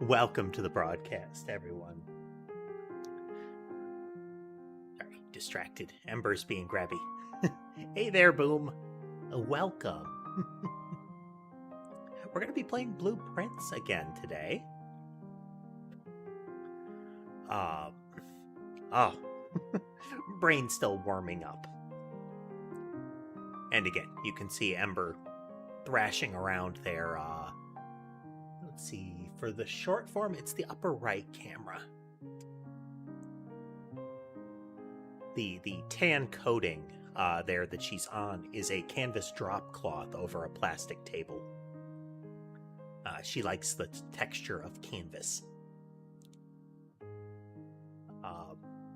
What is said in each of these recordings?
Welcome to the broadcast, everyone. Sorry, distracted. Ember's being grabby. Hey there, Boom. Welcome. We're going to be playing Blueprints again today. Brain's still warming up. And again, you can see Ember thrashing around there. Let's see, for the short form, it's the upper right camera. The tan coating there that she's on is a canvas drop cloth over a plastic table. She likes the texture of canvas.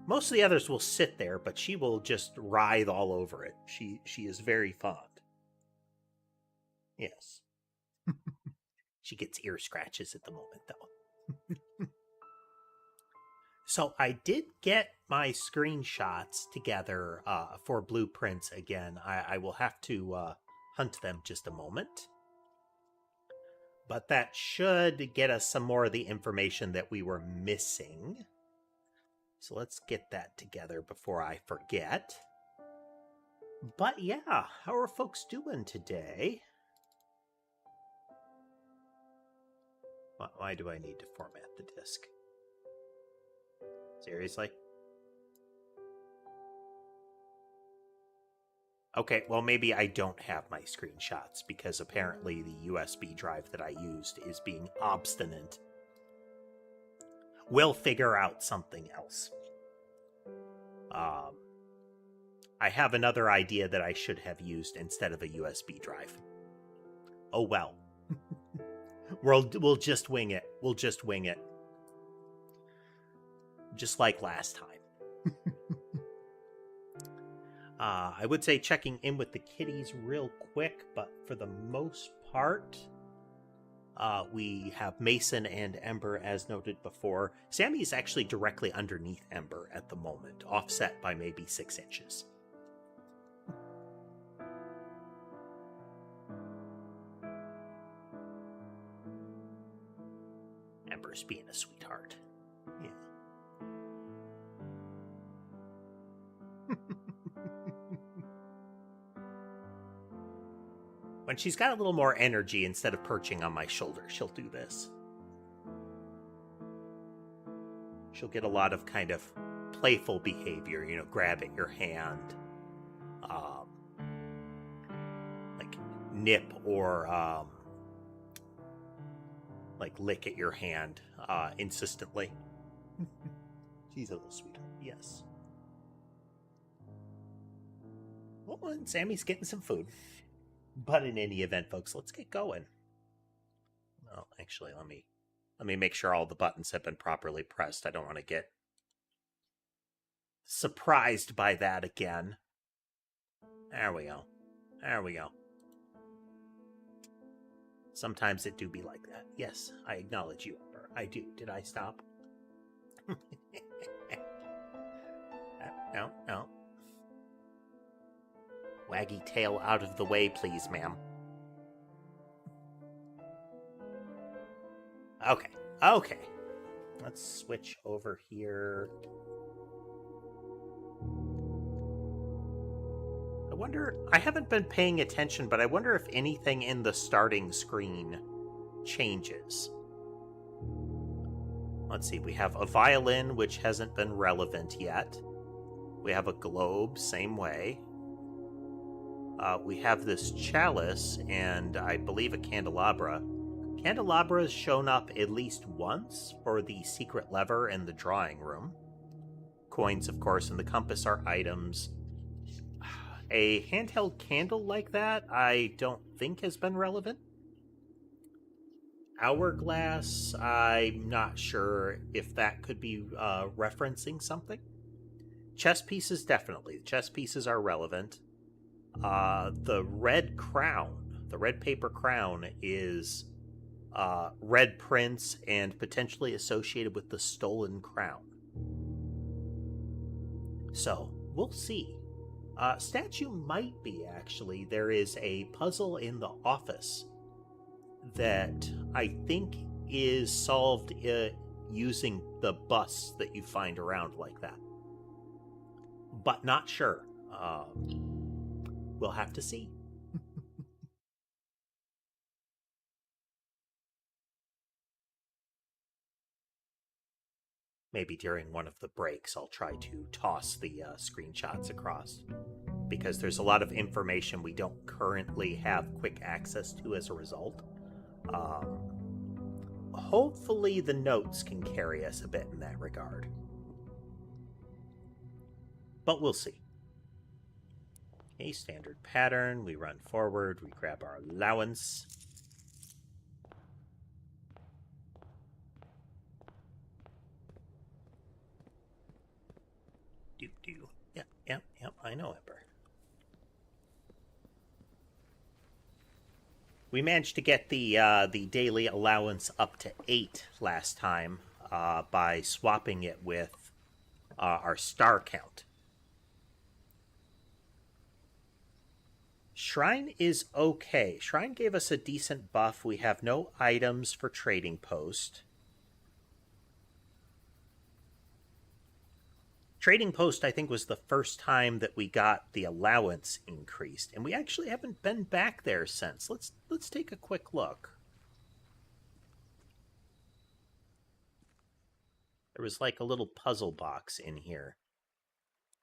Most of the others will sit there, but she will just writhe all over it. She is very fond. Yes. She gets ear scratches at the moment, though. So I did get my screenshots together for Blueprints again. I will have to hunt them just a moment. But that should get us some more of the information that we were missing. So let's get that together before I forget. But yeah, how are folks doing today? Why do I need to format the disk? Seriously? Okay, well maybe I don't have my screenshots because apparently the USB drive that I used is being obstinate. We'll figure out something else. I have another idea that I should have used instead of a USB drive. Oh well. We'll just wing it. We'll just wing it. Just like last time. I would say checking in with the kitties real quick, but for the most part, we have Mason and Ember as noted before. Sammy is actually directly underneath Ember at the moment, offset by maybe 6 inches. Ember's being a sweetheart. Yeah. When she's got a little more energy, instead of perching on my shoulder, she'll do this. She'll get a lot of kind of playful behavior, you know, grabbing your hand, like nip or like lick at your hand insistently. She's a little sweetheart, yes. Well, and Sammy's getting some food. But in any event, folks, let's get going. Well, actually, let me make sure all the buttons have been properly pressed. I don't want to get surprised by that again. There we go. There we go. Sometimes it do be like that. Yes, I acknowledge you, Ember. I do. Did I stop? No. Waggy tail out of the way, please, ma'am. Okay. Let's switch over here. I haven't been paying attention, but I wonder if anything in the starting screen changes. Let's see, we have a violin, which hasn't been relevant yet. We have a globe, same way. We have this chalice and I believe a candelabra. Candelabra's shown up at least once for the secret lever in the drawing room. Coins, of course, and the compass are items. A handheld candle like that I don't think has been relevant. Hourglass, I'm not sure if that could be referencing something. Chess pieces, definitely. Chess pieces are relevant. The red crown, the red paper crown is red prince and potentially associated with the stolen crown. So, we'll see. Statue might be, actually. There is a puzzle in the office that I think is solved using the busts that you find around like that. But not sure. We'll have to see. Maybe during one of the breaks, I'll try to toss the screenshots across, because there's a lot of information we don't currently have quick access to as a result. Hopefully the notes can carry us a bit in that regard. But we'll see. Okay, standard pattern. We run forward. We grab our allowance. Do. Yep, I know, Ember. We managed to get the daily allowance up to 8 last time by swapping it with our star count. Shrine is okay. Shrine gave us a decent buff. We have no items for trading post. Trading post, I think, was the first time that we got the allowance increased, and we actually haven't been back there since. Let's take a quick look. There was like a little puzzle box in here.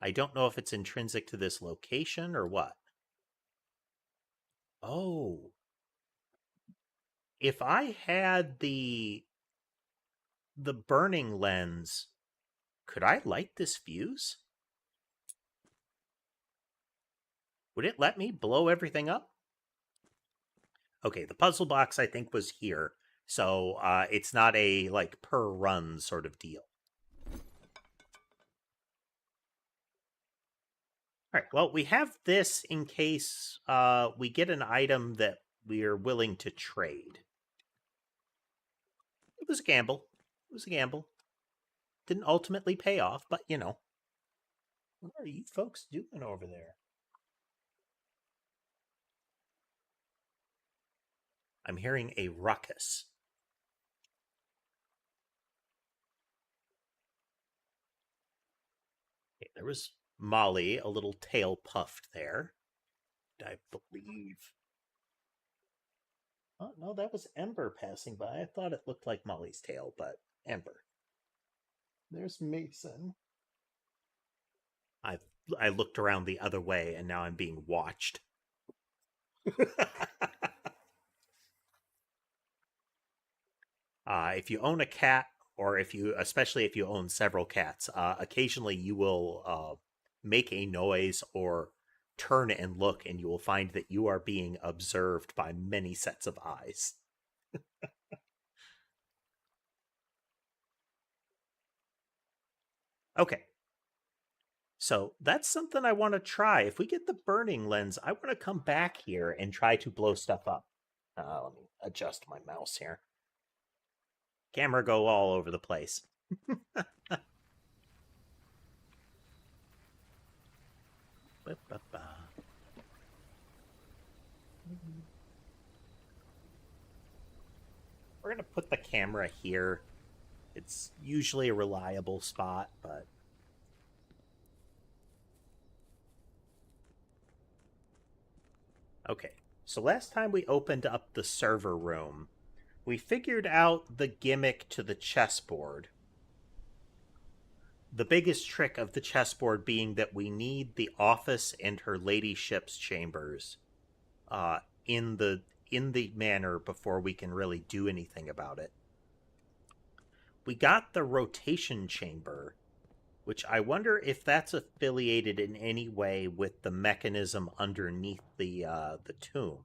I don't know if it's intrinsic to this location or what. Oh. If I had the burning lens, could I light this fuse? Would it let me blow everything up? Okay, the puzzle box, I think, was here. So it's not a, like, per run sort of deal. All right, well, we have this in case we get an item that we are willing to trade. It was a gamble. It was a gamble. Didn't ultimately pay off, but, you know. What are you folks doing over there? I'm hearing a ruckus. Okay, there was Molly, a little tail puffed there. I believe. Oh, no, that was Ember passing by. I thought it looked like Molly's tail, but Ember. There's Mason. I looked around the other way, and now I'm being watched. If you own a cat, or especially if you own several cats, occasionally you will make a noise or turn and look, and you will find that you are being observed by many sets of eyes. Okay. So that's something I want to try. If we get the burning lens, I want to come back here and try to blow stuff up. Let me adjust my mouse here. Camera go all over the place. We're going to put the camera here. It's usually a reliable spot, but... Okay, so last time we opened up the server room, we figured out the gimmick to the chessboard. The biggest trick of the chessboard being that we need the office and her ladyship's chambers in the manor before we can really do anything about it. We got the rotation chamber, which I wonder if that's affiliated in any way with the mechanism underneath the tomb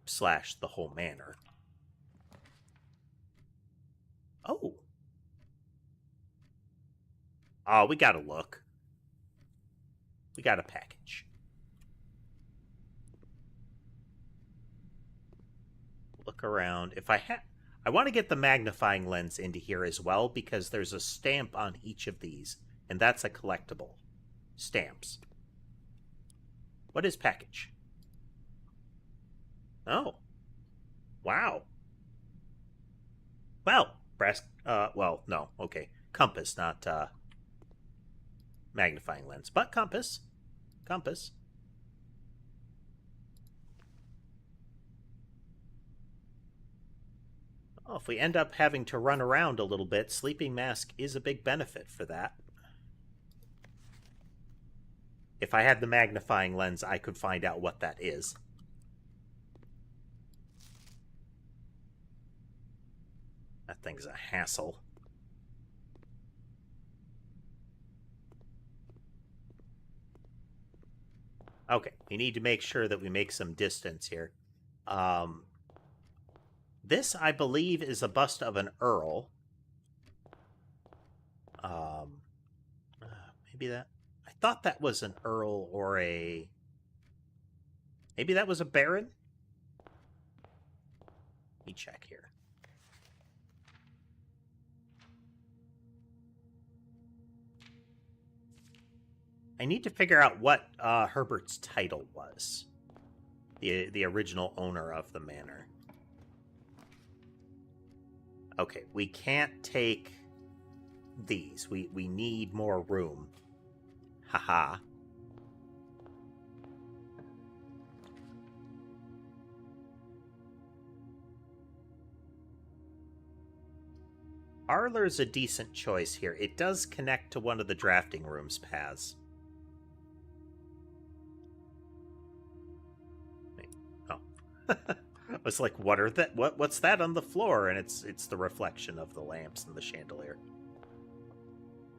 / the whole manor. Oh. Oh, we gotta look. We got a package. Look around. If I want to get the magnifying lens into here as well, because there's a stamp on each of these, and that's a collectible. Stamps. What is package? Oh. Wow. Well, brass. Well, no. Okay, compass, not magnifying lens, but compass. Compass. Well, if we end up having to run around a little bit, sleeping mask is a big benefit for that. If I had the magnifying lens, I could find out what that is. That thing's a hassle. Okay, we need to make sure that we make some distance here. This, I believe, is a bust of an earl. Maybe that... I thought that was an earl or a... Maybe that was a baron? Let me check here. I need to figure out what Herbert's title was. The original owner of the manor. Okay, we can't take these. We need more room. Haha. Arler's a decent choice here. It does connect to one of the drafting room's paths. I was like, what are that? What's that on the floor? And it's the reflection of the lamps and the chandelier.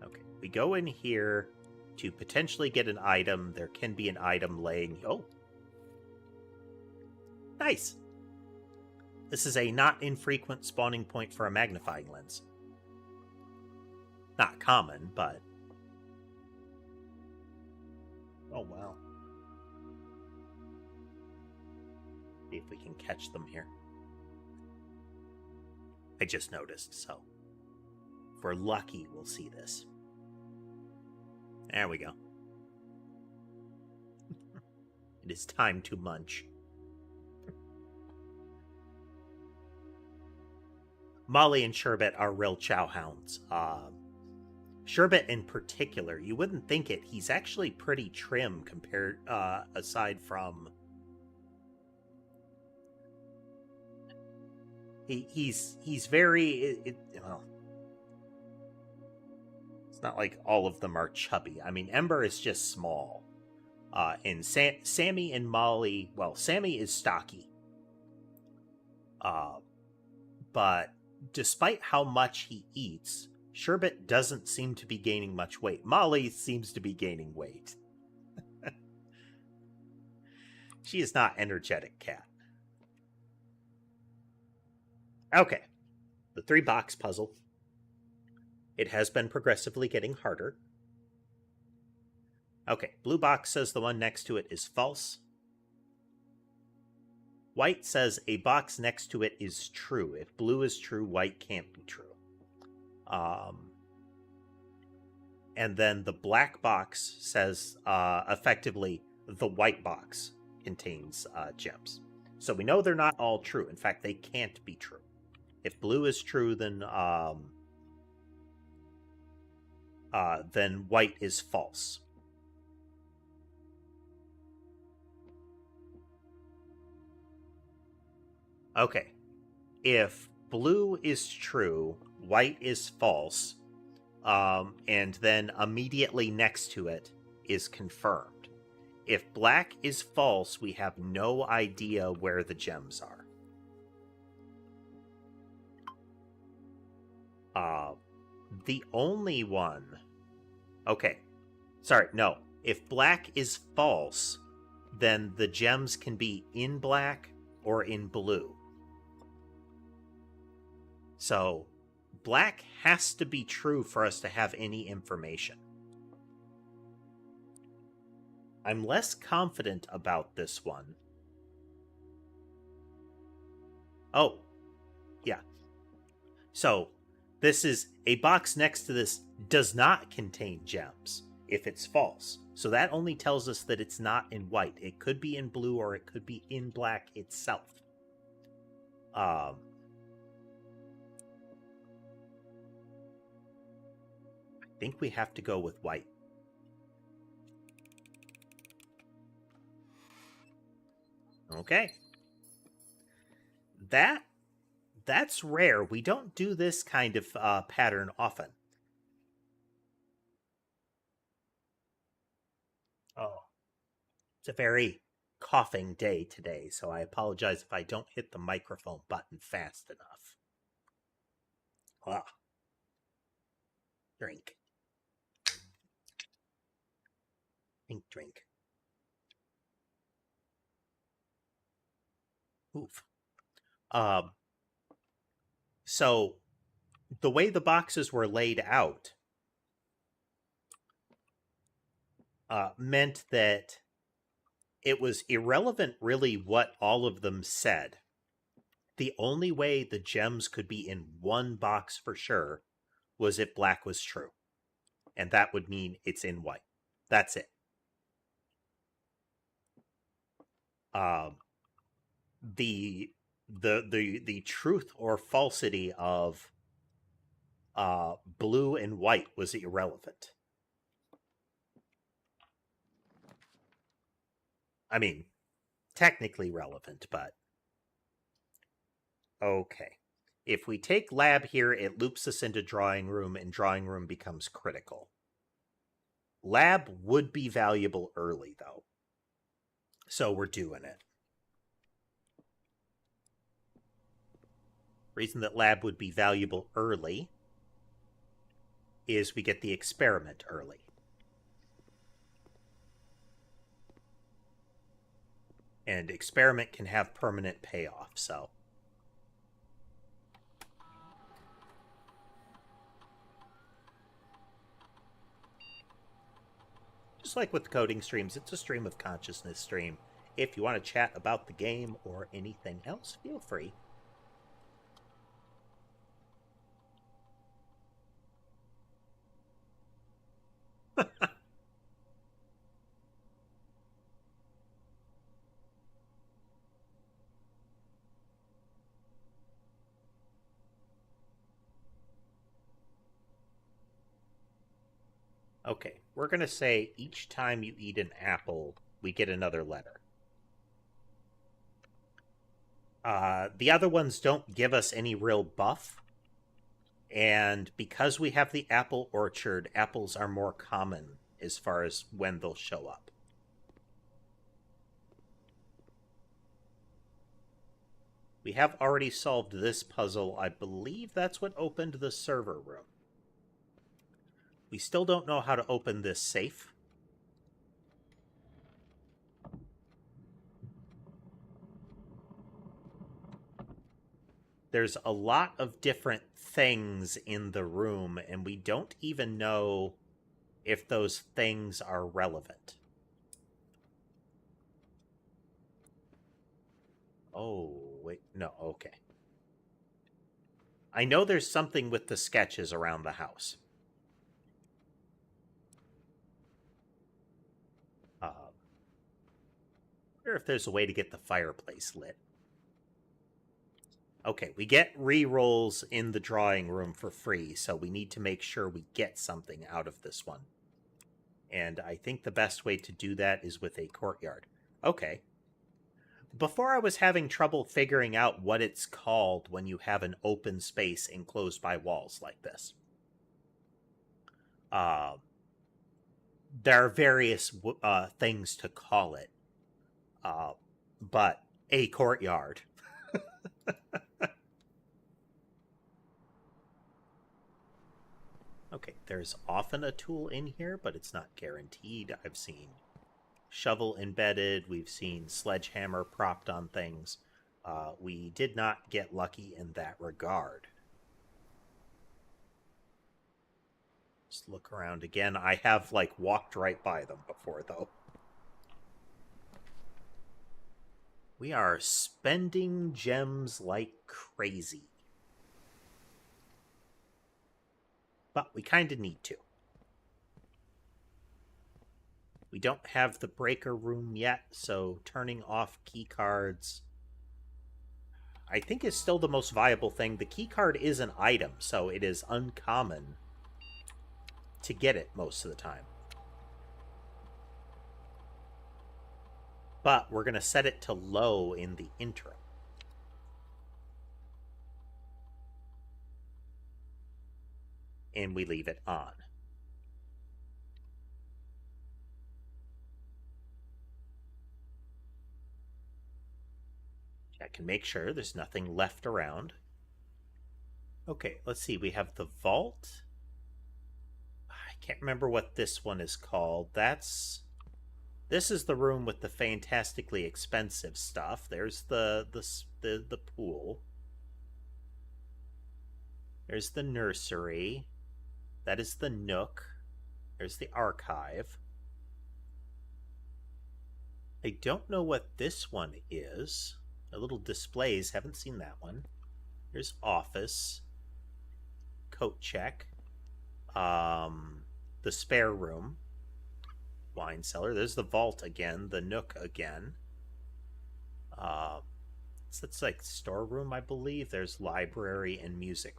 Okay, we go in here to potentially get an item. There can be an item laying... Oh! Nice! This is a not infrequent spawning point for a magnifying lens. Not common, but... Oh, wow. See if we can catch them here. I just noticed, so... If we're lucky, we'll see this. There we go. It is time to munch. Molly and Sherbet are real chow hounds. Sherbet in particular, you wouldn't think it. He's actually pretty trim compared, aside from... He's very... well, it's not like all of them are chubby. I mean, Ember is just small. And Sammy and Molly... Well, Sammy is stocky. But despite how much he eats, Sherbet doesn't seem to be gaining much weight. Molly seems to be gaining weight. She is not energetic cat. Okay. The 3-box puzzle. It has been progressively getting harder. Okay, blue box says the one next to it is false. White says a box next to it is true. If blue is true, white can't be true. And then the black box says, effectively, the white box contains gems. So we know they're not all true. In fact, they can't be true. If blue is true, then white is false. Okay. If blue is true, white is false, and then immediately next to it is confirmed. If black is false, we have no idea where the gems are. The only one... Okay. Sorry, no. If black is false, then the gems can be in black or in blue. So, black has to be true for us to have any information. I'm less confident about this one. Oh, yeah. So, this is a box next to this does not contain gems if it's false. So that only tells us that it's not in white. It could be in blue or it could be in black itself. think we have to go with white. Okay. That's rare. We don't do this kind of pattern often. Oh. It's a very coughing day today, so I apologize if I don't hit the microphone button fast enough. Ah. Drink. Drink. Oof. So the way the boxes were laid out meant that it was irrelevant really what all of them said. The only way the gems could be in one box for sure was if black was true. And that would mean it's in white. That's it. The truth or falsity of blue and white was irrelevant. I mean, technically relevant, but okay. If we take lab here, it loops us into drawing room, and drawing room becomes critical. Lab would be valuable early, though. So we're doing it. Reason that lab would be valuable early is we get the experiment early. And experiment can have permanent payoff, so. Just like with coding streams, it's a stream of consciousness stream. If you want to chat about the game or anything else, feel free. Okay, we're going to say each time you eat an apple, we get another letter. The other ones don't give us any real buff. And because we have the apple orchard, apples are more common as far as when they'll show up. We have already solved this puzzle. I believe that's what opened the server room. We still don't know how to open this safe. There's a lot of different things in the room, and we don't even know if those things are relevant. Oh, wait, no, okay. I know there's something with the sketches around the house. I wonder if there's a way to get the fireplace lit. Okay, we get re-rolls in the drawing room for free, so we need to make sure we get something out of this one. And I think the best way to do that is with a courtyard. Okay. Before I was having trouble figuring out what it's called when you have an open space enclosed by walls like this. There are various things to call it. But a courtyard. Okay, there's often a tool in here, but it's not guaranteed. I've seen shovel embedded. We've seen sledgehammer propped on things. We did not get lucky in that regard. Just look around again. I have, like, walked right by them before, though. We are spending gems like crazy. But we kind of need to. We don't have the breaker room yet, so turning off key cards, I think, is still the most viable thing. The key card is an item, so it is uncommon to get it most of the time. But we're going to set it to low in the interim. And we leave it on. Check and make sure there's nothing left around. Okay, let's see. We have the vault. I can't remember what this one is called. This is the room with the fantastically expensive stuff. There's the pool. There's the nursery. That is the nook. There's the archive. I don't know what this one is. The little displays, haven't seen that one. There's office. Coat check. The spare room. Wine cellar. There's the vault again. The nook again. It's like storeroom, I believe. There's library and music.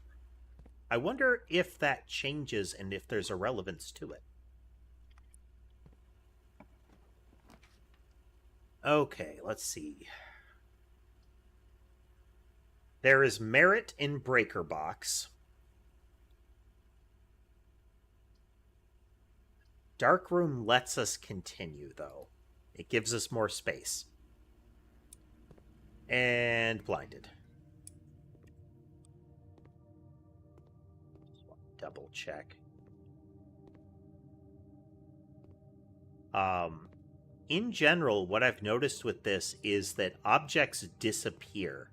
I wonder if that changes and if there's a relevance to it. Okay, let's see. There is merit in breaker box. Darkroom lets us continue, though. It gives us more space. And blinded. Just want to double check. In general, what I've noticed with this is that objects disappear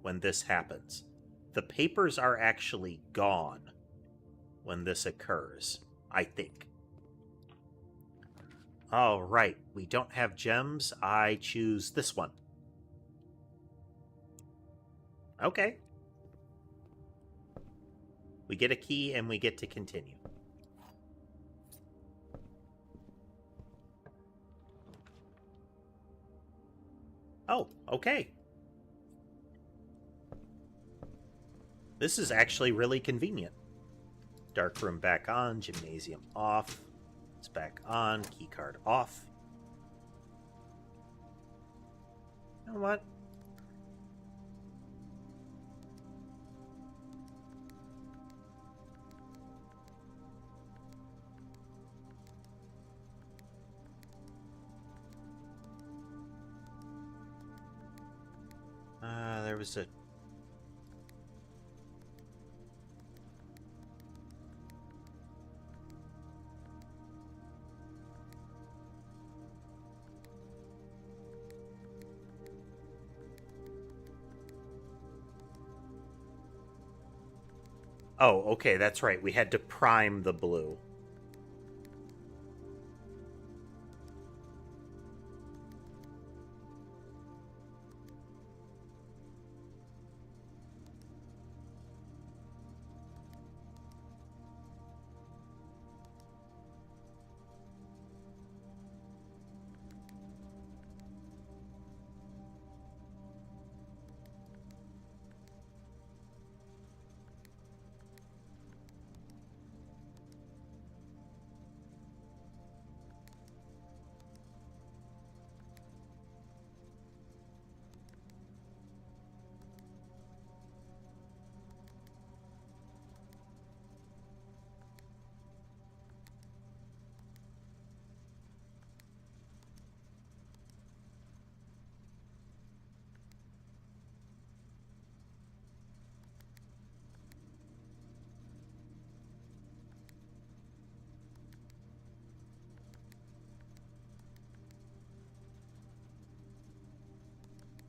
when this happens. The papers are actually gone when this occurs, I think. All right, we don't have gems. I choose this one. Okay. We get a key and we get to continue. Oh, okay. This is actually really convenient. Darkroom back on, gymnasium off. It's back on, keycard off. You know what? There was a... Oh, okay, that's right. We had to prime the blue.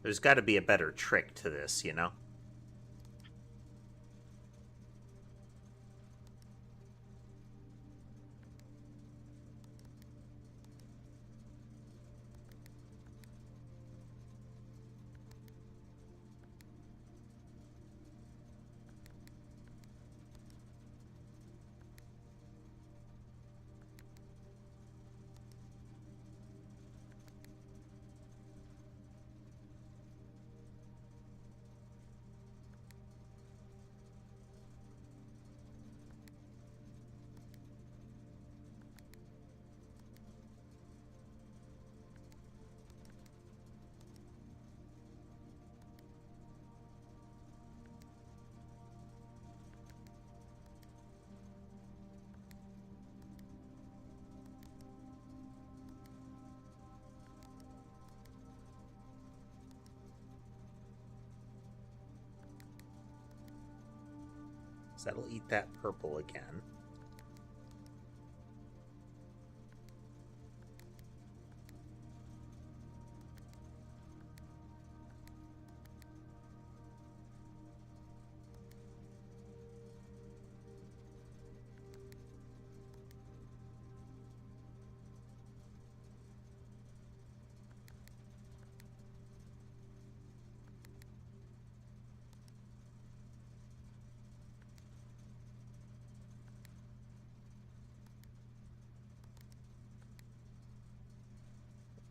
There's got to be a better trick to this, you know? that'll eat that purple again.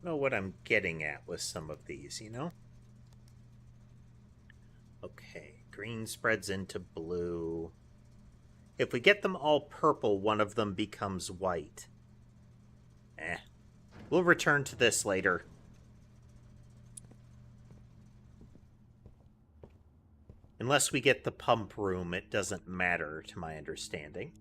Know what I'm getting at with some of these, you know? Okay, green spreads into blue. If we get them all purple, one of them becomes white. We'll return to this later. Unless we get the pump room, it doesn't matter, to my understanding.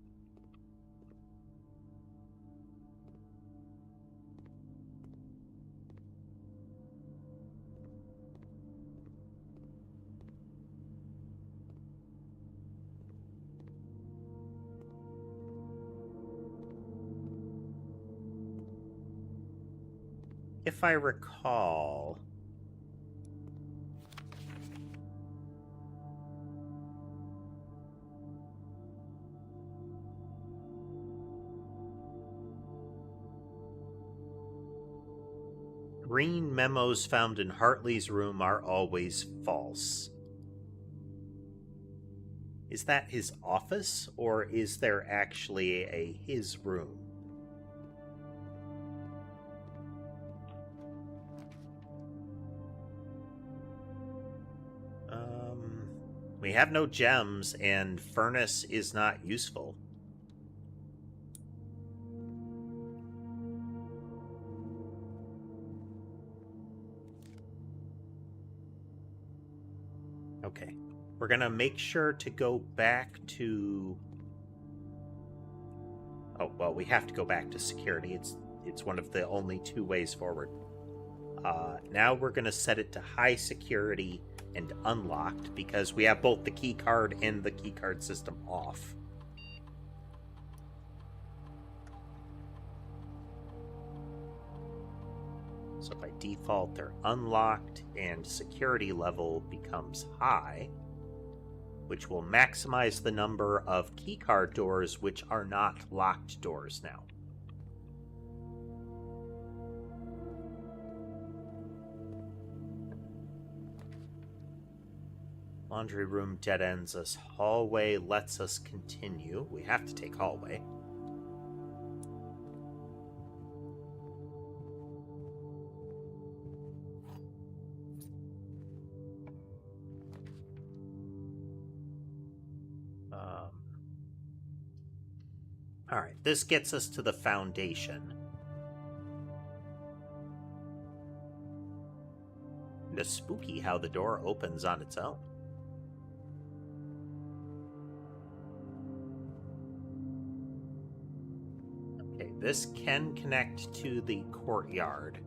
If I recall... green memos found in Hartley's room are always false. Is that his office, or is there actually his room? We have no gems, and furnace is not useful. Okay. We're gonna make sure to go back to... Oh, well, we have to go back to security. It's one of the only two ways forward. Now we're gonna set it to high security and unlocked, because we have both the key card and the key card system off. So by default, they're unlocked, and security level becomes high, which will maximize the number of keycard doors which are not locked doors now. Laundry room dead ends us. Hallway lets us continue. We have to take hallway. Alright, this gets us to the foundation. And it's spooky how the door opens on its own. Okay, this can connect to the courtyard.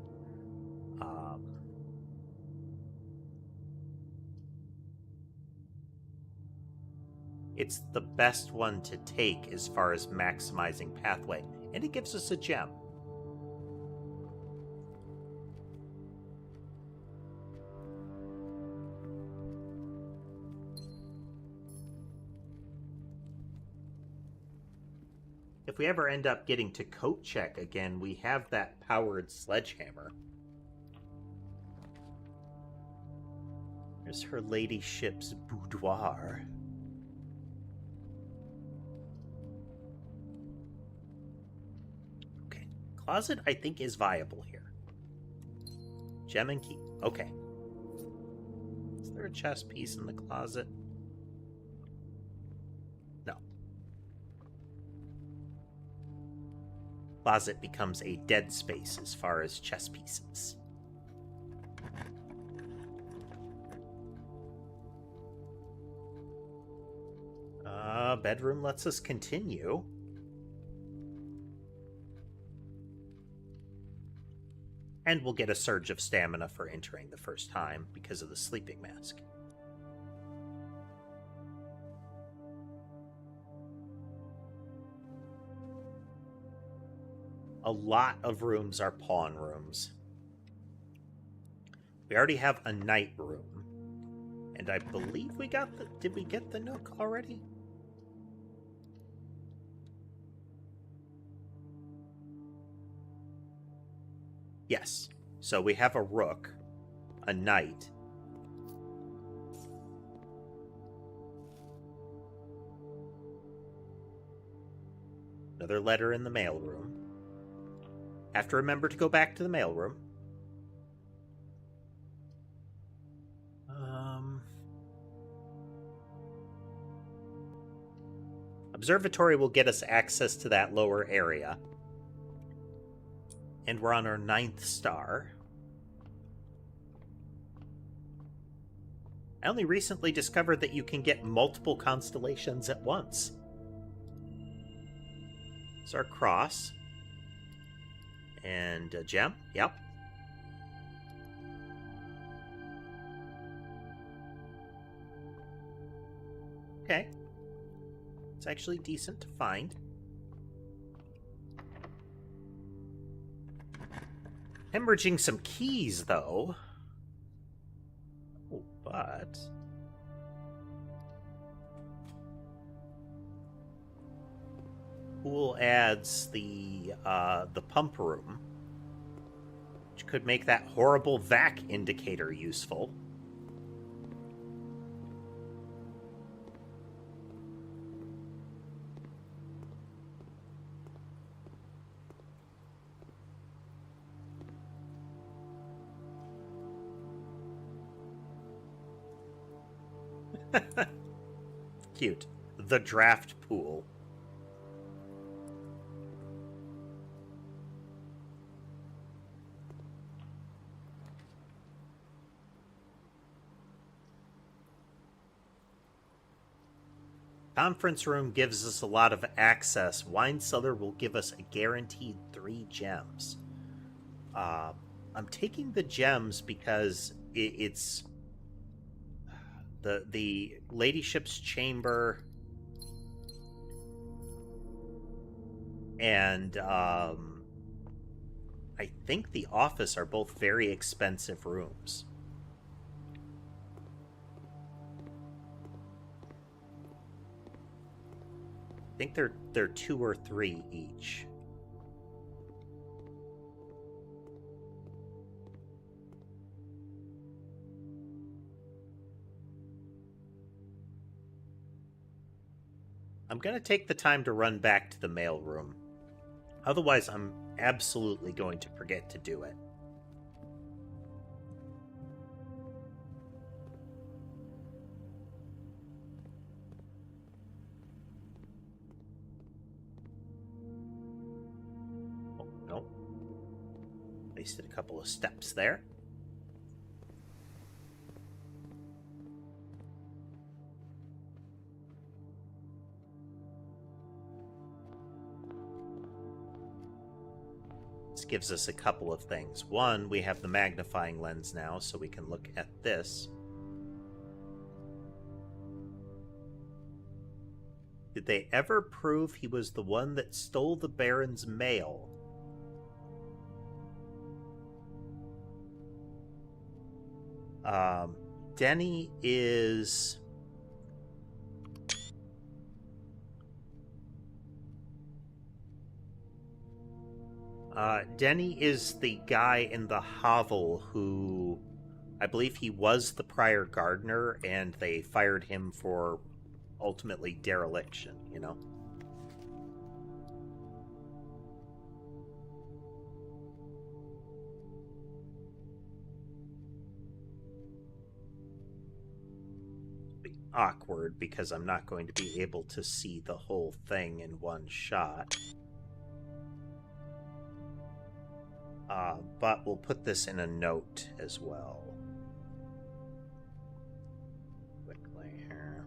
It's the best one to take as far as maximizing pathway, and it gives us a gem. If we ever end up getting to coat check again, we have that powered sledgehammer. There's her ladyship's boudoir. Okay, closet I think is viable here. Gem and key. Okay. Is there a chess piece in the closet? No. Closet becomes a dead space as far as chess pieces. Bedroom lets us continue. And we'll get a surge of stamina for entering the first time because of the sleeping mask. a lot of rooms are pawn rooms. We already have a night room. And I believe we got the... Did we get the nook already? Yes. So we have a rook, a knight. Another letter in the mailroom. Have to remember to go back to the mailroom. Observatory will get us access to that lower area. And we're on our 9th star. I only recently discovered that you can get multiple constellations at once. It's our cross. And a gem. Yep. Okay. It's actually decent to find. Hemorrhaging some keys, though. Oh, but... Pool adds the pump room, which could make that horrible vac indicator useful. Cute. The draft pool. Conference room gives us a lot of access. Wine cellar will give us a guaranteed 3 gems. I'm taking the gems because it's the ladyship's chamber and I think the office are both very expensive rooms. I think they're 2 or 3 each. I'm going to take the time to run back to the mailroom. Otherwise, I'm absolutely going to forget to do it. Oh, no. Wasted a couple of steps there. Gives us a couple of things. One, we have the magnifying lens now, so we can look at this. Did they ever prove he was the one that stole the Baron's mail? Denny is... Denny is the guy in the hovel who, I believe he was the prior gardener, and they fired him for ultimately dereliction, you know? Be awkward because I'm not going to be able to see the whole thing in one shot. But we'll put this in a note as well. Quickly here.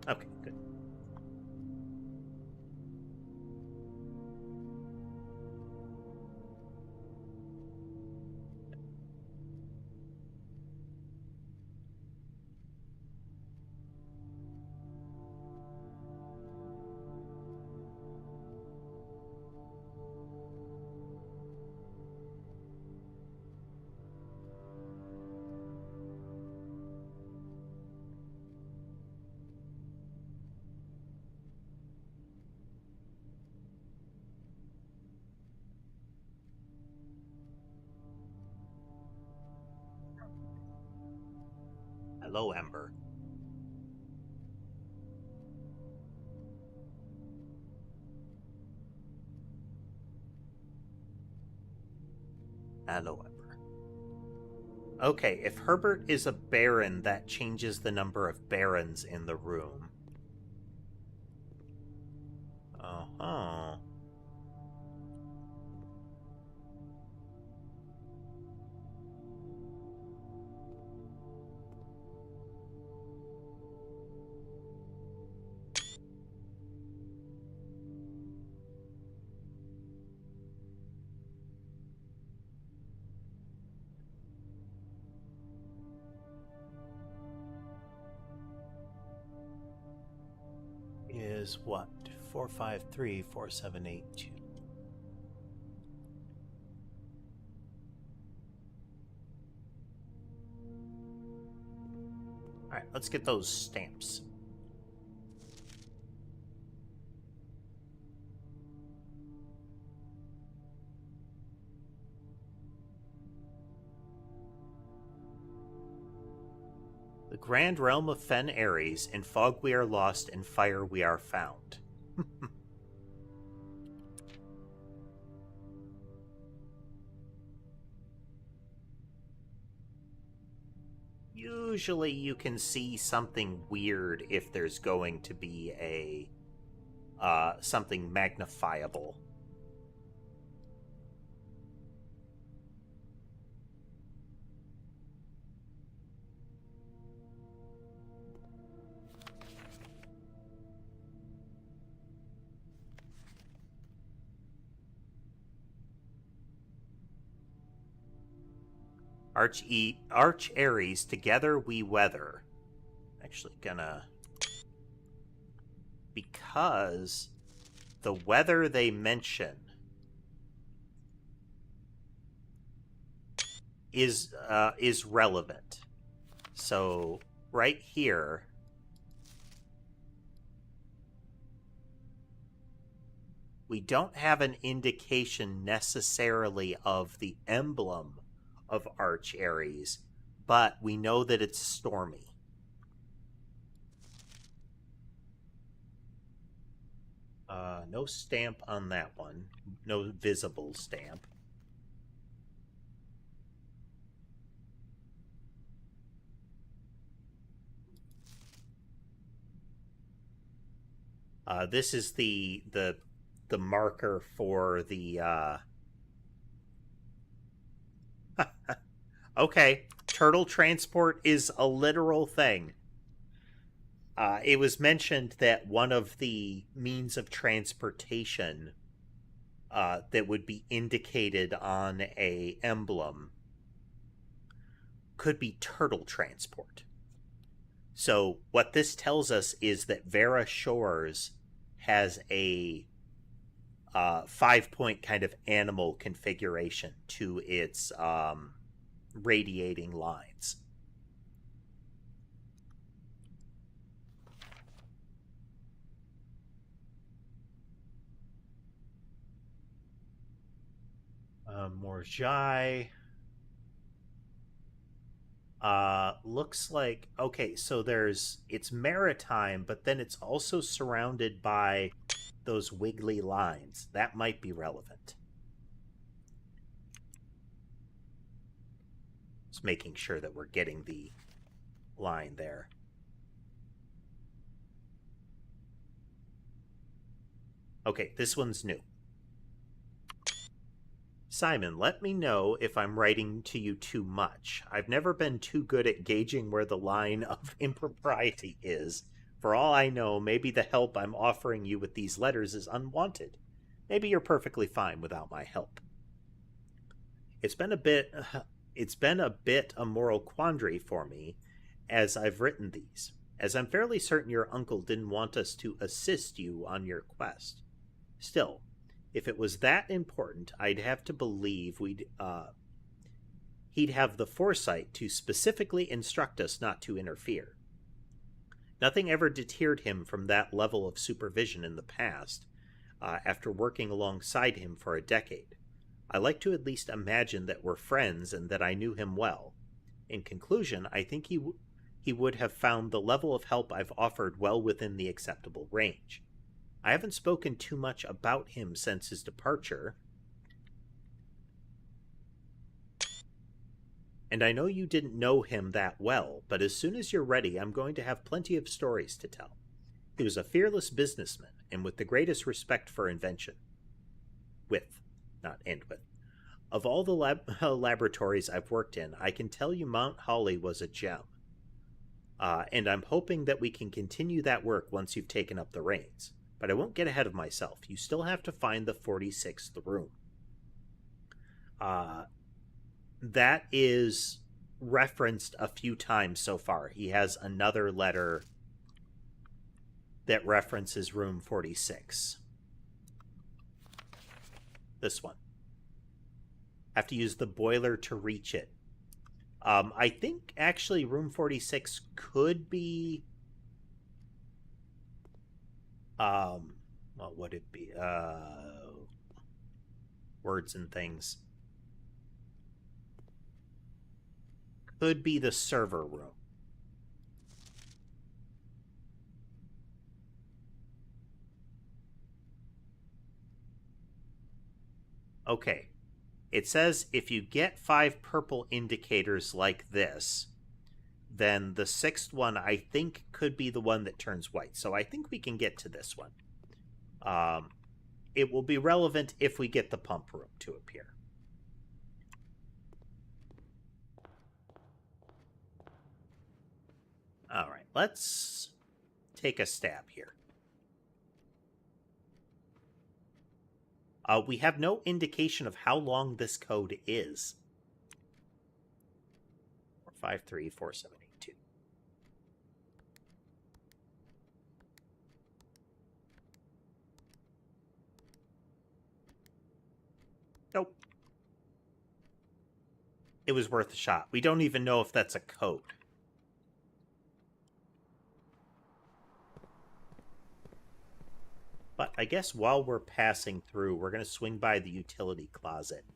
Okay, good. Hello, Ember. Hello, Ember. Okay, if Herbert is a baron, that changes the number of barons in the room. Uh-huh. Is what? 4534782. Alright, let's get those stamps. The grand realm of Fen Ares, in fog we are lost, in fire we are found. Usually you can see something weird if there's going to be a something magnifiable. Arch Ares, together we weather. Actually gonna... Because the weather they mention is relevant. So right here, we don't have an indication necessarily of the emblem of Arch Ares, but we know that it's stormy. No stamp on that one. No visible stamp. This is the marker for the okay, turtle transport is a literal thing. It was mentioned that one of the means of transportation that would be indicated on a emblem could be turtle transport. So what this tells us is that Vera Shores has a 5-point kind of animal configuration to its radiating lines. Morjai. Looks like, okay, so it's maritime, but then it's also surrounded by those wiggly lines. That might be relevant. Just making sure that we're getting the line there. Okay, this one's new. Simon, let me know if I'm writing to you too much. I've never been too good at gauging where the line of impropriety is. For all I know, maybe the help I'm offering you with these letters is unwanted. Maybe you're perfectly fine without my help. It's been a bit a moral quandary for me as I've written these, as I'm fairly certain your uncle didn't want us to assist you on your quest. Still, if it was that important, I'd have to believe he'd have the foresight to specifically instruct us not to interfere. Nothing ever deterred him from that level of supervision in the past, after working alongside him for a decade. I like to at least imagine that we're friends and that I knew him well. In conclusion, I think he would have found the level of help I've offered well within the acceptable range. I haven't spoken too much about him since his departure, and I know you didn't know him that well, but as soon as you're ready, I'm going to have plenty of stories to tell. He was a fearless businessman, and with the greatest respect for invention. With, not end with. Of all the laboratories I've worked in, I can tell you Mount Holly was a gem. And I'm hoping that we can continue that work once you've taken up the reins. But I won't get ahead of myself. You still have to find the 46th room. That is referenced a few times so far. He has another letter that references room 46. This one. Have to use the boiler to reach it. I think actually room 46 could be what would it be? Words and things. Could be the server room. Okay. It says if you get 5 purple indicators like this, then the 6th one I think could be the one that turns white. So I think we can get to this one. It will be relevant if we get the pump room to appear. All right, let's take a stab here. We have no indication of how long this code is. 4534782. Nope. It was worth a shot. We don't even know if that's a code. But I guess while we're passing through, we're going to swing by the utility closet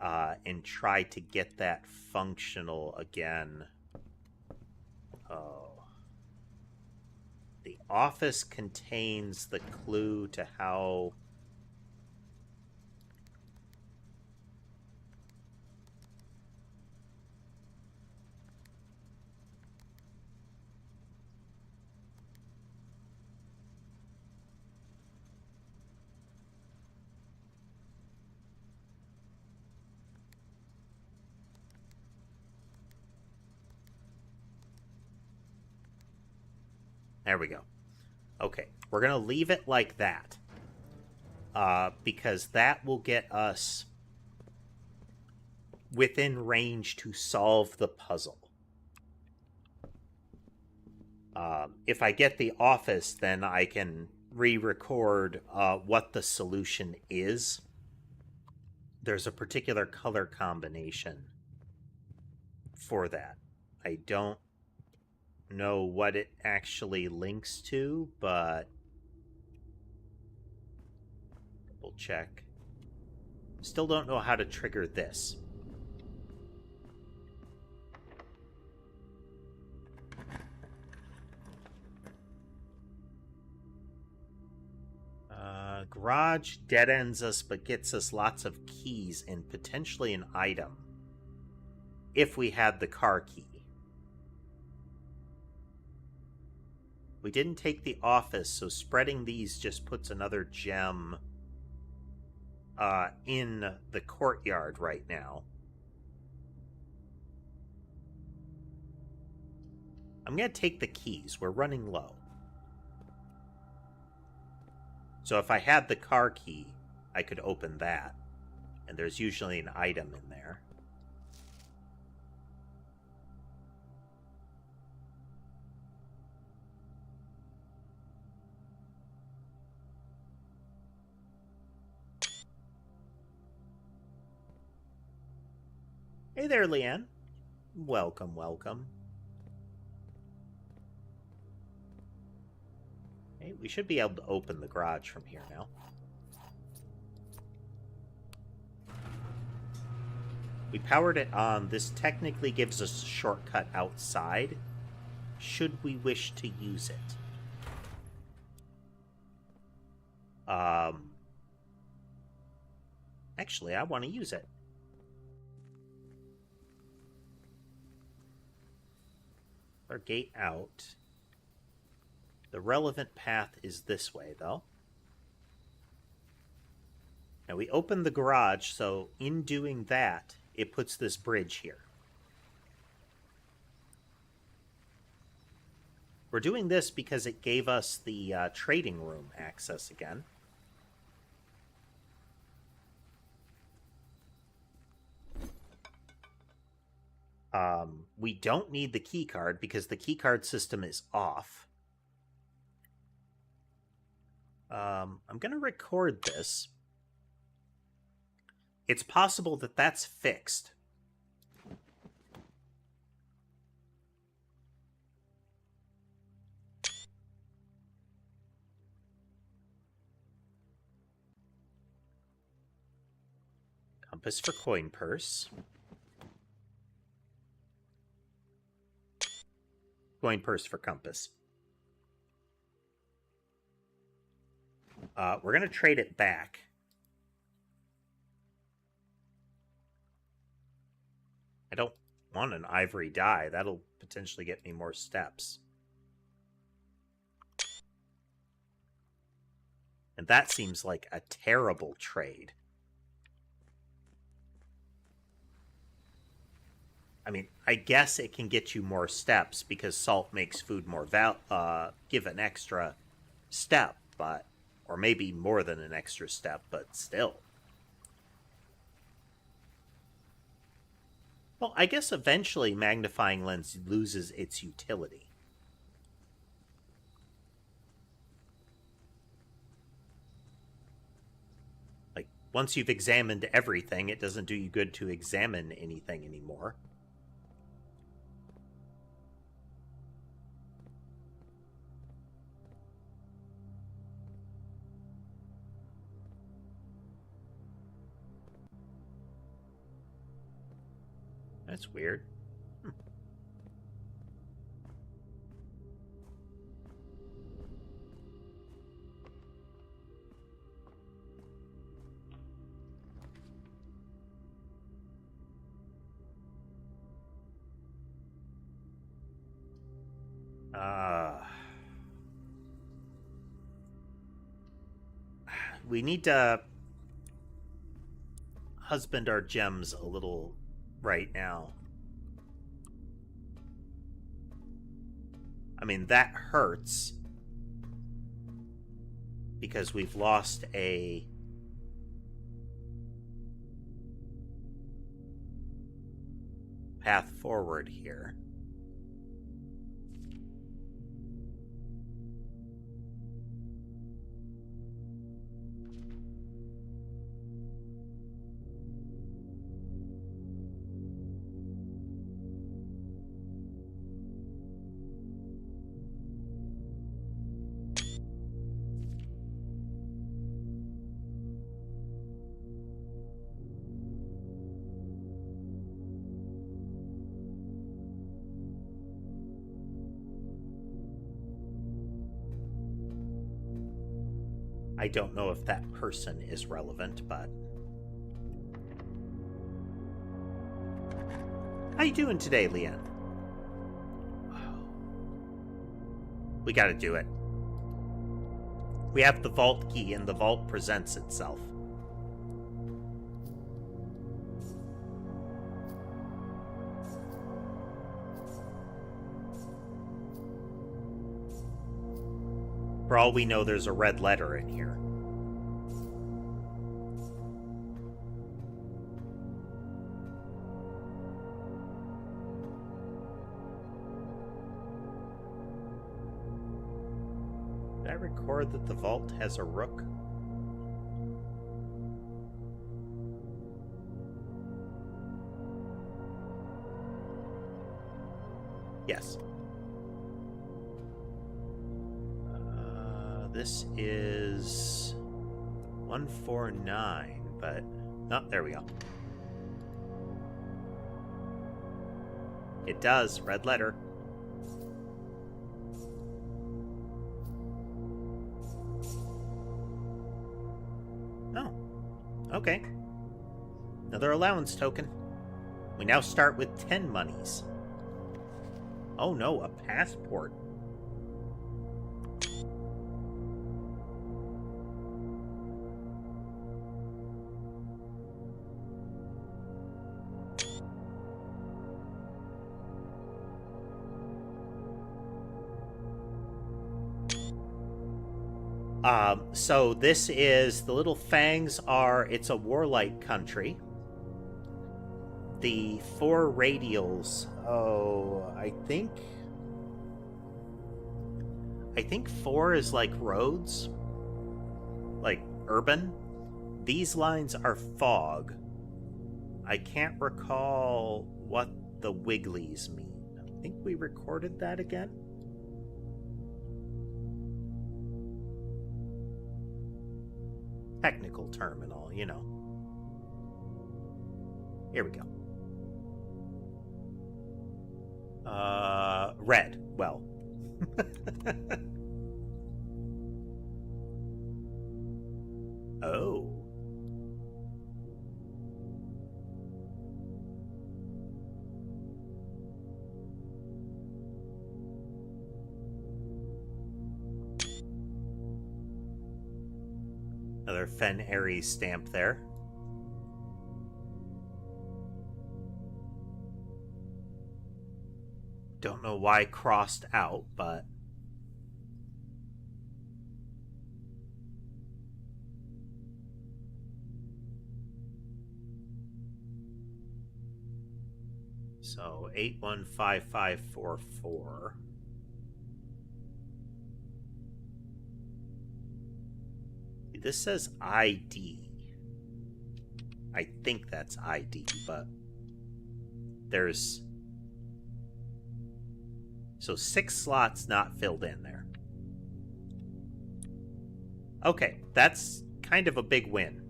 and try to get that functional again. Oh. The office contains the clue to how... There we go. Okay, we're going to leave it like that. Because that will get us within range to solve the puzzle. If I get the office, then I can re-record what the solution is. There's a particular color combination for that. I don't know what it actually links to, but double check. Still don't know how to trigger this. Garage dead ends us but gets us lots of keys and potentially an item if we had the car key. We didn't take the office, so spreading these just puts another gem in the courtyard right now. I'm going to take the keys. We're running low. So if I had the car key, I could open that. And there's usually an item in there. Hey there, Leanne. Welcome, welcome. Hey, we should be able to open the garage from here now. We powered it on. This technically gives us a shortcut outside, should we wish to use it. Actually, I want to use it. Our gate out. The relevant path is this way, though. Now, we opened the garage, so in doing that, it puts this bridge here. We're doing this because it gave us the trading room access again. We don't need the key card because the key card system is off. I'm going to record this. It's possible that that's fixed. Compass for coin purse. Coin purse for compass. We're going to trade it back. I don't want an ivory die. That'll potentially get me more steps. And that seems like a terrible trade. I mean, I guess it can get you more steps because salt makes food more give an extra step, but or maybe more than an extra step, but still. Well, I guess eventually magnifying lens loses its utility. Like, once you've examined everything, it doesn't do you good to examine anything anymore. That's weird. We need to husband our gems a little right now. I mean, that hurts because we've lost a path forward here. I don't know if that person is relevant, but... How you doing today, Leanne? We gotta do it. We have the vault key, and the vault presents itself. For all we know, there's a red letter in here. Did I record that the vault has a rook? Yes. This is 149, but... Oh, there we go. It does. Red letter. Okay. Another allowance token. We now start with 10 monies. Oh no, a passport. So this is, the Little Fangs are, it's a warlike country. The 4 radials, I think 4 is like roads, like urban. These lines are fog. I can't recall what the wigglies mean. I think we recorded that again. Technical terminal, you know. Here we go. Red. Well. Oh. Another Fen Aries stamp there. Don't know why crossed out, but... So, 815544. This says ID. I think that's ID, but there's... So 6 slots not filled in there. Okay, that's kind of a big win.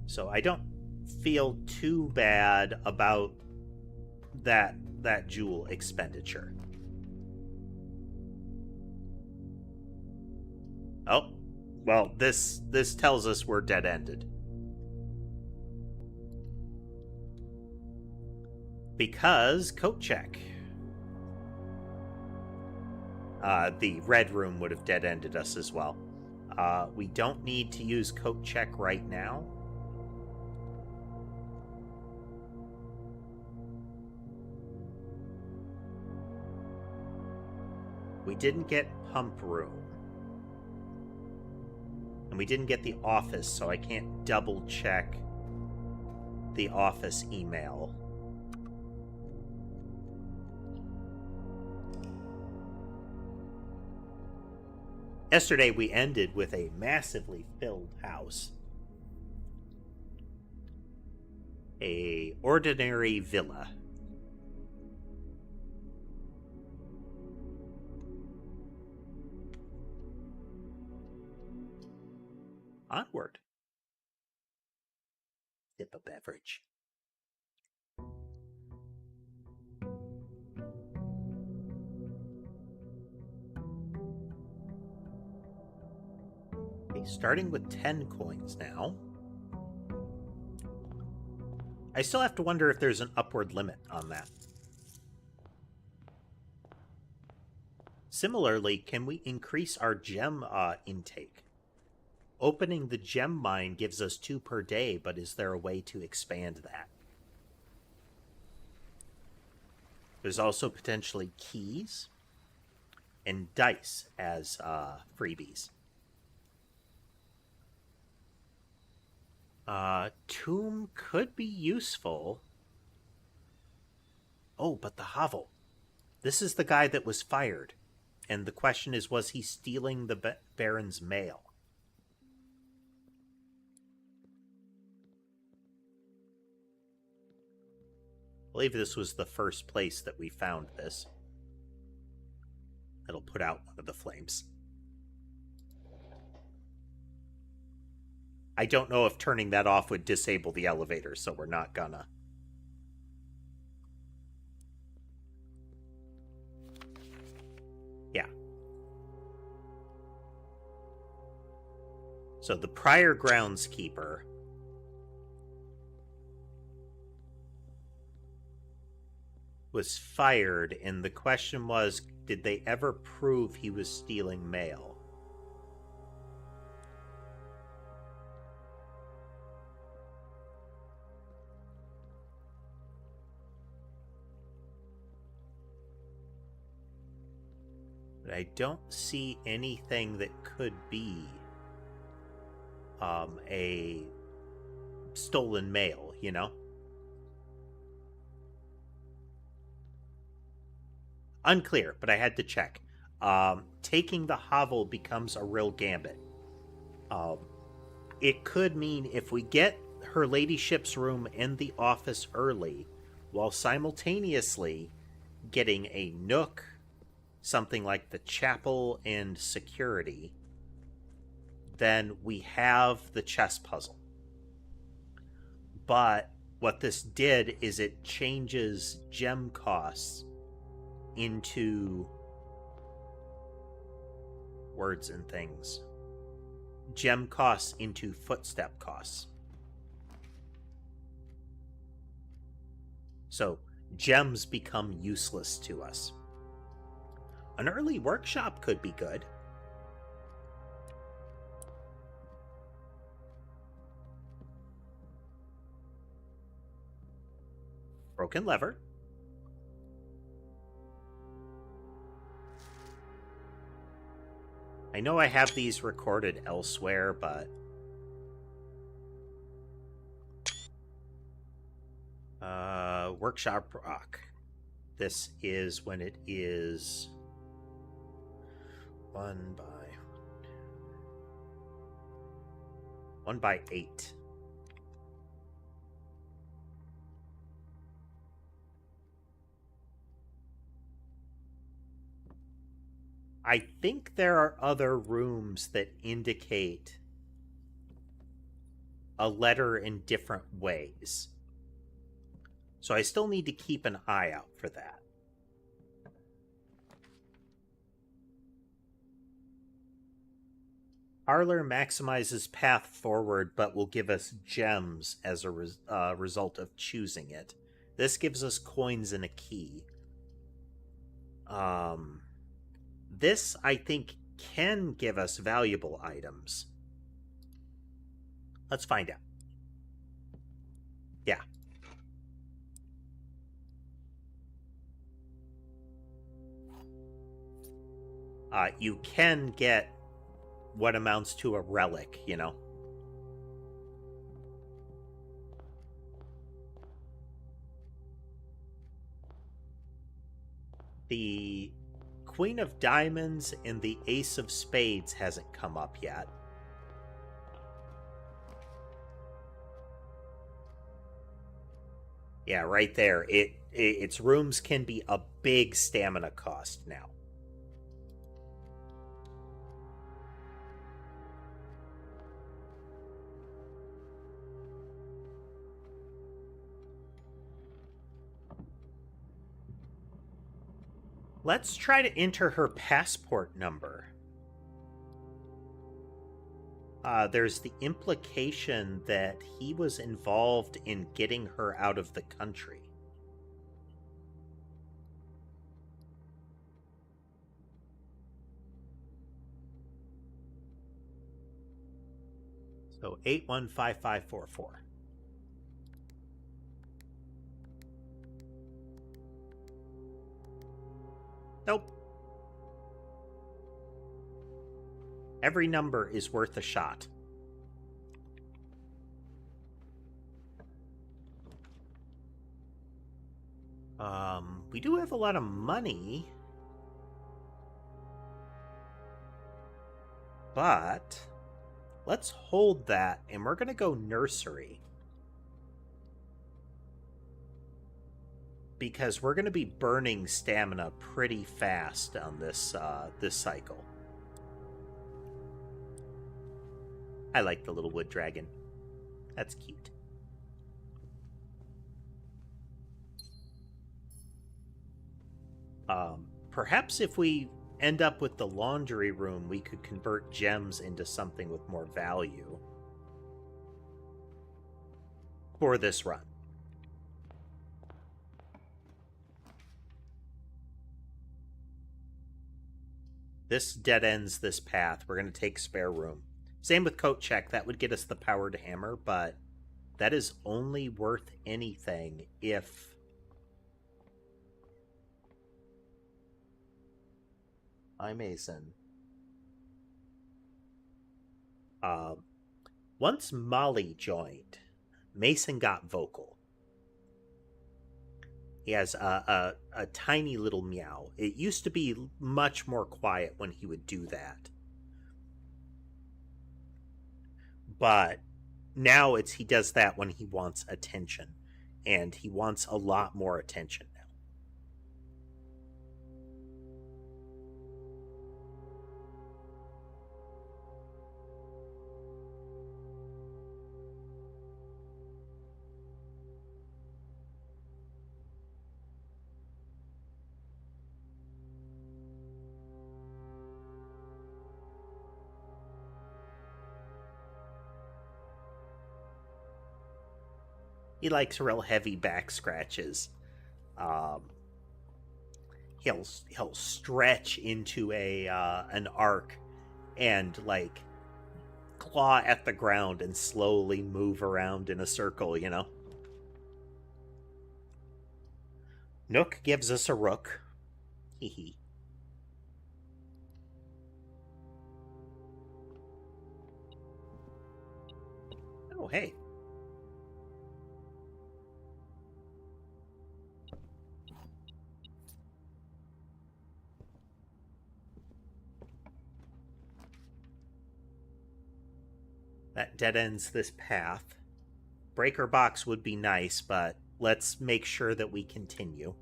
So I don't feel too bad about that jewel expenditure. Oh, well, this tells us we're dead-ended. Because coat check. The red room would have dead-ended us as well. We don't need to use coat check right now. We didn't get pump room. And we didn't get the office, so I can't double check the office email. Yesterday we ended with a massively filled house. A ordinary villa. Onward. Sip a beverage. Okay, starting with 10 coins now. I still have to wonder if there's an upward limit on that. Similarly, can we increase our gem intake? Opening the gem mine gives us 2 per day, but is there a way to expand that? There's also potentially keys and dice as freebies. Tomb could be useful. Oh, but the hovel. This is the guy that was fired. And the question is, was he stealing the Baron's mail? I believe this was the first place that we found this. It'll put out one of the flames. I don't know if turning that off would disable the elevator, so we're not gonna. Yeah. So the prior groundskeeper was fired, and the question was, did they ever prove he was stealing mail? But I don't see anything that could be a stolen mail, you know? Unclear, but I had to check. Taking the hovel becomes a real gambit. It could mean if we get her ladyship's room and the office early, while simultaneously getting a nook, something like the chapel and security, then we have the chess puzzle. But what this did is it changes gem costs into words and things. Gem costs into footstep costs. So gems become useless to us. An early workshop could be good. Broken lever. I know I have these recorded elsewhere, but workshop rock. This is when it is 1 by 8. I think there are other rooms that indicate a letter in different ways. So I still need to keep an eye out for that. Parlor maximizes path forward, but will give us gems as a result of choosing it. This gives us coins and a key. This, I think, can give us valuable items. Let's find out. Yeah. You can get what amounts to a relic, you know. The Queen of Diamonds and the Ace of Spades hasn't come up yet. Yeah, right there. Its rooms can be a big stamina cost now. Let's try to enter her passport number. There's the implication that he was involved in getting her out of the country. So 815544. Nope. Every number is worth a shot. We do have a lot of money. But let's hold that, and we're going to go nursery. Because we're going to be burning stamina pretty fast on this this cycle. I like the little wood dragon. That's cute. Perhaps if we end up with the laundry room, we could convert gems into something with more value for this run. This dead ends this path. We're going to take spare room. Same with coat check. That would get us the powered hammer, but that is only worth anything if... Hi, Mason. Once Molly joined, Mason got vocal. He has a tiny little meow. It used to be much more quiet when he would do that. But now he does that when he wants attention. And he wants a lot more attention now. He likes real heavy back scratches. He'll stretch into an arc and like claw at the ground and slowly move around in a circle, you know. Nook gives us a rook. Hee hee. Oh, hey. That dead ends this path. Breaker box would be nice, but let's make sure that we continue.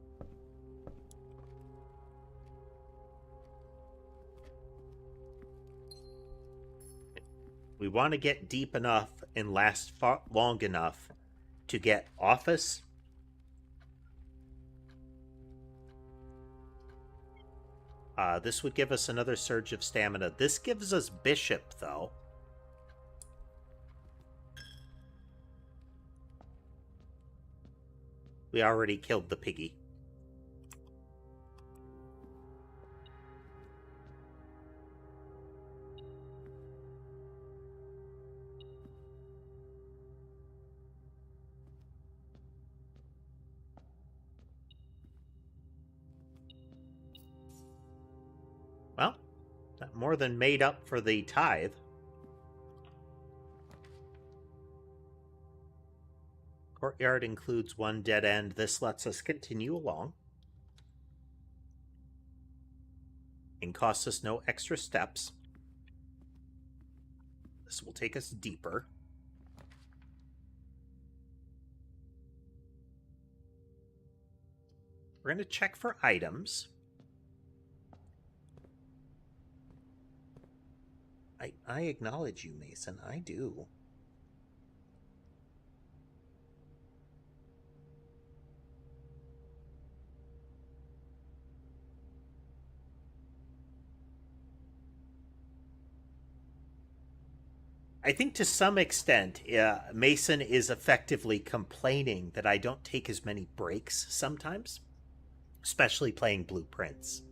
We want to get deep enough and last long enough to get office. This would give us another surge of stamina. This gives us bishop, though. We already killed the piggy. Well, that more than made up for the tithe. Courtyard includes one dead end. This lets us continue along. And costs us no extra steps. This will take us deeper. We're going to check for items. I acknowledge you, Mason. I do. I think to some extent, Mason is effectively complaining that I don't take as many breaks sometimes, especially playing blueprints.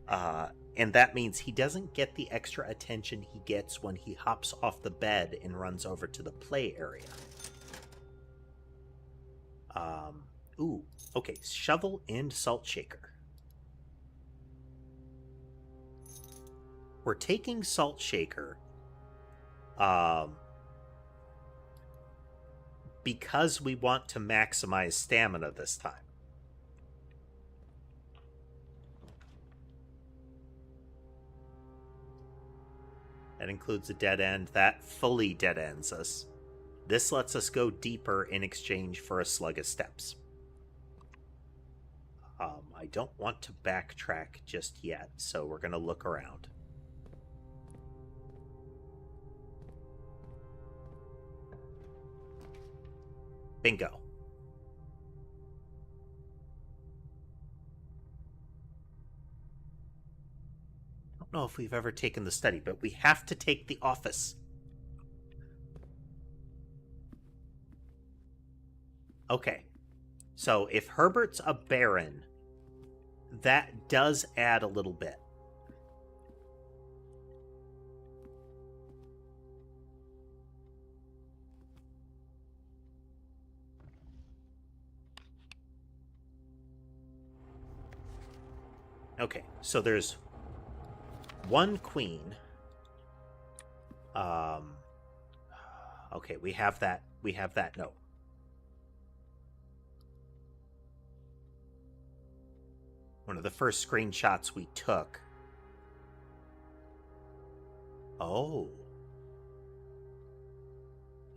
And that means he doesn't get the extra attention he gets when he hops off the bed and runs over to the play area. Ooh, okay, shovel and salt shaker. We're taking salt shaker because we want to maximize stamina this time. That includes a dead end. That fully dead ends us. This lets us go deeper in exchange for a slug of steps. I don't want to backtrack just yet, so we're going to look around. Bingo. know if we've ever taken the study, but we have to take the office. Okay. So if Herbert's a baron, that does add a little bit. Okay, so there's one queen. Okay, we have that. We have that note. One of the first screenshots we took. Oh.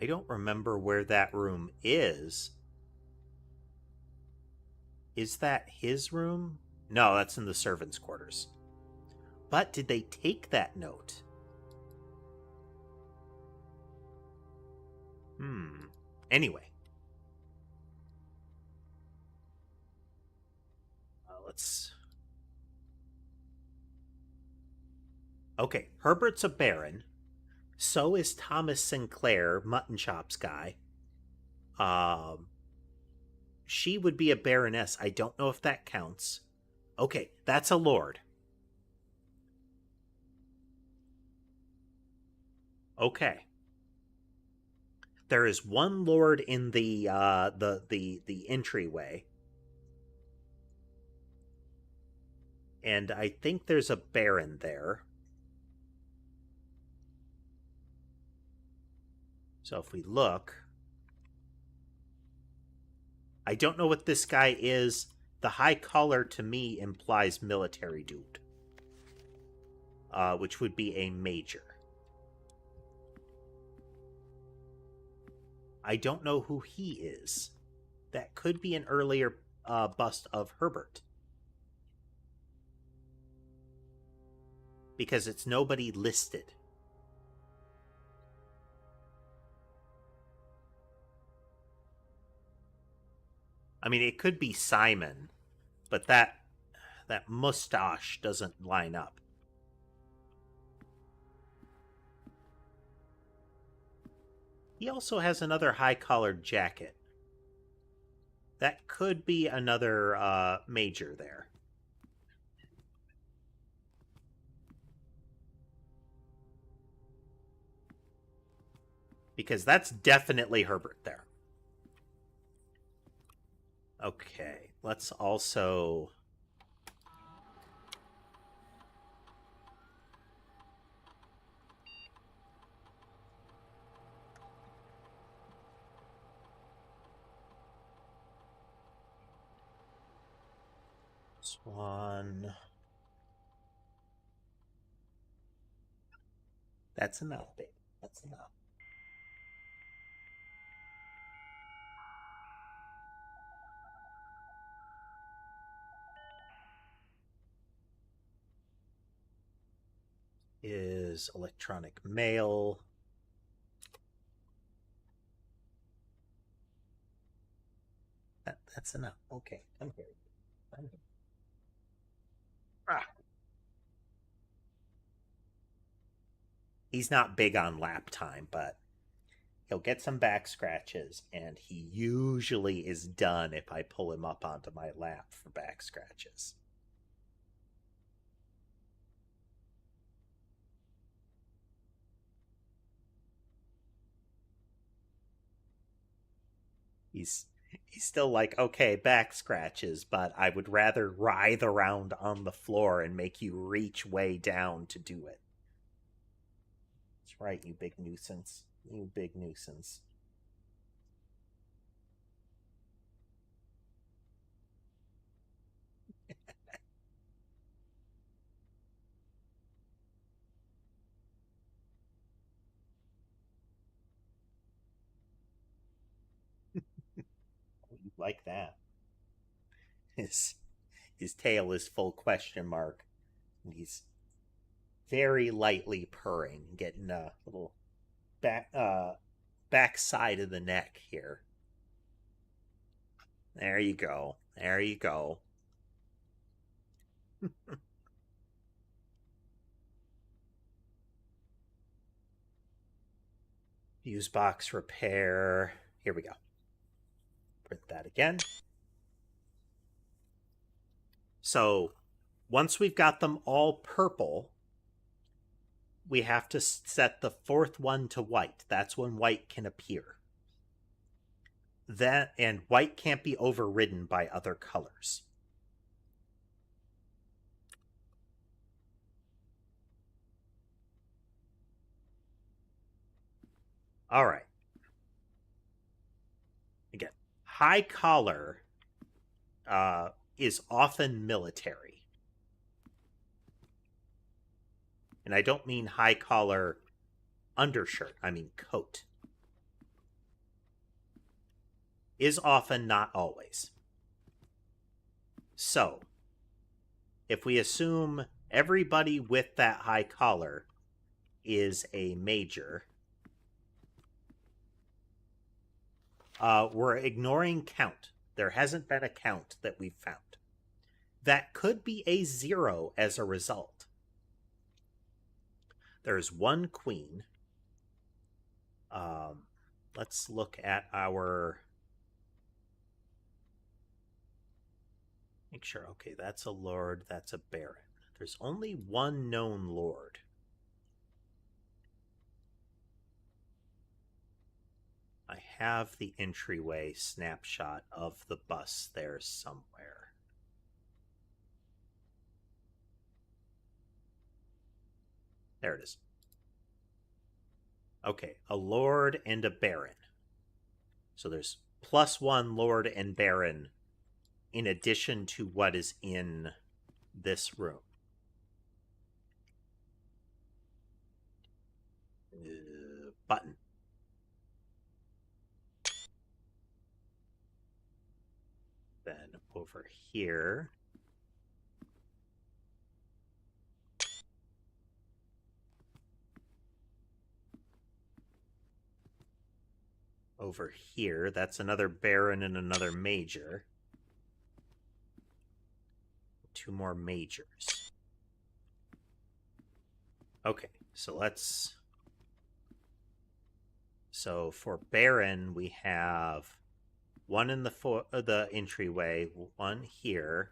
I don't remember where that room is. Is that his room? No, that's in the servants' quarters. But did they take that note? Anyway. Let's... Okay, Herbert's a baron. So is Thomas Sinclair, Mutton Chops guy. She would be a baroness. I don't know if that counts. Okay, that's a lord. Okay. There is one lord in the entryway. And I think there's a baron there. So if we look, I don't know what this guy is. The high collar to me implies military dude, which would be a major. I don't know who he is. That could be an earlier bust of Herbert. Because it's nobody listed. I mean, it could be Simon, but that mustache doesn't line up. He also has another high-collared jacket. That could be another major there. Because that's definitely Herbert there. Okay, let's also... Swan... That's enough, babe. That's enough. Is electronic mail. That's enough. Okay, I'm here. I'm here. Ah. He's not big on lap time, but he'll get some back scratches, and he usually is done if I pull him up onto my lap for back scratches. He's still like, okay, back scratches, but I would rather writhe around on the floor and make you reach way down to do it. That's right, you big nuisance. You big nuisance. You like that. His his tail is full question mark. And he's very lightly purring, getting a little back side of the neck here. There you go. There you go. Fuse box repair. Here we go. Print that again. So once we've got them all purple, we have to set the fourth one to white. That's when white can appear. And white can't be overridden by other colors. All right. Again, high collar is often military. And I don't mean high collar undershirt, I mean coat. Is often, not always. So, if we assume everybody with that high collar is a major, we're ignoring count. There hasn't been a count that we've found. That could be a 0 as a result. There's one queen. Let's look at our... Make sure, okay, that's a lord, that's a baron. There's only one known lord. I have the entryway snapshot of the bus there somewhere. There it is. Okay, a lord and a baron. So there's +1 lord and baron in addition to what is in this room. Button. Then over here, that's another baron and another major. 2 more majors. Okay, so let's... So for baron, we have 1 in the entryway, 1 here,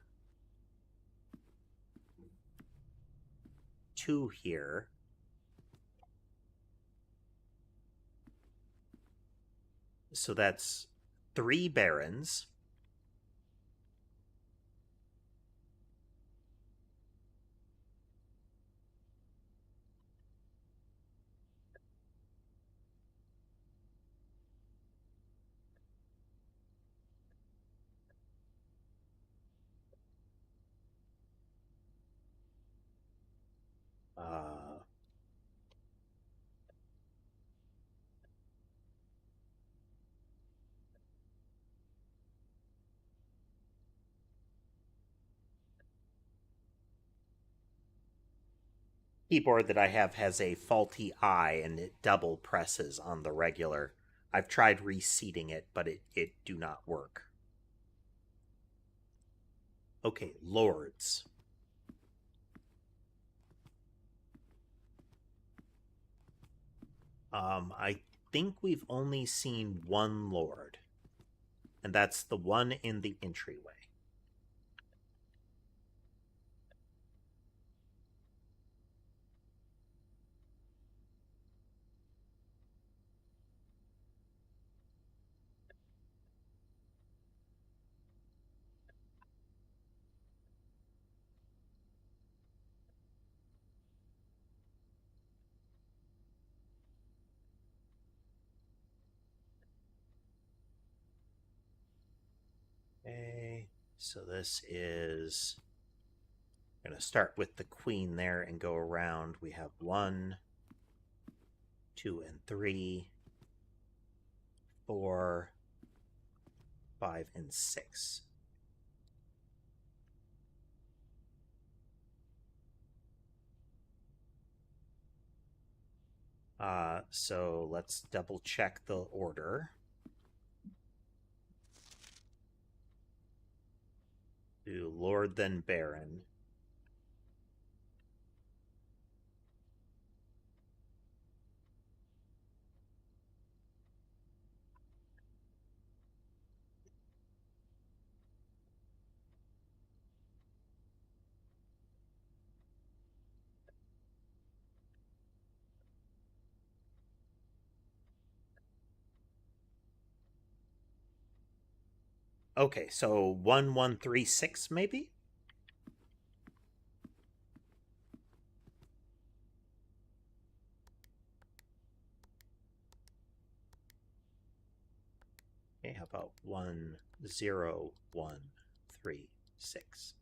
2 here. So that's 3 barons. Keyboard that I have has a faulty eye and it double presses on the regular. I've tried reseating it, but it do not work. Okay, lords. I think we've only seen 1 lord, and that's the one in the entryway. Okay, so this is... I'm going to start with the queen there and go around. We have 1, 2, and 3, 4, 5, and 6. So let's double check the order. Do lord, then baron. Okay, so 1136 maybe? Okay, how about 10136?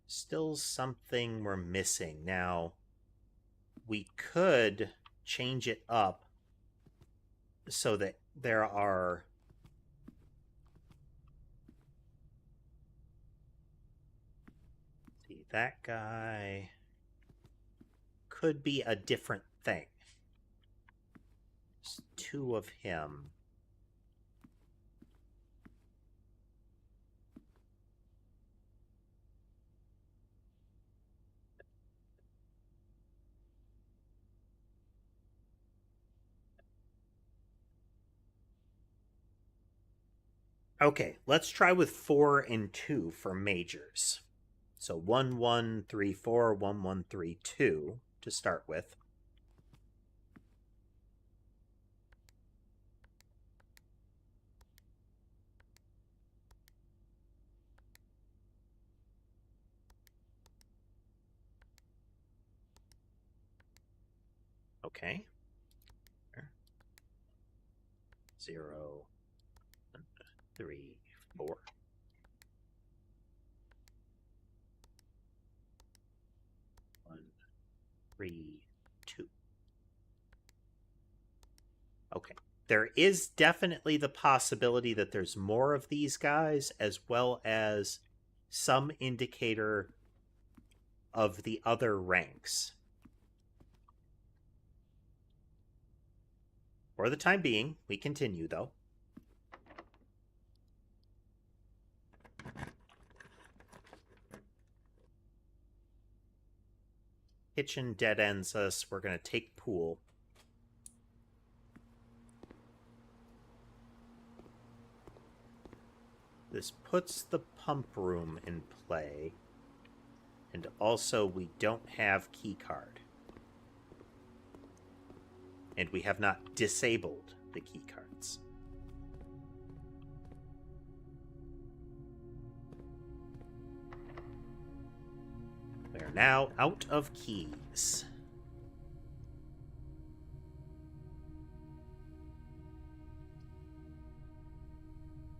Still something we're missing. Now, we could change it up so that there are see, that guy could be a different thing. There's two of him. Okay, let's try with 4 and 2 for majors. So 1134, 1132 to start with. Okay. 0, 3, 4. 1, 3, 2. Okay. There is definitely the possibility that there's more of these guys, as well as some indicator of the other ranks. For the time being, we continue, though. Kitchen dead ends us. We're going to take pool. This puts the pump room in play. And also, we don't have keycard. And we have not disabled the keycards. We are now out of keys.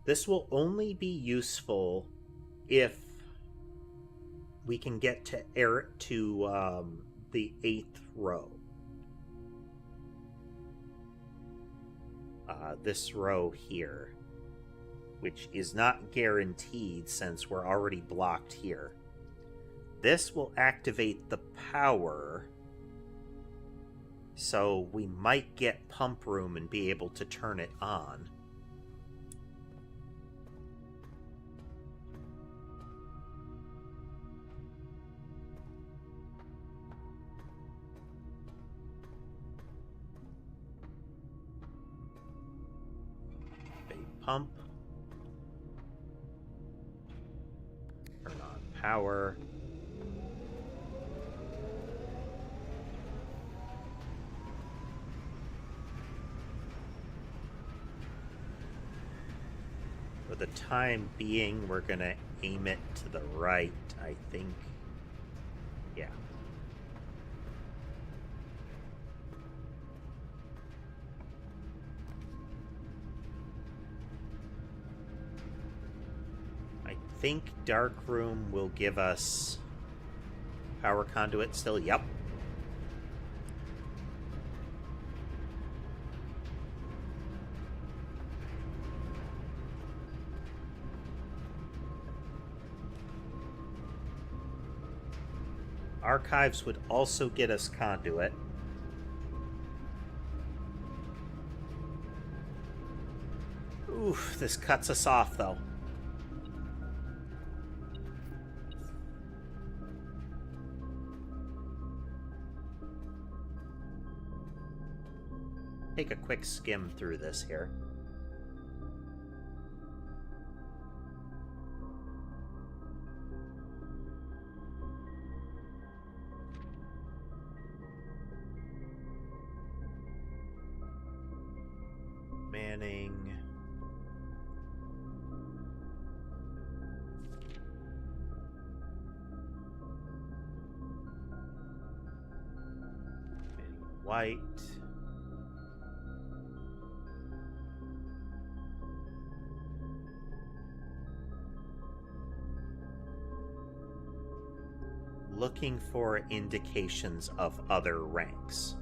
This will only be useful if we can get to the 8th row. This row here, which is not guaranteed since we're already blocked here. This will activate the power, so we might get pump room and be able to turn it on. Pump. Turn on power. For the time being, we're going to aim it to the right, I think. Yeah. I think dark room will give us power conduit still. Yep. Archives would also get us conduit. Oof, this cuts us off, though. Take a quick skim through this here. scanning. White. Looking for indications of other ranks.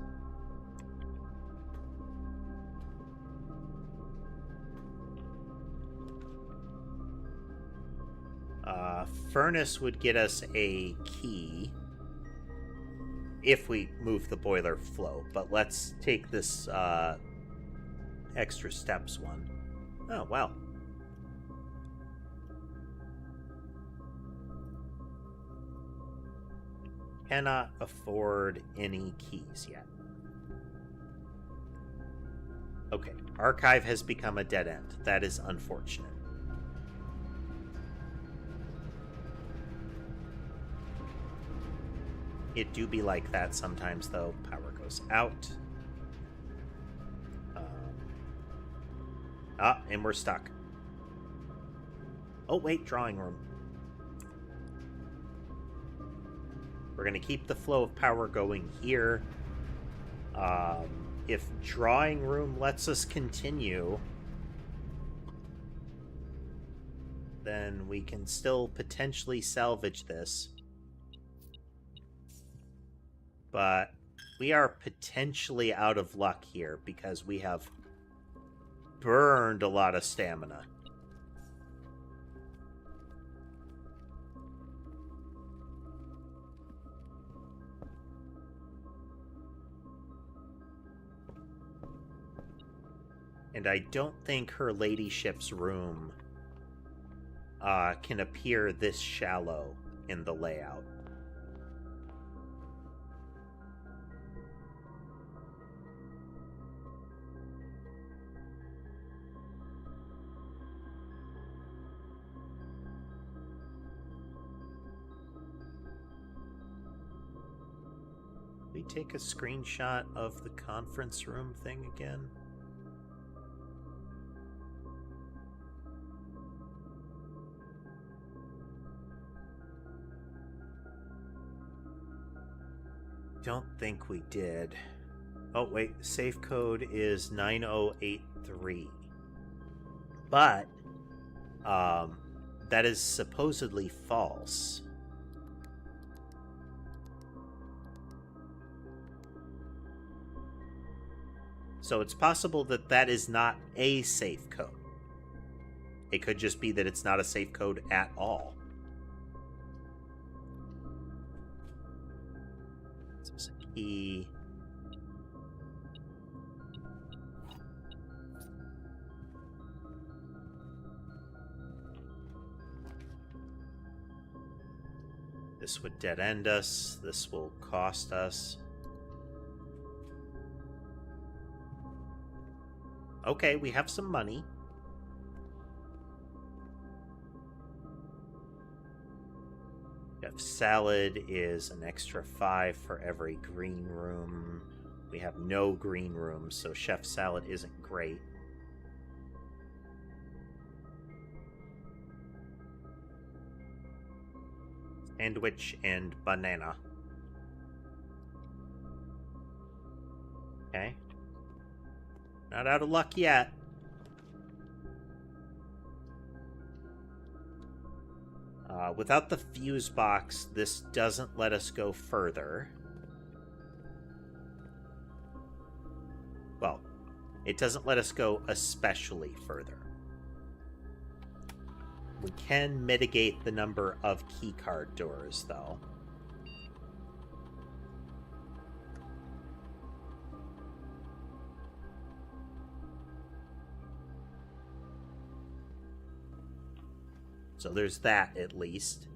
Furnace would get us a key if we move the boiler flow, but let's take this extra steps one. Oh, wow. Cannot afford any keys yet. Okay, archive has become a dead end. That is unfortunate. It do be like that sometimes, though. Power goes out. And we're stuck. Oh, wait, drawing room. We're going to keep the flow of power going here. If drawing room lets us continue, then we can still potentially salvage this. But we are potentially out of luck here because we have burned a lot of stamina. And I don't think her ladyship's room can appear this shallow in the layout. We take a screenshot of the conference room thing again. Don't think we did. Oh, wait. Safe code is 9083. But, that is supposedly false. So it's possible that that is not a safe code. It could just be that it's not a safe code at all. Key. This would dead end us. This will cost us. Okay, we have some money. Chef salad is an extra 5 for every green room. We have no green rooms, so chef salad isn't great. Sandwich and banana. Okay. Not out of luck yet. Without the fuse box, this doesn't let us go further. Well, it doesn't let us go especially further. We can mitigate the number of keycard doors, though. So there's that, at least.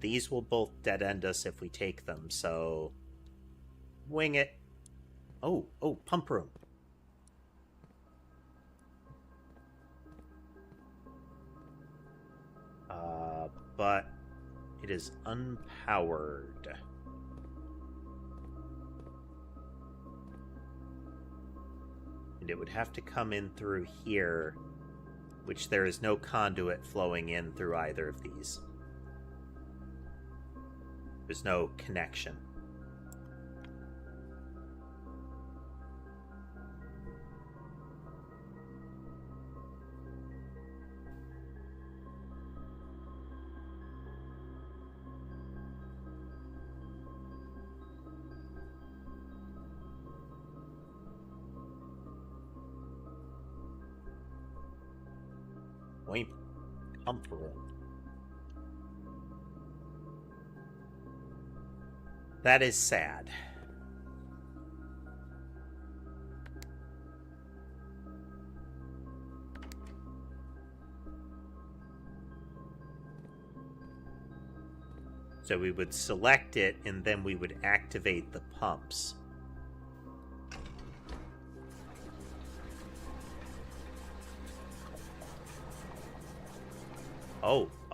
These will both dead-end us if we take them, so... wing it. Oh, pump room. But it is unpowered. And it would have to come in through here, which there is no conduit flowing in through either of these. There's no connection. Wait, come through. That is sad. So we would select it, and then we would activate the pumps.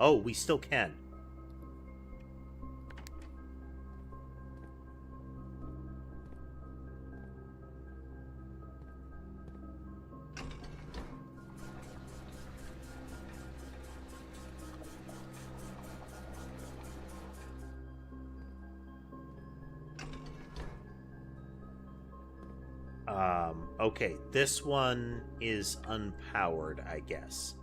Oh, we still can. Okay, this one is unpowered, I guess.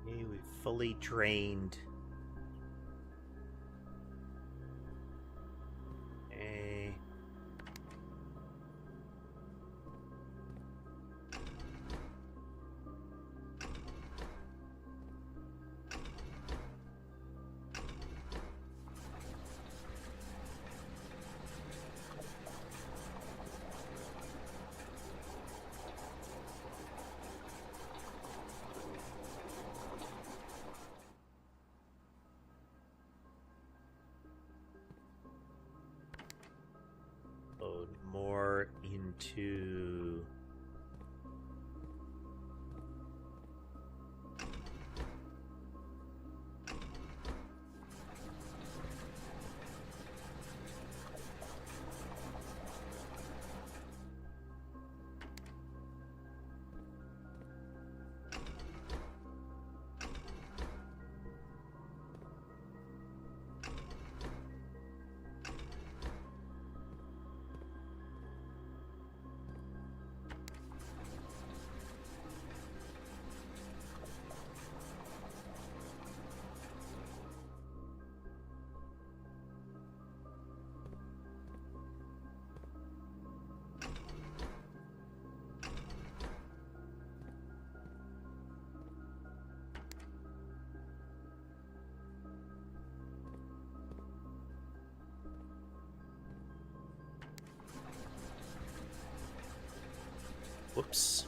We've fully drained. Load more into... Whoops.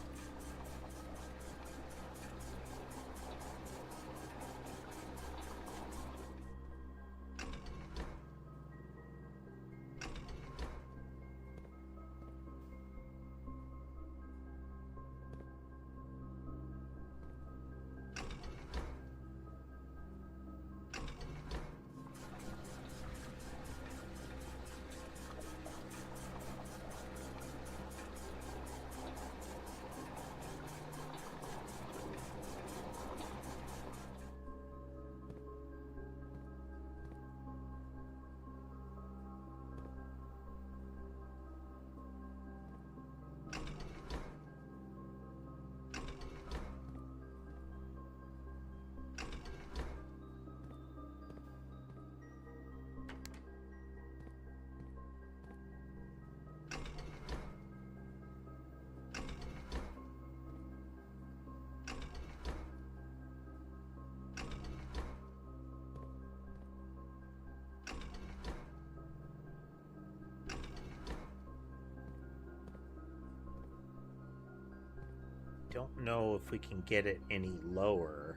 don't know if we can get it any lower,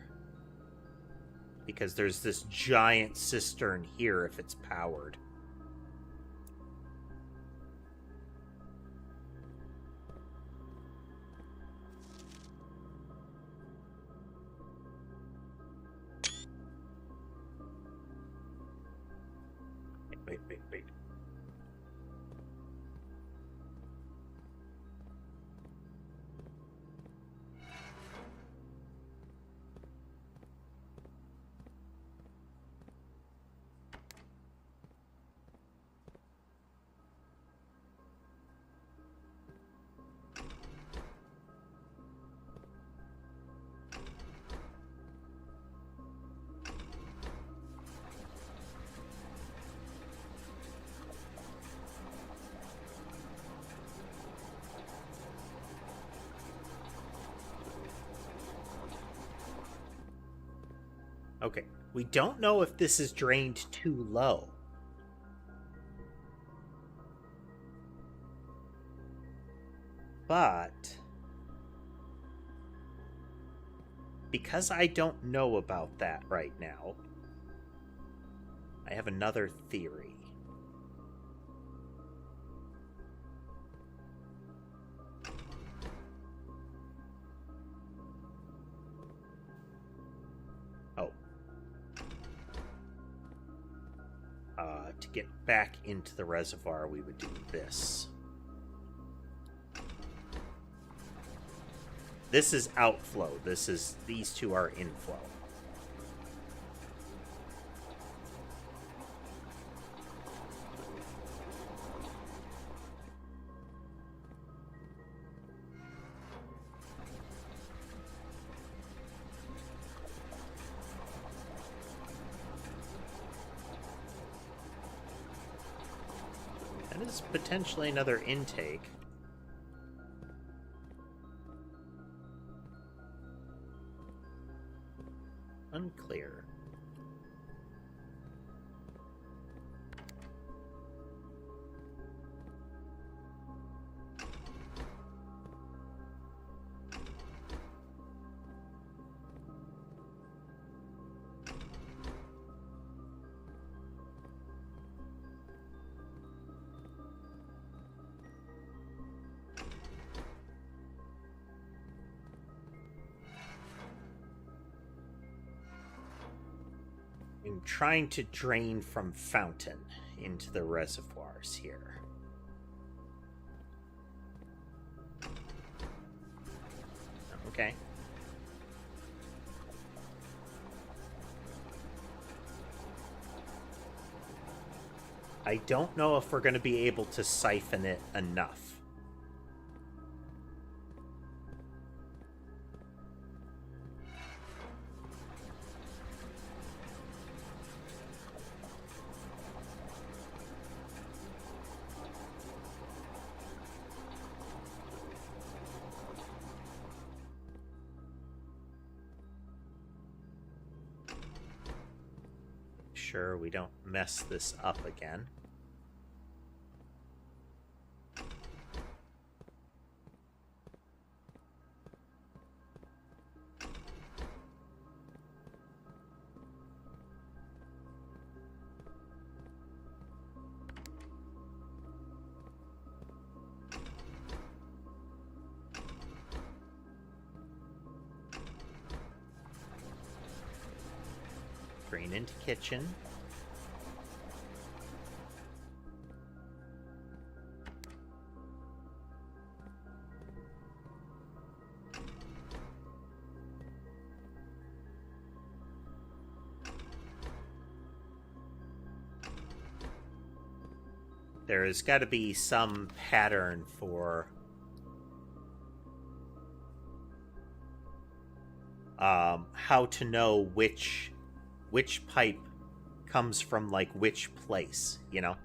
because there's this giant cistern here if it's powered. Wait. Okay, we don't know if this is drained too low. But because I don't know about that right now, I have another theory. To get back into the reservoir, we would do this. This is outflow. These two are inflow. That is potentially another intake. Unclear. I'm trying to drain from fountain into the reservoirs here. Okay. I don't know if we're going to be able to siphon it enough. Sure we don't mess this up again. Drain into kitchen. There's got to be some pattern for how to know which pipe comes from like which place, you know?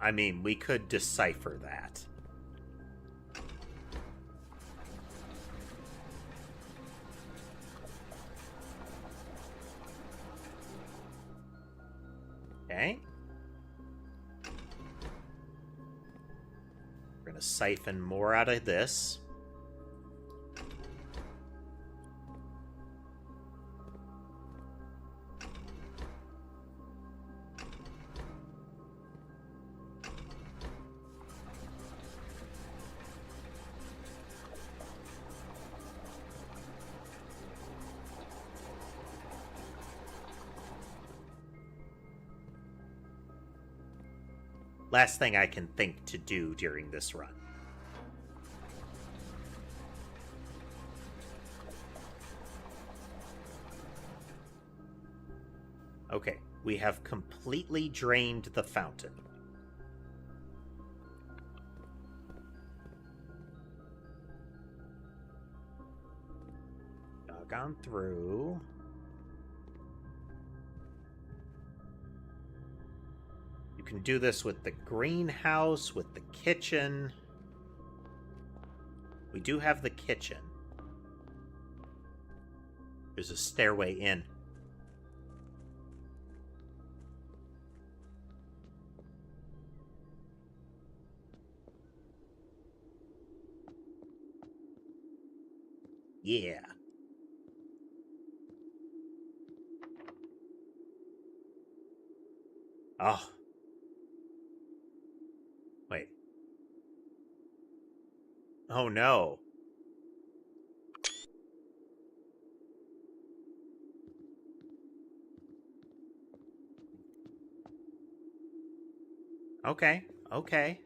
I mean, we could decipher that. Okay. We're going to siphon more out of this. Last thing I can think to do during this run. Okay, we have completely drained the fountain. Gone through. You can do this with the greenhouse, with the kitchen. We do have the kitchen. There's a stairway in. Yeah. Oh. Wait. Oh no. Okay, okay.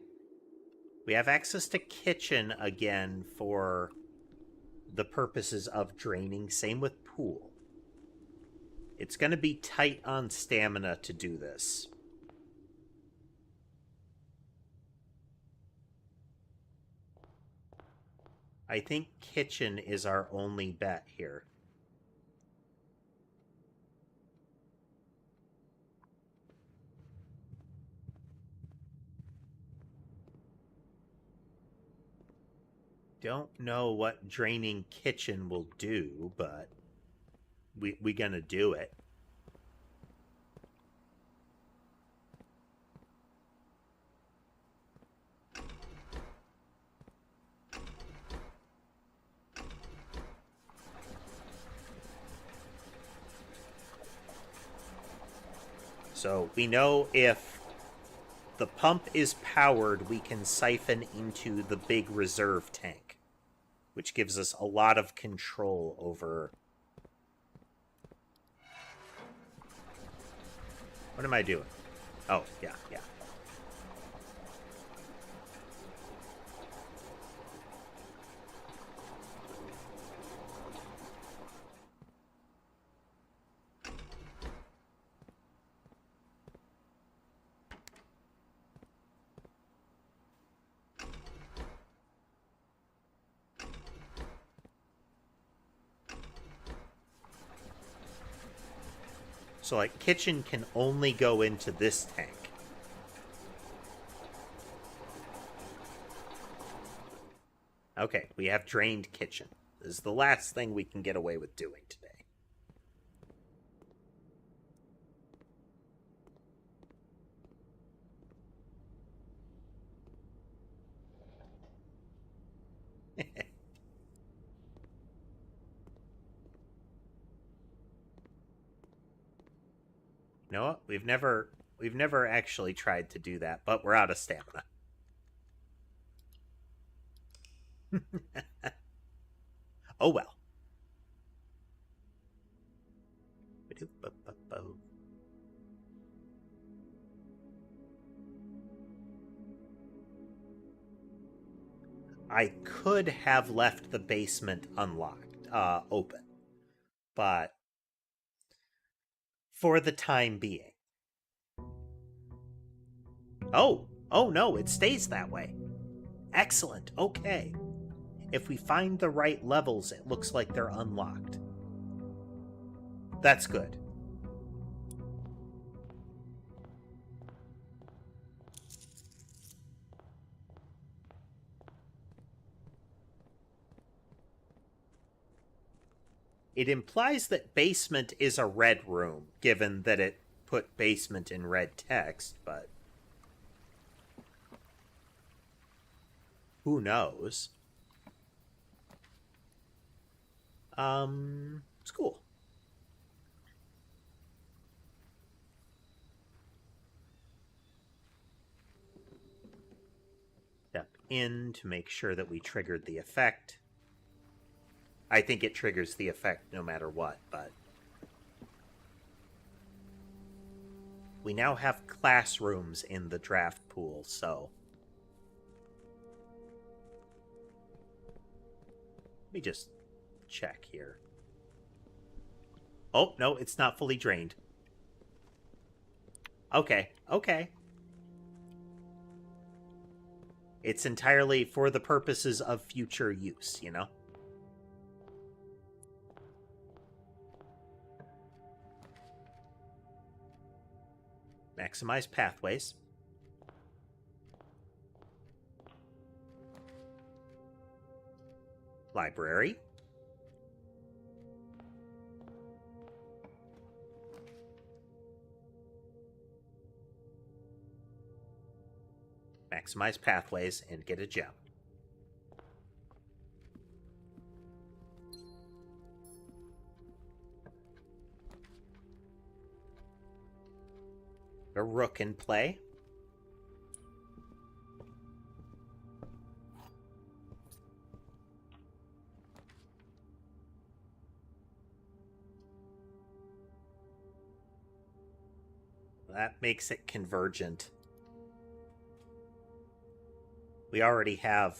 We have access to kitchen again for the purposes of draining. Same with pool. It's going to be tight on stamina to do this. I think kitchen is our only bet here. Don't know what draining kitchen will do, but we gonna do it. So we know if the pump is powered, we can siphon into the big reserve tank, which gives us a lot of control over... What am I doing? Oh, yeah. So, like, kitchen can only go into this tank. Okay, we have drained kitchen. This is the last thing we can get away with doing today. You know what? We've never actually tried to do that, but we're out of stamina. Oh well. I could have left the basement unlocked, open, but for the time being. Oh no, it stays that way. Excellent, okay. If we find the right levels, it looks like they're unlocked. That's good. It implies that basement is a red room, given that it put basement in red text, but who knows? It's cool. Step in to make sure that we triggered the effect. I think it triggers the effect no matter what, but we now have classrooms in the draft pool, so let me just check here. Oh, no, it's not fully drained. Okay. It's entirely for the purposes of future use, you know? Maximize pathways. Library. Maximize pathways and get a gem. A rook in play. That makes it convergent. We already have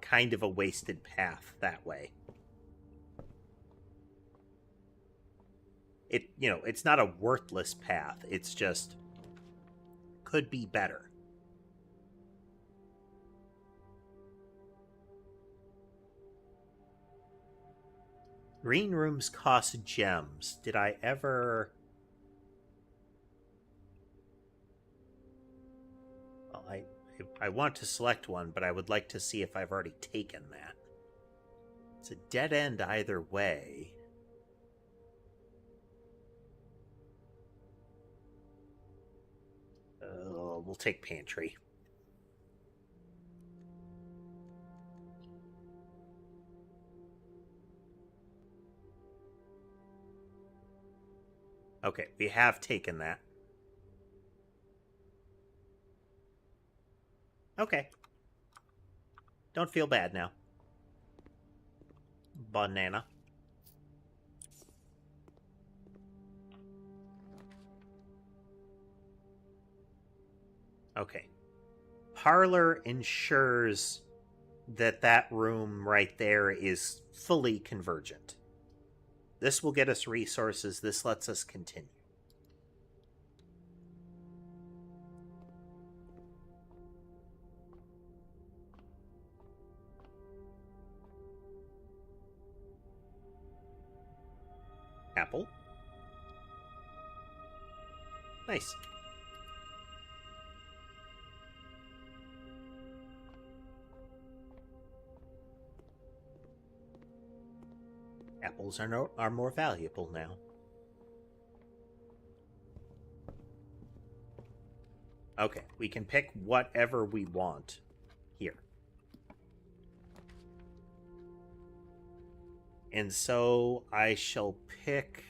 kind of a wasted path that way. It's not a worthless path. It's just could be better. Green rooms cost gems. Did I ever... Well, I want to select one, but I would like to see if I've already taken that. It's a dead end either way. We'll take pantry. Okay, we have taken that. Okay. Don't feel bad now. Banana. Okay. Parlor ensures that that room right there is fully convergent. This will get us resources. This lets us continue. Apple. Nice. Apples are more valuable now. Okay, we can pick whatever we want here. And so I shall pick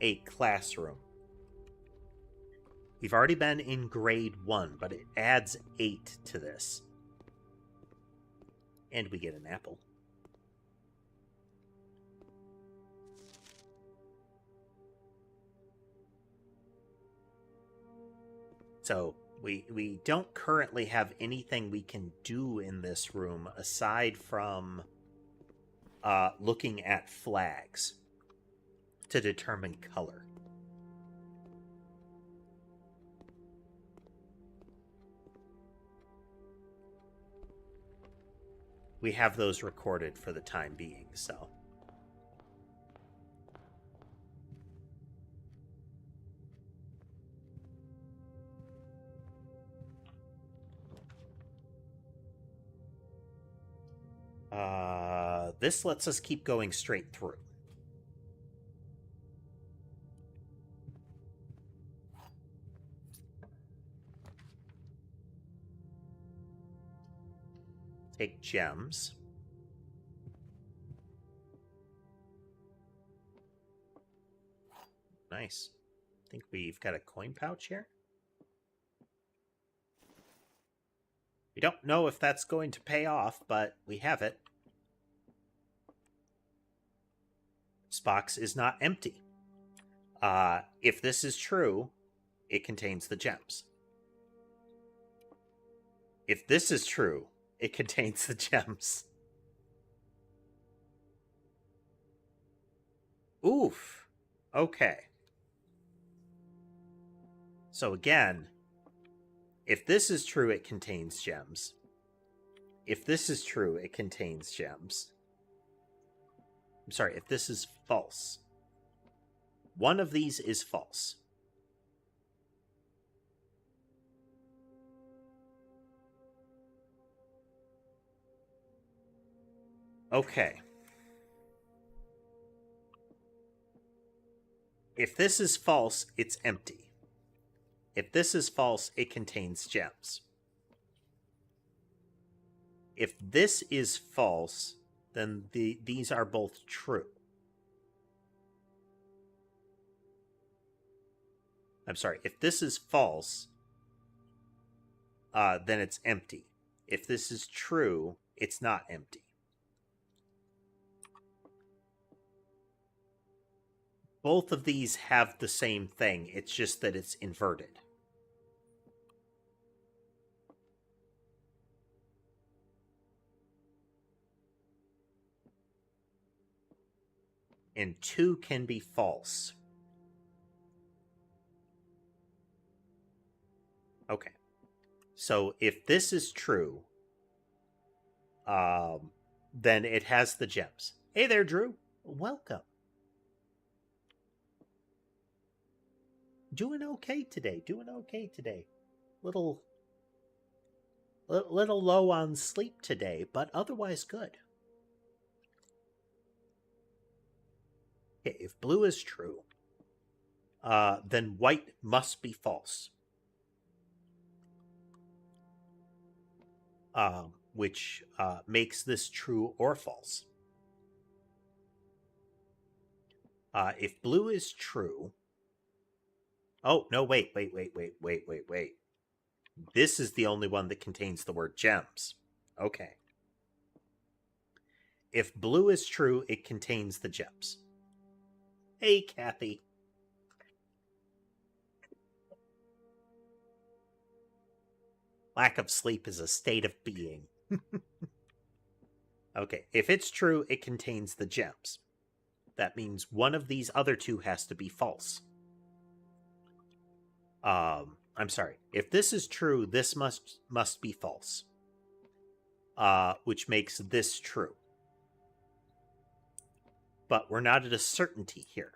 a classroom. We've already been in grade 1, but it adds 8 to this. And we get an apple. So we don't currently have anything we can do in this room aside from looking at flags to determine color. We have those recorded for the time being, so... this lets us keep going straight through. Take gems. Nice. I think we've got a coin pouch here. We don't know if that's going to pay off, but we have it. This box is not empty. If this is true, it contains the gems. If this is true, it contains the gems. Oof. Okay. So again, if this is true, it contains gems. If this is true, it contains gems. I'm sorry, if this is false. One of these is false. Okay. If this is false, it's empty. If this is false, it contains gems. If this is false, then these are both true. I'm sorry, if this is false, then it's empty. If this is true, it's not empty. Both of these have the same thing, it's just that it's inverted. And 2 can be false. Okay. So if this is true, then it has the gems. Hey there, Drew. Welcome. Doing okay today. Little low on sleep today, but otherwise good. Okay, if blue is true, then white must be false. Which makes this true or false. If blue is true... Oh, no, wait. This is the only one that contains the word gems. Okay. If blue is true, it contains the gems. Hey, Kathy. Lack of sleep is a state of being. Okay, if it's true, it contains the gems. That means one of these other two has to be false. I'm sorry. If this is true, this must be false. Which makes this true. But we're not at a certainty here.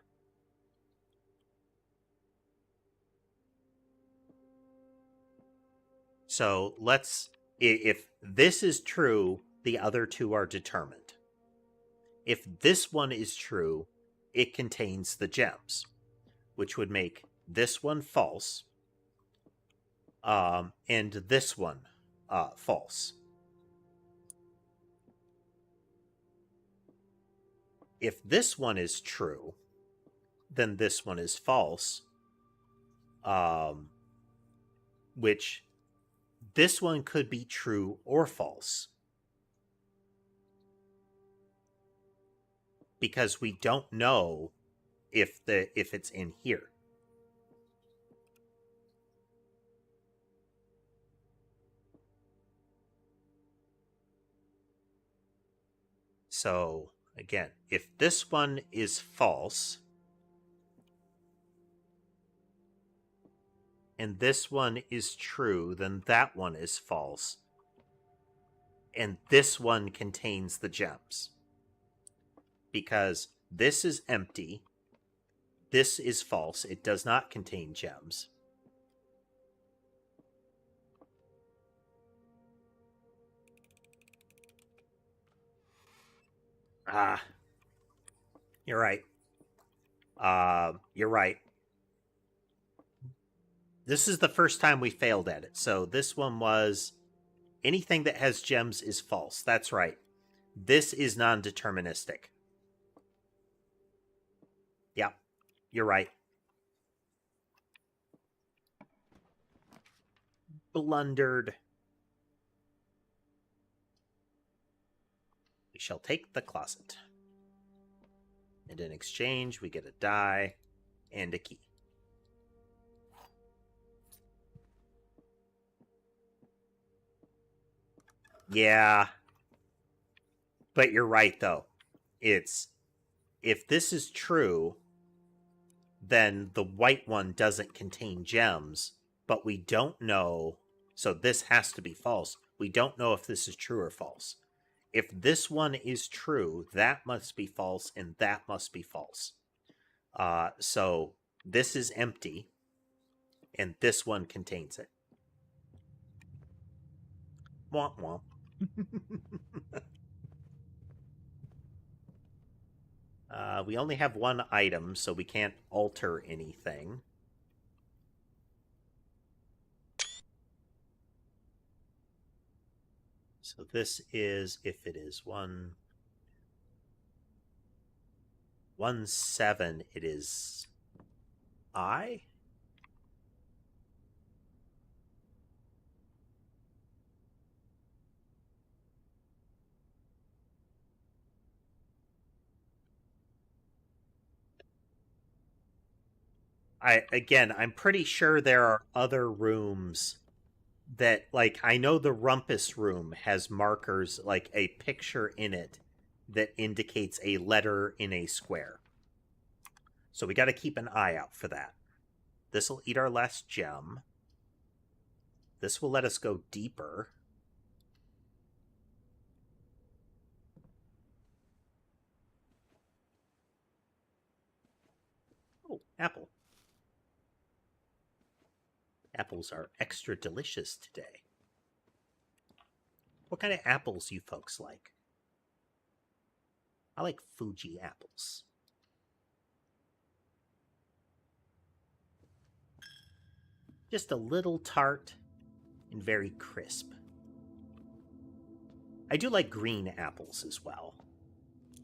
So if this is true, the other two are determined. If this one is true, it contains the gems, which would make this one false, and this one false. If this one is true, then this one is false, which this one could be true or false. Because we don't know if it's in here. So, again, if this one is false, and this one is true, then that one is false. And this one contains the gems. Because this is empty, this is false, it does not contain gems. You're right. You're right. This is the first time we failed at it. So this one was Anything that has gems is false. That's right. This is non-deterministic. Yeah, you're right. Blundered. We shall take the closet. And in exchange, we get a die and a key. Yeah. But you're right, though. It's... If this is true, then the white one doesn't contain gems, but we don't know... So this has to be false. We don't know if this is true or false. If this one is true, that must be false, and that must be false. So this is empty, and this one contains it. Womp womp. We only have one item, so we can't alter anything. So this is, if it is 1-7, it is I? I'm pretty sure there are other rooms that, like, I know the rumpus room has markers, like a picture in it that indicates a letter in a square. So we got to keep an eye out for that. This will eat our last gem. This will let us go deeper. Oh, apple. Apples are extra delicious today. What kind of apples you folks like? I like Fuji apples. Just a little tart and very crisp. I do like green apples as well.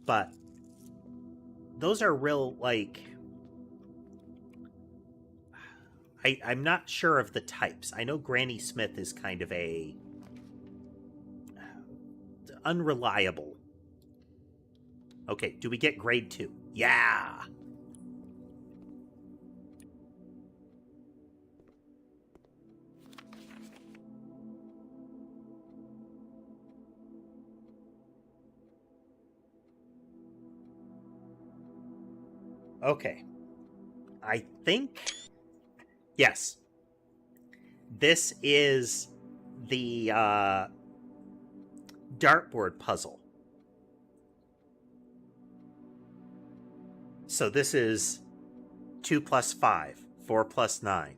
But those are real, like... I'm not sure of the types. I know Granny Smith is kind of a... unreliable. Okay, do we get grade 2? Yeah! Okay. I think... Yes. This is the dartboard puzzle. So this is 2 plus 5, 4 plus 9.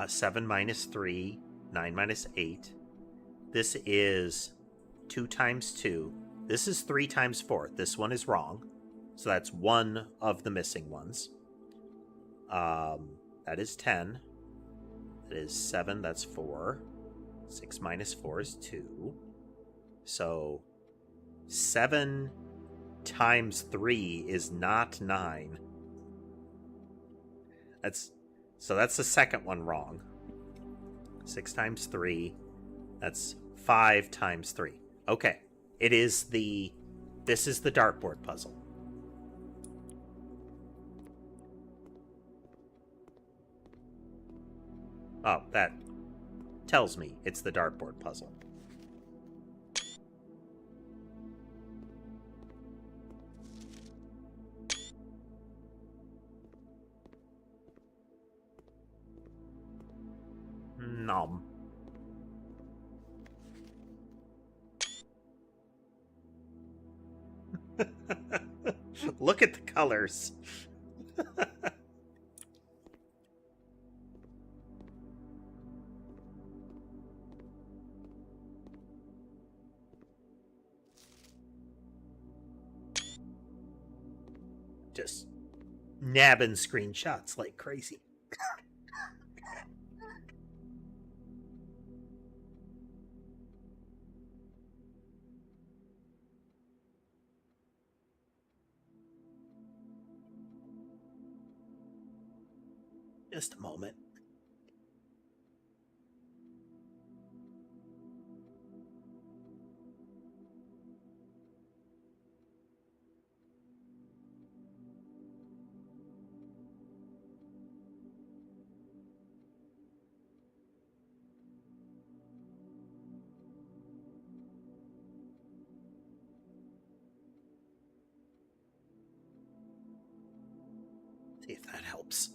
7 minus 3, 9 minus 8. This is 2 times 2. This is 3 times 4. This one is wrong. So that's one of the missing ones. That is 10. That is 7, that's 4. 6 minus 4 is 2. So 7 times 3 is not 9. That's the second one wrong. 6 times 3, that's 5 times 3. Okay. This is the dartboard puzzle. Oh, that tells me it's the dartboard puzzle. Nom. Look at the colors. Just nabbing screenshots like crazy. Just a moment. See if that helps.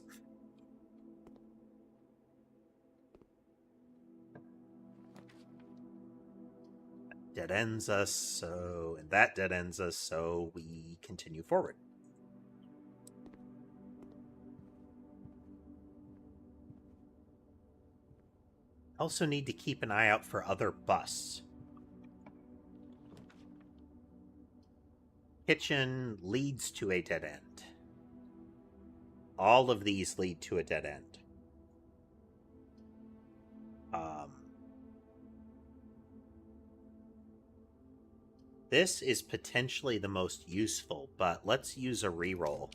Dead ends us, so... And that dead ends us, so we continue forward. Also need to keep an eye out for other busts. Kitchen leads to a dead end. All of these lead to a dead end. This is potentially the most useful, but let's use a reroll.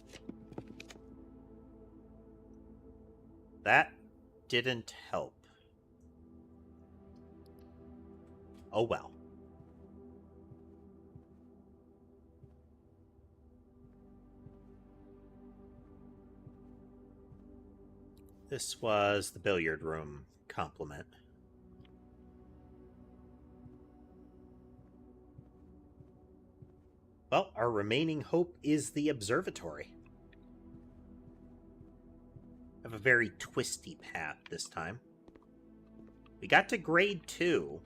That didn't help. Oh well. This was the billiard room complement. Well, our remaining hope is the observatory. Have a very twisty path this time. We got to grade 2.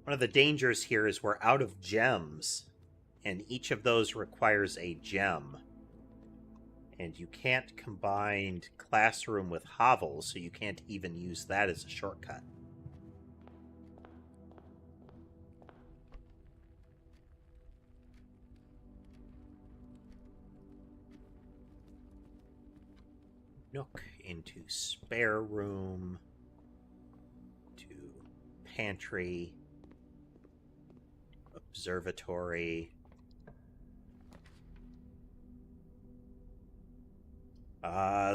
One of the dangers here is we're out of gems, and each of those requires a gem. And you can't combine classroom with hovel, so you can't even use that as a shortcut. Nook into spare room to pantry, observatory.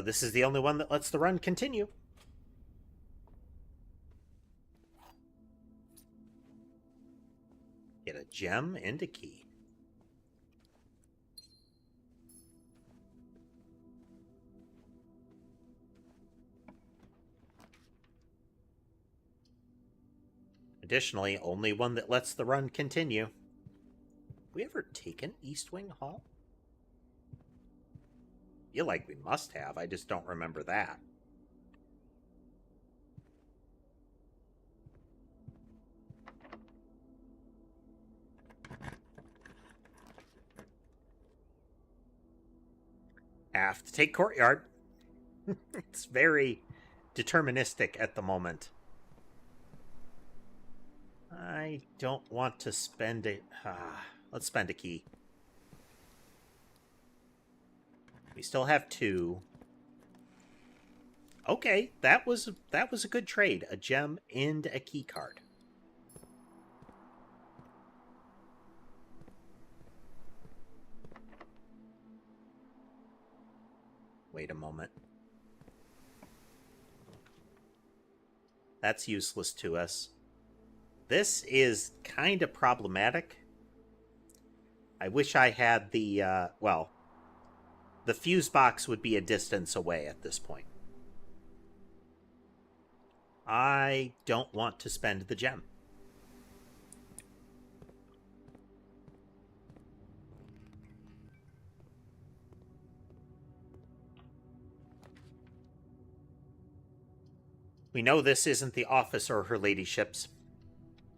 This is the only one that lets the run continue. Get a gem and a key. Additionally, only one that lets the run continue. Have we ever taken East Wing Hall? Feel like we must have, I just don't remember that. Have to take courtyard. It's very deterministic at the moment. I don't want to spend it. Let's spend a key. We still have 2. Okay, that was a good trade. A gem and a key card. Wait a moment. That's useless to us. This is kind of problematic. I wish I had the, well, the fuse box would be a distance away at this point. I don't want to spend the gem. We know this isn't the office or her ladyship's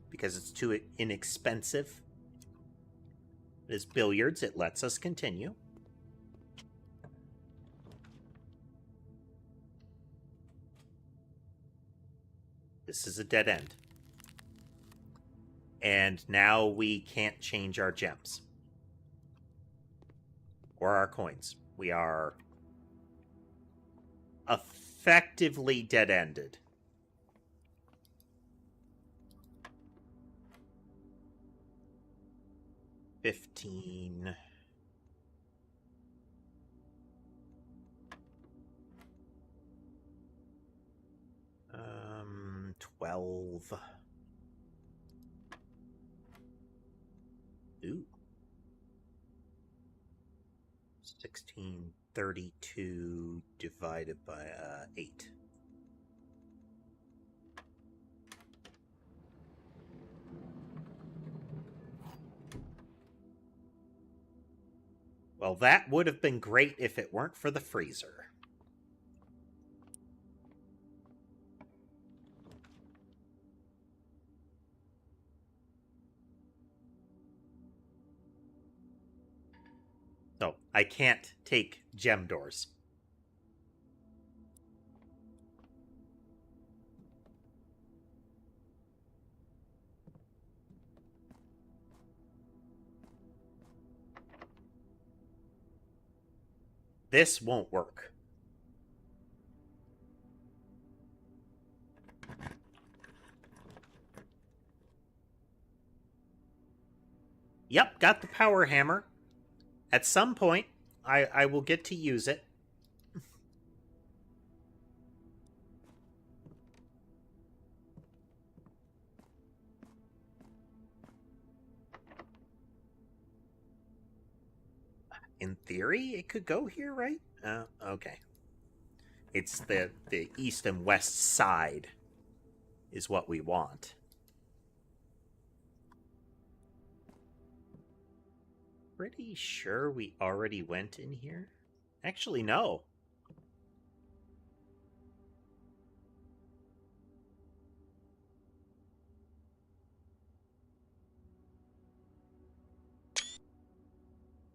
because it's too inexpensive. It is billiards. It lets us continue. This is a dead end. And now we can't change our gems. Or our coins. We are effectively dead-ended. $15. 12. Ooh. 1632 divided by 8. Well, that would have been great if it weren't for the freezer. So I can't take gem doors. This won't work. Yep, got the power hammer. At some point, I will get to use it. In theory, it could go here, right? Okay. It's the east and west side is what we want. Pretty sure we already went in here. Actually, no.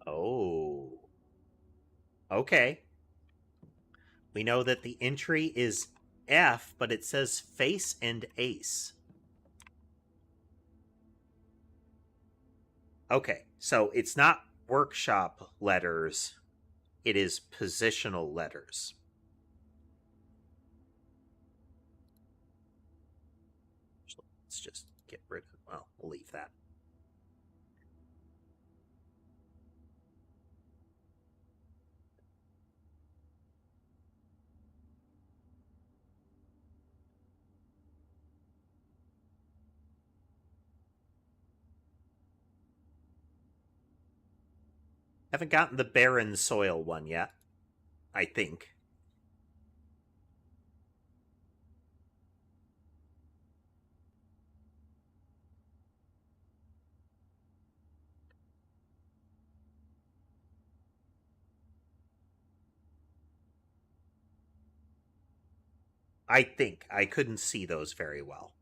Oh. Okay. We know that the entry is F, but it says face and ace. Okay, so it's not workshop letters, it is positional letters. Let's just get rid of, well, we'll leave that. Haven't gotten the barren soil one yet, I think. I think. I couldn't see those very well.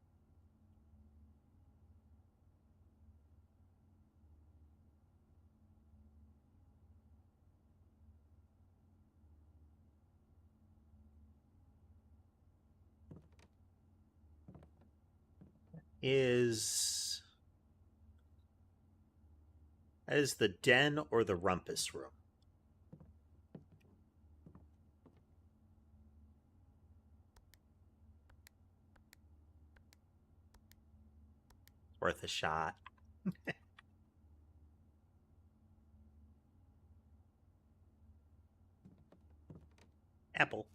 That is the den or the rumpus room? Worth a shot. Apple.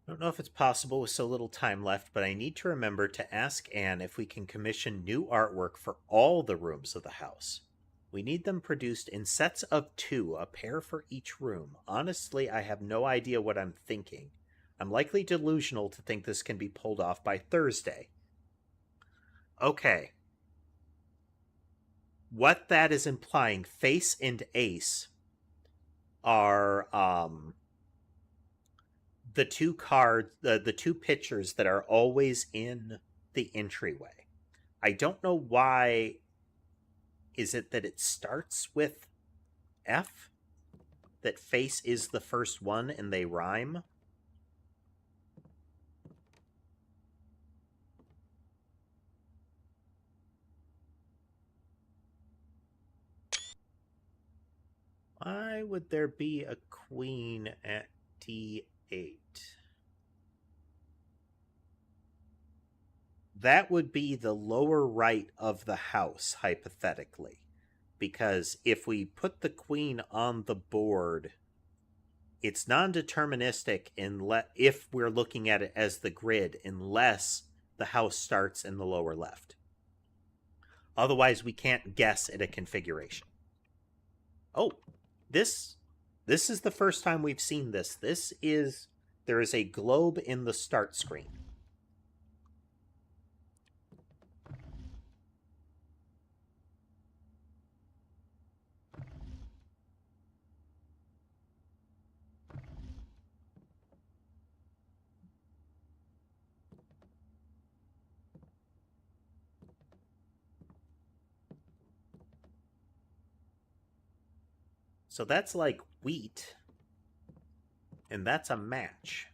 I don't know if it's possible with so little time left, but I need to remember to ask Anne if we can commission new artwork for all the rooms of the house. We need them produced in sets of 2, a pair for each room. Honestly, I have no idea what I'm thinking. I'm likely delusional to think this can be pulled off by Thursday. Okay. What that is implying, face and ace are the two cards, the two pictures that are always in the entryway. I don't know why. Is it that it starts with F? That face is the first one and they rhyme? Why would there be a queen at D8? that would be the lower right of the house, hypothetically. Because if we put the queen on the board, it's non-deterministic if we're looking at it as the grid, unless the house starts in the lower left. Otherwise, we can't guess at a configuration. Oh, this is the first time we've seen this. There is a globe in the start screen. So that's like wheat, and that's a match.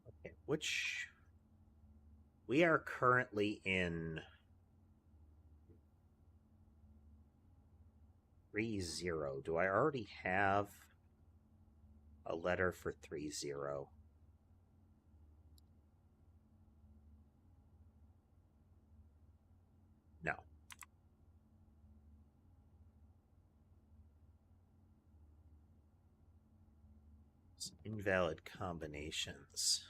Okay, which we are currently in 3-0. Do I already have a letter for 3-0? No. It's invalid combinations.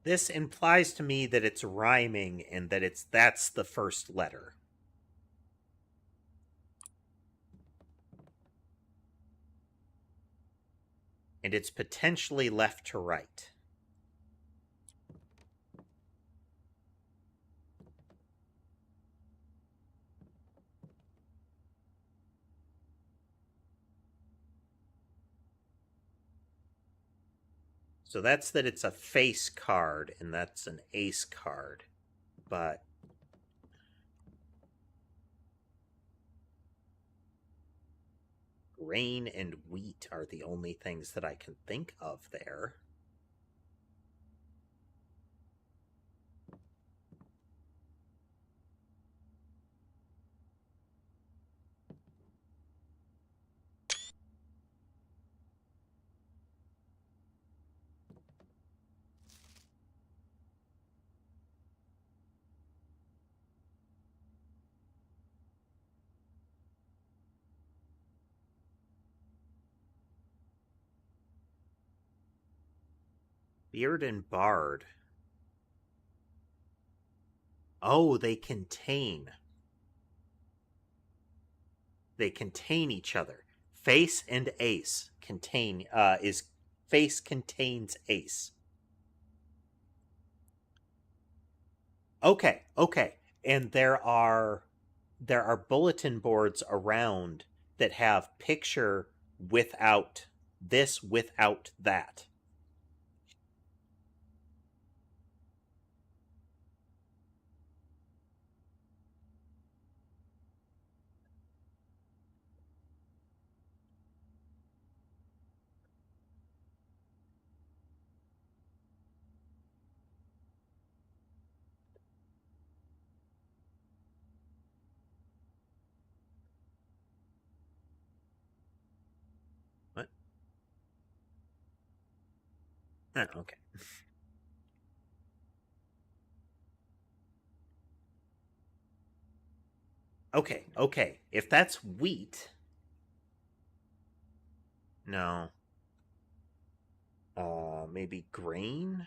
This implies to me that it's rhyming and that that's the first letter. And it's potentially left to right. So that's that it's a face card, and that's an ace card. But grain and wheat are the only things that I can think of there. Beard and Bard. Oh, they contain. They contain each other. Face and ace contain is face contains ace. Okay, okay. And there are bulletin boards around that have picture without this, without that. What? Oh, okay. Okay, okay. If that's wheat, no. Maybe grain?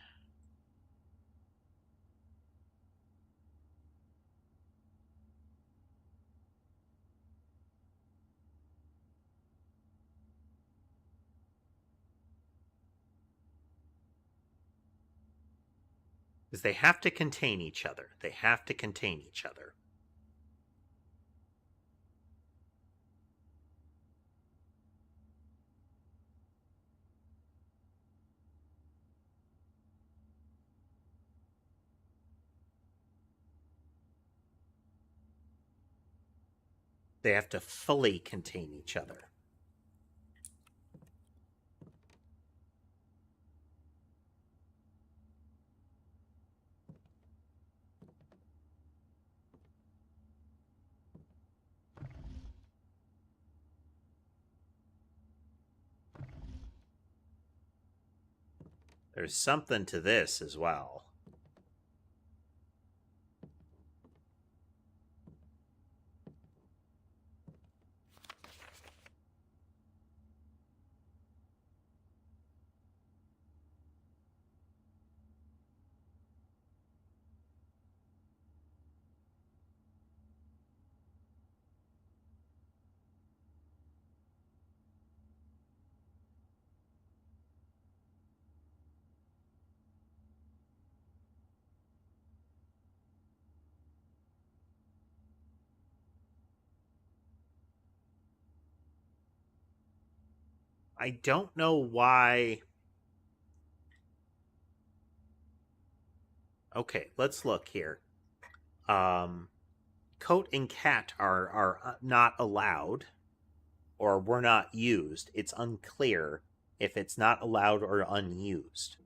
Because they have to contain each other. They have to contain each other. They have to fully contain each other. There's something to this as well. I don't know why. Okay, let's look here. Coat and cat are not allowed, or were not used. It's unclear if it's not allowed or unused.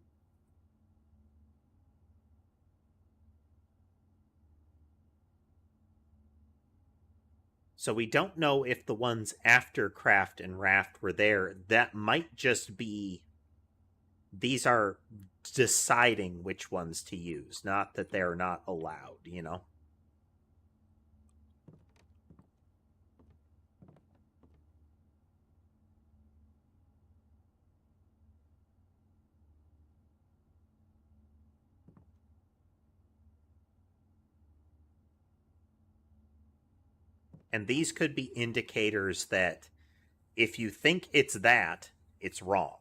So we don't know if the ones after craft and raft were there. That might just be, these are deciding which ones to use, not that they're not allowed, you know? And these could be indicators that if you think it's that, it's wrong.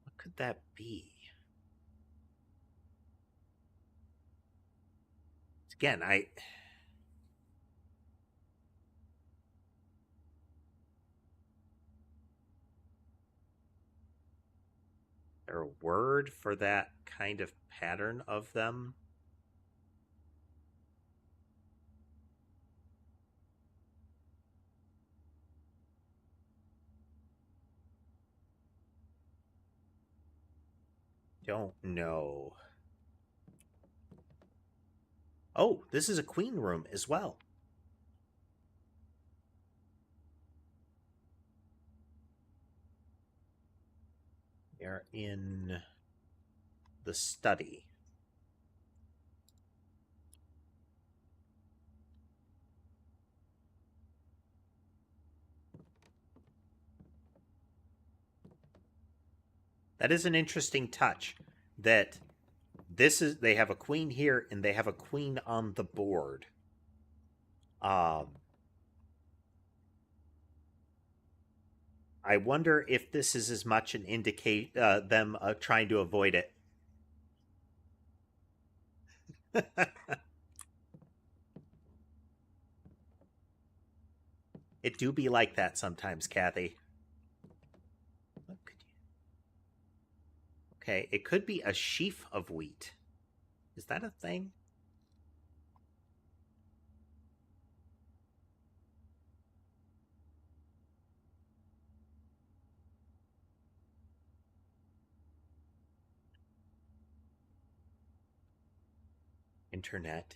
What could that be? Again, there a word for that kind of pattern of them? Don't know. Oh, this is a queen room as well. They're in the study. That is an interesting touch. That this is, they have a queen here and they have a queen on the board. I wonder if this is as much an indicate them trying to avoid it. It do be like that sometimes, Kathy. Okay, it could be a sheaf of wheat. Is that a thing? Internet.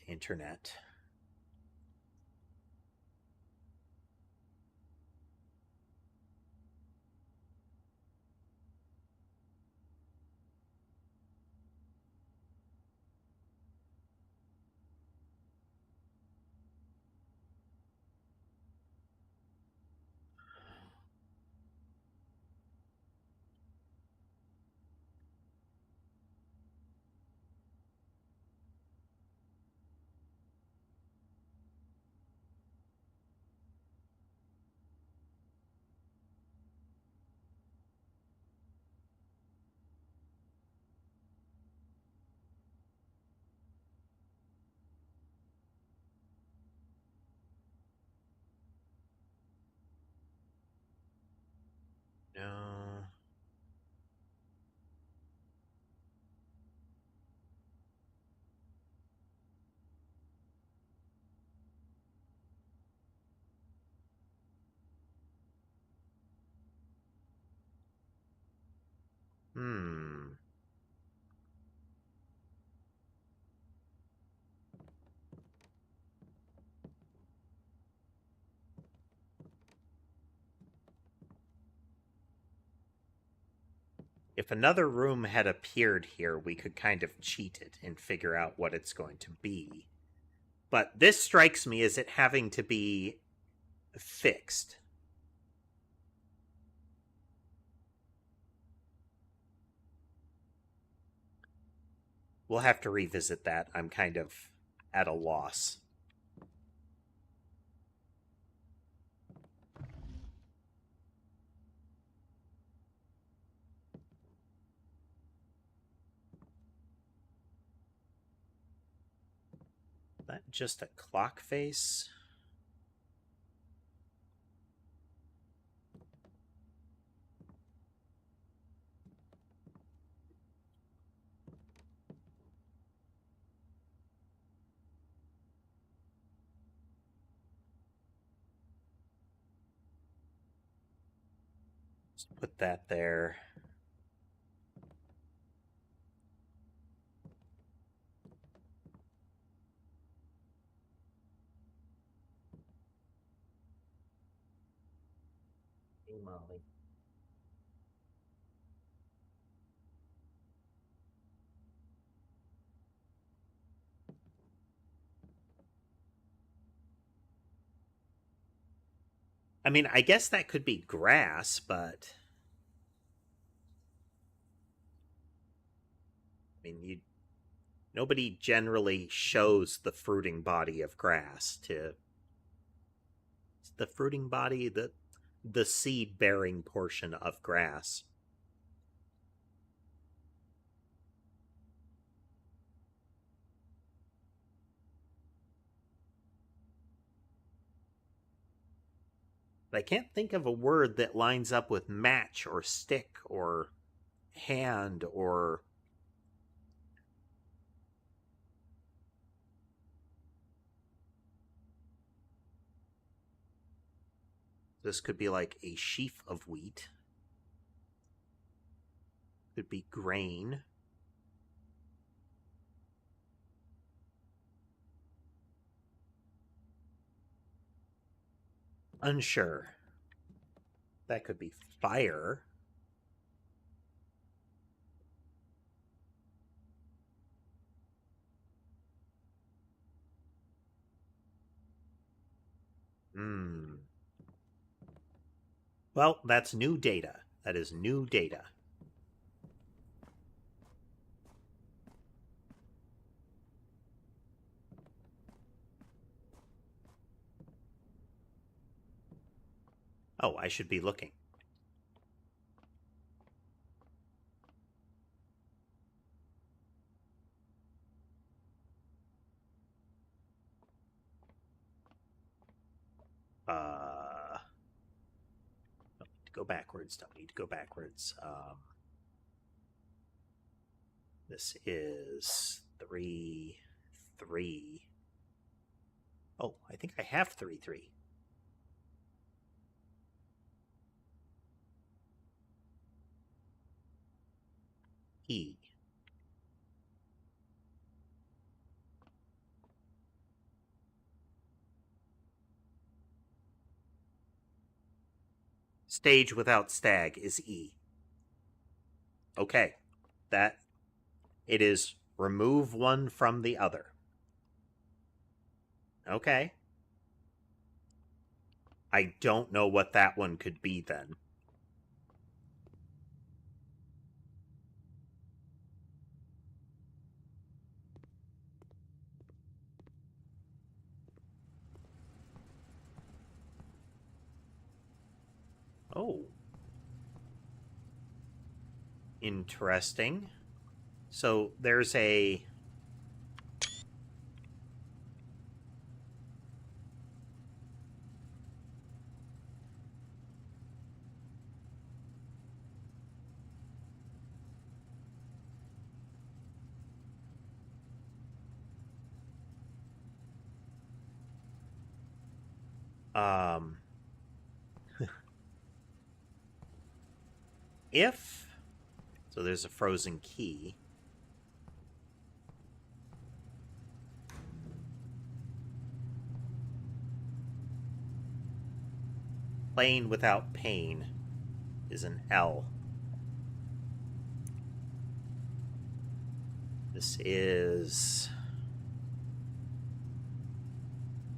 Hmm. If another room had appeared here, we could kind of cheat it and figure out what it's going to be. But this strikes me as it having to be fixed. We'll have to revisit that. I'm kind of at a loss. That just a clock face? Let's put that there. Hey, Molly. I mean, I guess that could be grass, but I mean, nobody generally shows the fruiting body of grass to the fruiting body, the seed bearing portion of grass. But I can't think of a word that lines up with match or stick or hand or this could be like a sheaf of wheat. Could be grain. Unsure. That could be fire. Hmm. Well, that's new data. That is new data. Oh, I should be looking. Don't need to go backwards. Don't need to go backwards. This is 3, 3. Oh, I think I have 3, 3. E. Stage without stag is E. Okay. That it is remove one from the other. Okay. I don't know what that one could be then. Oh. Interesting. So there's a um if So there's a frozen key. Playing without pain is an L. This is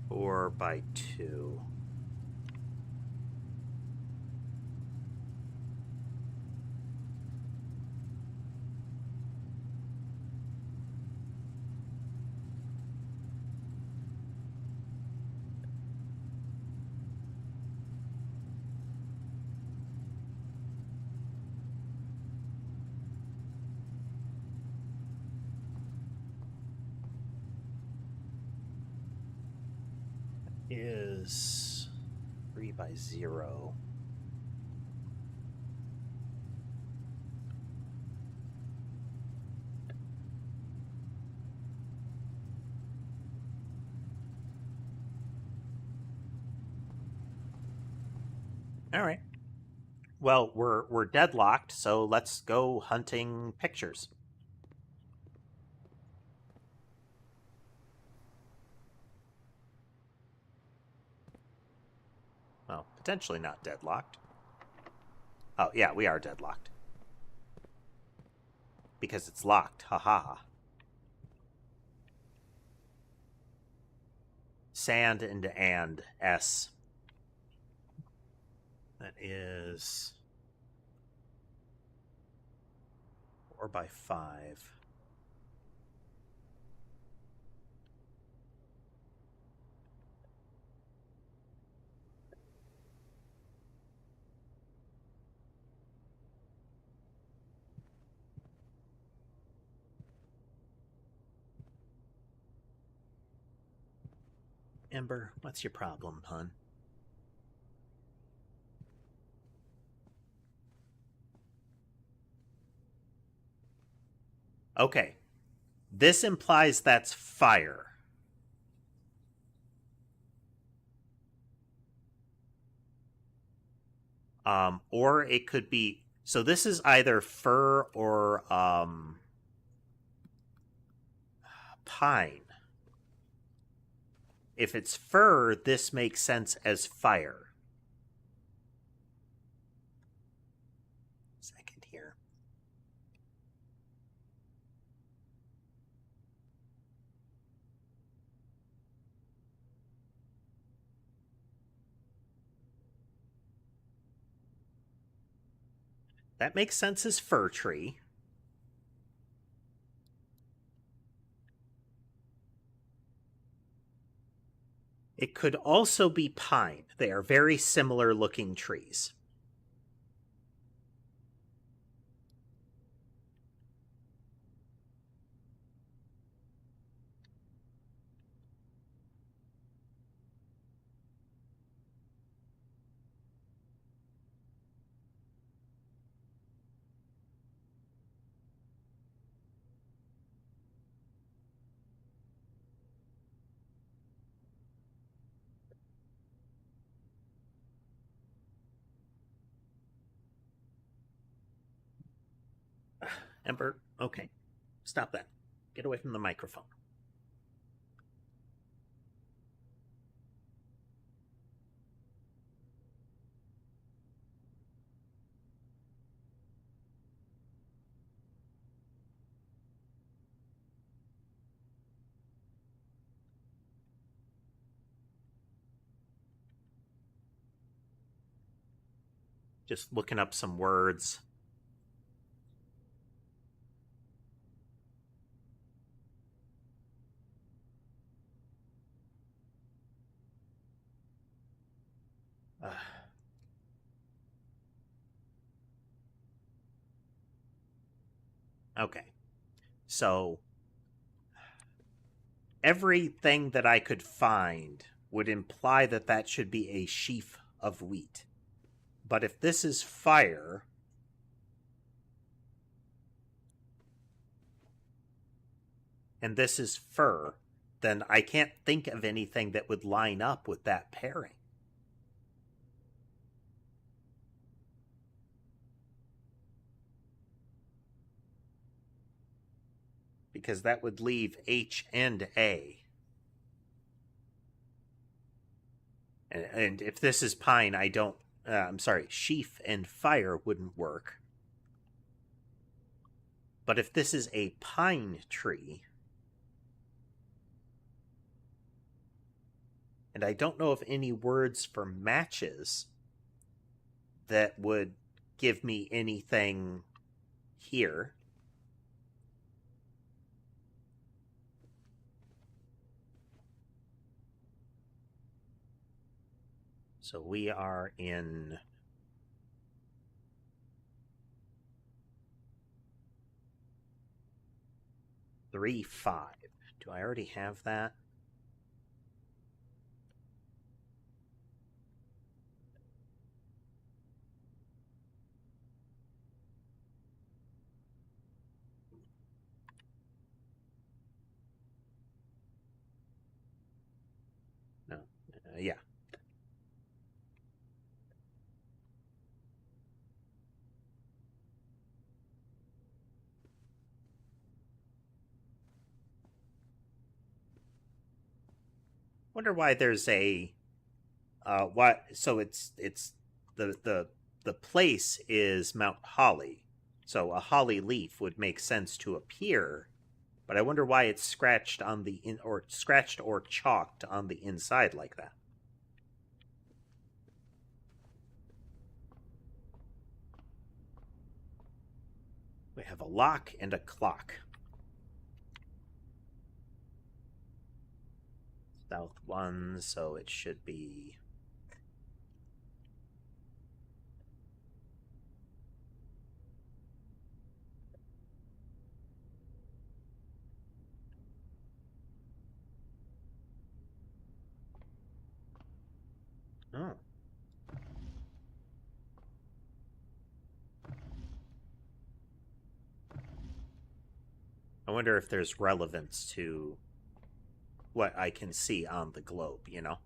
4 by 2. Is 3 by 0. All right. Well, we're deadlocked, so let's go hunting pictures. Well, potentially not deadlocked. Oh, yeah, we are deadlocked. Because it's locked. Haha. Sand into and S. That is 4 by 5. Ember, what's your problem, hon? Okay. This implies that's fire. Or it could be... So this is either fir or pine. If it's fir, this makes sense as fire. Second here. That makes sense as fir tree. It could also be pine. They are very similar looking trees. Ember, okay. Stop that. Get away from the microphone. Just looking up some words. Okay. So everything that I could find would imply that that should be a sheaf of wheat. But if this is fire, and this is fir, then I can't think of anything that would line up with that pairing. because that would leave H and A. And if this is pine, I don't... I'm sorry, sheaf and fire wouldn't work. But if this is a pine tree... And I don't know of any words for matches that would give me anything here. So we are in... Three, 5. Do I already have that? No. Yeah. Wonder why there's a what? So it's the place is Mount Holly, so a holly leaf would make sense to appear, but I wonder why it's scratched on the scratched or chalked on the inside like that. We have a lock and a clock. South 1, so it should be... Oh. I wonder if there's relevance to what I can see on the globe, you know?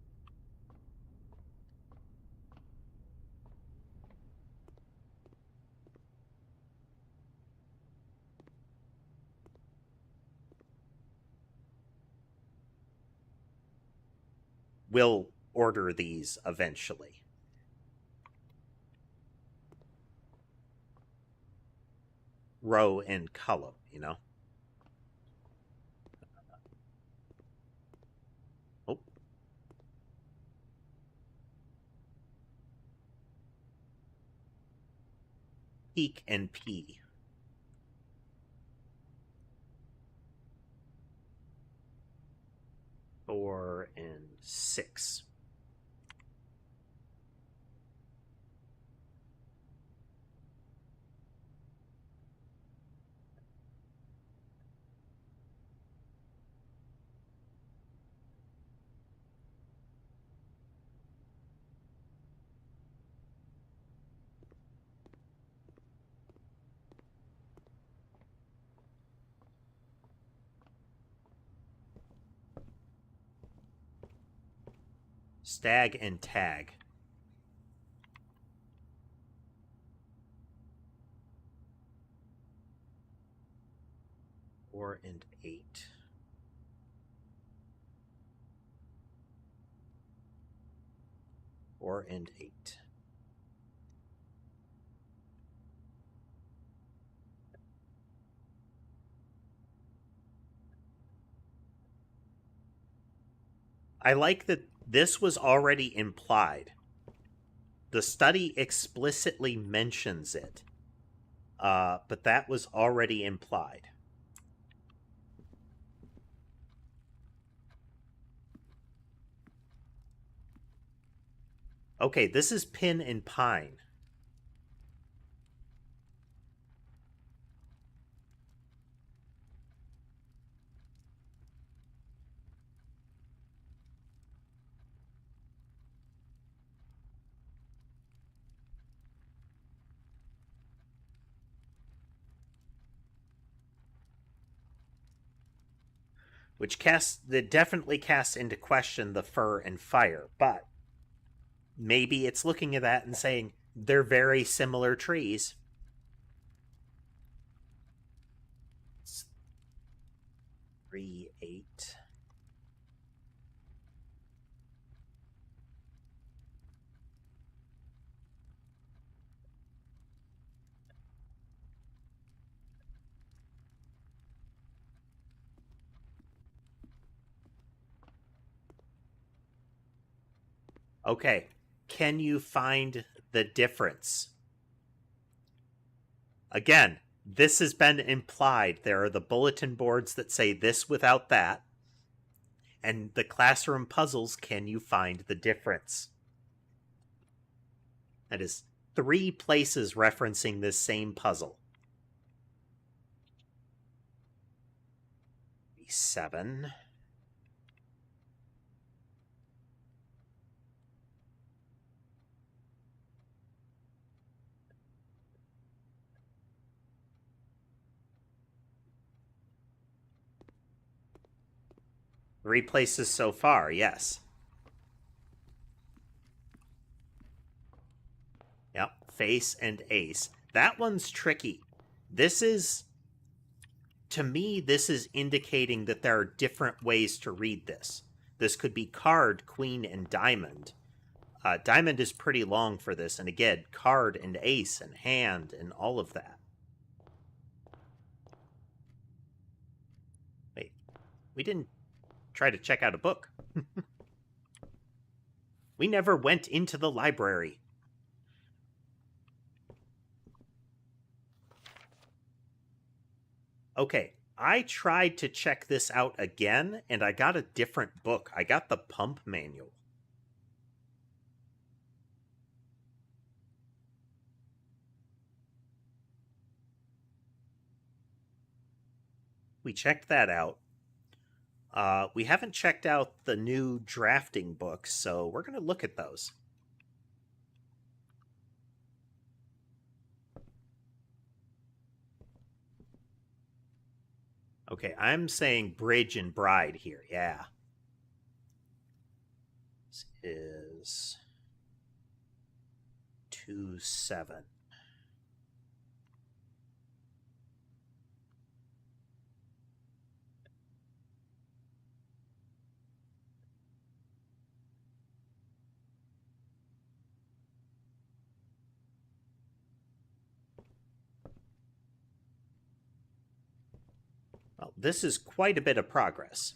We'll order these eventually. Row and column, you know? Oh. Peak and P. 4 and 6. Stag and tag. 4 and 8. Four and 8. I like that this was already implied. The study explicitly mentions it, but that was already implied. Okay, this is pin and pine. Which definitely casts into question the fir and fire, but maybe it's looking at that and saying they're very similar trees. 3, 8. Okay, can you find the difference? Again, this has been implied. There are the bulletin boards that say this without that. And the classroom puzzles, can you find the difference? That is 3 places referencing this same puzzle. 7. Three places so far, yes. Yep, face and ace. That one's tricky. This is, to me, this is indicating that there are different ways to read this. This could be card, queen, and diamond. Diamond is pretty long for this, and again, card and ace and hand and all of that. Wait, we didn't try to check out a book. We never went into the library. Okay, I tried to check this out again, and I got a different book. I got the pump manual. We checked that out. We haven't checked out the new drafting books, so we're going to look at those. Okay, I'm saying bridge and bride here, yeah. This is 2-7. Well, this is quite a bit of progress.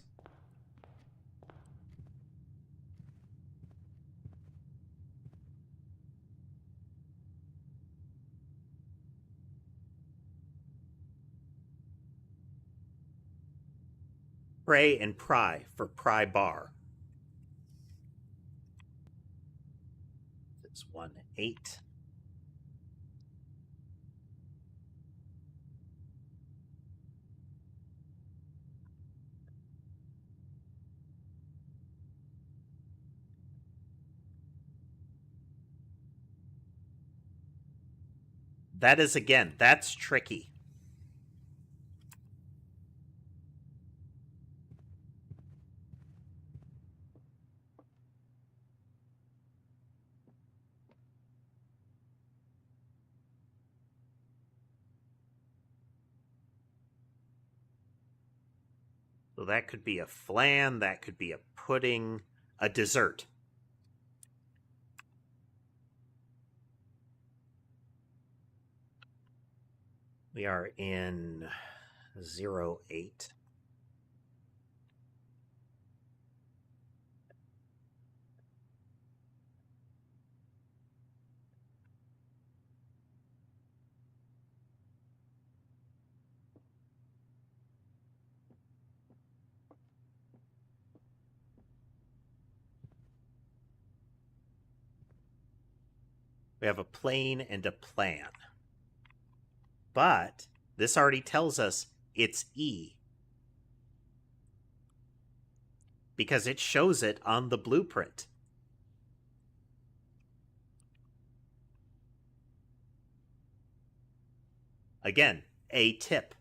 Pray and pry for pry bar. It's 1-8. That is, again, that's tricky. So that could be a flan, that could be a pudding, a dessert. We are in 0-8. We have a plane and a plan. But this already tells us it's E, because it shows it on the blueprint. Again, a tip.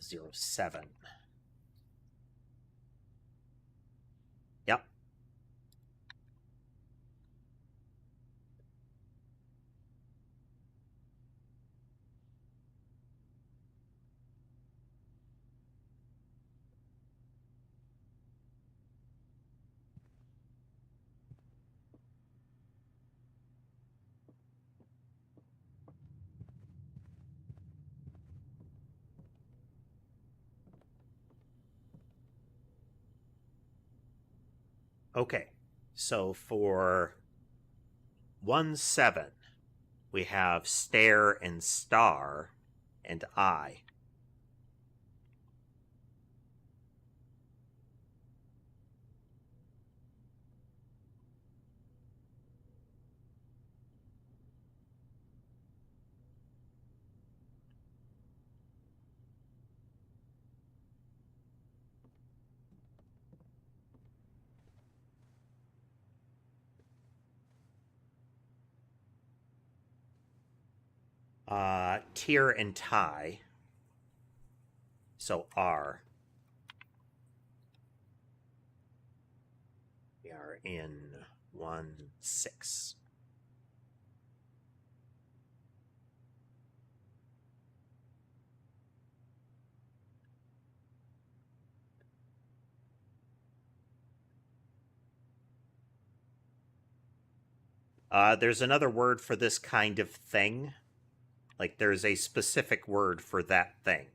0-7. Yep. Okay, so for 1-7, we have stare and star and eye. Tear and tie. So R. We are in 1-6. There's another word for this kind of thing. Like, there's a specific word for that thing.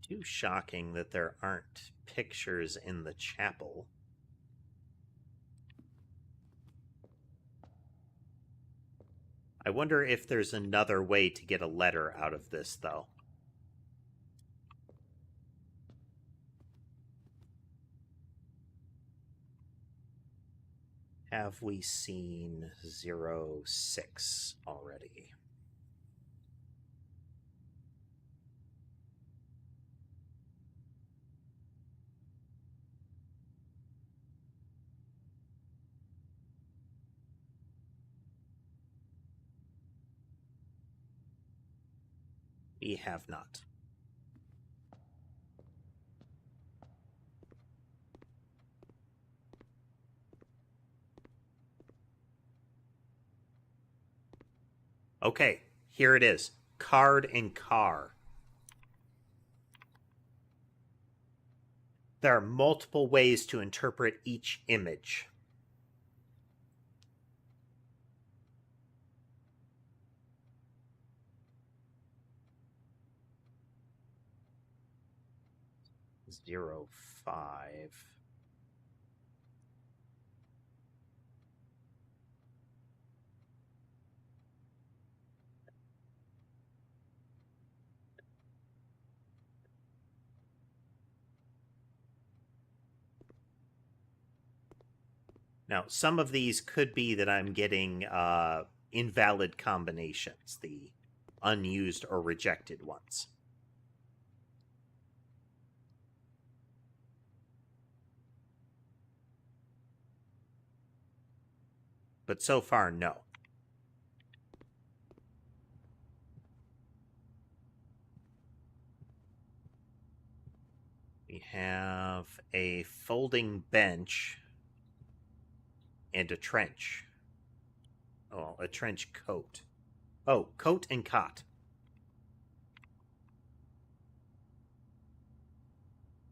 Too shocking that there aren't pictures in the chapel. I wonder if there's another way to get a letter out of this, though. Have we seen 06 already? We have not. Okay, here it is. Card and car. There are multiple ways to interpret each image. Zero 05. Now, some of these could be that I'm getting invalid combinations, the unused or rejected ones. But so far, no. We have a folding bench and a trench. Oh, a trench coat. Oh, coat and cot.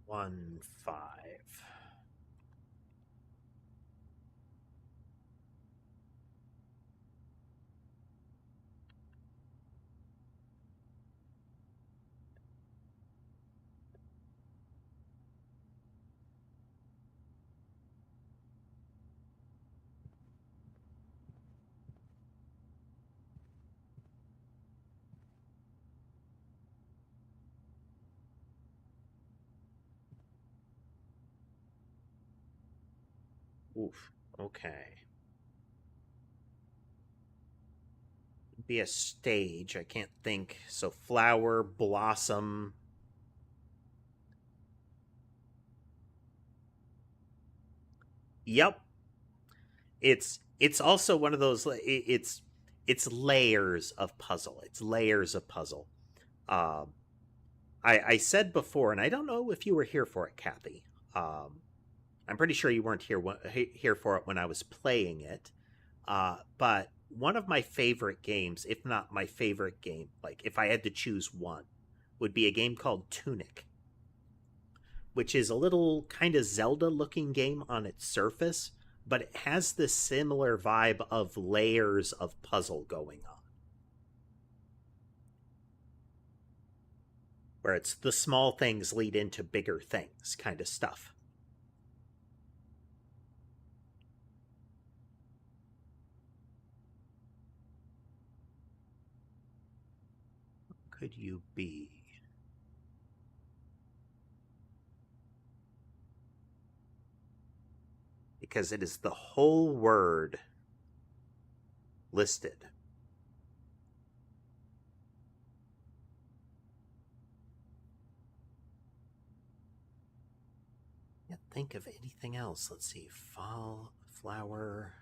1-5. Oof. Okay. Be a stage. I can't think. So flower, blossom. Yep. It's also one of those. It's layers of puzzle. It's layers of puzzle. Um, I said before, and I don't know if you were here for it, Kathy. I'm pretty sure you weren't here for it when I was playing it. But one of my favorite games, if not my favorite game, like if I had to choose one, would be a game called Tunic, which is a little kind of Zelda looking game on its surface, but it has this similar vibe of layers of puzzle going on, where it's the small things lead into bigger things kind of stuff. Could you be? Because it is the whole word listed. Can't think of anything else. Let's see. Fall, flower.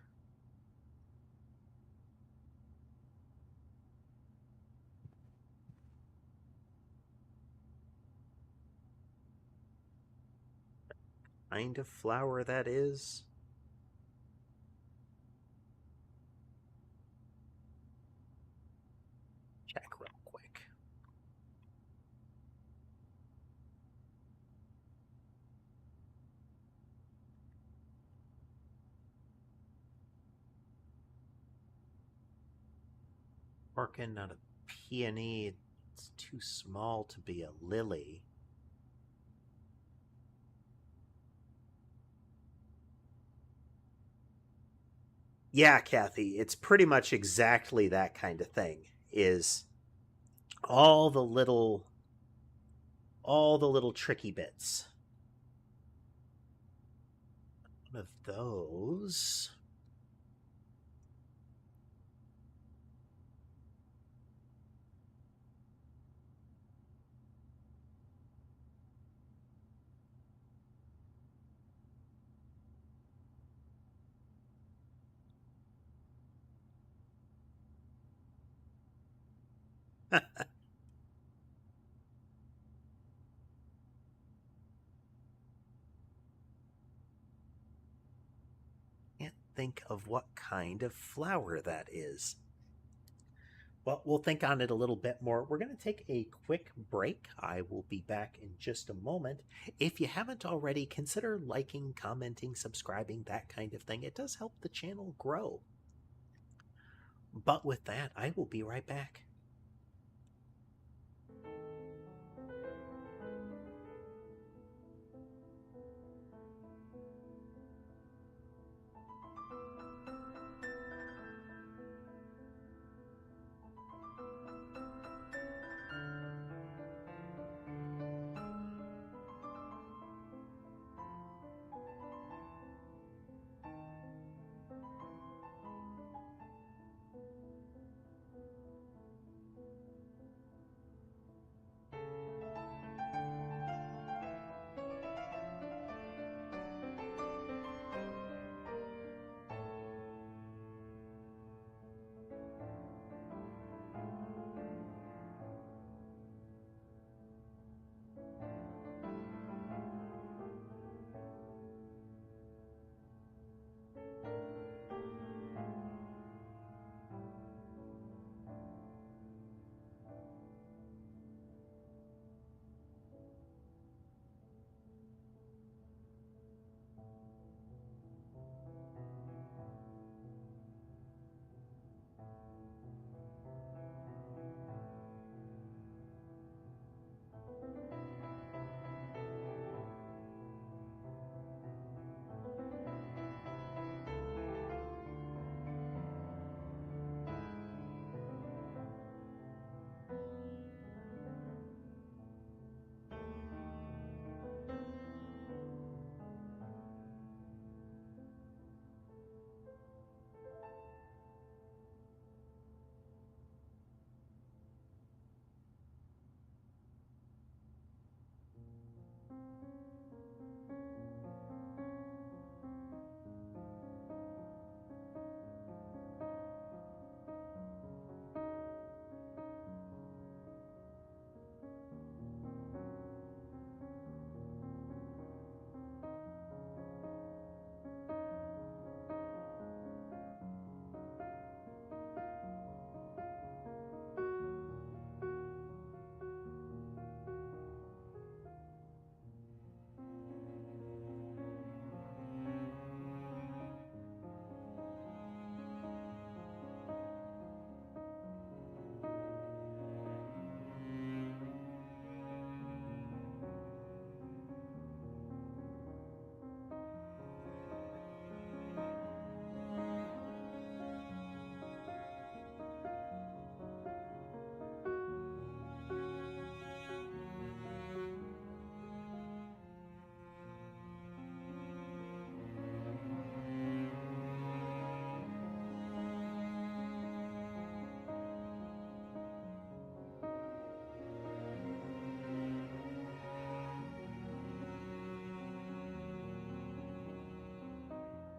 Kind of flower that is. Check real quick. Orchid, not a peony. It's too small to be a lily. Yeah, Kathy, it's pretty much exactly that kind of thing. Is all the little tricky bits. One of those. Can't think of what kind of flower that is. Well, we'll think on it a little bit more. We're going to take a quick break. I will be back in just a moment. If you haven't already, consider liking, commenting, subscribing, that kind of thing. It does help the channel grow. But with that, I will be right back.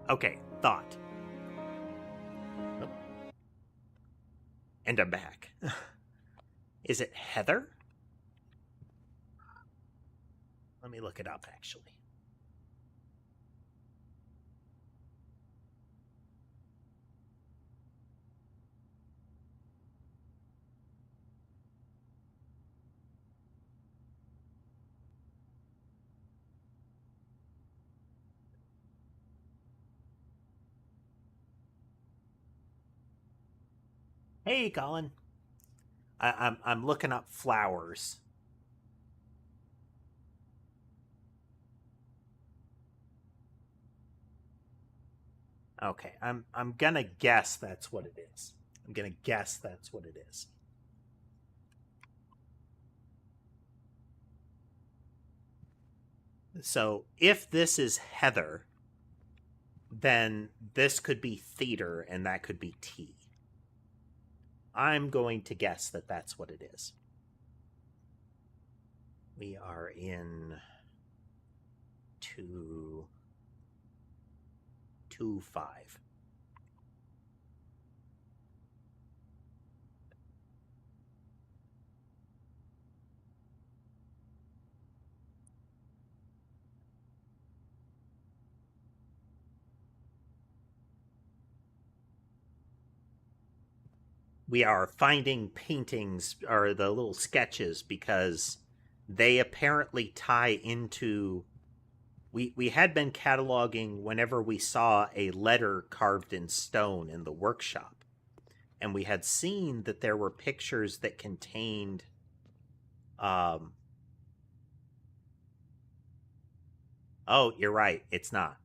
Okay, thought. Oh. And I'm back. Is it Heather? Let me look it up, actually. Hey, Colin. I'm looking up flowers. Okay, I'm gonna guess that's what it is. I'm gonna guess that's what it is. So if this is Heather, then this could be theater and that could be tea. I'm going to guess that that's what it is. We are in 2-5. We are finding paintings or the little sketches because they apparently tie into. We had been cataloging whenever we saw a letter carved in stone in the workshop, and we had seen that there were pictures that contained oh, you're right, it's not.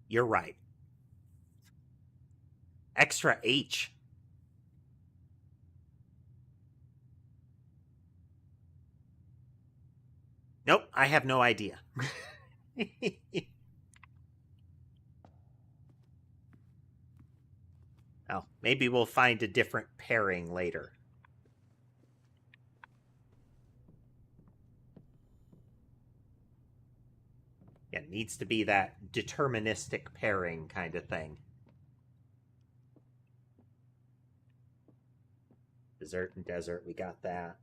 You're right. Extra H. Nope, I have no idea. Oh, maybe we'll find a different pairing later. Yeah, it needs to be that deterministic pairing kind of thing. Dessert and desert, we got that.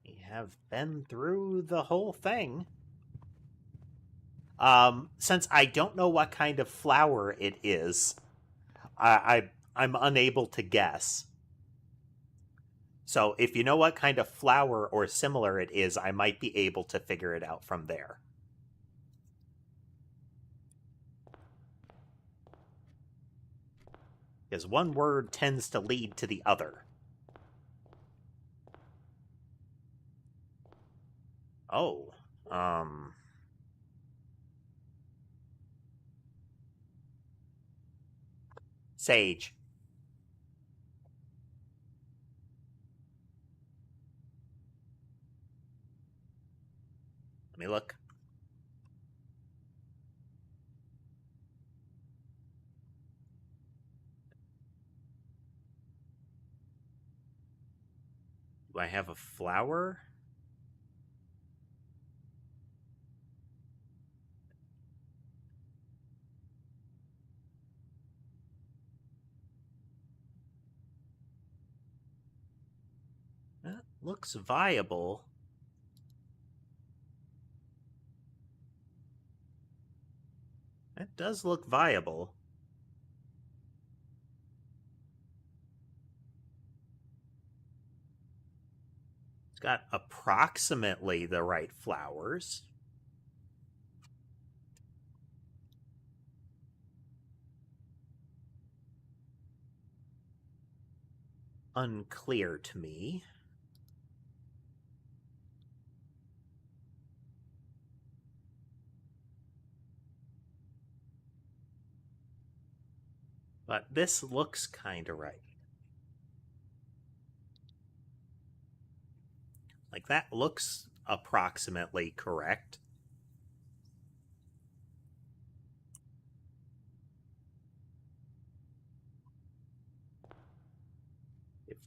We have been through the whole thing. Since I don't know what kind of flower it is, I'm unable to guess. So if you know what kind of flower or similar it is, I might be able to figure it out from there. Because one word tends to lead to the other. Oh, sage. Let me look. Do I have a flower? That looks viable. That does look viable. It's got approximately the right flowers. Unclear to me. But this looks kind of right. Like, that looks approximately correct.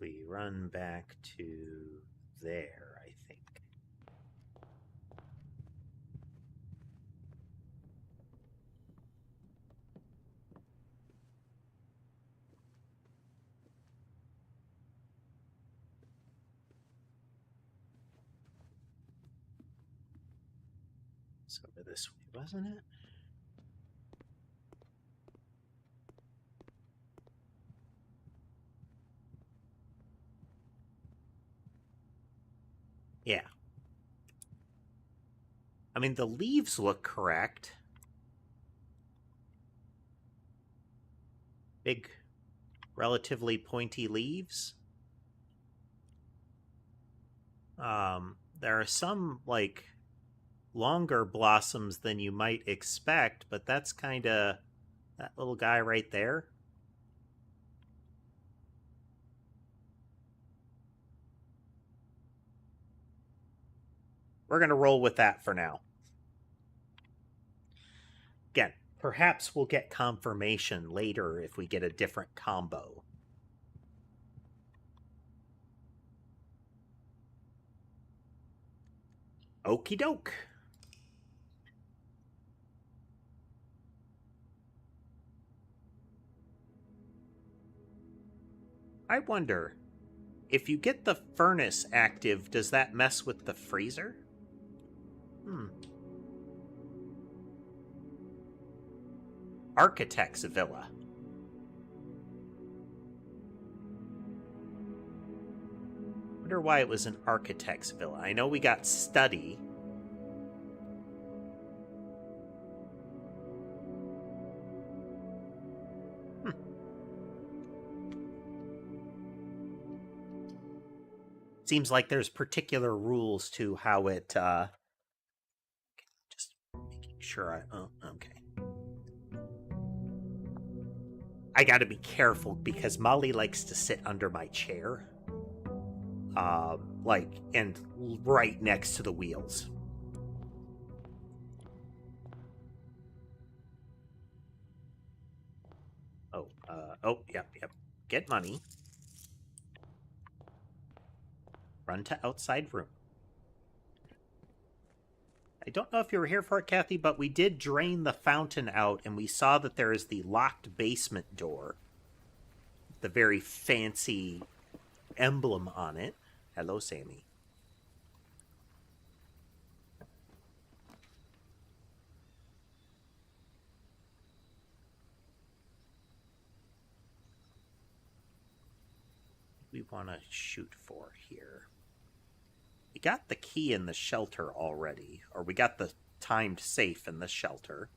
we run back to there, I think. It's over this way, wasn't it? Yeah. I mean, the leaves look correct. Big, relatively pointy leaves. There are some, like, longer blossoms than you might expect, but that's kind of that little guy right there. We're going to roll with that for now. Again, perhaps we'll get confirmation later if we get a different combo. Okie doke. I wonder, if you get the furnace active, does that mess with the freezer? Architect's villa. Wonder why it was an architect's villa. I know we got study. Seems like there's particular rules to how it, just making sure oh, okay. I gotta be careful because Molly likes to sit under my chair. And right next to the wheels. Yep. Get money. Run to outside room. I don't know if you were here for it, Kathy, but we did drain the fountain out, and we saw that there is the locked basement door. The very fancy emblem on it. Hello, Sammy. We want to shoot for here. We got the key in the shelter already, or we got the timed safe in the shelter.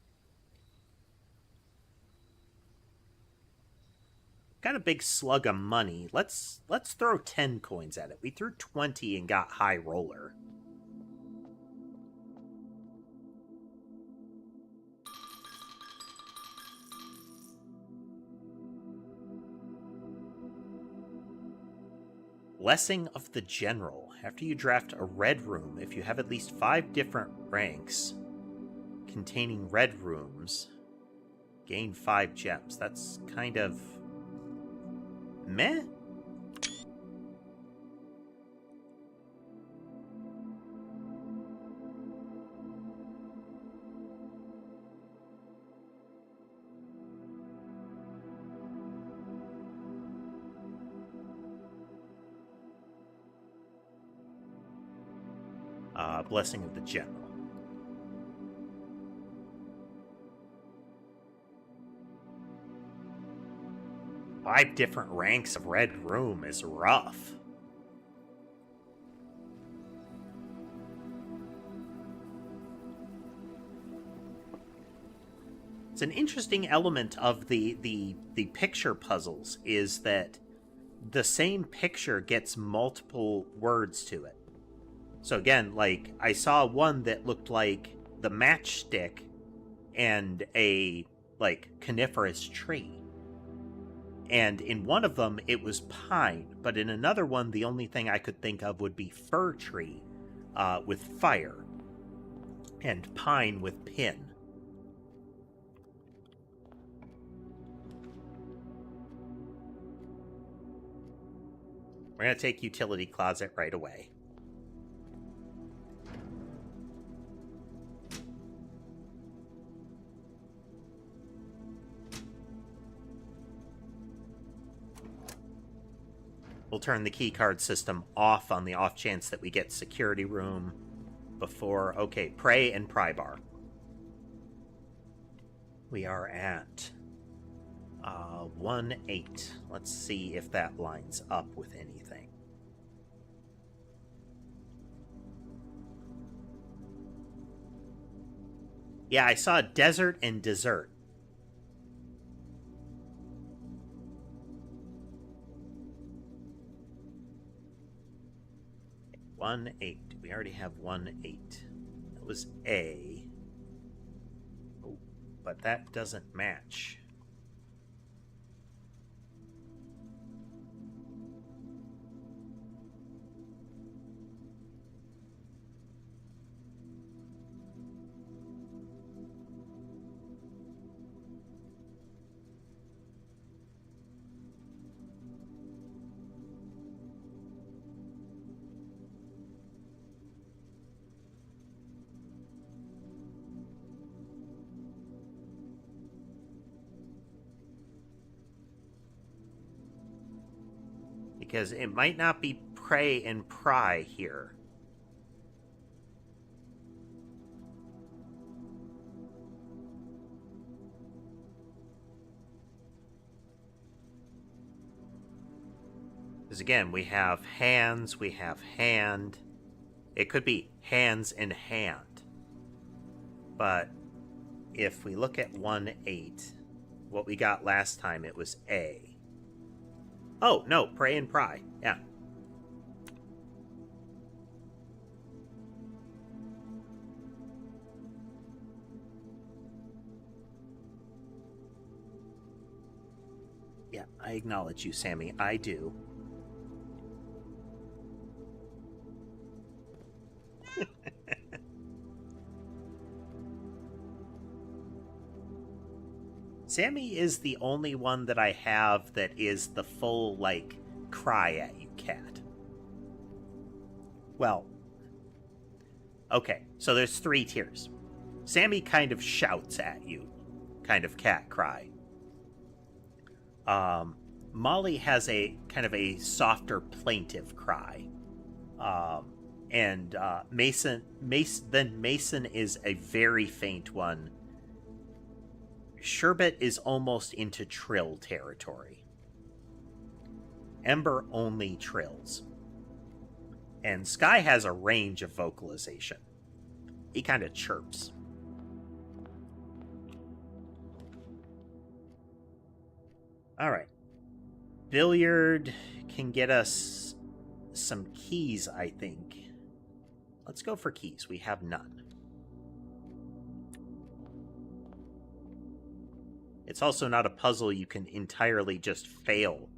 Got a big slug of money. Let's throw 10 coins at it. We threw 20 and got high roller. Blessing of the General. After you draft a red room, if you have at least 5 different ranks containing red rooms, gain 5 gems. That's kind of meh. Blessing of the General. Five different ranks of red room is rough. It's an interesting element of the picture puzzles is that the same picture gets multiple words to it. So again, like, I saw one that looked like the matchstick and a, like, coniferous tree. And in one of them, it was pine. But in another one, the only thing I could think of would be fir tree with fire. And pine with pin. We're going to take utility closet right away. We'll turn the keycard system off on the off chance that we get security room before... Okay, pray and pry bar. We are at 1-8. Let's see if that lines up with anything. Yeah, I saw desert and dessert. One 8. We already have 1-8. That was A. Oh, but that doesn't match. Because it might not be pray and pry here. Because again, we have hands, we have hand. It could be hands and hand. But if we look at 1-8, what we got last time, it was A. Oh, no, pray and pry. Yeah. Yeah, I acknowledge you, Sammy. I do. Sammy is the only one that I have that is the full, like, cry at you cat. Well, okay, so there's 3 tiers. Sammy kind of shouts at you, kind of cat cry. Molly has a kind of a softer, plaintive cry. And Mason is a very faint one. Sherbet is almost into trill territory. Ember only trills. And Sky has a range of vocalization. He kind of chirps. Alright. Billiard can get us some keys, I think. Let's go for keys. We have none. It's also not a puzzle you can entirely just fail.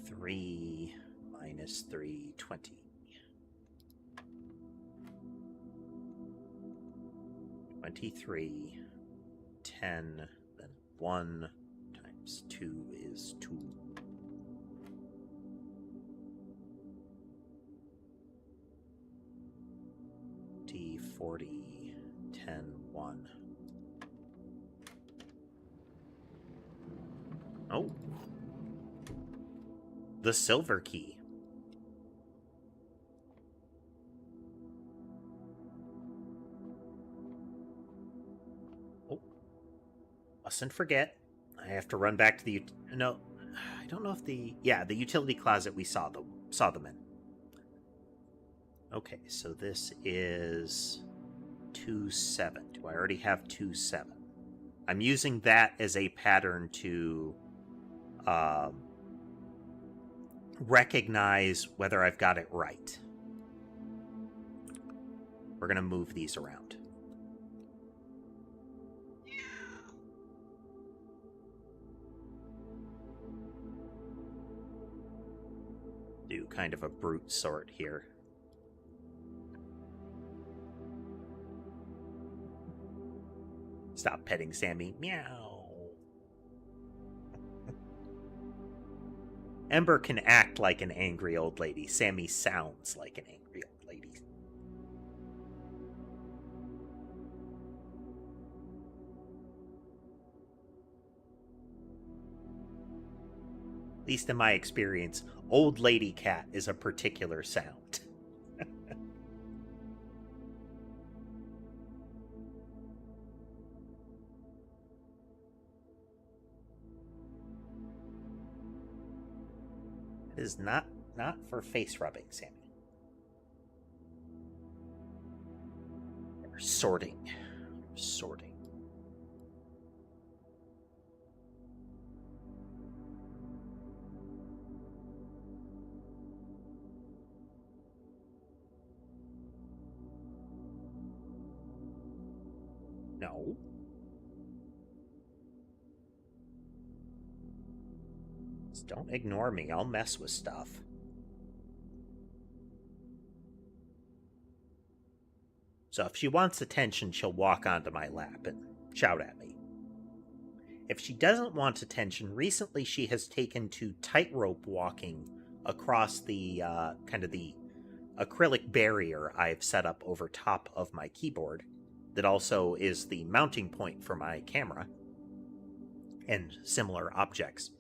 Three minus 3, 20. 23, 10, then 1 times 2 is 2. D40, 10, 1. Oh. The silver key. Oh. Mustn't forget. I have to run back to the... No, I don't know if the... Yeah, the utility closet we saw them in. Okay, so this is 2-7. Do I already have 2-7? I'm using that as a pattern to recognize whether I've got it right. We're going to move these around. Do kind of a brute sort here. Stop petting Sammy. Meow. Ember can act like an angry old lady. Sammy sounds like an angry old lady. At least in my experience, old lady cat is a particular sound. It is not for face rubbing, Sammy. We're sorting. Sorting. No. Just don't ignore me. I'll mess with stuff. So if she wants attention, she'll walk onto my lap and shout at me. If she doesn't want attention, recently she has taken to tightrope walking across the kind of the acrylic barrier I've set up over top of my keyboard that also is the mounting point for my camera and similar objects,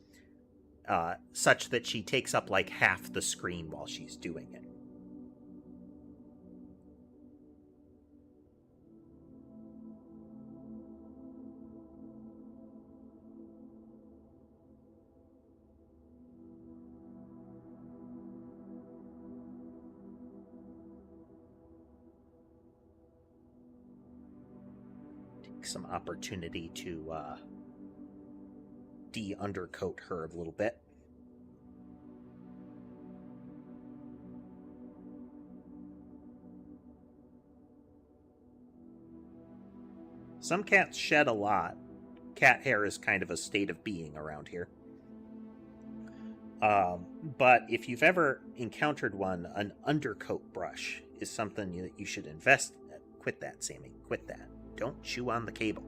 such that she takes up like half the screen while she's doing it. Some opportunity to de-undercoat her a little bit. Some cats shed a lot. Cat hair is kind of a state of being around here. But if you've ever encountered one, an undercoat brush is something that you should invest in. Quit that, Sammy. Quit that. Don't chew on the cable.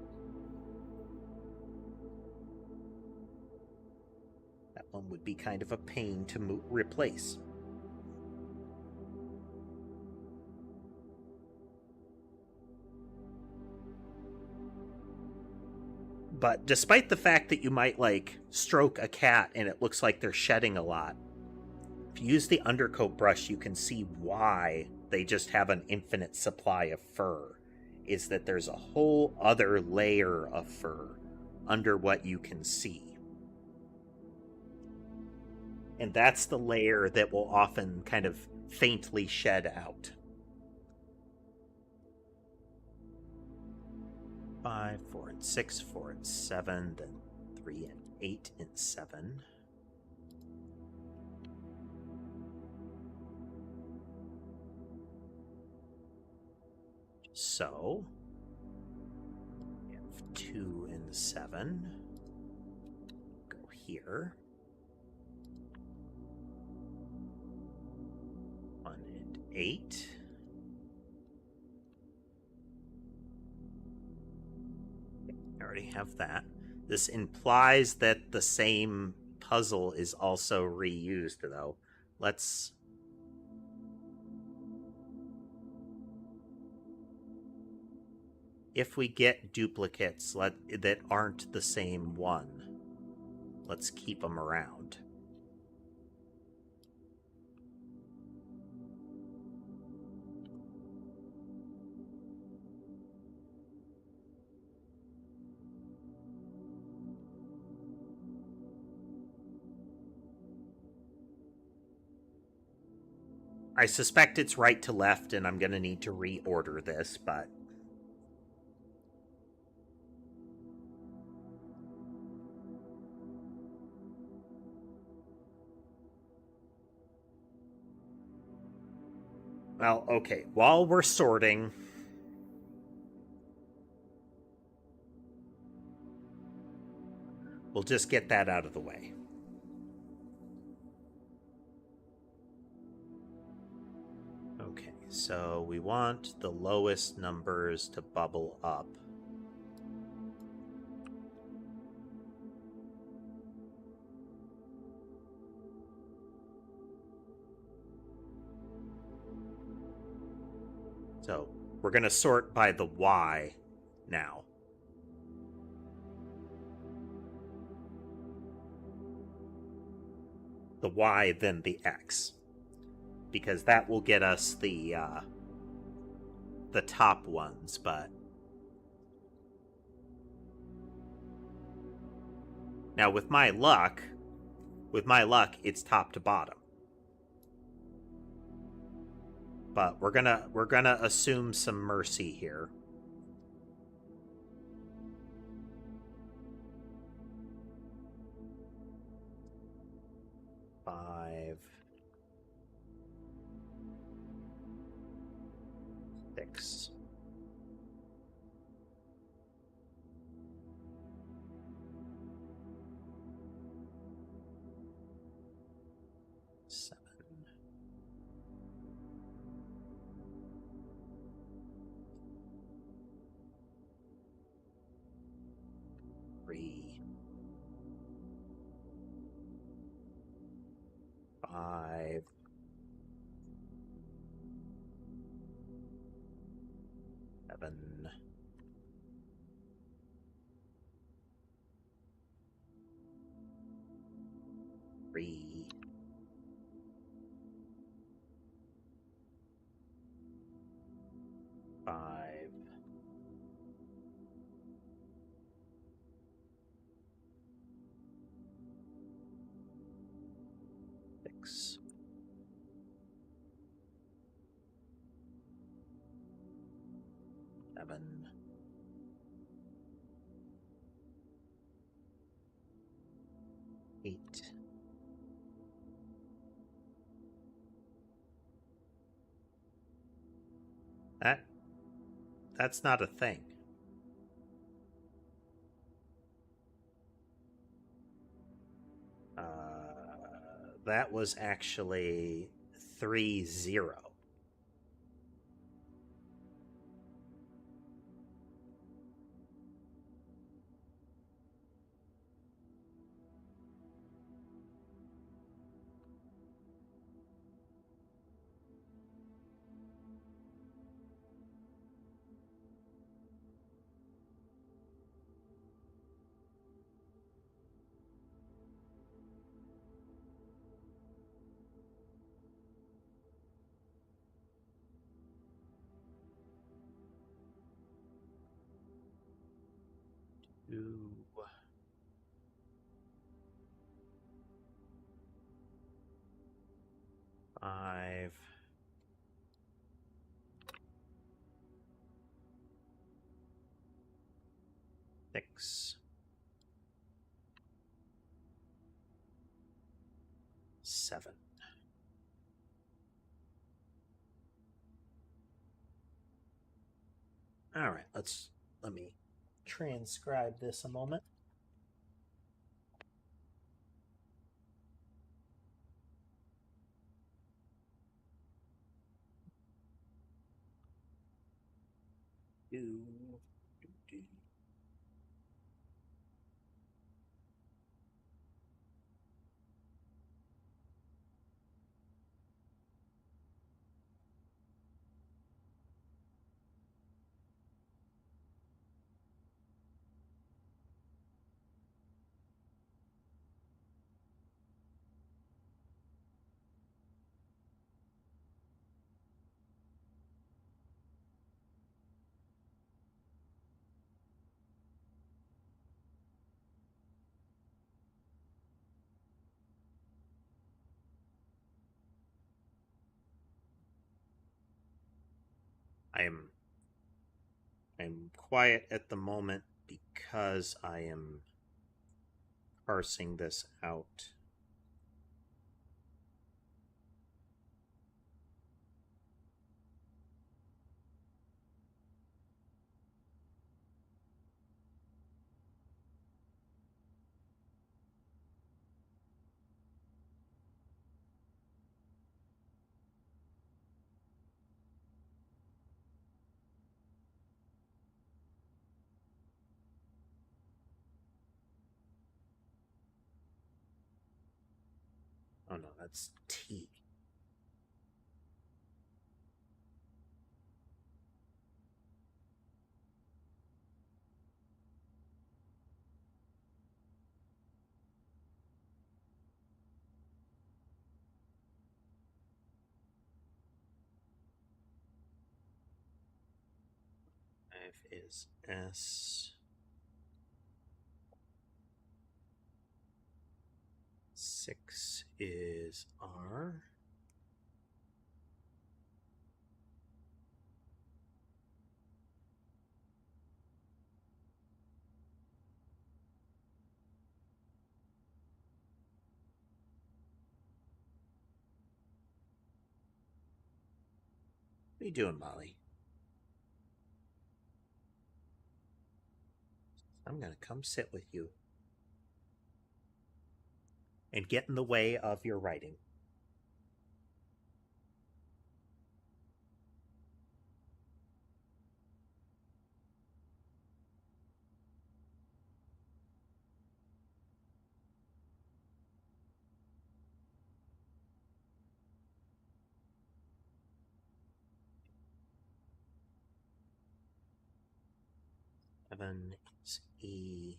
That one would be kind of a pain to replace. But despite the fact that you might, like, stroke a cat and it looks like they're shedding a lot, if you use the undercoat brush, you can see why they just have an infinite supply of fur. Is that there's a whole other layer of fur under what you can see. And that's the layer that will often kind of faintly shed out. 5, 4, and 6, 4, and 7, then 3, and 8, and 7. So, we have 2 and 7. Go here. 1 and 8. I already have that. This implies that the same puzzle is also reused, though. Let's... If we get duplicates that aren't the same one, let's keep them around. I suspect it's right to left, and I'm going to need to reorder this, but... Well, okay, while we're sorting... we'll just get that out of the way. Okay, so we want the lowest numbers to bubble up. So we're going to sort by the Y now. The Y, then the X. Because that will get us the top ones, but... Now, with my luck, it's top to bottom. But we're gonna assume some mercy here. Five, 6. Three, 5, 7, 3, 5, 6, 7, 8, 'That's not a thing. That was actually 3-0. Two, 5, 6, 7. All right, let me transcribe this a moment. I'm quiet at the moment because I am parsing this out. Oh no, that's T. is S. 6 is R. What are you doing, Molly? I'm going to come sit with you and get in the way of your writing. Seven is E.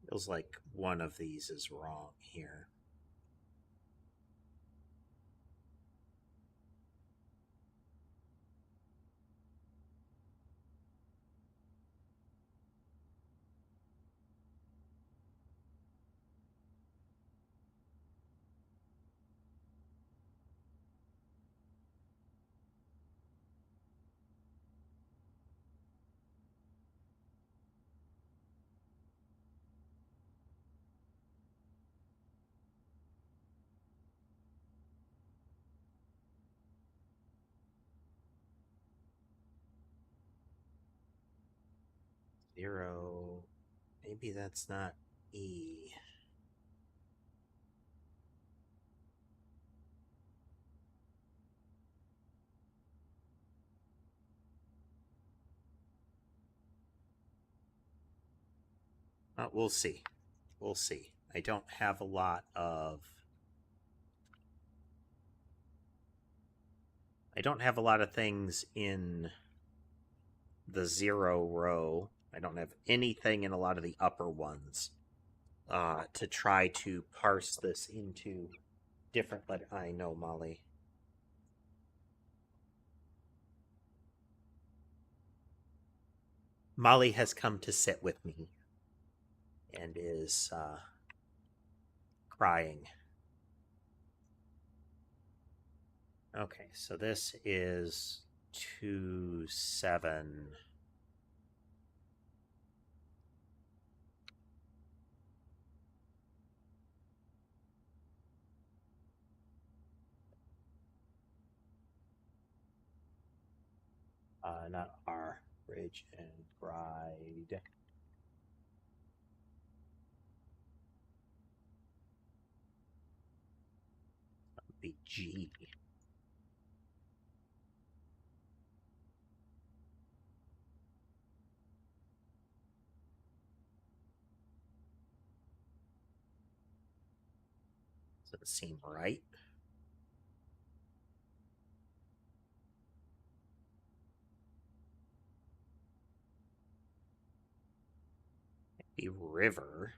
Feels like one of these is wrong here. Zero. Maybe that's not E. We'll see. We'll see. I don't have a lot of things in the 0 row. I don't have anything in a lot of the upper ones to try to parse this into different letters. I know, Molly. Molly has come to sit with me and is crying. Okay, so this is 2, 7. Not R. Ridge and Gride. Be G. Doesn't seem right. Be River.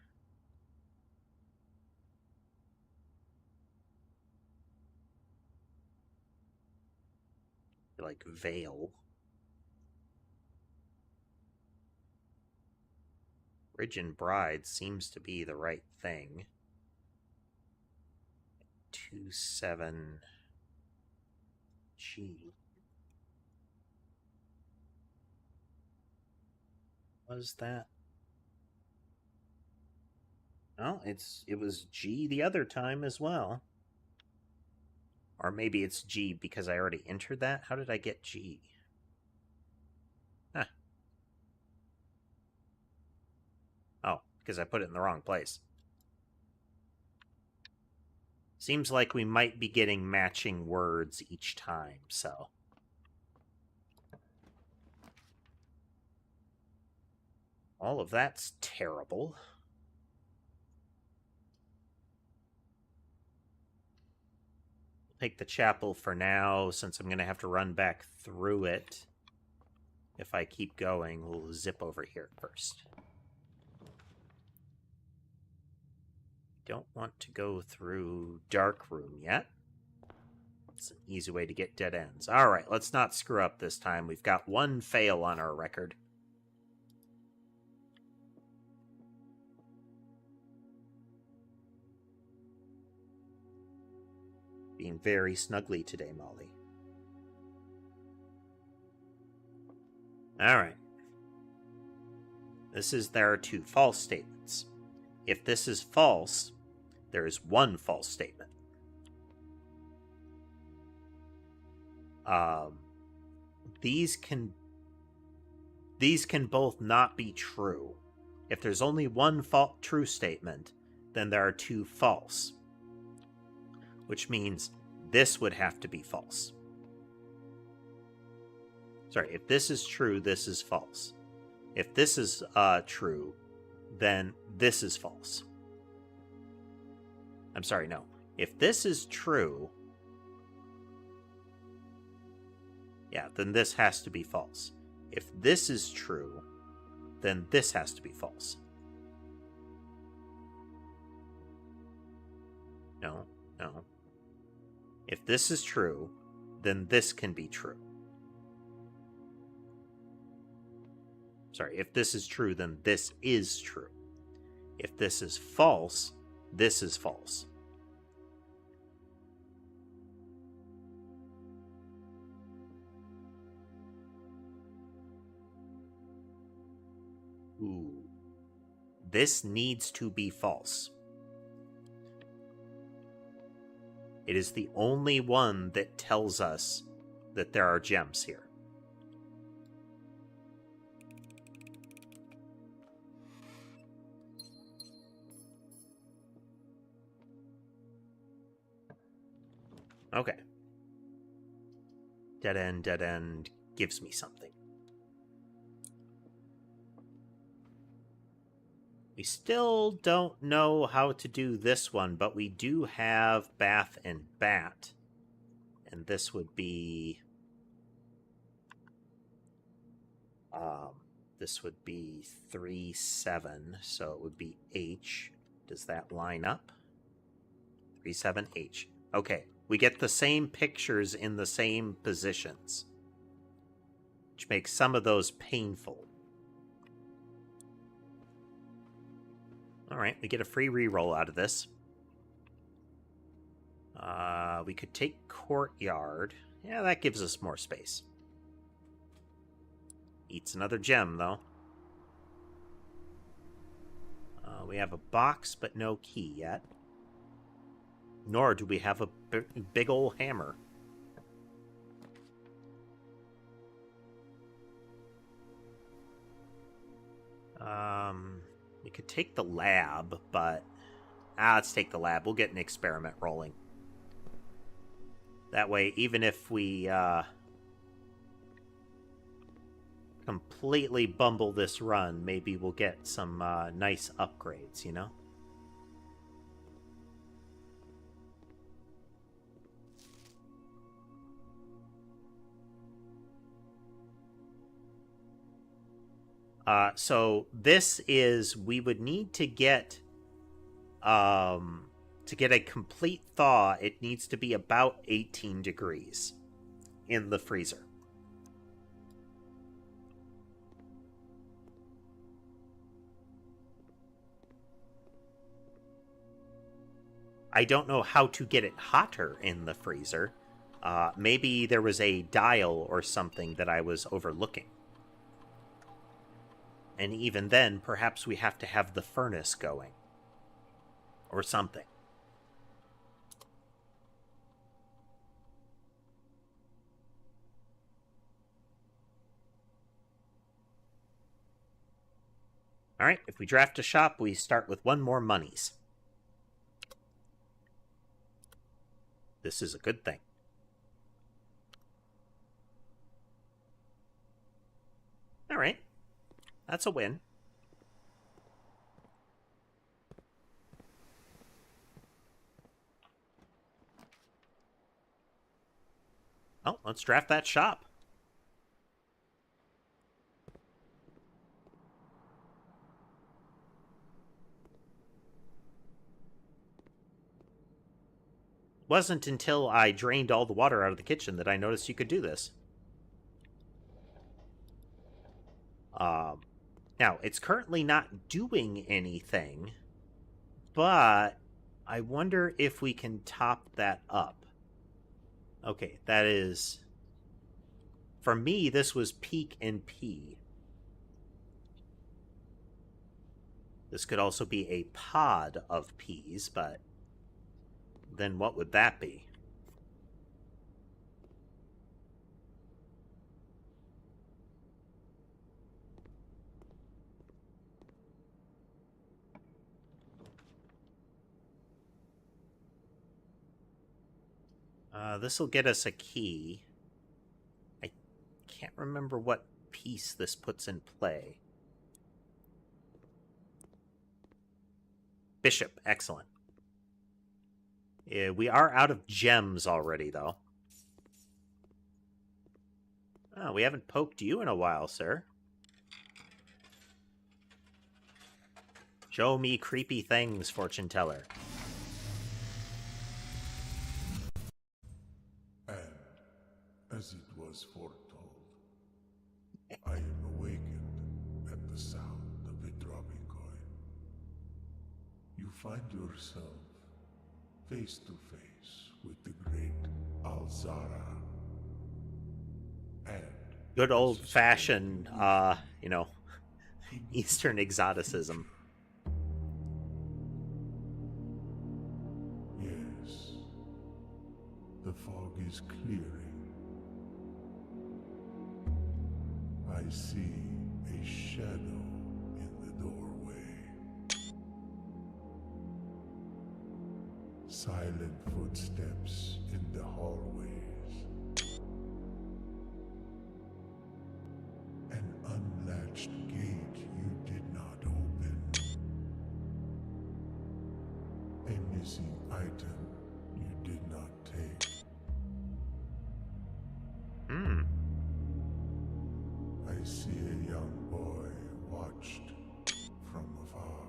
Like Vale. Ridge and Bride seems to be the right thing. 2, 7. G. Was that? No, it was G the other time as well. Or maybe it's G because I already entered that. How did I get G? Huh. Oh, because I put it in the wrong place. Seems like we might be getting matching words each time, so. All of that's terrible. take the chapel for now, since I'm going to have to run back through it. If I keep going, we'll zip over here first. Don't want to go through dark room yet. It's an easy way to get dead ends. All right, let's not screw up this time. We've got one fail on our record. Being very snuggly today, Molly. All right. There are two false statements. If this is false, there is one false statement. These can both not be true. If there's only one true statement, then there are two false. Which means this would have to be false. Sorry, if this is true, this is false. If this is true, then this is false. I'm sorry, no. If this is true, yeah, then this has to be false. If this is true, then this has to be false. No, no. If this is true, then this can be true. Sorry, if this is true, then this is true. If this is false, this is false. Ooh. This needs to be false. It is the only one that tells us that there are gems here. Okay. Dead end gives me something. We still don't know how to do this one, but we do have Bath and Bat. And this would be... this would be 3-7, so it would be H. Does that line up? 3-7H. Okay, we get the same pictures in the same positions, which makes some of those painful. Alright, we get a free reroll out of this. We could take Courtyard. Yeah, that gives us more space. Eats another gem, though. We have a box, but no key yet. Nor do we have a big ol' hammer. We could take the lab, but... let's take the lab. We'll get an experiment rolling. That way, even if we completely bumble this run, maybe we'll get some nice upgrades, you know? So this is, we would need to get a complete thaw, it needs to be about 18 degrees in the freezer. I don't know how to get it hotter in the freezer. Maybe there was a dial or something that I was overlooking. And even then, perhaps we have to have the furnace going. Or something. Alright, if we draft a shop, we start with one more monies. This is a good thing. Alright. That's a win. Oh, let's draft that shop. It wasn't until I drained all the water out of the kitchen that I noticed you could do this. Now, it's currently not doing anything, but I wonder if we can top that up. Okay, that is... For me, this was peak and P. This could also be a pod of peas, but then what would that be? This will get us a key. I can't remember what piece this puts in play. Bishop, excellent. We are out of gems already, though. Oh, we haven't poked you in a while, sir. Show me creepy things, fortune teller. And, as it was foretold, I am awakened at the sound of a dropping coin. You find yourself face to face with the great Alzara. And good old-fashioned, you know, Eastern exoticism. Yes, the fog is clearing. I see a shadow in the doorway. Silent footsteps in the hallways. An unlatched gate you did not open. A missing item you did not take. I see a young boy watched from afar.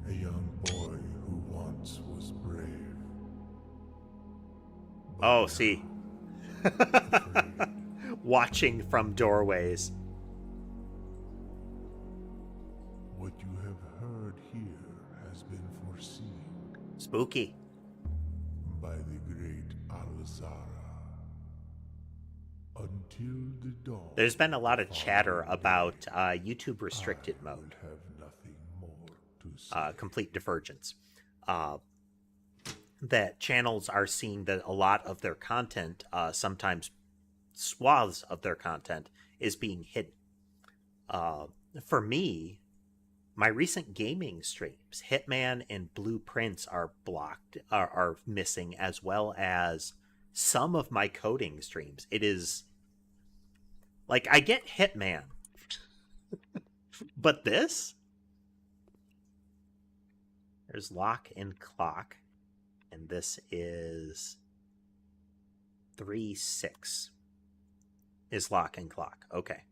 A young boy who once was brave. Oh, see. Watching from doorways. What you have heard here has been foreseen Spooky. by the great Alzara. Until the dawn. There's been a lot of chatter about YouTube restricted mode. Have nothing more to say. Complete divergence. That channels are seeing that a lot of their content, sometimes swaths of their content, is being hidden. For me, my recent gaming streams, Hitman and Blueprints, are blocked, are missing, as well as some of my coding streams. It is like, I get Hitman, but this? There's Lock and Clock, and this is 3-6 is Lock and Clock. Okay.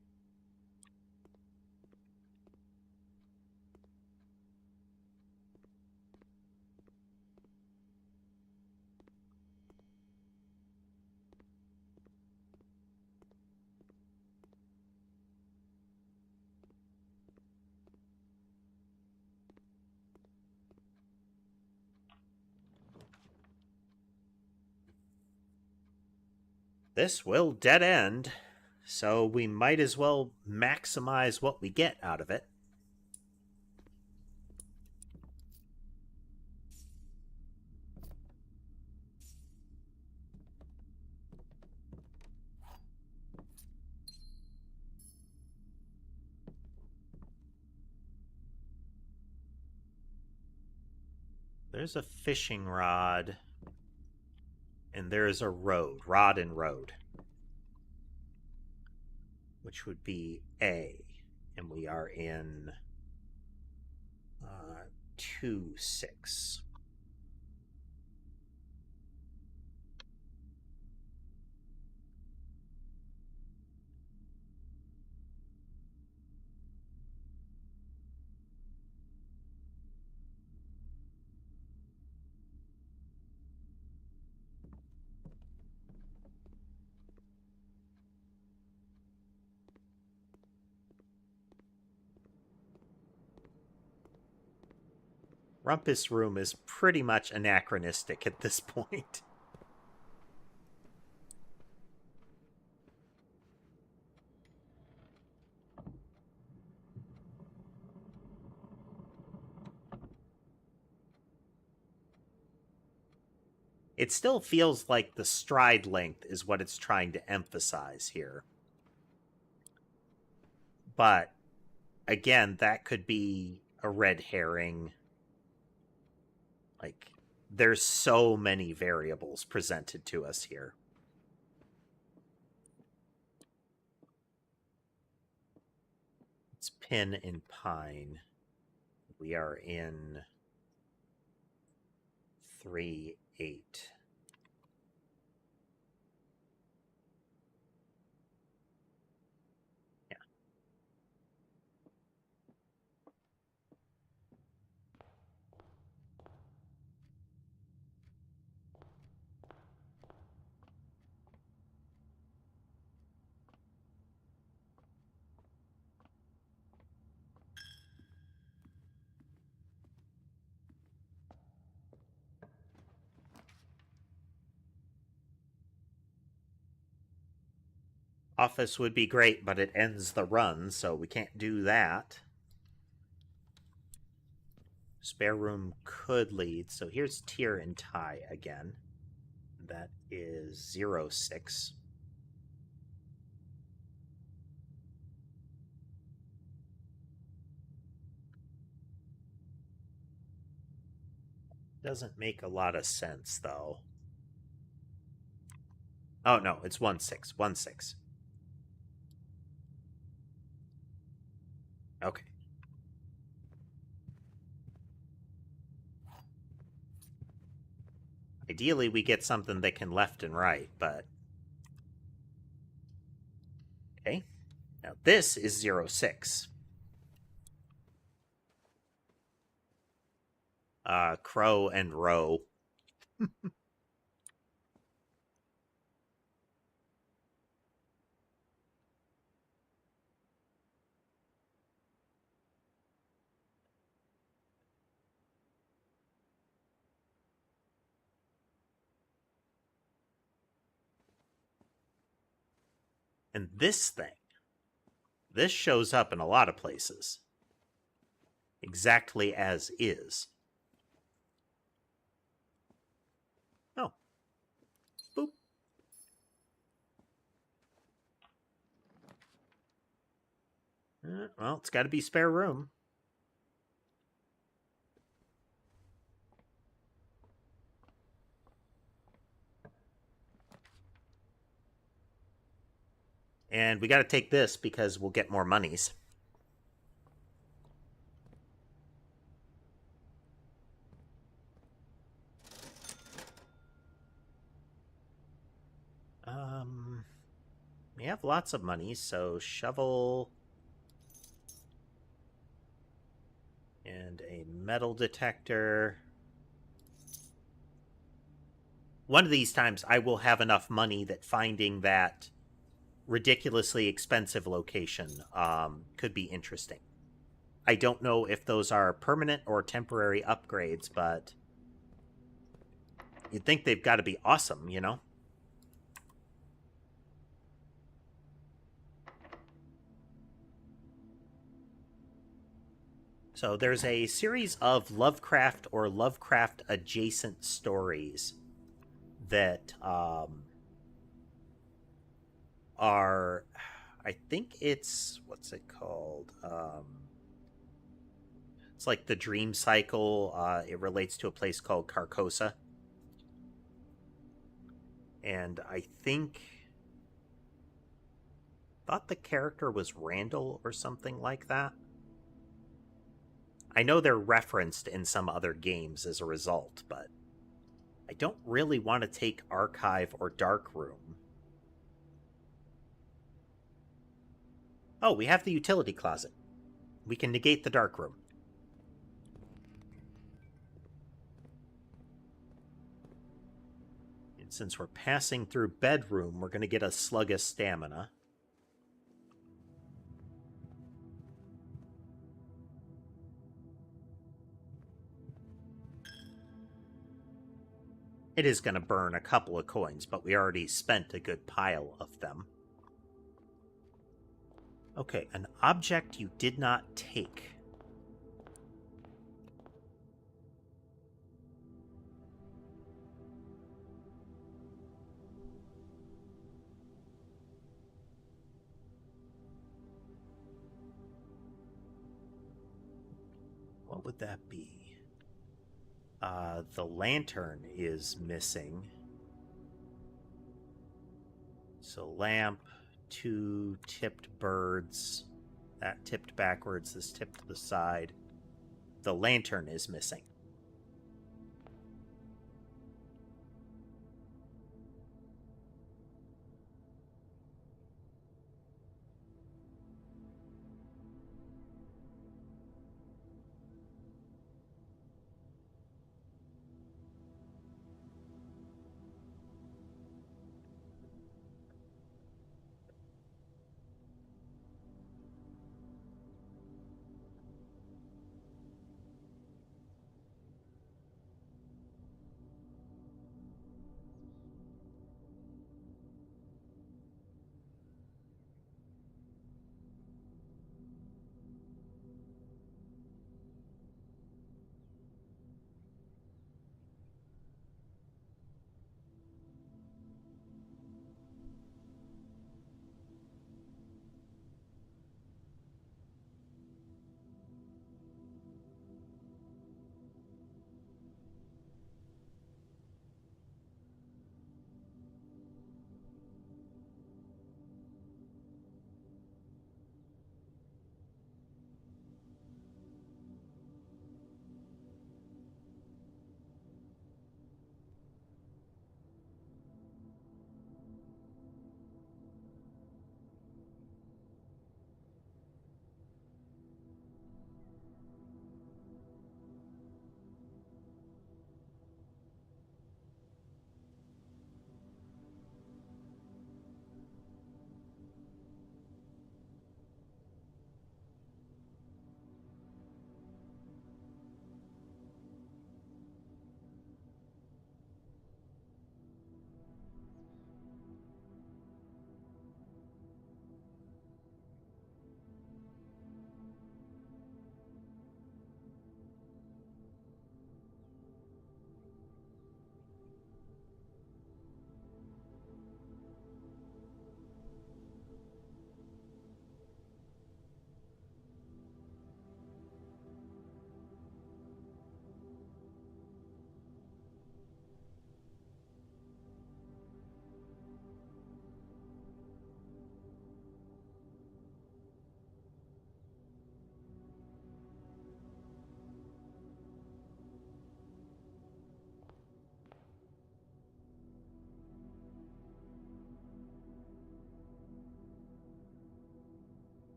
This will dead end, so we might as well maximize what we get out of it. There's a fishing rod, and there's a rod and road, which would be A, and we are in 2-6. Rumpus Room is pretty much anachronistic at this point. It still feels like the stride length is what it's trying to emphasize here. But again, that could be a red herring. Like, there's so many variables presented to us here. It's pin and pine. We are in 3-8. Yeah. Office would be great, but it ends the run, so we can't do that. Spare room could lead. So here's tier and tie again. That is 0-6. Doesn't make a lot of sense, though. Oh, no, it's 1-6. 1-6. Okay. Ideally, we get something that can left and right, but... Okay. Now, this is 0-6. Crow and row. And this thing, this shows up in a lot of places. Exactly as is. Oh. Boop. Well, it's got to be spare room. And we got to take this because we'll get more monies. We have lots of money, so shovel and a metal detector. One of these times I will have enough money that finding that ridiculously expensive location could be interesting. I don't know if those are permanent or temporary upgrades, but you'd think they've got to be awesome, you know? So there's a series of Lovecraft or Lovecraft adjacent stories that are, I think it's, what's it called? It's like the Dream Cycle. It relates to a place called Carcosa. And I thought the character was Randall or something like that. I know they're referenced in some other games as a result, but I don't really want to take Archive or Darkroom. Oh, we have the utility closet. We can negate the Darkroom. And since we're passing through Bedroom, we're going to get a slug of stamina. It is going to burn a couple of coins, but we already spent a good pile of them. Okay, an object you did not take. What would that be? The lantern is missing. So lamp, 2 tipped birds. That tipped backwards, this tipped to the side. The lantern is missing.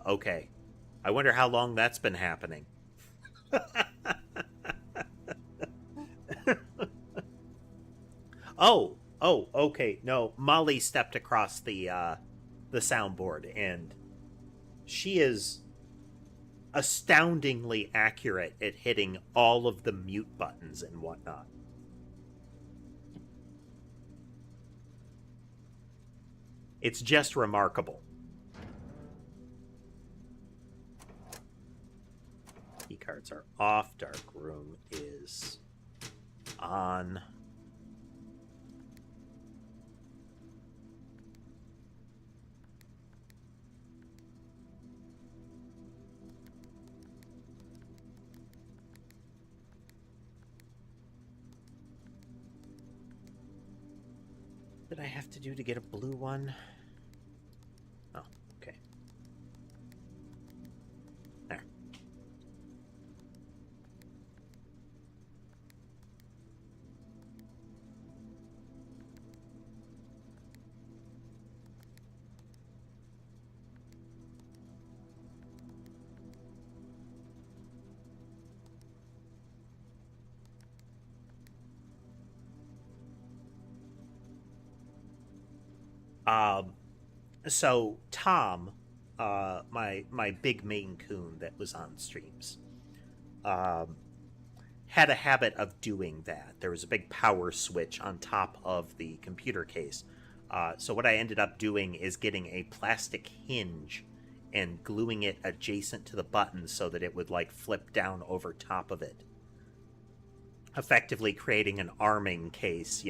Okay. I wonder how long that's been happening. Okay. No, Molly stepped across the soundboard, and she is astoundingly accurate at hitting all of the mute buttons and whatnot. It's just remarkable. Key cards are off. Dark room is on. What did I have to do to get a blue one? Oh, okay. There. Um, so Tom, my big Maine Coon that was on streams, um, had a habit of doing that. There was a big power switch on top of the computer case. So what I ended up doing is getting a plastic hinge and gluing it adjacent to the button so that it would like flip down over top of it, effectively creating an arming case,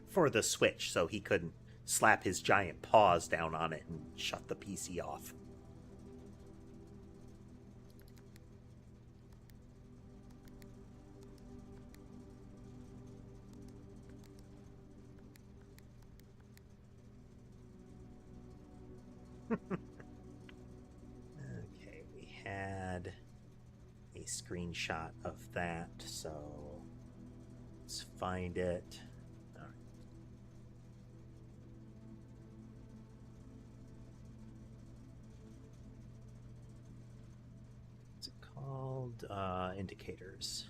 for the switch, so he couldn't slap his giant paws down on it and shut the PC off. Okay, we had a screenshot of that, so let's find it. All right. What's it called? Indicators.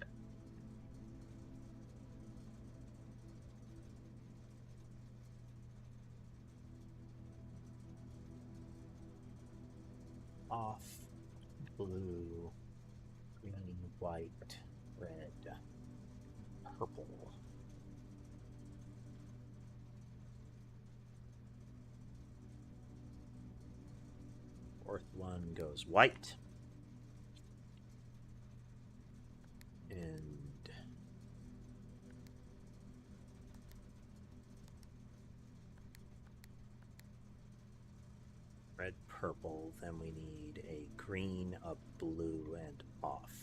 Off, blue, green, white, red, purple. Fourth one goes white. And red, purple. Then we need a green, a blue, and off.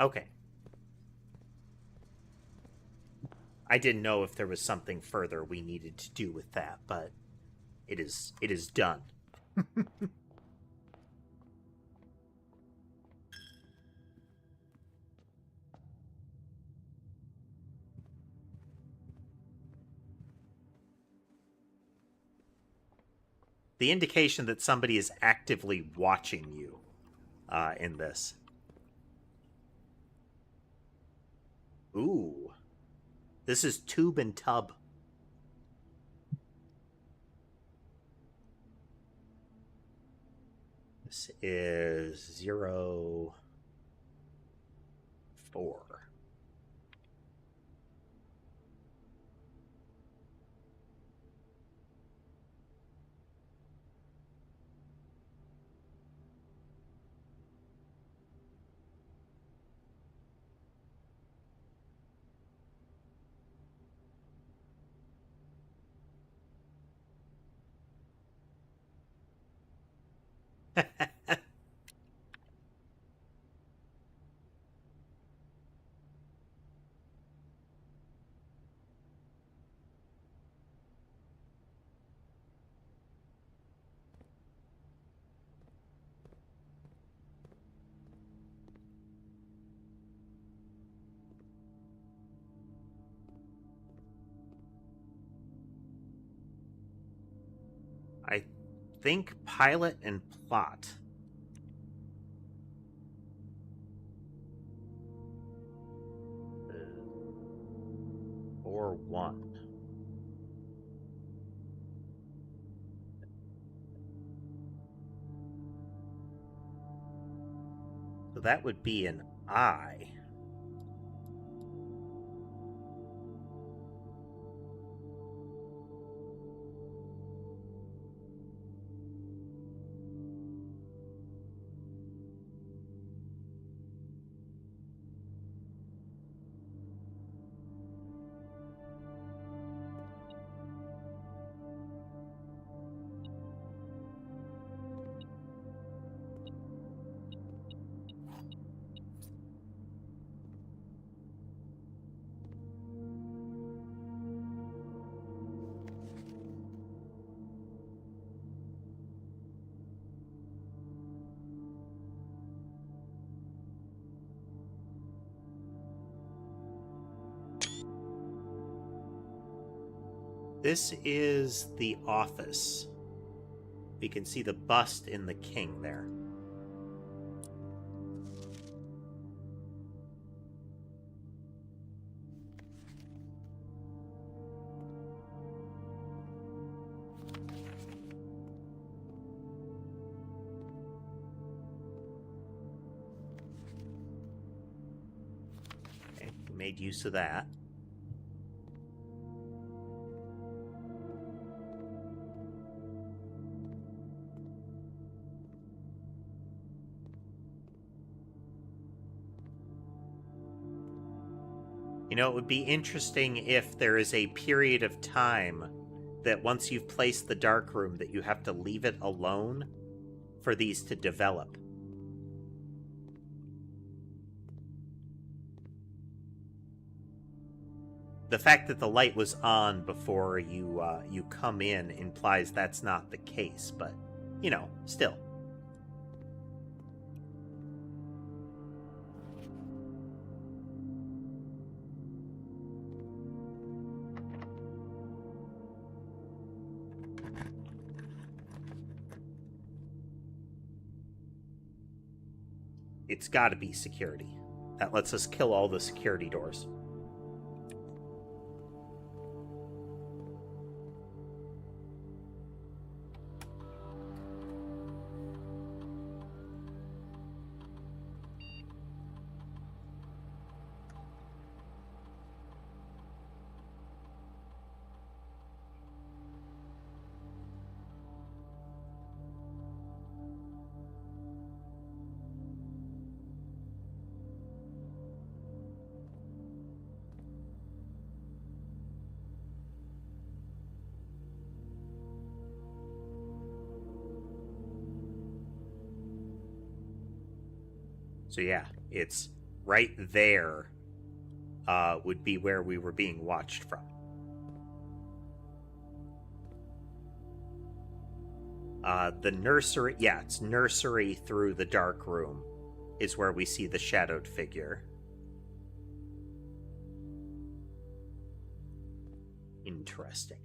Okay. I didn't know if there was something further we needed to do with that, but it is done. The indication that somebody is actively watching you in this. Ooh. This is tube and tub. This is 04. I think pilot and plot. Or one. So that would be an I. This is the office. We can see the bust in the king there. Okay, we made use of that. You know, it would be interesting if there is a period of time that once you've placed the dark room that you have to leave it alone for these to develop. The fact that the light was on before you come in implies that's not the case, but, you know, still. It's got to be security. That lets us kill all the security doors. So yeah, it's right there would be where we were being watched from. The nursery, yeah, it's nursery through the dark room is where we see the shadowed figure. Interesting.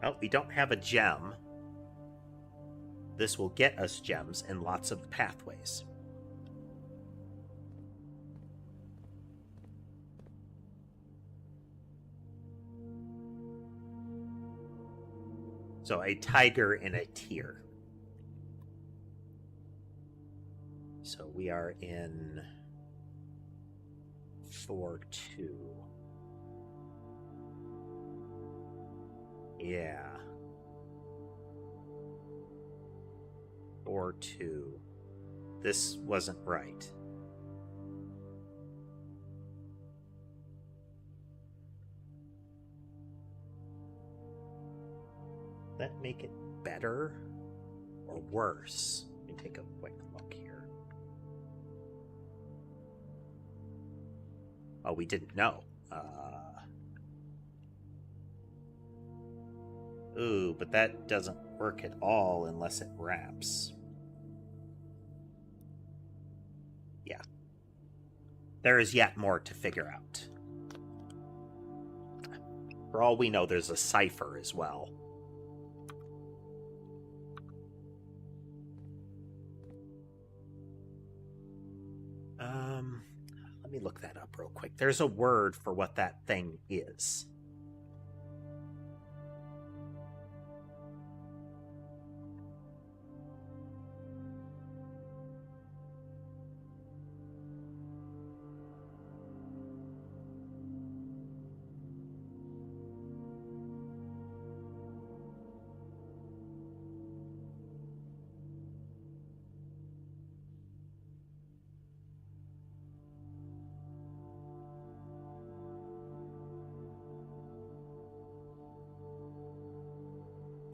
Well, we don't have a gem. This will get us gems and lots of pathways. So a tiger and a tear. So we are in 4-2. Yeah. 4-2. This wasn't right. That make it better or worse? Let me take a quick look here. Oh, we didn't know. Ooh, but that doesn't work at all unless it wraps. Yeah. There is yet more to figure out. For all we know, there's a cipher as well. Let me look that up real quick. There's a word for what that thing is.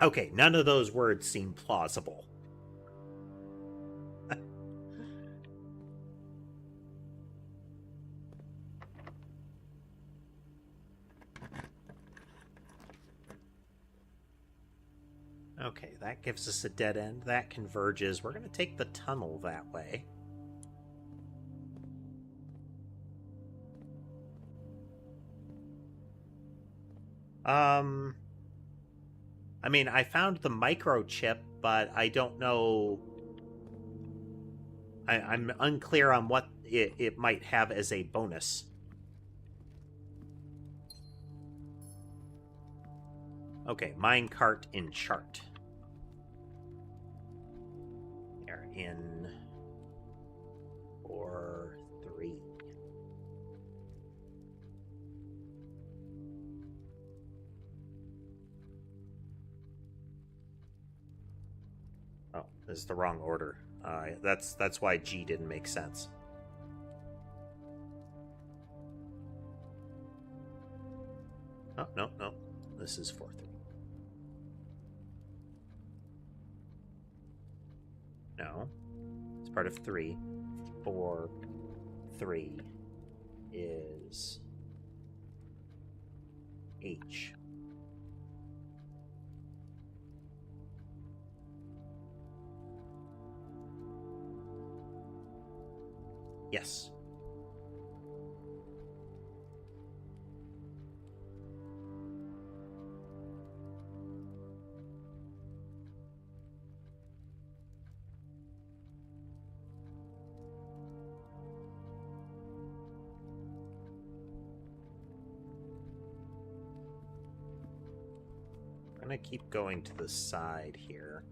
Okay, none of those words seem plausible. Okay, that gives us a dead end. That converges. We're going to take the tunnel that way. I mean, I found the microchip, but I don't know. I'm unclear on what it might have as a bonus. Okay, minecart in chart. They're in 4, 3. Oh, this is the wrong order. That's why G didn't make sense. Oh, no, no. This is 4, 3. No. It's part of 3. 4, 3 is H. Yes. I'm gonna keep going to the side here.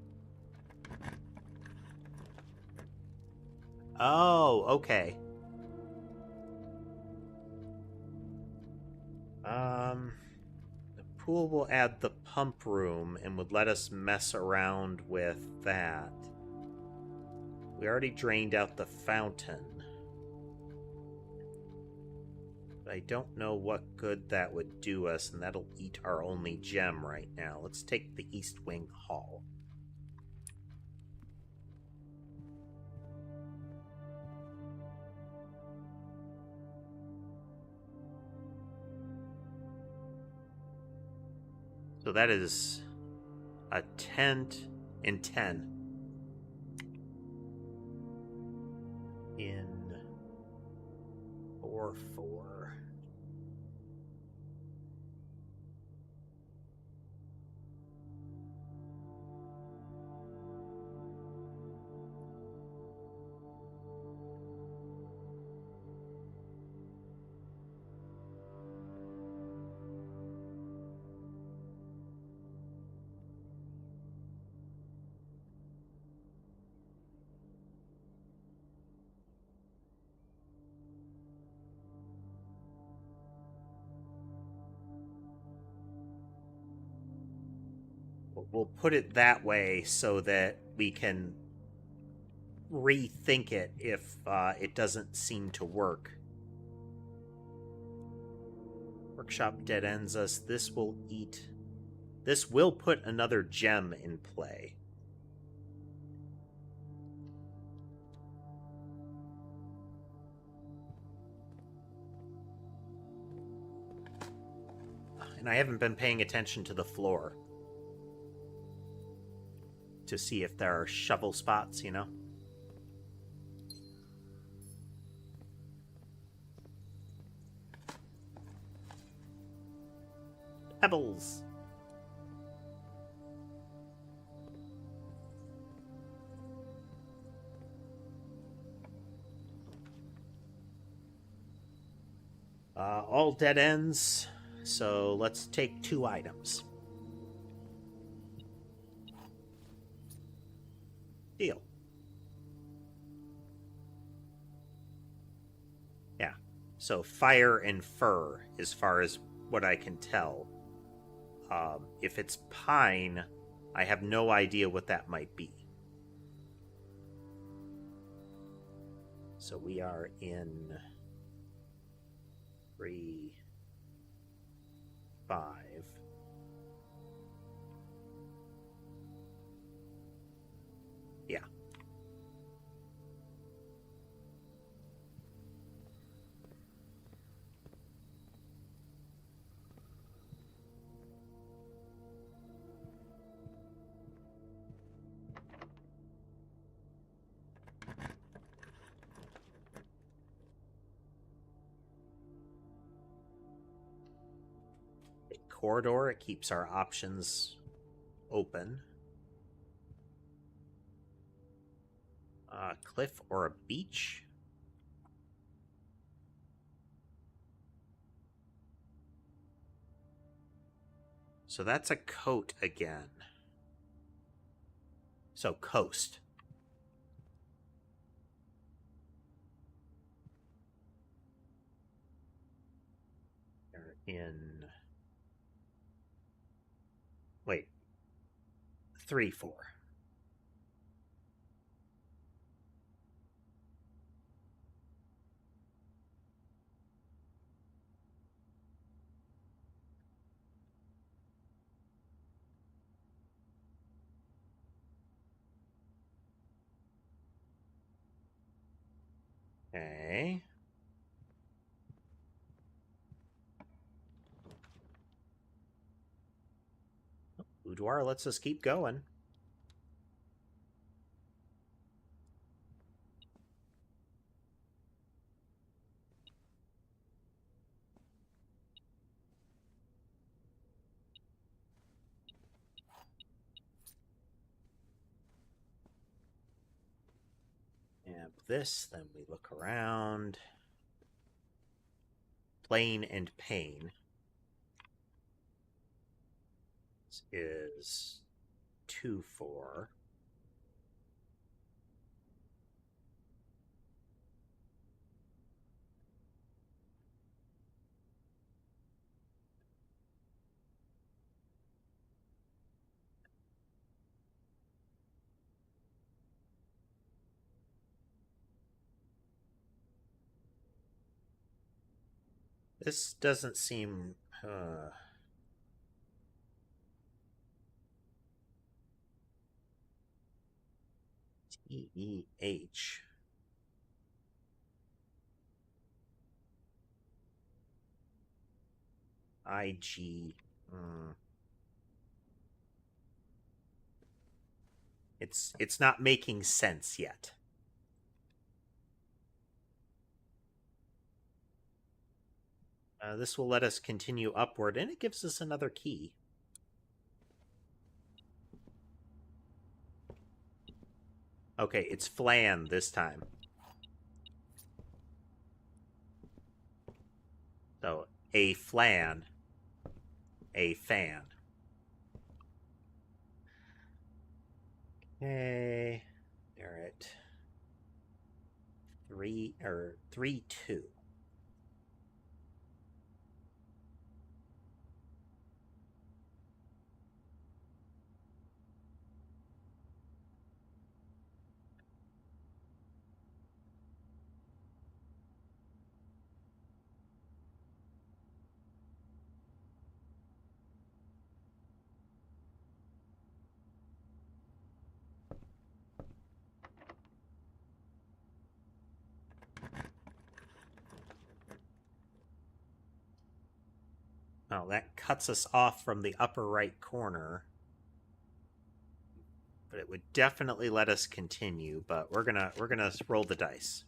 Oh, okay. The pool will add the pump room and would let us mess around with that. We already drained out the fountain. But I don't know what good that would do us, and that'll eat our only gem right now. Let's take the East Wing Hall. So that is a tent and 10. In 4, 4. We'll put it that way so that we can rethink it if it doesn't seem to work. Workshop dead ends us. This will eat. This will put another gem in play. And I haven't been paying attention to the floor to see if there are shovel spots, you know? Pebbles. All dead ends, so let's take 2 items. Deal. Yeah, so fire and fir, as far as what I can tell. If it's pine, I have no idea what that might be. So we are in 3, 5. Yeah. corridor. It keeps our options open. A cliff or a beach? So that's a coat again. So coast. They're in... Wait. 3-4. Okay. Boudoir lets us keep going. And this, then we look around. Plain and pain. This is 2-4. This doesn't seem... TEH. IG. It's not making sense yet. This will let us continue upward, and it gives us another key. Okay, it's flan this time. So, a flan, a fan. Okay, they're at 3-2. Oh, that cuts us off from the upper right corner. But it would definitely let us continue, but we're gonna roll the dice.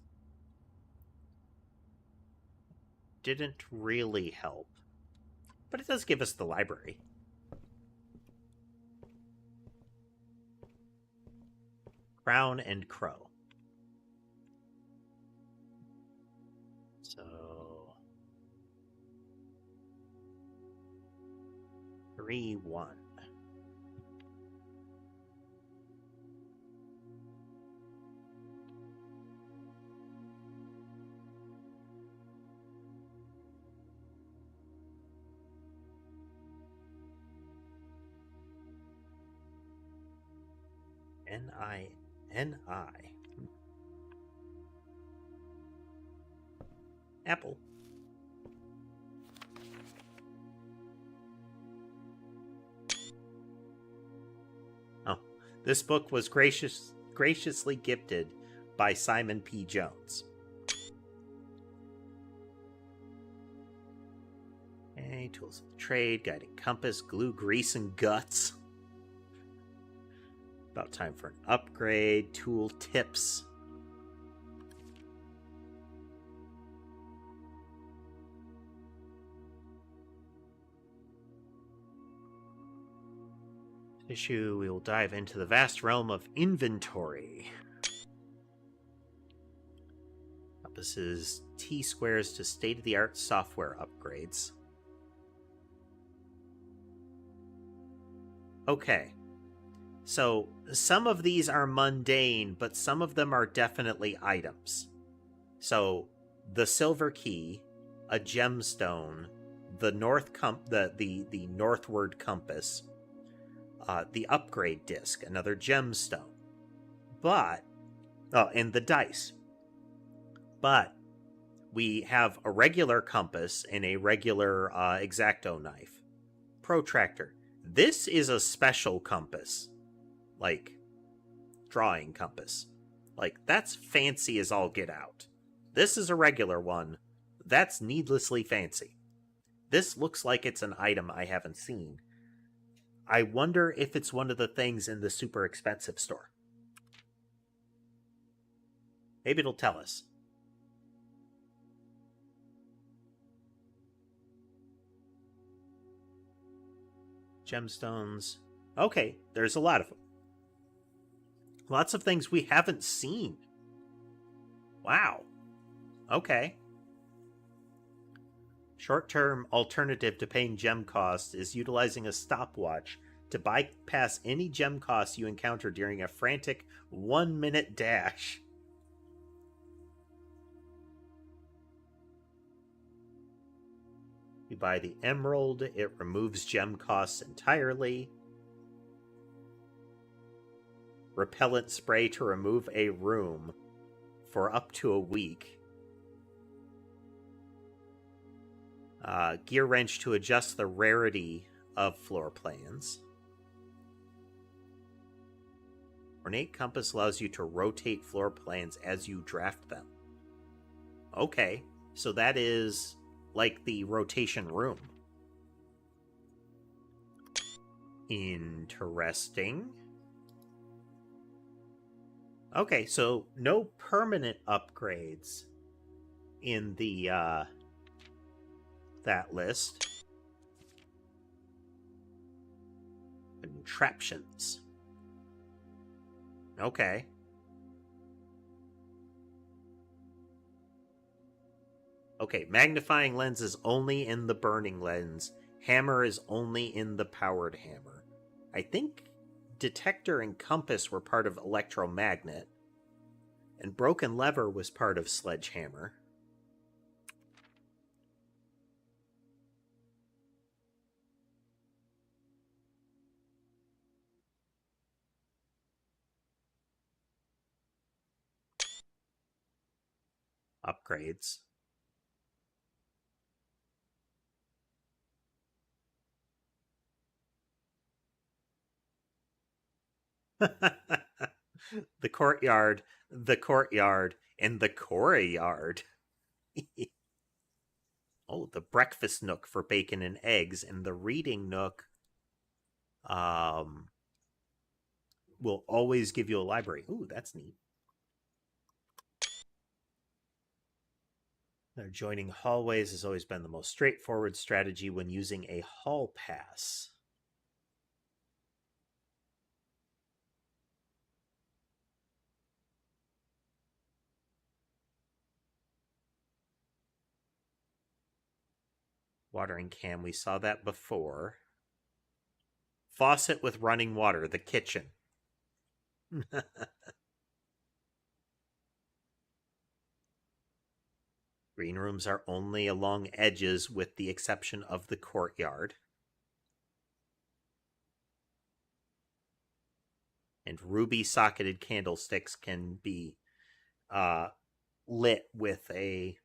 Didn't really help. But it does give us the library. Crown and Crow. So 3-1. N-I. Apple. Oh, this book was graciously gifted by Simon P. Jones. Okay, tools of the trade, guiding compass, glue, grease, and guts. About time for an upgrade. Tool tips. issue, we will dive into the vast realm of inventory. Compasses T-squares to state-of-the-art software upgrades. Okay. So, some of these are mundane, but some of them are definitely items. So, the silver key, a gemstone, the the northward compass, the upgrade disc, another gemstone. But and the dice. But we have a regular compass and a regular X-Acto knife. Protractor. This is a special compass. Like, drawing compass. Like, that's fancy as all get out. This is a regular one. That's needlessly fancy. This looks like it's an item I haven't seen. I wonder if it's one of the things in the super expensive store. Maybe it'll tell us. Gemstones. Okay, there's a lot of them. Lots of things we haven't seen. Wow. Okay. Short-term alternative to paying gem costs is utilizing a stopwatch to bypass any gem costs you encounter during a frantic 1-minute dash. You buy the emerald, it removes gem costs entirely. Repellent spray to remove a room for up to a week. Gear wrench to adjust the rarity of floor plans. Ornate compass allows you to rotate floor plans as you draft them. Okay, so that is like the rotation room. Interesting. Okay, so no permanent upgrades in the that list. Contraptions. Okay. Okay, magnifying lens is only in the burning lens. Hammer is only in the powered hammer. I think detector and compass were part of electromagnet, and broken lever was part of sledgehammer. Upgrades. The courtyard, and the courtyard. Oh, the breakfast nook for bacon and eggs, and the reading nook will always give you a library. Ooh, that's neat. Joining hallways has always been the most straightforward strategy when using a hall pass. Watering can, we saw that before. Faucet with running water, the kitchen. Green rooms are only along edges with the exception of the courtyard. And ruby socketed candlesticks can be lit with a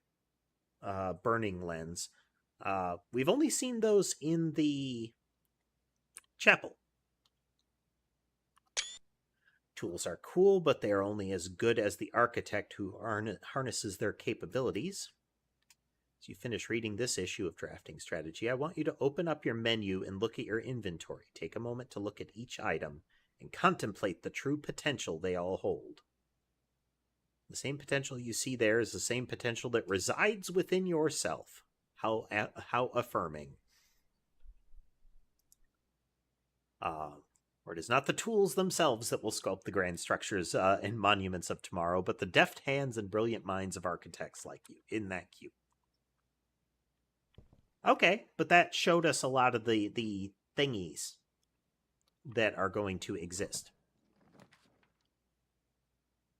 burning lens. We've only seen those in the chapel. Tools are cool, but they are only as good as the architect who harnesses their capabilities. As you finish reading this issue of Drafting Strategy, I want you to open up your menu and look at your inventory. Take a moment to look at each item and contemplate the true potential they all hold. The same potential you see there is the same potential that resides within yourself. How affirming. For it is not the tools themselves that will sculpt the grand structures and monuments of tomorrow, but the deft hands and brilliant minds of architects like you. Isn't that cute? Okay, but that showed us a lot of the thingies that are going to exist.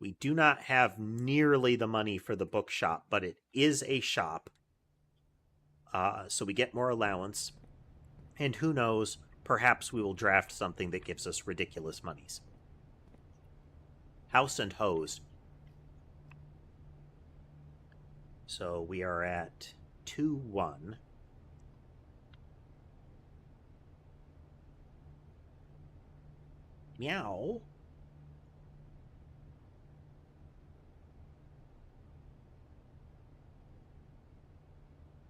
We do not have nearly the money for the bookshop, but it is a shop. So we get more allowance. And who knows, perhaps we will draft something that gives us ridiculous monies. House and hose. So we are at 2-1. Meow.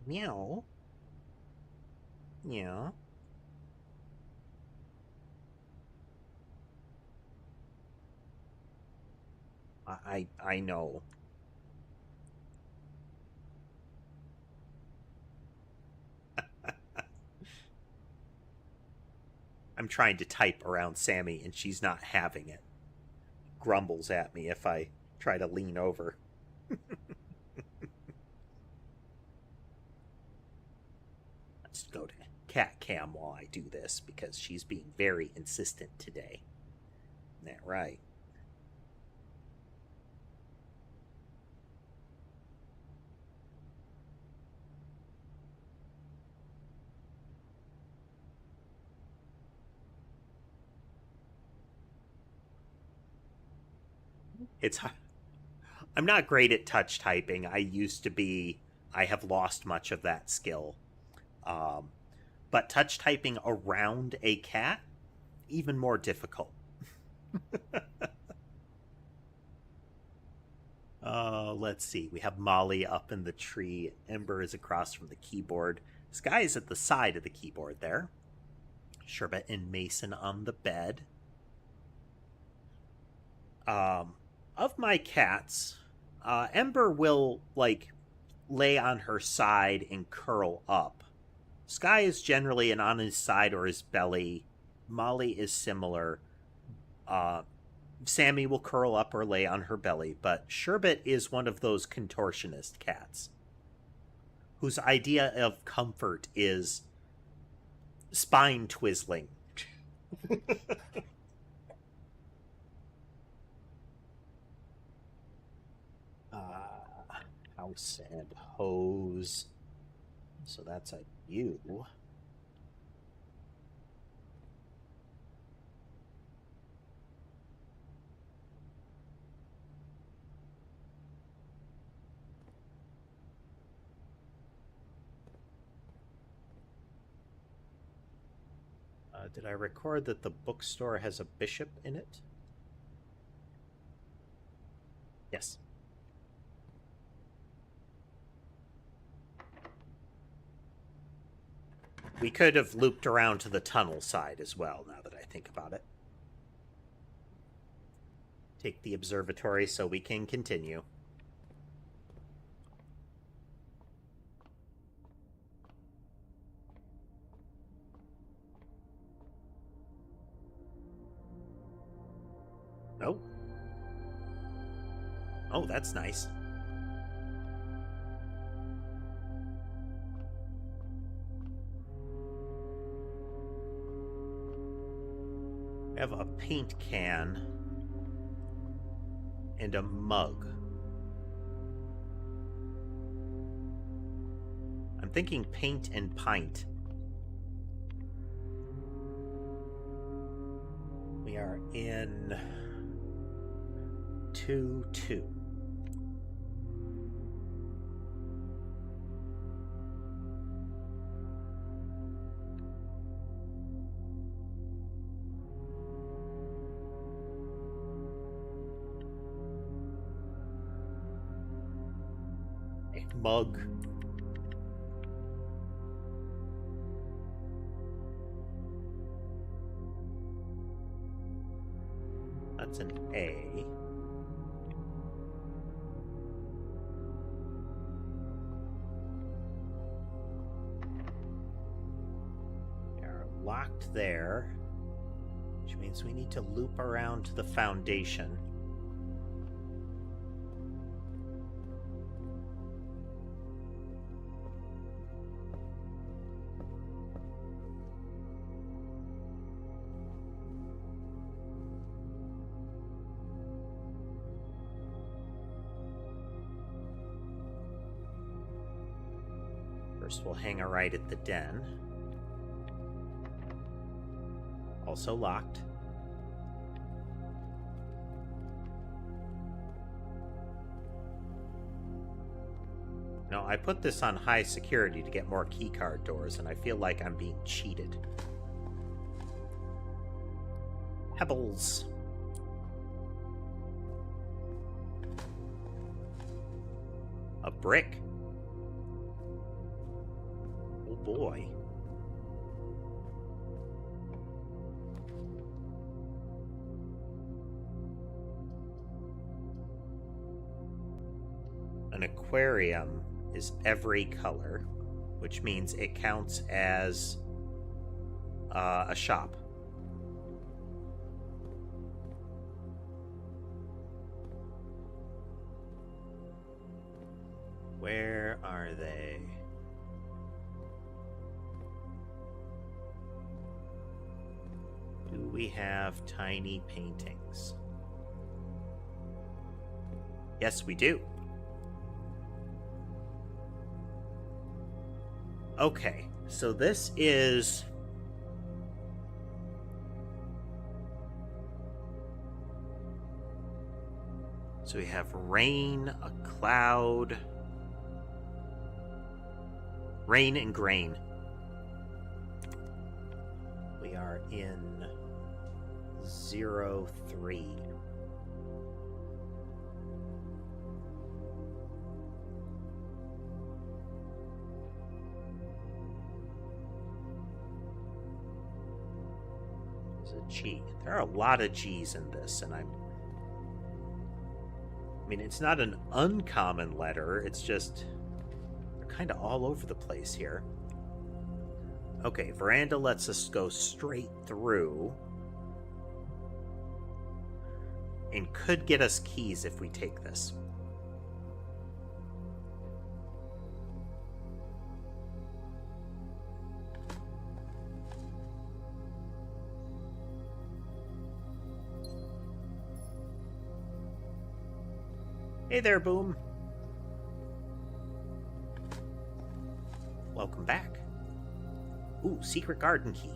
Meow. Yeah. I know. I'm trying to type around Sammy and she's not having it. Grumbles at me if I try to lean over. Let's go to cat cam while I do this because she's being very insistent today. Isn't that right? I'm not great at touch typing. I used to be. I have lost much of that skill. But touch typing around a cat, even more difficult. Let's see. We have Molly up in the tree. Ember is across from the keyboard. Sky is at the side of the keyboard there. Sherbet and Mason on the bed. Of my cats, Ember will, lay on her side and curl up. Sky is generally on his side or his belly. Molly is similar. Sammy will curl up or lay on her belly, but Sherbet is one of those contortionist cats whose idea of comfort is spine twizzling. House and hose. So that's a you. Did I record that the bookstore has a bishop in it? Yes. We could have looped around to the tunnel side as well, now that I think about it. Take the observatory so we can continue. Oh. Oh, that's nice. I have a paint can and a mug. I'm thinking paint and pint. We are in 2-2. Mug. That's an A. We are locked there. Which means we need to loop around to the foundation. First, we'll hang a right at the den. Also locked. No, I put this on high security to get more keycard doors, and I feel like I'm being cheated. Pebbles. A brick. Oh boy. An aquarium is every color, which means it counts as a shop. Where are they? Do we have tiny paintings? Yes, we do. Okay, so this is... So we have rain, a cloud... Rain and grain. We are in 03. There's a G. There are a lot of G's in this, and I mean, it's not an uncommon letter, it's just... kind of all over the place here. Okay, veranda lets us go straight through. And could get us keys if we take this. Hey there, Boom. Welcome back. Ooh, secret garden key.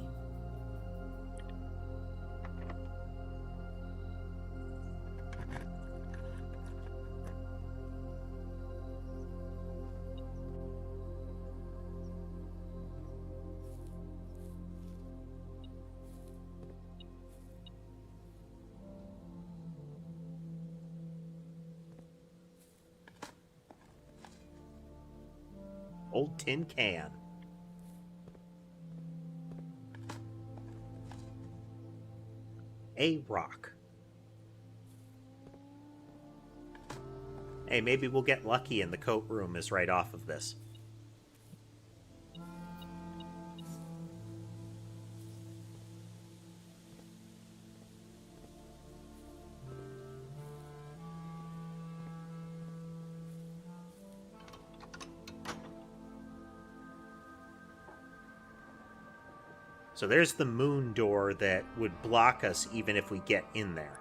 Old tin can. A rock. Hey, maybe we'll get lucky and the coat room is right off of this. So there's the moon door that would block us even if we get in there.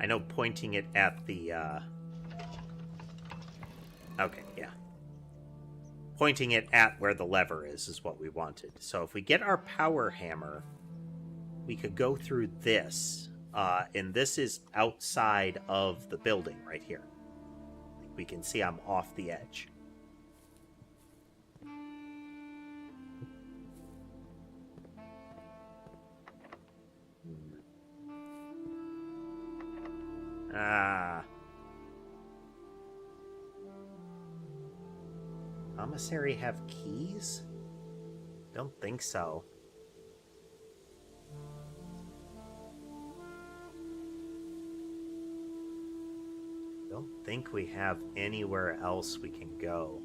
I know pointing it at the, okay, yeah. Pointing it at where the lever is what we wanted. So if we get our power hammer, we could go through this. And this is outside of the building right here. We can see I'm off the edge. Ah. Commissary have keys? Don't think so. Don't think we have anywhere else we can go.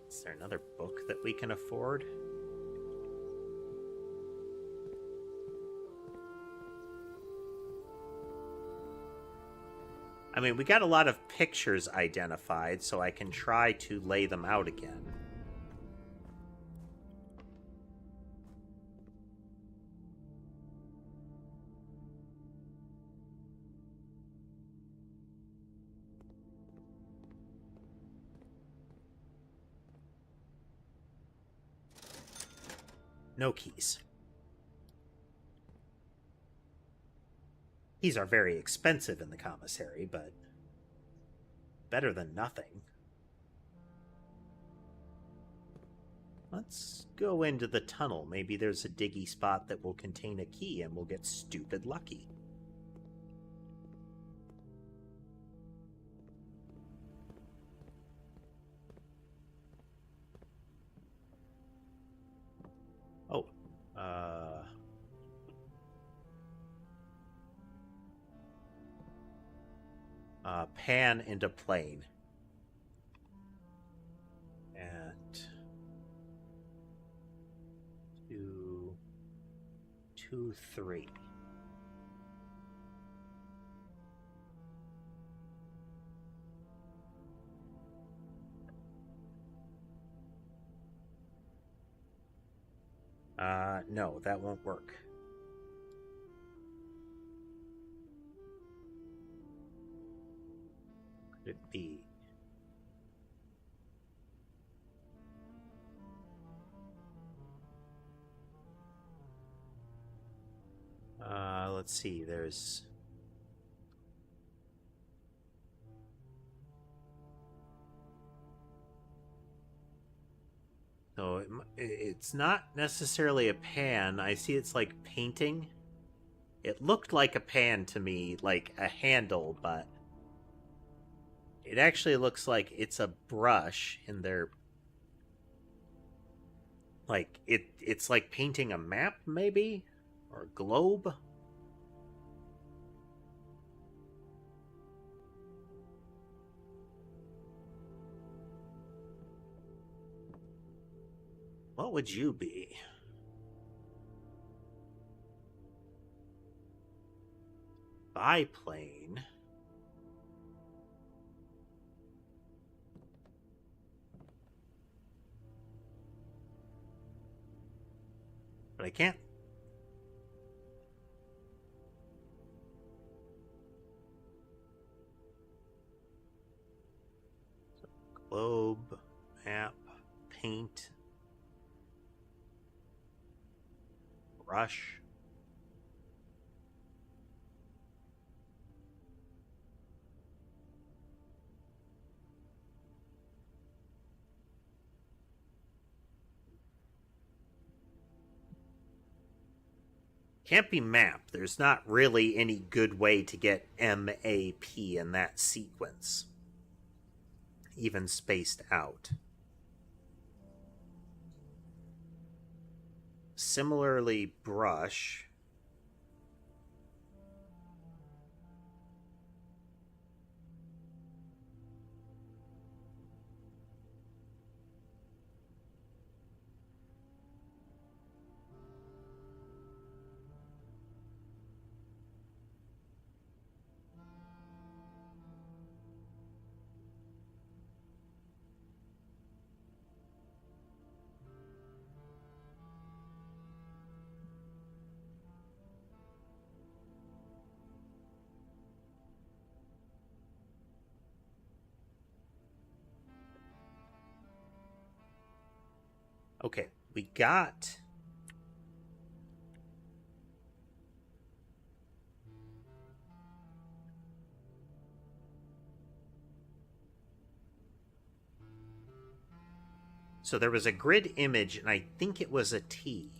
Is there another book that we can afford? I mean, we got a lot of pictures identified, so I can try to lay them out again. No keys. Keys are very expensive in the commissary, but better than nothing. Let's go into the tunnel. Maybe there's a diggy spot that will contain a key and we'll get stupid lucky. Oh, pan into plane. And 2, 2, 3. No, that won't work. Could it be? Let's see, there's... So it's not necessarily a pan. I see it's like painting. It looked like a pan to me, like a handle, but it actually looks like it's a brush in their... Like, it's like painting a map, maybe? Or a globe? What would you be? Biplane. But I can't. Globe, map, paint, brush. Can't be map. There's not really any good way to get MAP in that sequence, even spaced out. Similarly, brush. Okay, we got... So there was a grid image, and I think it was a T.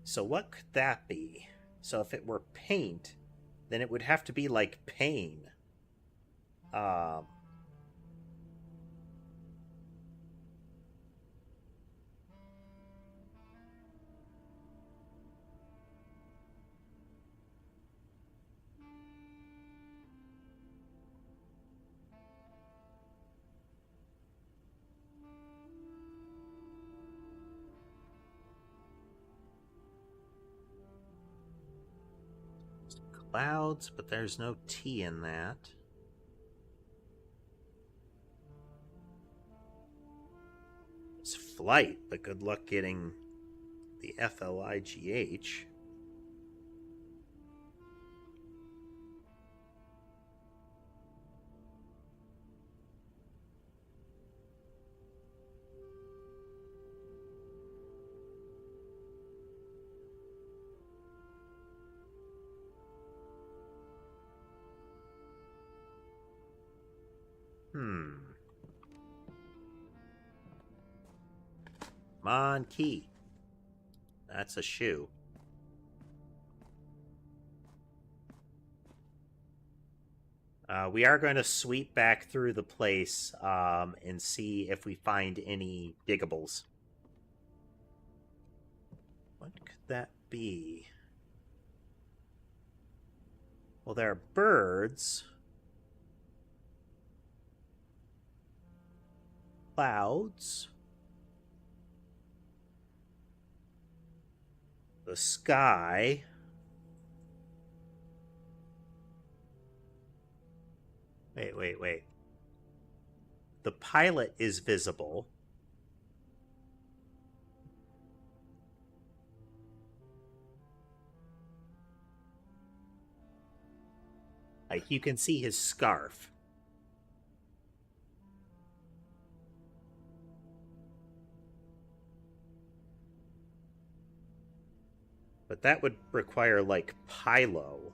So what could that be? So if it were paint, then it would have to be like pain. Um... clouds, but there's no T in that. It's flight, but good luck getting the FLIGH. Come on, key. That's a shoe. We are going to sweep back through the place and see if we find any diggables. What could that be? Well, there are birds. Clouds. The sky. Wait. The pilot is visible. Like, you can see his scarf. But that would require, like, Pylo.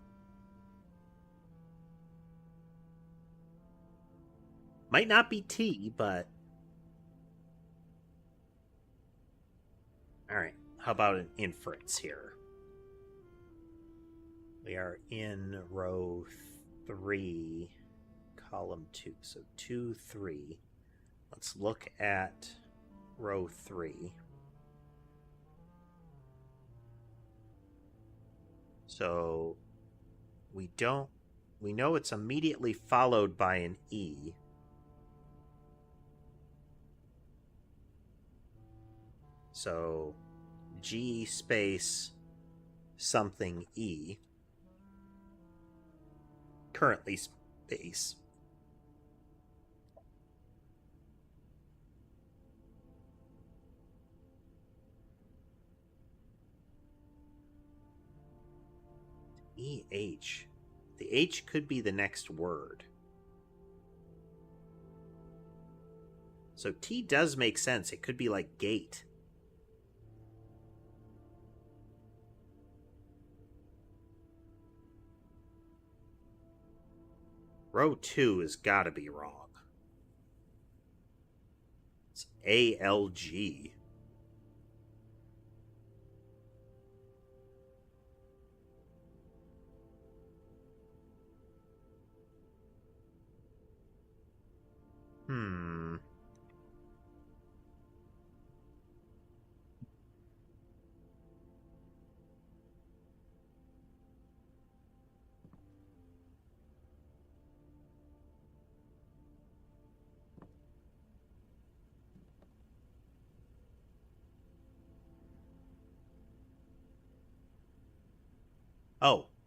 Might not be T, but... Alright, how about an inference here? We are in row 3, column 2. So 2, 3. Let's look at row 3. So we know it's immediately followed by an E. So G space something E. Currently space. EH. The H could be the next word. So T does make sense. It could be like gate. Row 2 has got to be wrong. It's ALG.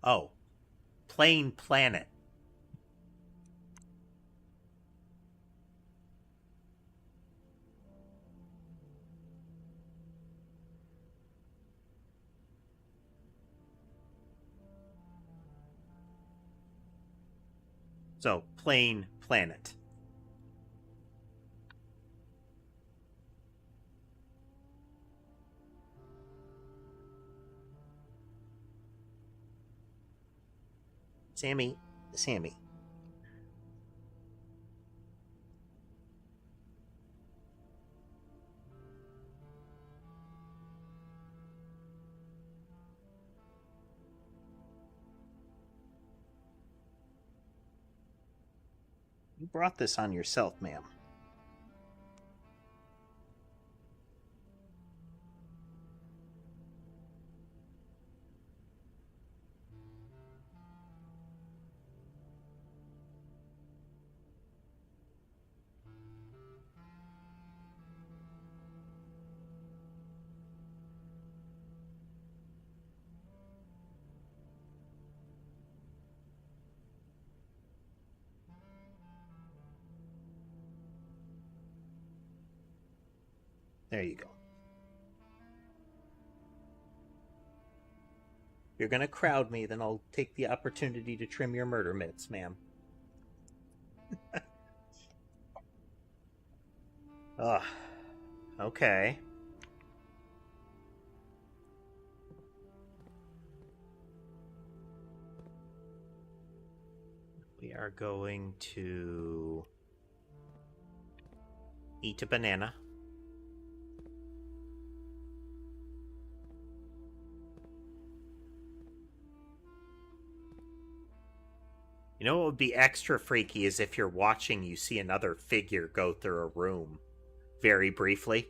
Oh. Plain planet. So, plain planet. Sammy. You brought this on yourself, ma'am. There you go. If you're gonna crowd me, then I'll take the opportunity to trim your murder mitts, ma'am. Ugh. Okay. We are going to eat a banana. You know what would be extra freaky is if you're watching, you see another figure go through a room very briefly.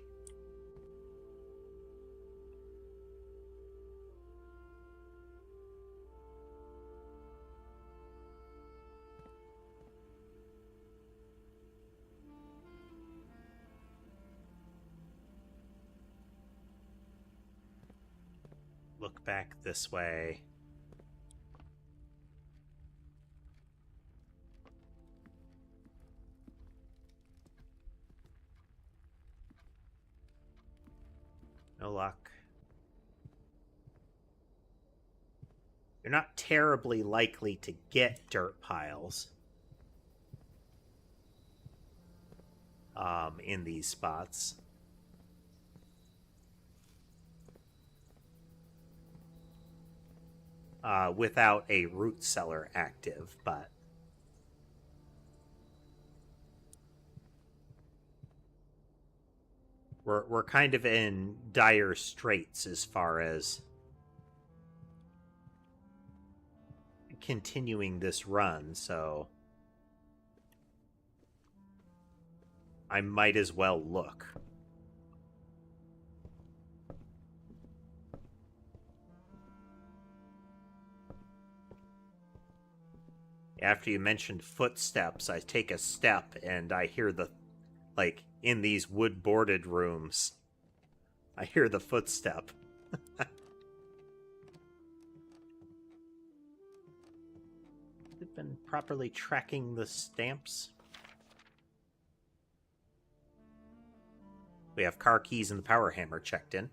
Look back this way. No luck. You're not terribly likely to get dirt piles in these spots. Without a root cellar active, but we're kind of in dire straits as far as continuing this run, so I might as well look. After you mentioned footsteps, I take a step and I hear the, like, in these wood-boarded rooms, I hear the footstep. They've been properly tracking the stamps. We have car keys and the power hammer checked in.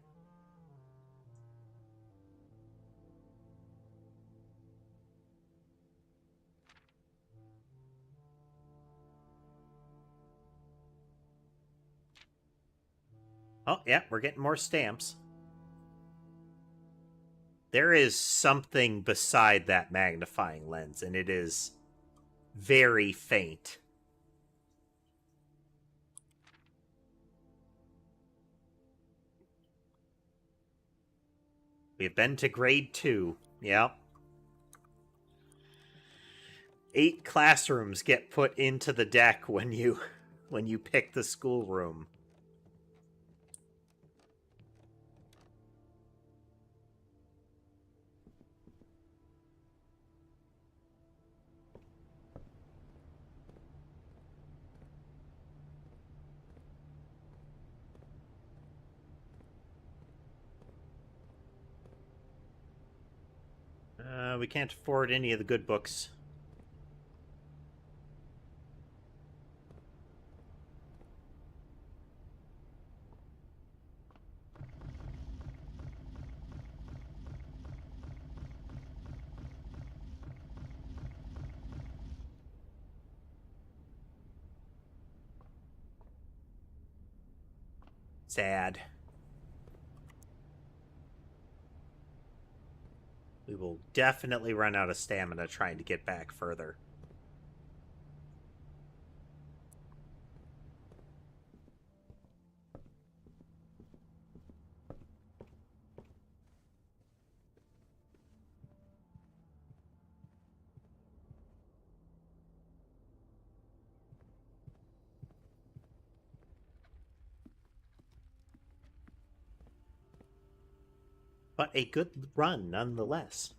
Oh, yeah, we're getting more stamps. There is something beside that magnifying lens, and it is very faint. We've been to grade 2. Yep. 8 classrooms get put into the deck when you pick the schoolroom. We can't afford any of the good books. Sad. We will definitely run out of stamina trying to get back further. But a good run nonetheless.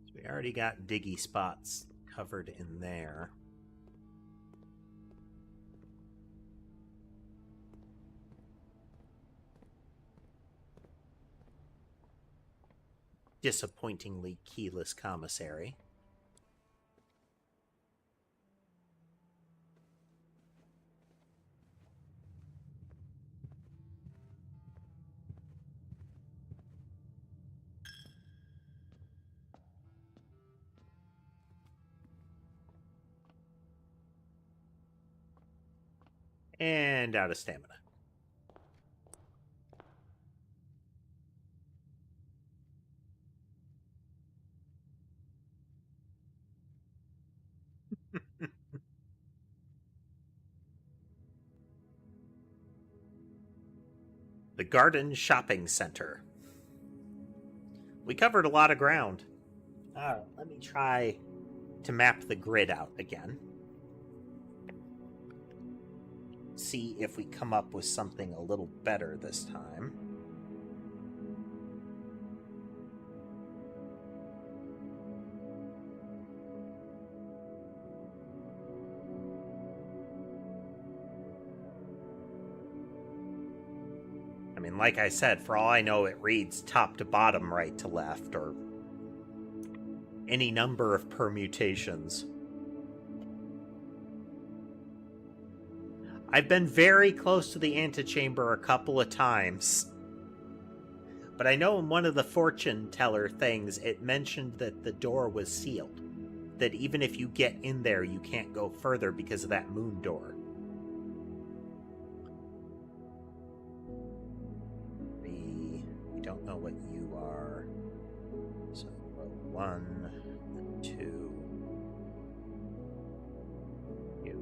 So we already got diggy spots covered in there. Disappointingly keyless commissary. And out of stamina. The Garden Shopping Center. We covered a lot of ground. Let me try to map the grid out again. See if we come up with something a little better this time. I mean, like I said, for all I know, it reads top to bottom, right to left, or any number of permutations. I've been very close to the antechamber a couple of times. But I know in one of the fortune teller things, it mentioned that the door was sealed. That even if you get in there, you can't go further because of that moon door. We don't know what you are. So row 1, then 2. You.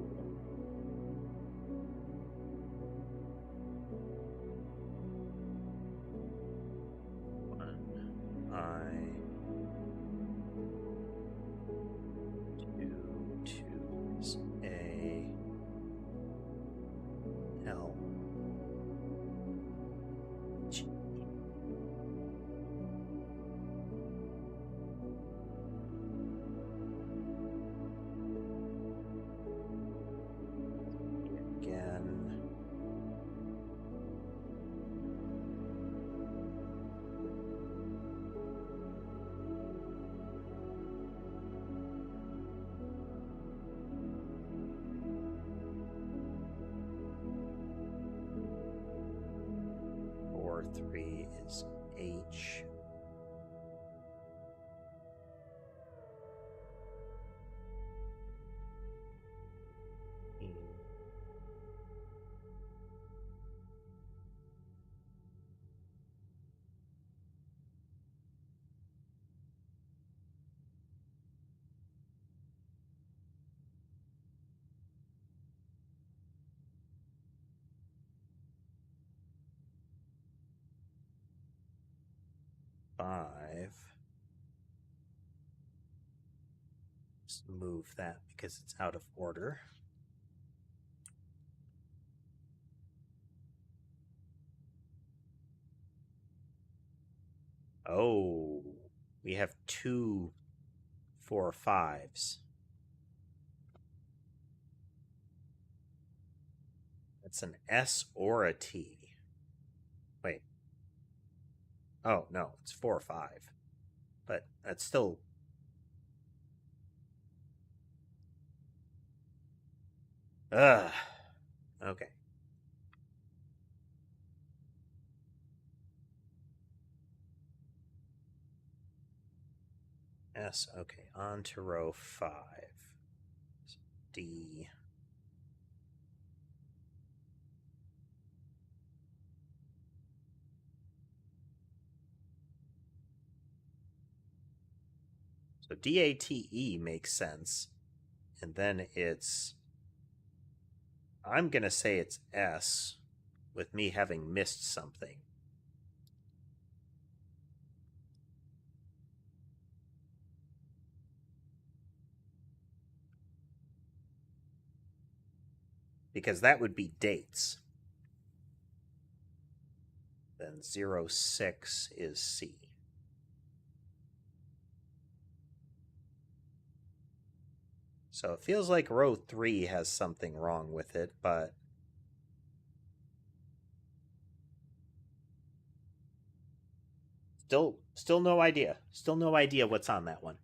1. I. 2 is A. L. G. Again. Or 3 is H. E. 5. Just move that because it's out of order. Oh, we have 2 4 5s. That's an S or a T. Wait. Oh, no, it's 4 5. But that's still. Ugh. Okay. S. Okay, on to row 5. D. So DATE makes sense. And then it's. I'm going to say it's S, with me having missed something. Because that would be dates. Then 06 is C. So it feels like row 3 has something wrong with it, but still no idea. Still no idea what's on that one.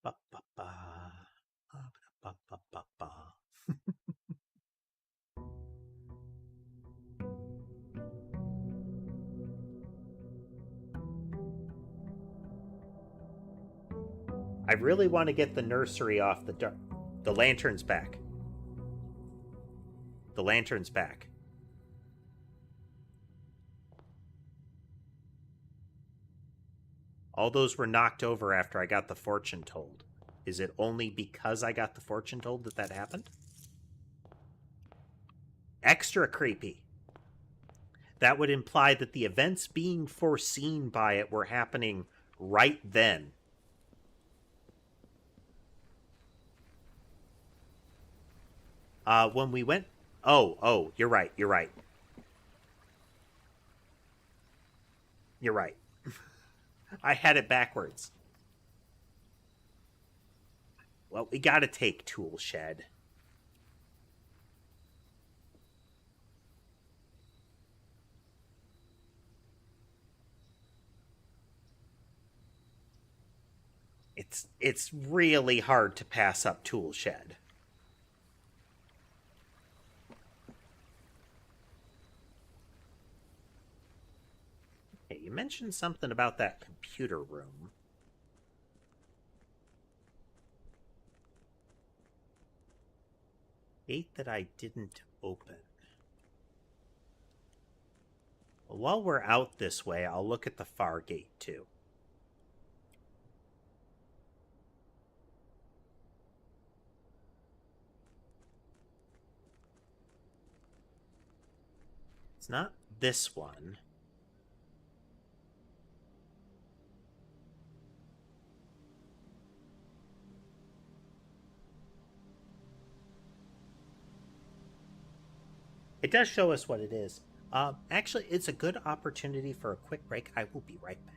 Ba, ba, ba. Ba, ba, ba, ba. really want to get the nursery off the dark. The lantern's back. The lantern's back. All those were knocked over after I got the fortune told. Is it only because I got the fortune told that that happened? Extra creepy. That would imply that the events being foreseen by it were happening right then. When we went... Oh, you're right. You're right. I had it backwards. Well, we gotta take Tool Shed. It's really hard to pass up Tool Shed. Hey, you mentioned something about that computer room. Gate that I didn't open. Well, while we're out this way, I'll look at the far gate too. It's not this one. It does show us what it is. Actually, it's a good opportunity for a quick break. I will be right back.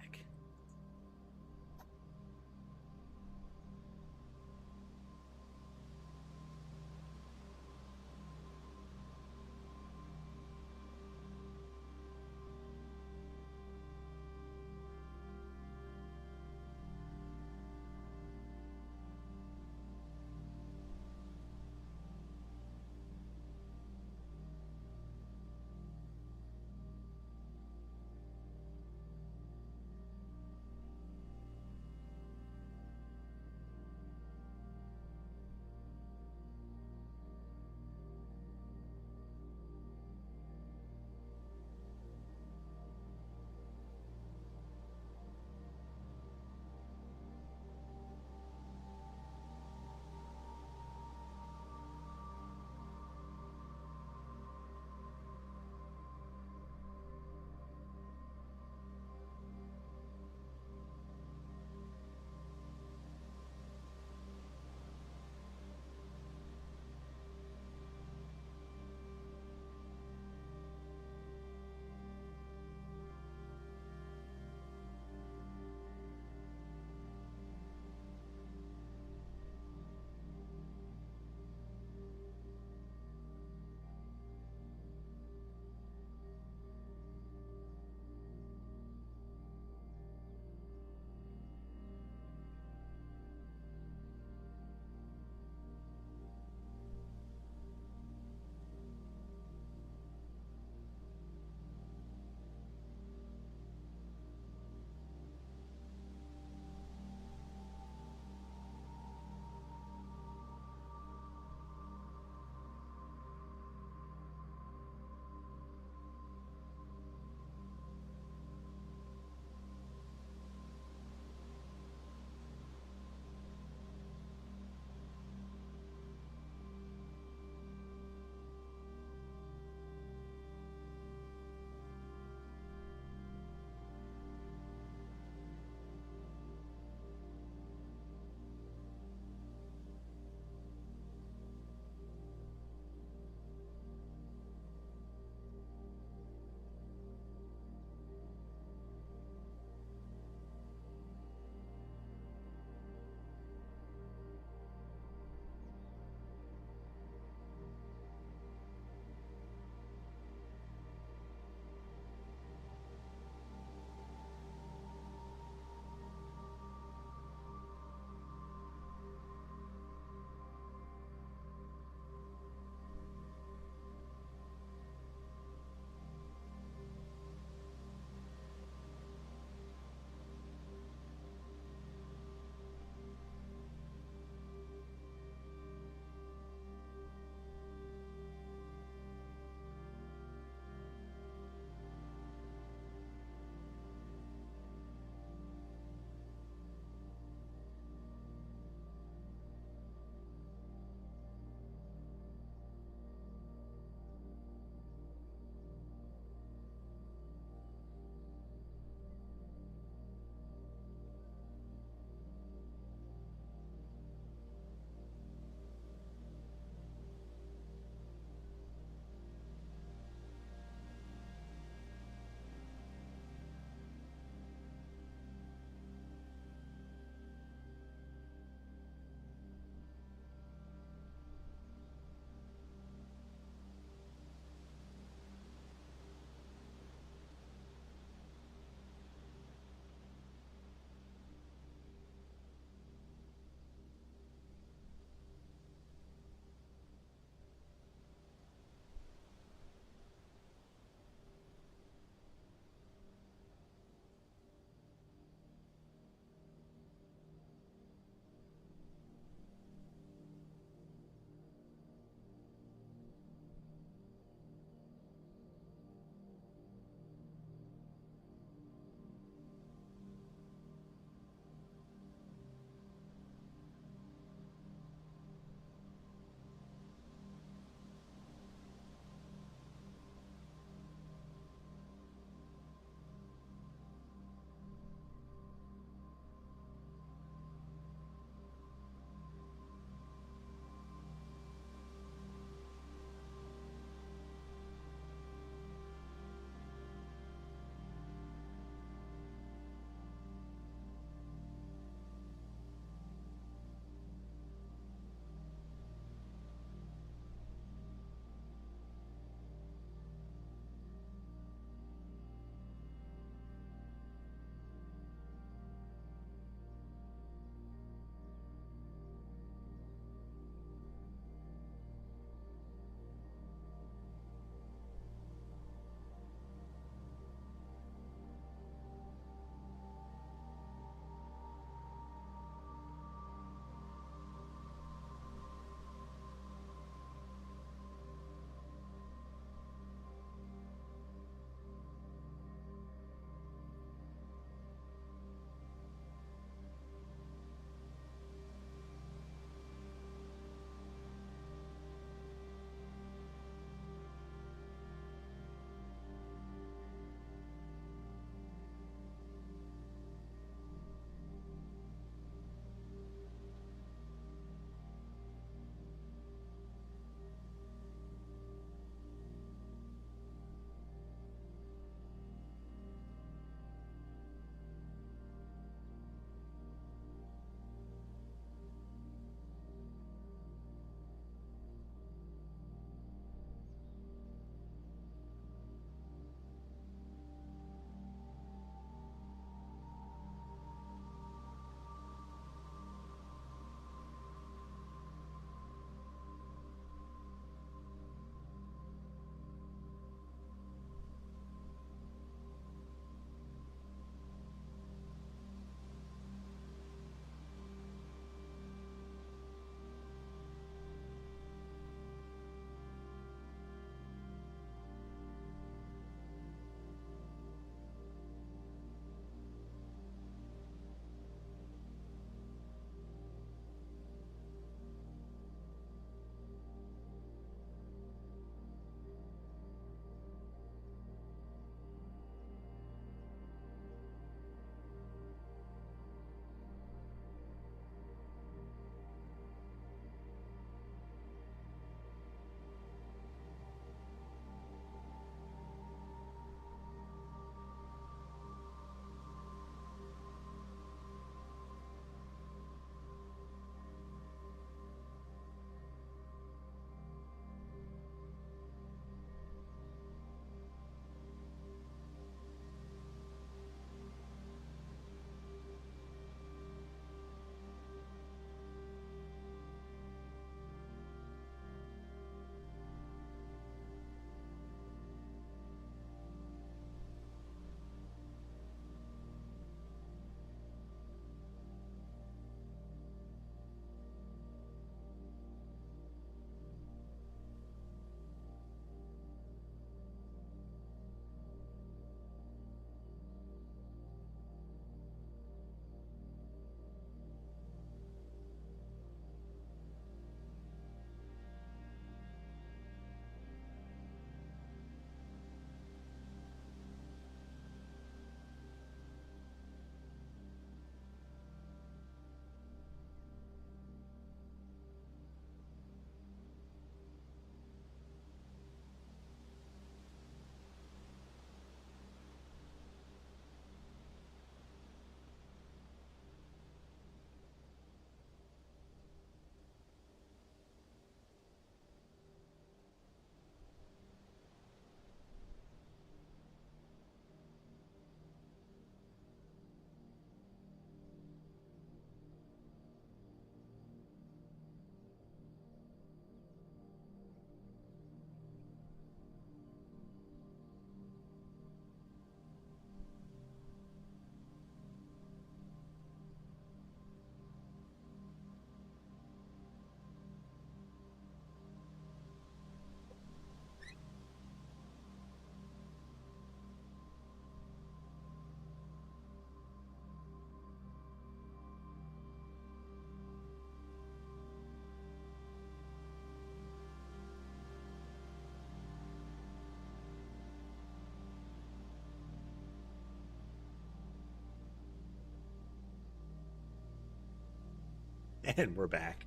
And we're back.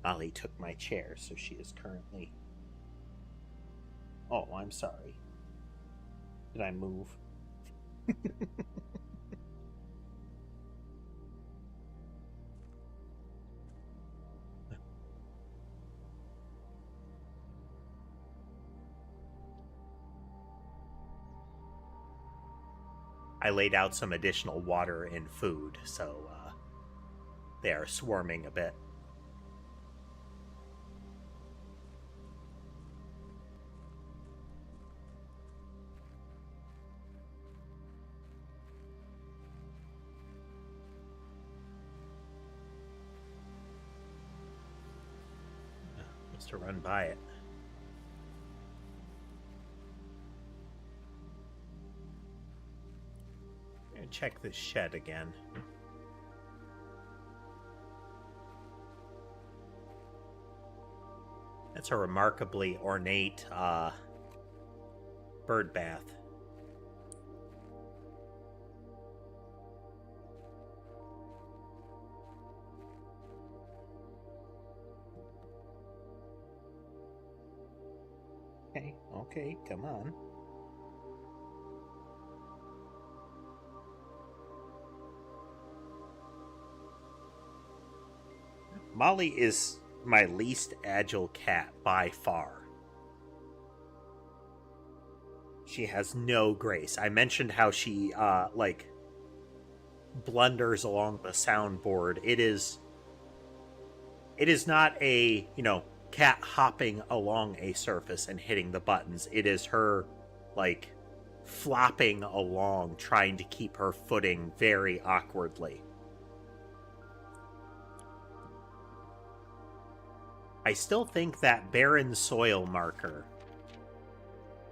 Molly took my chair, so she is currently... Oh, I'm sorry. Did I move? I laid out some additional water and food, so they are swarming a bit. Just to run by it. And check this shed again. That's a remarkably ornate bird bath. Okay, come on. Molly is my least agile cat by far. She has no grace. I mentioned how she, blunders along the soundboard. It is not a, cat hopping along a surface and hitting the buttons. It is her, flopping along, trying to keep her footing very awkwardly. I still think that barren soil marker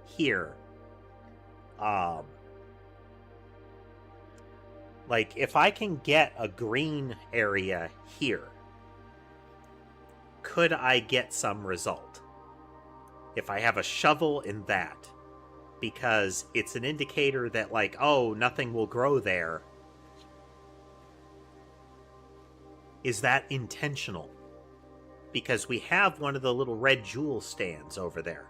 here, if I can get a green area here, could I get some result? If I have a shovel in that, because it's an indicator that, oh, nothing will grow there. Is that intentional? Because we have one of the little red jewel stands over there.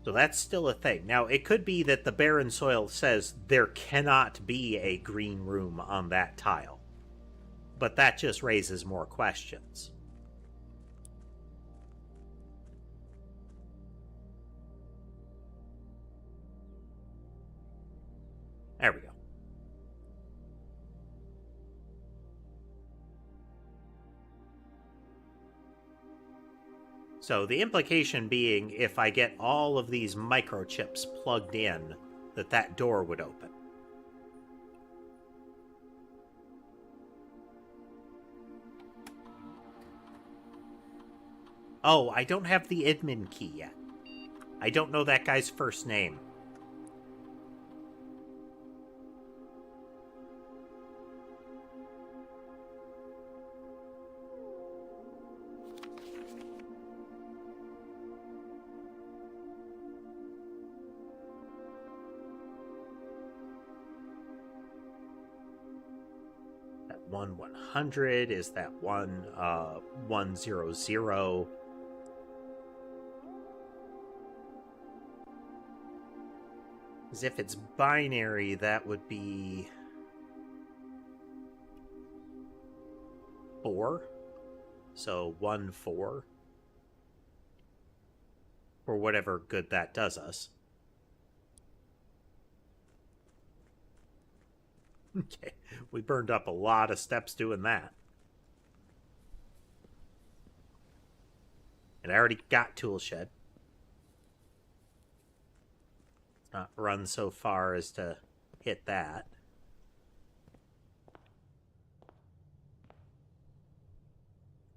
So that's still a thing. Now, it could be that the barren soil says there cannot be a green room on that tile. But that just raises more questions. There we go. So the implication being, if I get all of these microchips plugged in, that door would open. Oh, I don't have the admin key yet. I don't know that guy's first name. That 100 is that 100. As if it's binary, that would be 4. So 1 4. For whatever good that does us. Okay, we burned up a lot of steps doing that. And I already got tool shed. Not run so far as to hit that.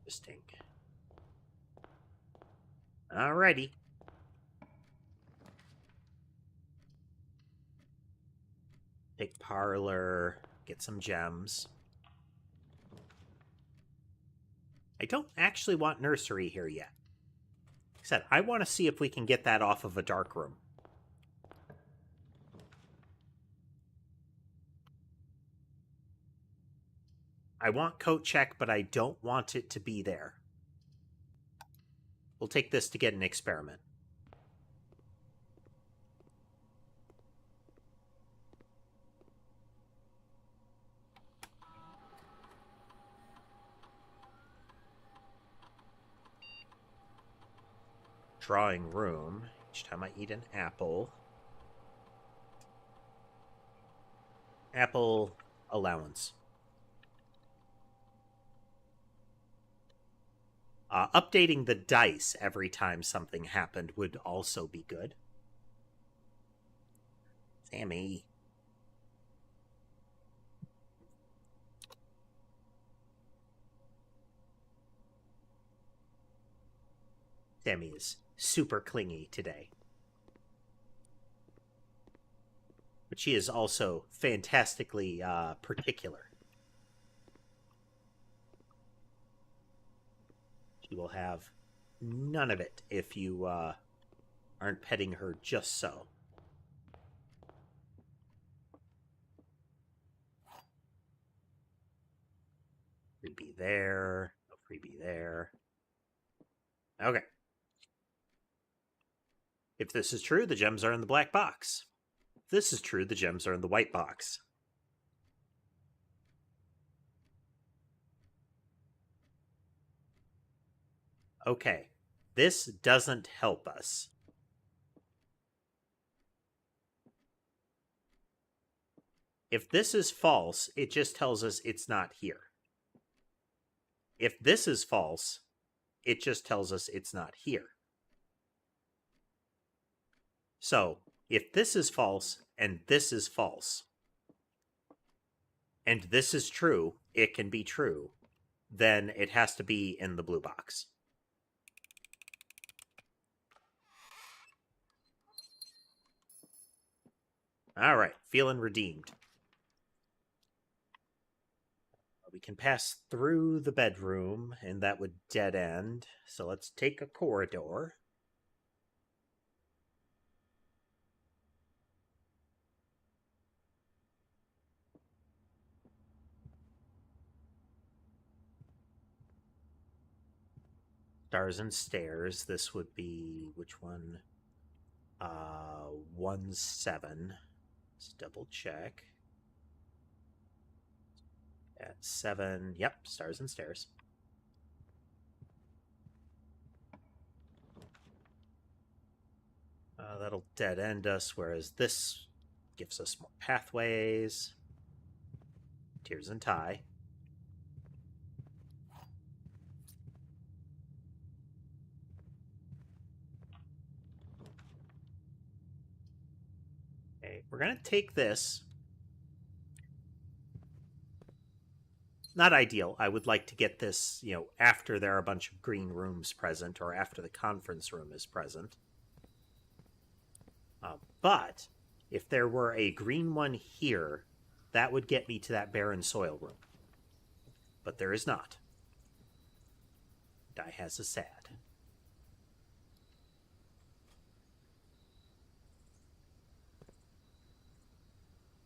Interesting. Alrighty. Take parlor, get some gems. I don't actually want nursery here yet. Like I said, I want to see if we can get that off of a dark room. I want coat check, but I don't want it to be there. We'll take this to get an experiment. Drawing room. Each time I eat an apple. Apple allowance. Updating the dice every time something happened would also be good. Sammy. Sammy is super clingy today. But she is also fantastically particular. She will have none of it if you aren't petting her just so. Freebie there. No freebie there. Okay. If this is true, the gems are in the black box. If this is true, the gems are in the white box. Okay. This doesn't help us. If this is false, it just tells us it's not here. If this is false, it just tells us it's not here. So, if this is false and this is false, and this is true, it can be true, then it has to be in the blue box. All right, feeling redeemed. We can pass through the bedroom, and that would dead end. So let's take a corridor. Stars and stairs. This would be, which one? 1-7. Let's double check. At 7, yep, stars and stairs. That'll dead end us, whereas this gives us more pathways. Tears and tie. Okay, we're going to take this. Not ideal. I would like to get this, after there are a bunch of green rooms present or after the conference room is present. But if there were a green one here, that would get me to that barren soil room. But there is not. Die has a sad.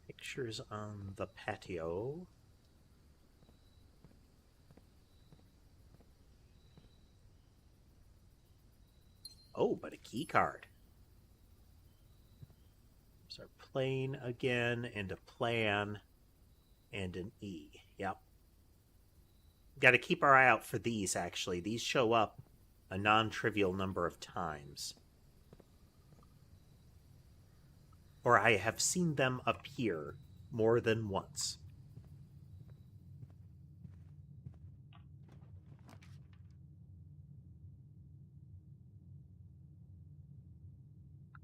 Pictures on the patio. Oh, but a key card. There's our plane again, and a plan, and an E. Yep. Got to keep our eye out for these, actually. These show up a non-trivial number of times. Or I have seen them appear more than once.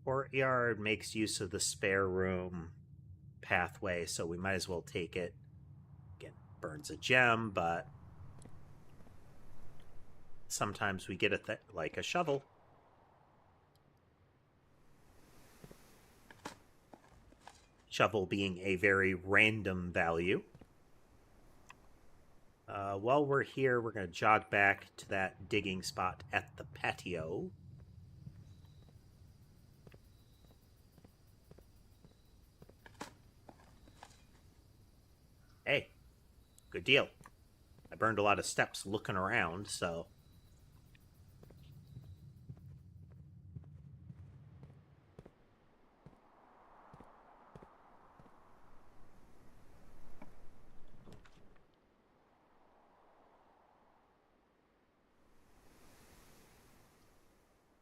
Courtyard makes use of the spare room pathway, so we might as well take it. Again, burns a gem, but sometimes we get like a shovel. Shovel being a very random value. While we're here, we're going to jog back to that digging spot at the patio. Hey, good deal. I burned a lot of steps looking around, so...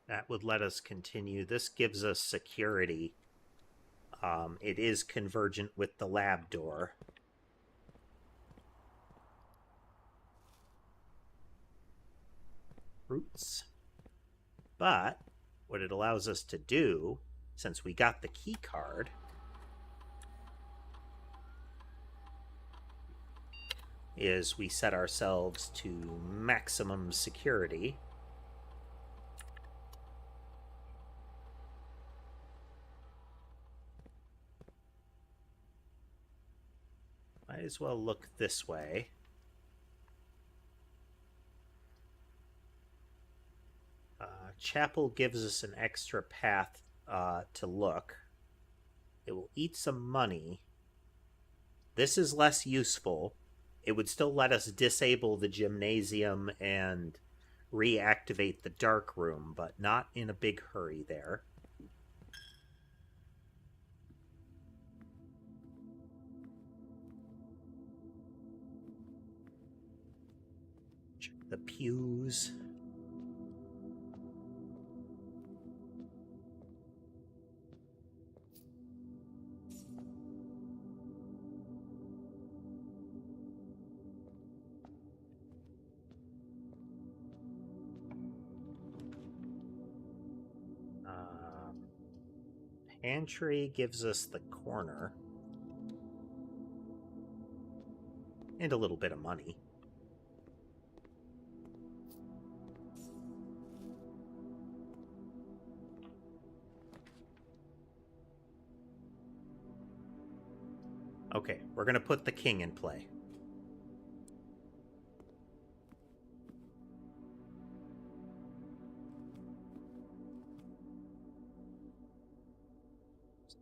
That would let us continue. This gives us security. It is convergent with the lab door. Roots. But what it allows us to do, since we got the key card, is we set ourselves to maximum security. Might as well look this way. Chapel gives us an extra path to look. It will eat some money. This is less useful. It would still let us disable the gymnasium and reactivate the dark room, but not in a big hurry there. Check the pews. Pantry gives us the corner. And a little bit of money. Okay, we're going to put the king in play.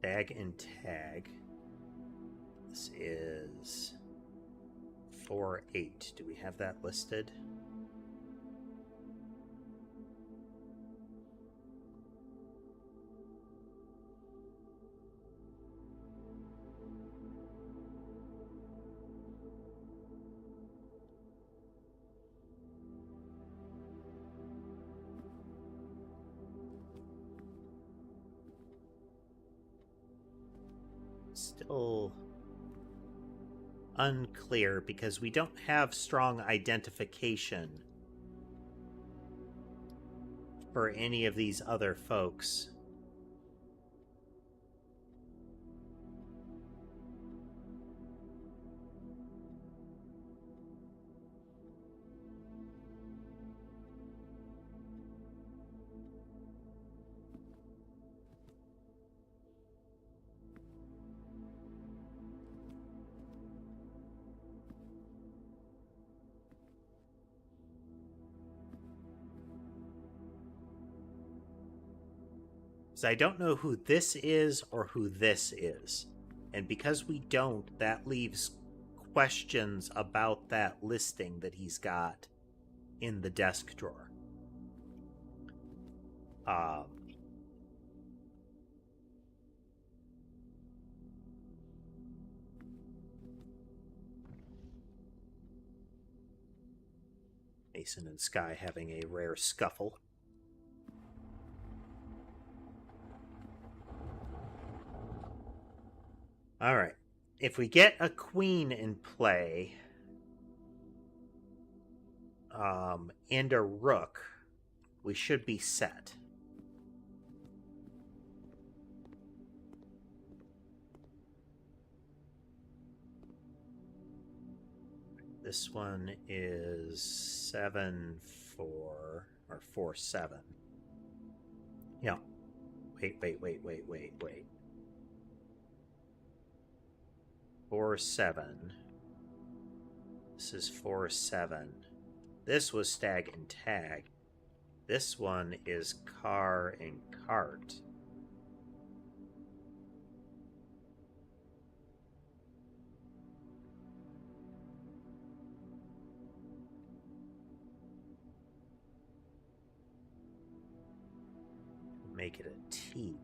Tag and tag. This is 4-8. Do we have that listed? Still unclear because we don't have strong identification for any of these other folks. So I don't know who this is or who this is. And because we don't, that leaves questions about that listing that he's got in the desk drawer. Mason and Sky having a rare scuffle. All right. If we get a queen in play and a rook, we should be set. This one is 7-4 or 4-7. Yeah. Wait. 4-7. This is 4-7. This was stag and tag. This one is car and cart. Make it a T.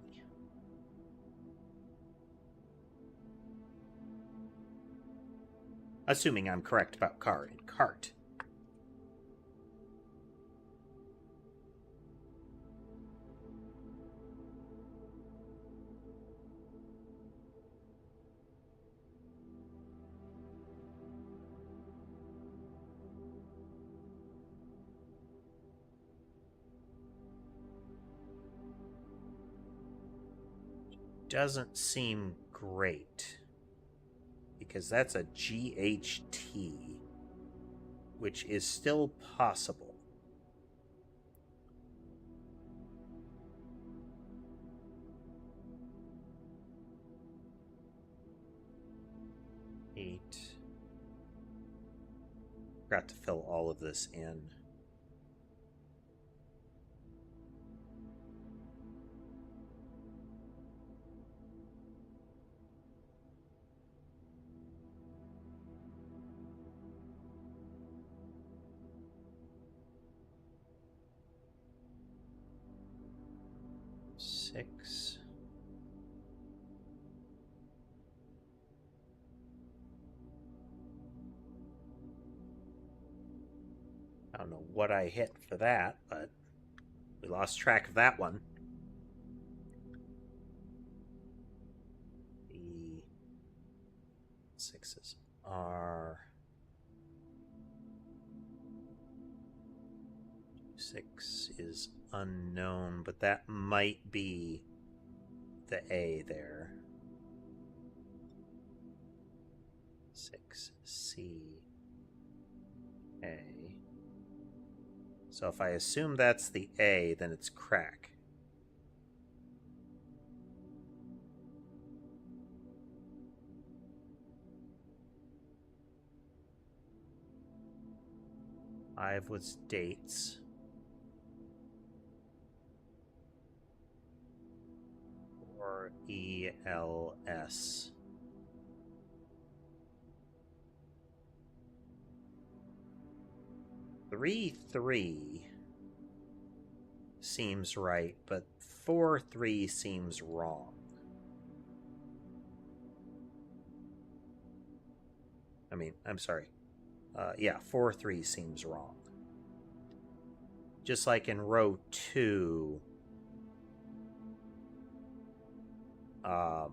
Assuming I'm correct about car and cart. Doesn't seem great. Because that's a GHT, which is still possible. Eight. Forgot to fill all of this in. Six. I don't know what I hit for that, but we lost track of that one. The sixes are 6 is unknown, but that might be the A there. 6C A. So if I assume that's the A, then it's crack. Five was dates. Or ELS. Three seems right, but 4-3 seems wrong. I mean, I'm sorry. Yeah, 4-3 seems wrong. Just like in row 2, I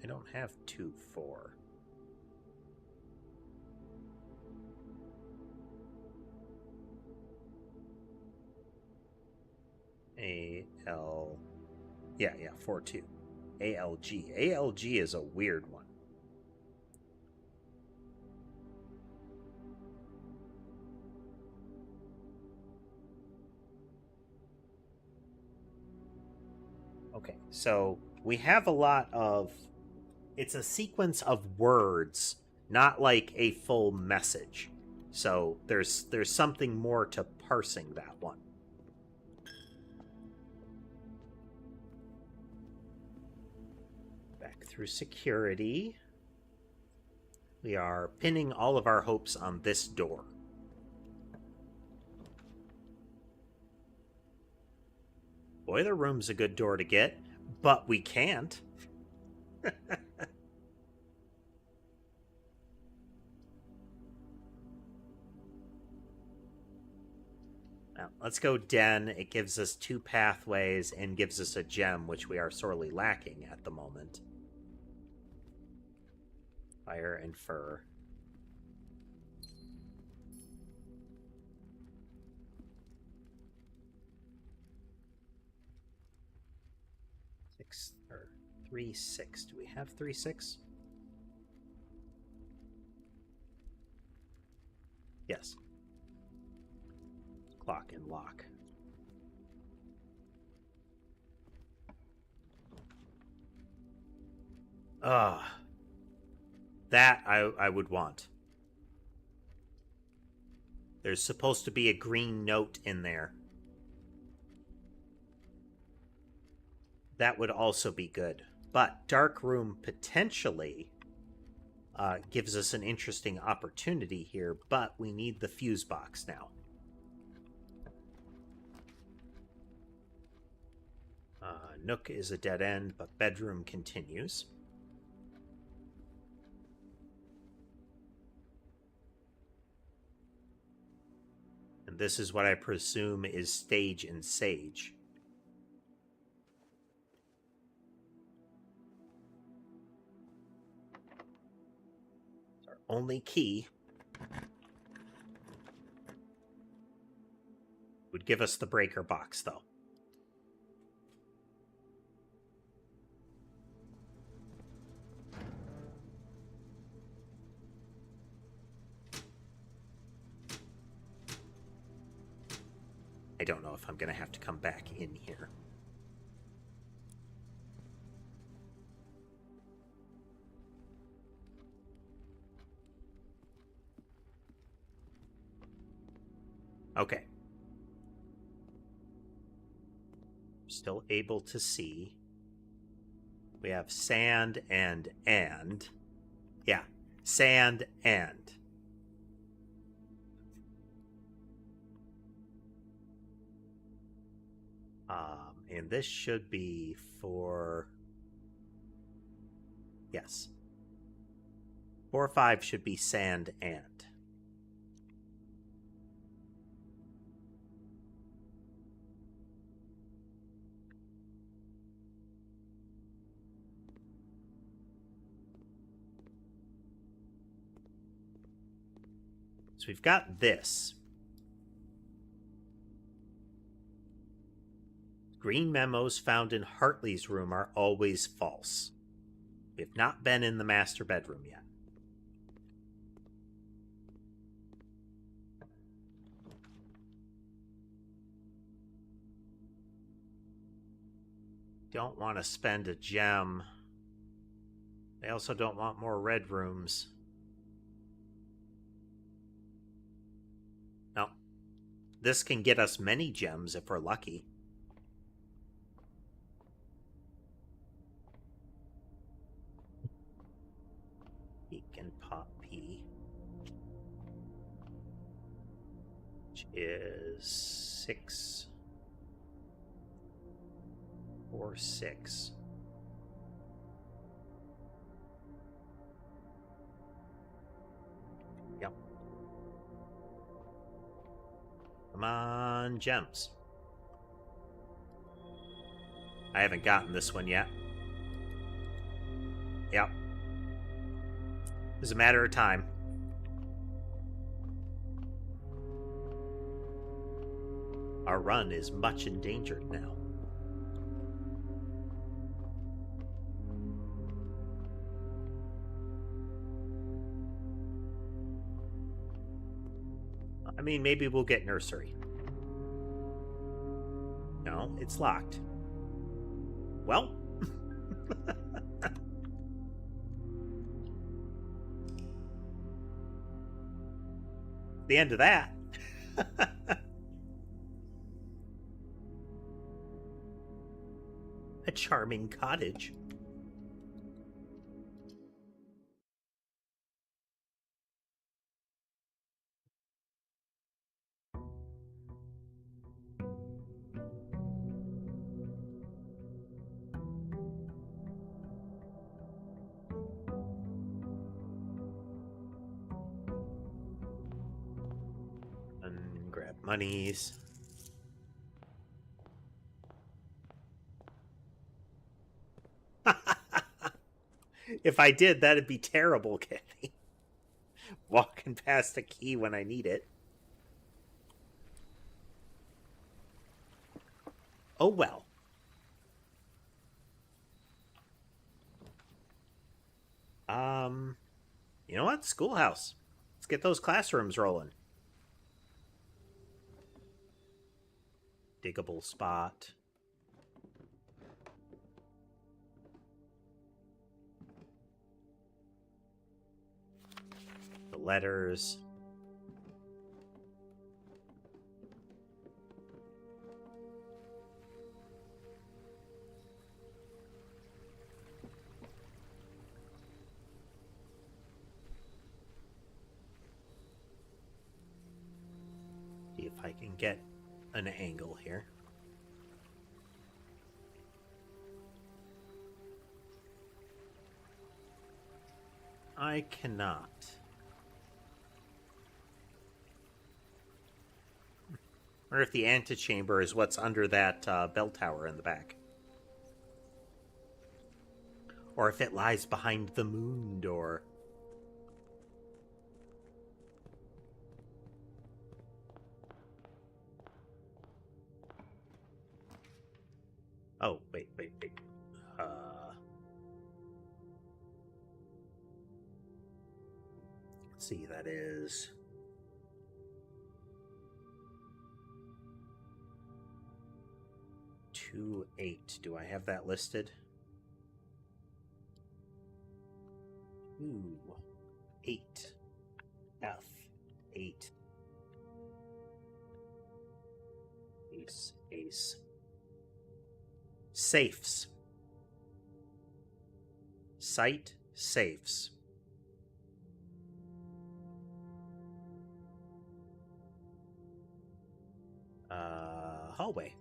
don't have 2-4. Yeah, 4-2. ALG. ALG is a weird one. Okay, so we have a lot of... It's a sequence of words, not like a full message. So there's something more to parsing that one. Back through security. We are pinning all of our hopes on this door. Boiler room's a good door to get, but we can't. Now, let's go den. It gives us 2 pathways and gives us a gem, which we are sorely lacking at the moment. Fire and fur. Six or 3-6. Do we have 3-6? Yes. Clock and lock. That I would want. There's supposed to be a green note in there. That would also be good. But Dark Room potentially gives us an interesting opportunity here, but we need the fuse box now. Nook is a dead end, but bedroom continues. And this is what I presume is stage and sage. It's our only key. Would give us the breaker box, though. I don't know if I'm going to have to come back in here. Okay. Still able to see. We have sand and. Yeah, sand and. And this should be for... Yes. 4 or 5 should be sand and. So we've got this. Green memos found in Hartley's room are always false. We have not been in the master bedroom yet. Don't want to spend a gem. They also don't want more red rooms. No. This can get us many gems if we're lucky. Beacon Poppy. Which is 6. 4, 6. Yep. Come on, gems. I haven't gotten this one yet. Yep. It's a matter of time. Our run is much endangered now. I mean, maybe we'll get nursery. No, it's locked. Well. The end of that. A charming cottage. And grab monies. If I did, that'd be terrible, Kenny. Walking past a key when I need it. Oh well. You know what? Schoolhouse. Let's get those classrooms rolling. Diggable spot. letters. See if I can get an angle here. I cannot. Or if the antechamber is what's under that bell tower in the back. Or if it lies behind the moon door. Oh, wait. Let's see, that is... 2-8. Do I have that listed? Ooh. 8. F. 8. Ace. Ace. Safes. Site safes. Hallway.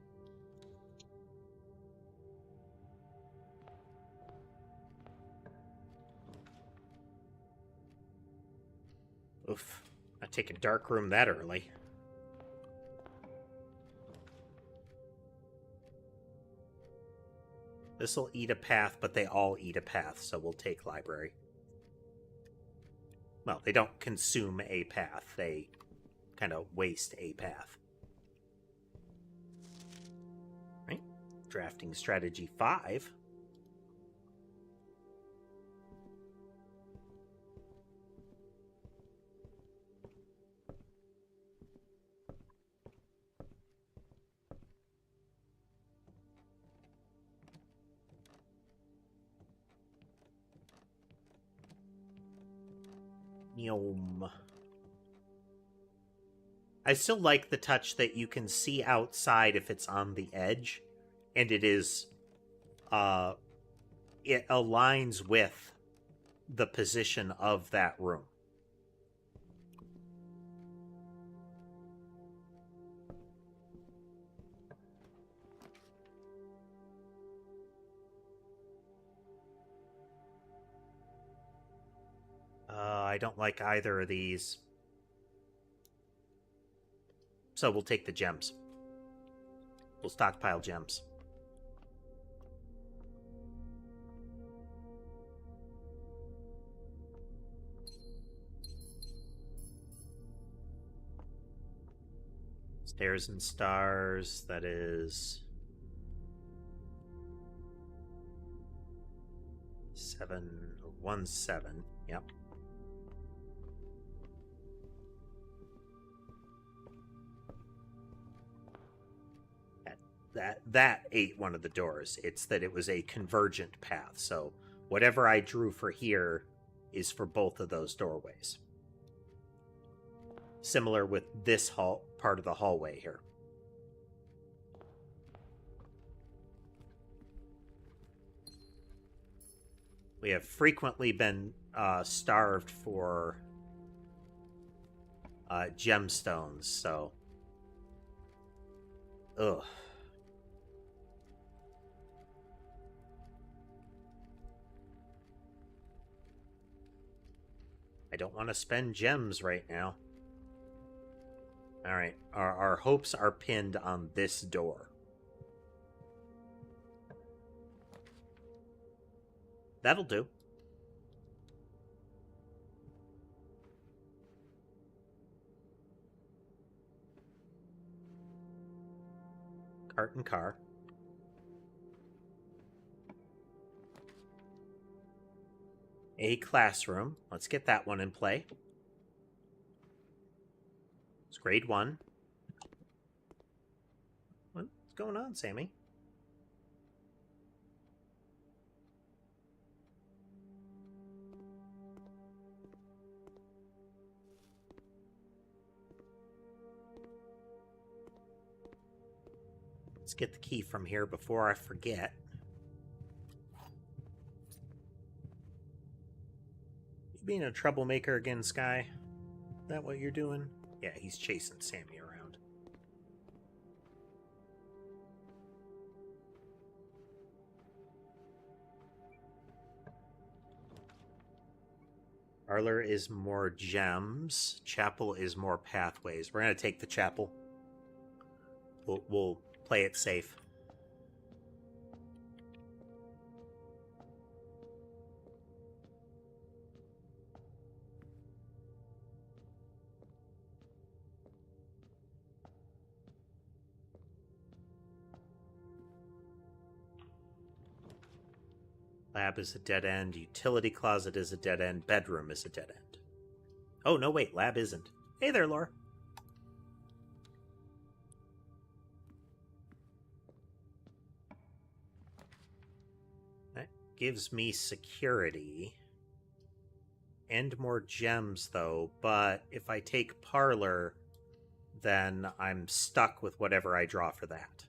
Oof. Not taking dark room that early. This'll eat a path, but they all eat a path, so we'll take library. Well, they don't consume a path. They kind of waste a path. Right? Drafting strategy 5. Yum. I still like the touch that you can see outside if it's on the edge, and it is, it aligns with the position of that room. I don't like either of these. So we'll take the gems. We'll stockpile gems. Stairs and stars, that is 717. Yep. That ate one of the doors. It's that it was a convergent path. So whatever I drew for here is for both of those doorways. Similar with this part of the hallway here. We have frequently been starved for gemstones, so... Ugh. I don't want to spend gems right now. Alright, our hopes are pinned on this door. That'll do. Cart and car. A classroom. Let's get that one in play. It's grade 1. What's going on, Sammy? get the key from here before I forget. You being a troublemaker again, Sky? Is that what you're doing? Yeah, he's chasing Sammy around. Parlor is more gems. Chapel is more pathways. We're going to take the chapel. We'll play it safe. Lab is a dead end. Utility closet is a dead end. Bedroom is a dead end. Oh, no, wait. Lab isn't. Hey there, Laura. That gives me security. And more gems, though. But if I take Parlor, then I'm stuck with whatever I draw for that.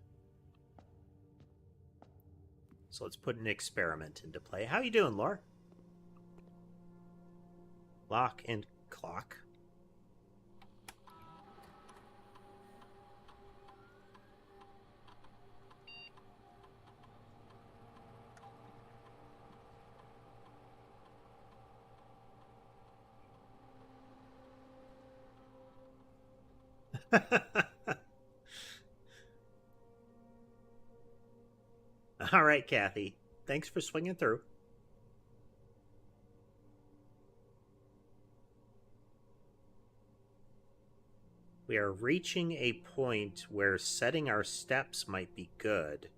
So let's put an experiment into play. How you doing, Laura? Lock and clock. All right, Kathy. Thanks for swinging through. We are reaching a point where setting our steps might be good.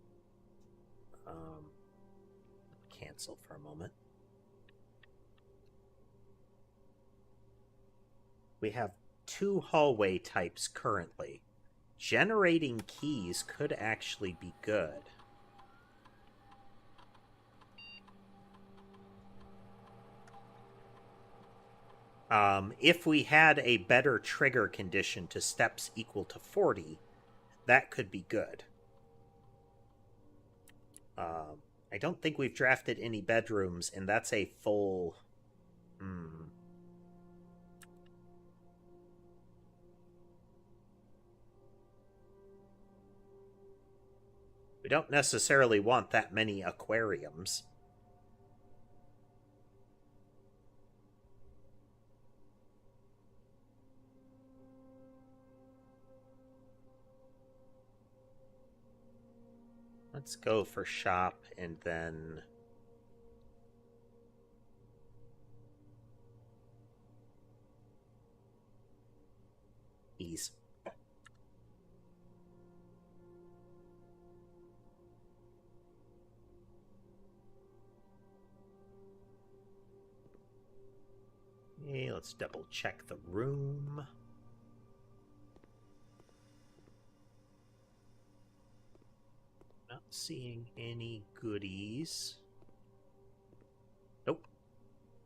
Cancel for a moment. We have 2 hallway types currently. Generating keys could actually be good. If we had a better trigger condition to steps equal to 40, that could be good. I don't think we've drafted any bedrooms, and that's a full... We don't necessarily want that many aquariums. Let's go for shop and then... ease. Okay, let's double check the room. Not seeing any goodies. Nope.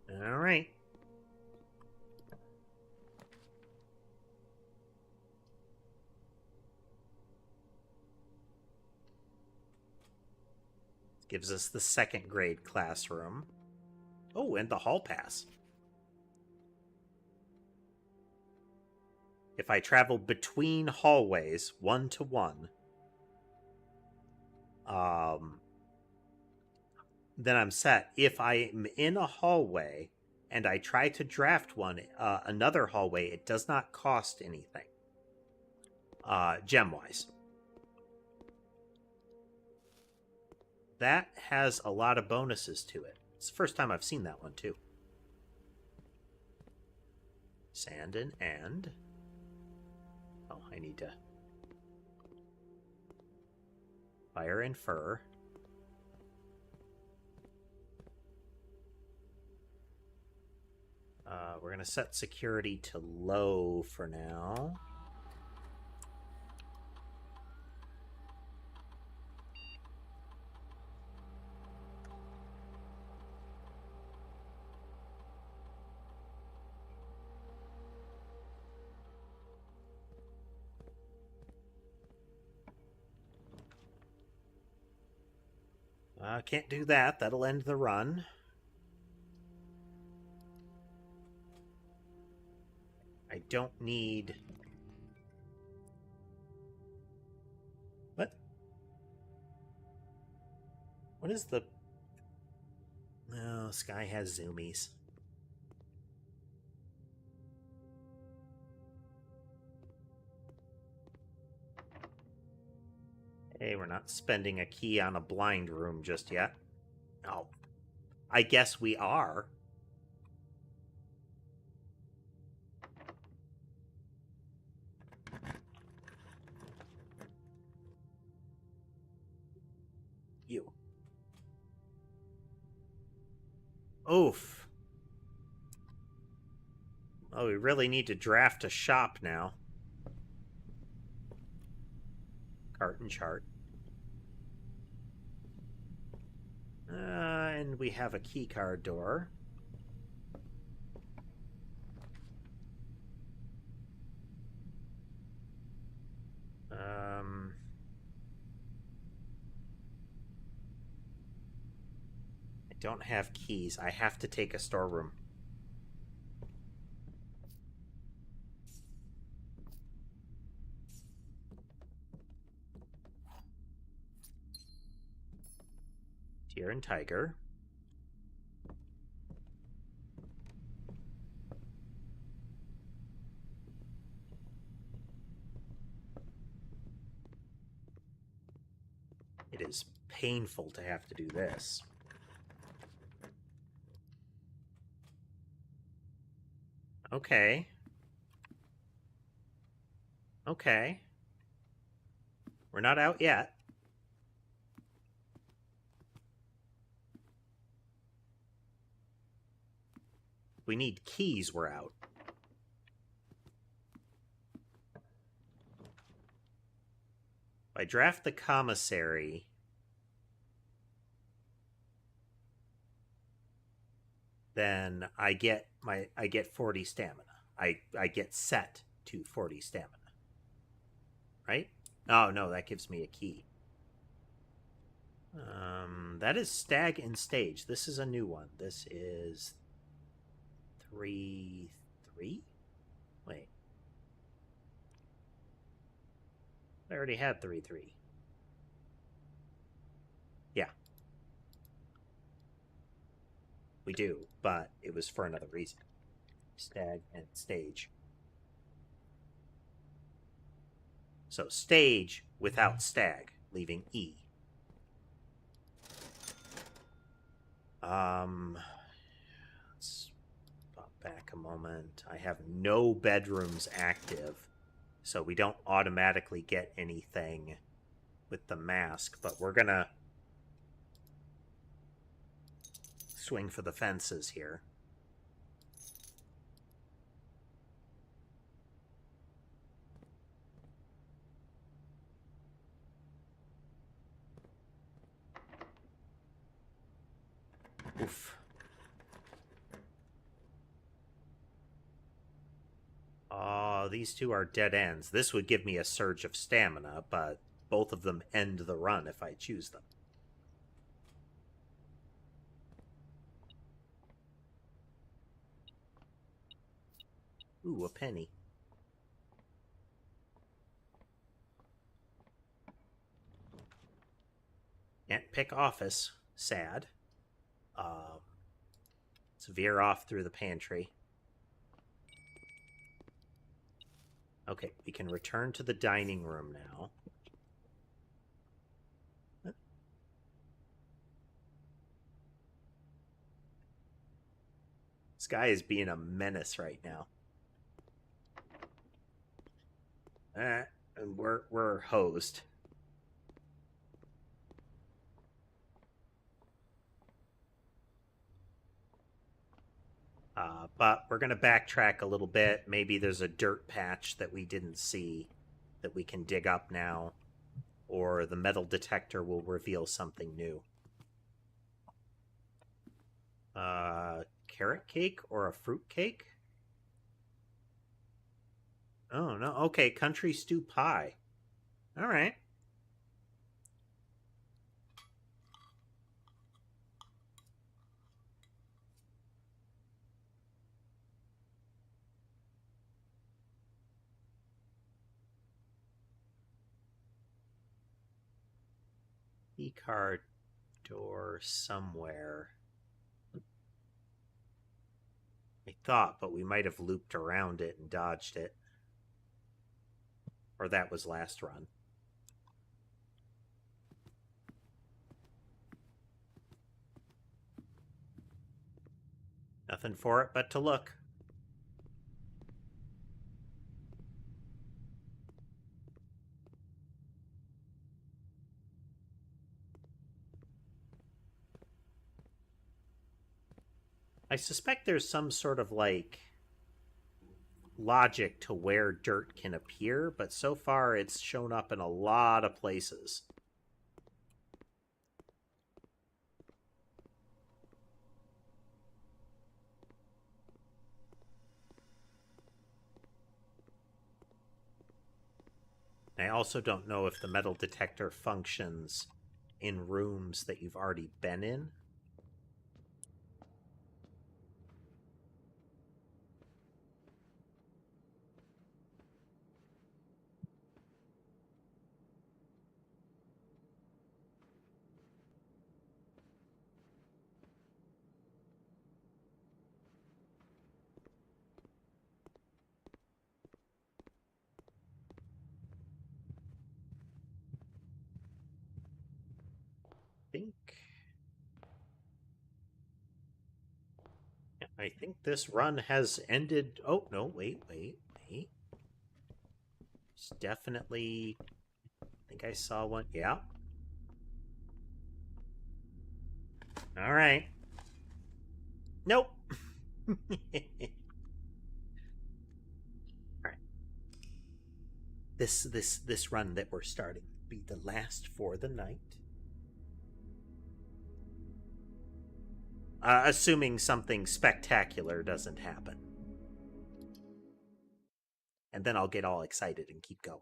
All right. Gives us the 2nd grade classroom. Oh, and the hall pass. If I travel between hallways, 1-to-1, then I'm set. If I'm in a hallway and I try to draft another hallway, it does not cost anything, gem-wise. That has a lot of bonuses to it. It's the first time I've seen that one, too. Sand and... Oh, I need to... Fire and fur. We're going to set security to low for now. Can't do that. That'll end the run. I don't need... What? What is the... No, Sky has zoomies. Hey, we're not spending a key on a blind room just yet. Oh, I guess we are. You. Oof. Oh, we really need to draft a shop now. Cart and chart. And we have a keycard door. I don't have keys. I have to take a storeroom. Deer and tiger. It is painful to have to do this. Okay. Okay. We're not out yet. We need keys, we're out. If I draft the commissary, then I get 40 stamina. I get set to 40 stamina. Right? Oh no, that gives me a key. That is stag and stage. This is a new one. This is 3-3? Wait. I already had 3-3. Yeah. We do, but it was for another reason. Stag and stage. So stage without stag, leaving E. Let's pop back a moment. I have no bedrooms active, so we don't automatically get anything with the mask, but we're gonna swing for the fences here. Oof. Oh, these two are dead ends. This would give me a surge of stamina, but both of them end the run if I choose them. Ooh, a penny. Can't pick office. Sad. Let's veer off through the pantry. Okay, we can return to the dining room now. This guy is being a menace right now. We're hosed. But we're going to backtrack a little bit. Maybe there's a dirt patch that we didn't see that we can dig up now. Or the metal detector will reveal something new. Carrot cake or a fruit cake? Oh, no. Okay, country stew pie. All right. key card door somewhere. I thought, but we might have looped around it and dodged it. Or that was last run. Nothing for it but to look. I suspect there's some sort of like logic to where dirt can appear, but so far it's shown up in a lot of places. I also don't know if the metal detector functions in rooms that you've already been in. I think this run has ended. Oh, no, wait. It's definitely. I think I saw one. Yeah. All right. Nope. All right. This run that we're starting will be the last for the night. Assuming something spectacular doesn't happen. And then I'll get all excited and keep going.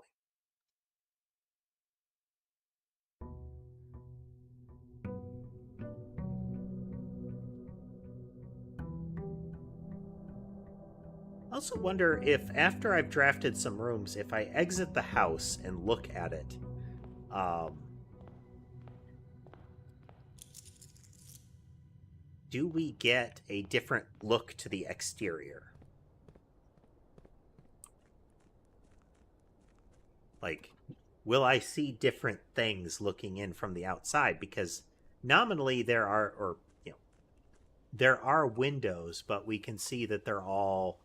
I also wonder if, after I've drafted some rooms, if I exit the house and look at it, do we get a different look to the exterior? Like, will I see different things looking in from the outside? Because nominally there are windows, but we can see that they're all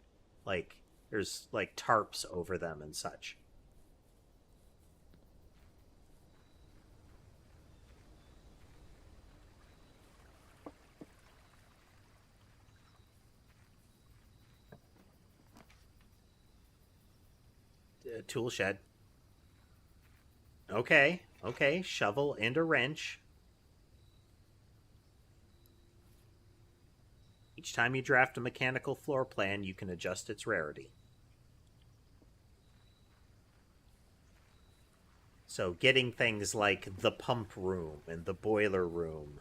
like, there's like tarps over them and such. Tool shed. Okay, shovel and a wrench. Each time you draft a mechanical floor plan, you can adjust its rarity. So getting things like the pump room and the boiler room,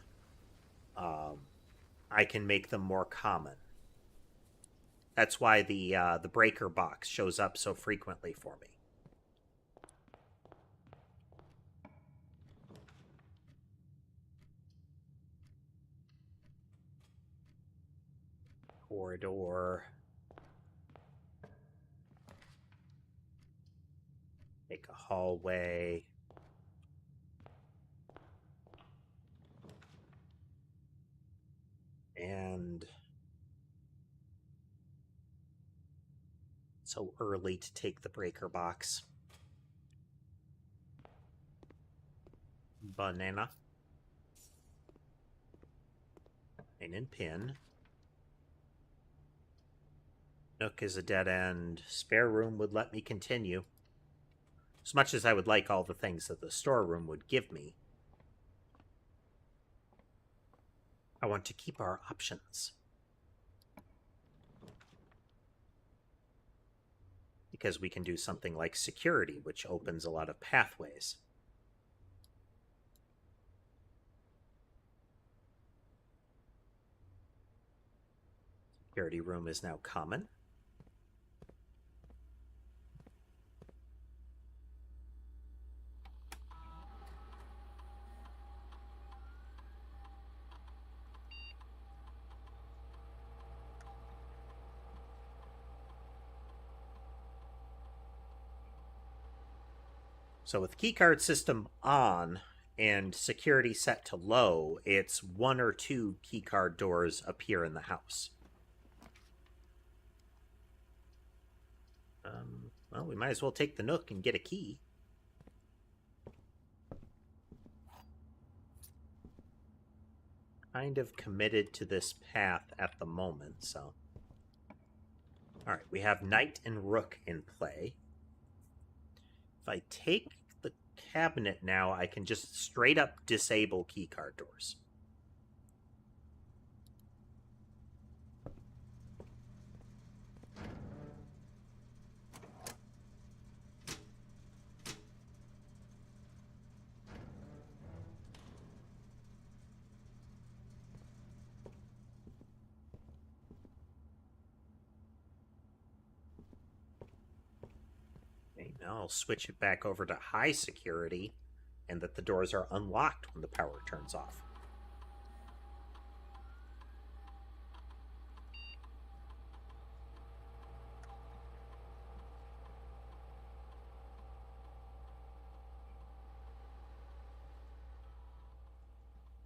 I can make them more common. That's why the breaker box shows up so frequently for me. Corridor. Make a hallway. And so early to take the breaker box. Banana. And pin. Nook is a dead end. Spare room would let me continue. As much as I would like all the things that the storeroom would give me, I want to keep our options. Because we can do something like security, which opens a lot of pathways. Security room is now common. So with keycard system on and security set to low, it's 1 or 2 keycard doors appear in the house. Well, we might as well take the Nook and get a key. Kind of committed to this path at the moment, so... Alright, we have Knight and Rook in play. If I take the cabinet now, I can just straight up disable keycard doors. Okay, now I'll switch it back over to high security, and that the doors are unlocked when the power turns off.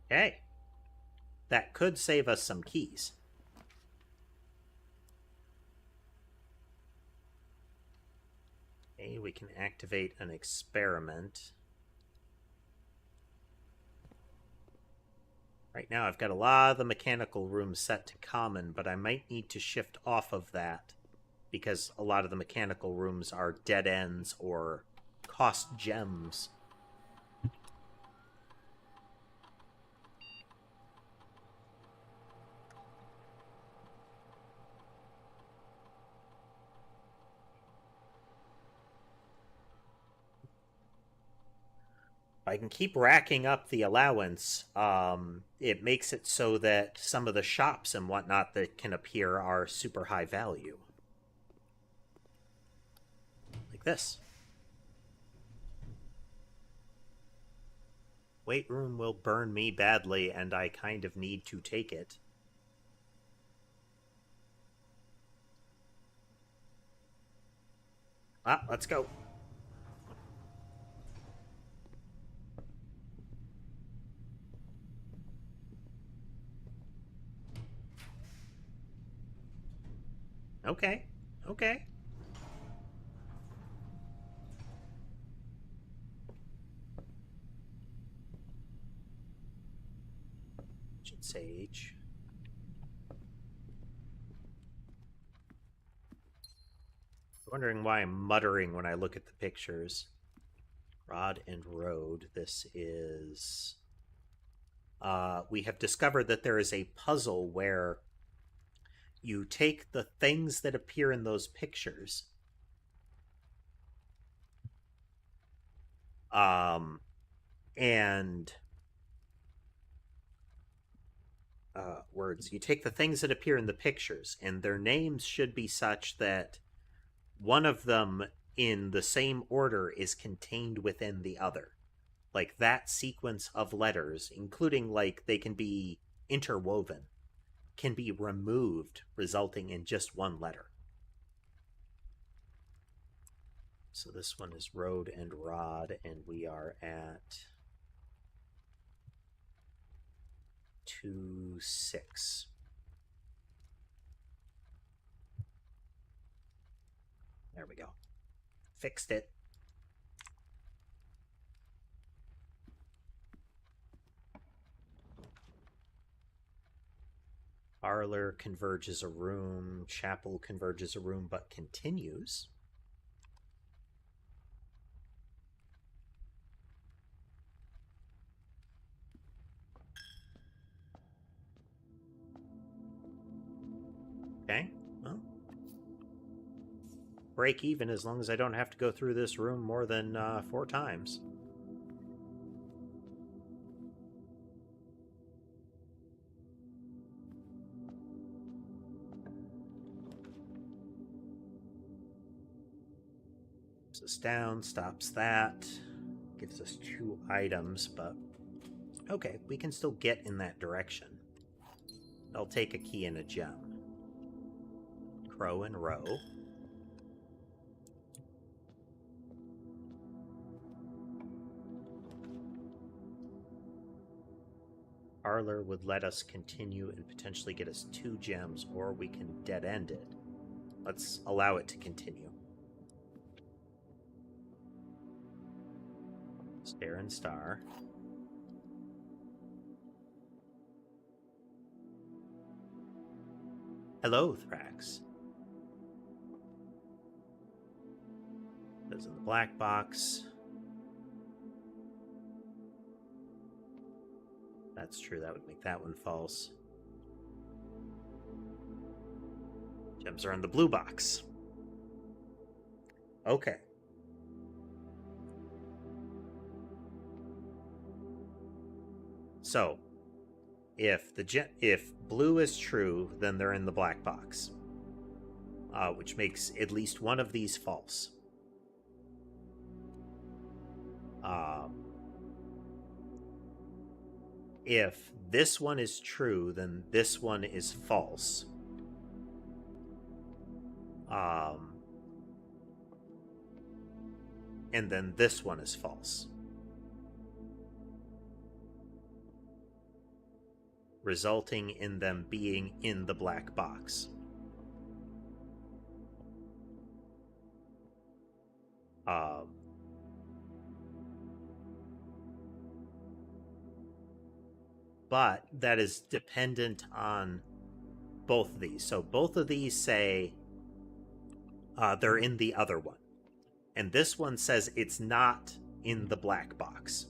Okay. That could save us some keys. Okay, we can activate an experiment. Right now I've got a lot of the mechanical rooms set to common, but I might need to shift off of that because a lot of the mechanical rooms are dead ends or cost gems. I can keep racking up the allowance. It makes it so that some of the shops and whatnot that can appear are super high value. Like this. Weight room will burn me badly, and I kind of need to take it. Ah, let's go. Okay, okay. Sage. Wondering why I'm muttering when I look at the pictures. Rod and Road. This is... we have discovered that there is a puzzle where you take the things that appear in those pictures, and words. You take the things that appear in the pictures, and their names should be such that one of them in the same order is contained within the other. Like that sequence of letters, including like they can be interwoven, can be removed, resulting in just one letter. So this one is Road and Rod, and we are at 2-6. There we go. Fixed it. Parlor converges a room. Chapel converges a room, but continues. Okay, well, break even as long as I don't have to go through this room more than 4 times. Stops us down, stops that. Gives us 2 items, but okay, we can still get in that direction. I'll take a key and a gem. Crow and Row. Parlor would let us continue and potentially get us 2 gems, or we can dead end it. Let's allow it to continue. Stare and star. Hello, Thrax. That's in the black box. That's true, that would make that one false. Gems are in the blue box. Okay. So, if blue is true, then they're in the black box, which makes at least one of these false. If this one is true, then this one is false. And then this one is false, resulting in them being in the black box. But that is dependent on both of these. So both of these say they're in the other one. And this one says it's not in the black box.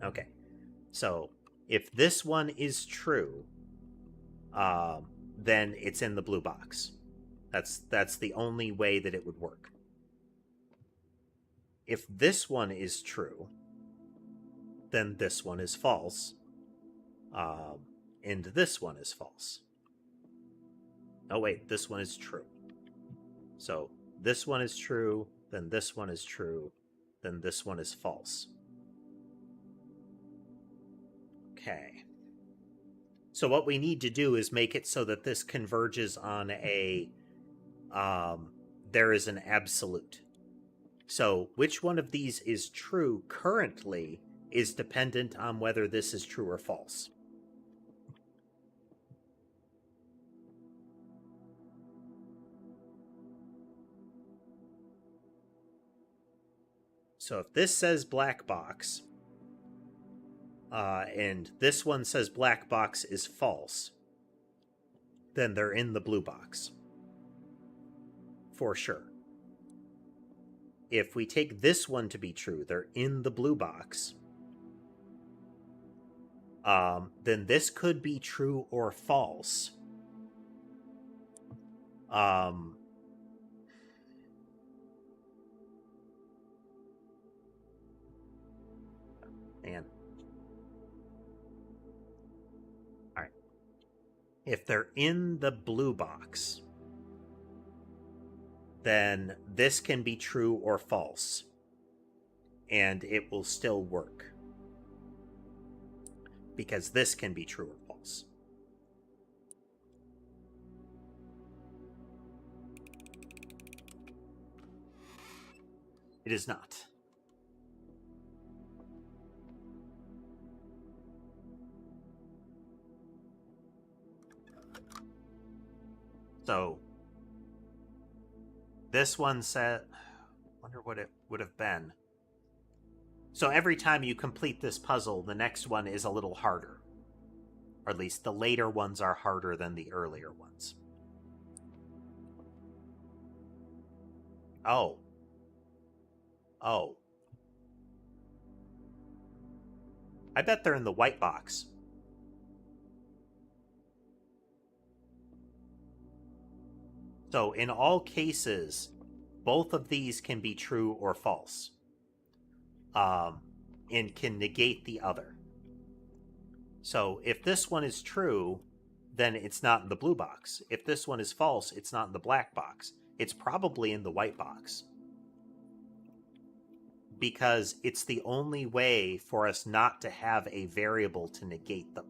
Okay. So if this one is true, then it's in the blue box. That's the only way that it would work. If this one is true, then this one is false, and this one is false. Oh wait, this one is true. So this one is true, then this one is true, then this one is false. Okay. So what we need to do is make it so that this converges on a, there is an absolute. So which one of these is true currently is dependent on whether this is true or false. So if this says black box, and this one says black box is false, then they're in the blue box. For sure. If we take this one to be true, they're in the blue box, then this could be true or false. Man. All right. If they're in the blue box, then this can be true or false, and it will still work. Because this can be true or false. It is not. So this one said, wonder what it would have been. So every time you complete this puzzle, the next one is a little harder. Or at least the later ones are harder than the earlier ones. Oh. Oh. I bet they're in the white box. So in all cases, both of these can be true or false. And can negate the other. So if this one is true, then it's not in the blue box. If this one is false, it's not in the black box. It's probably in the white box. Because it's the only way for us not to have a variable to negate them.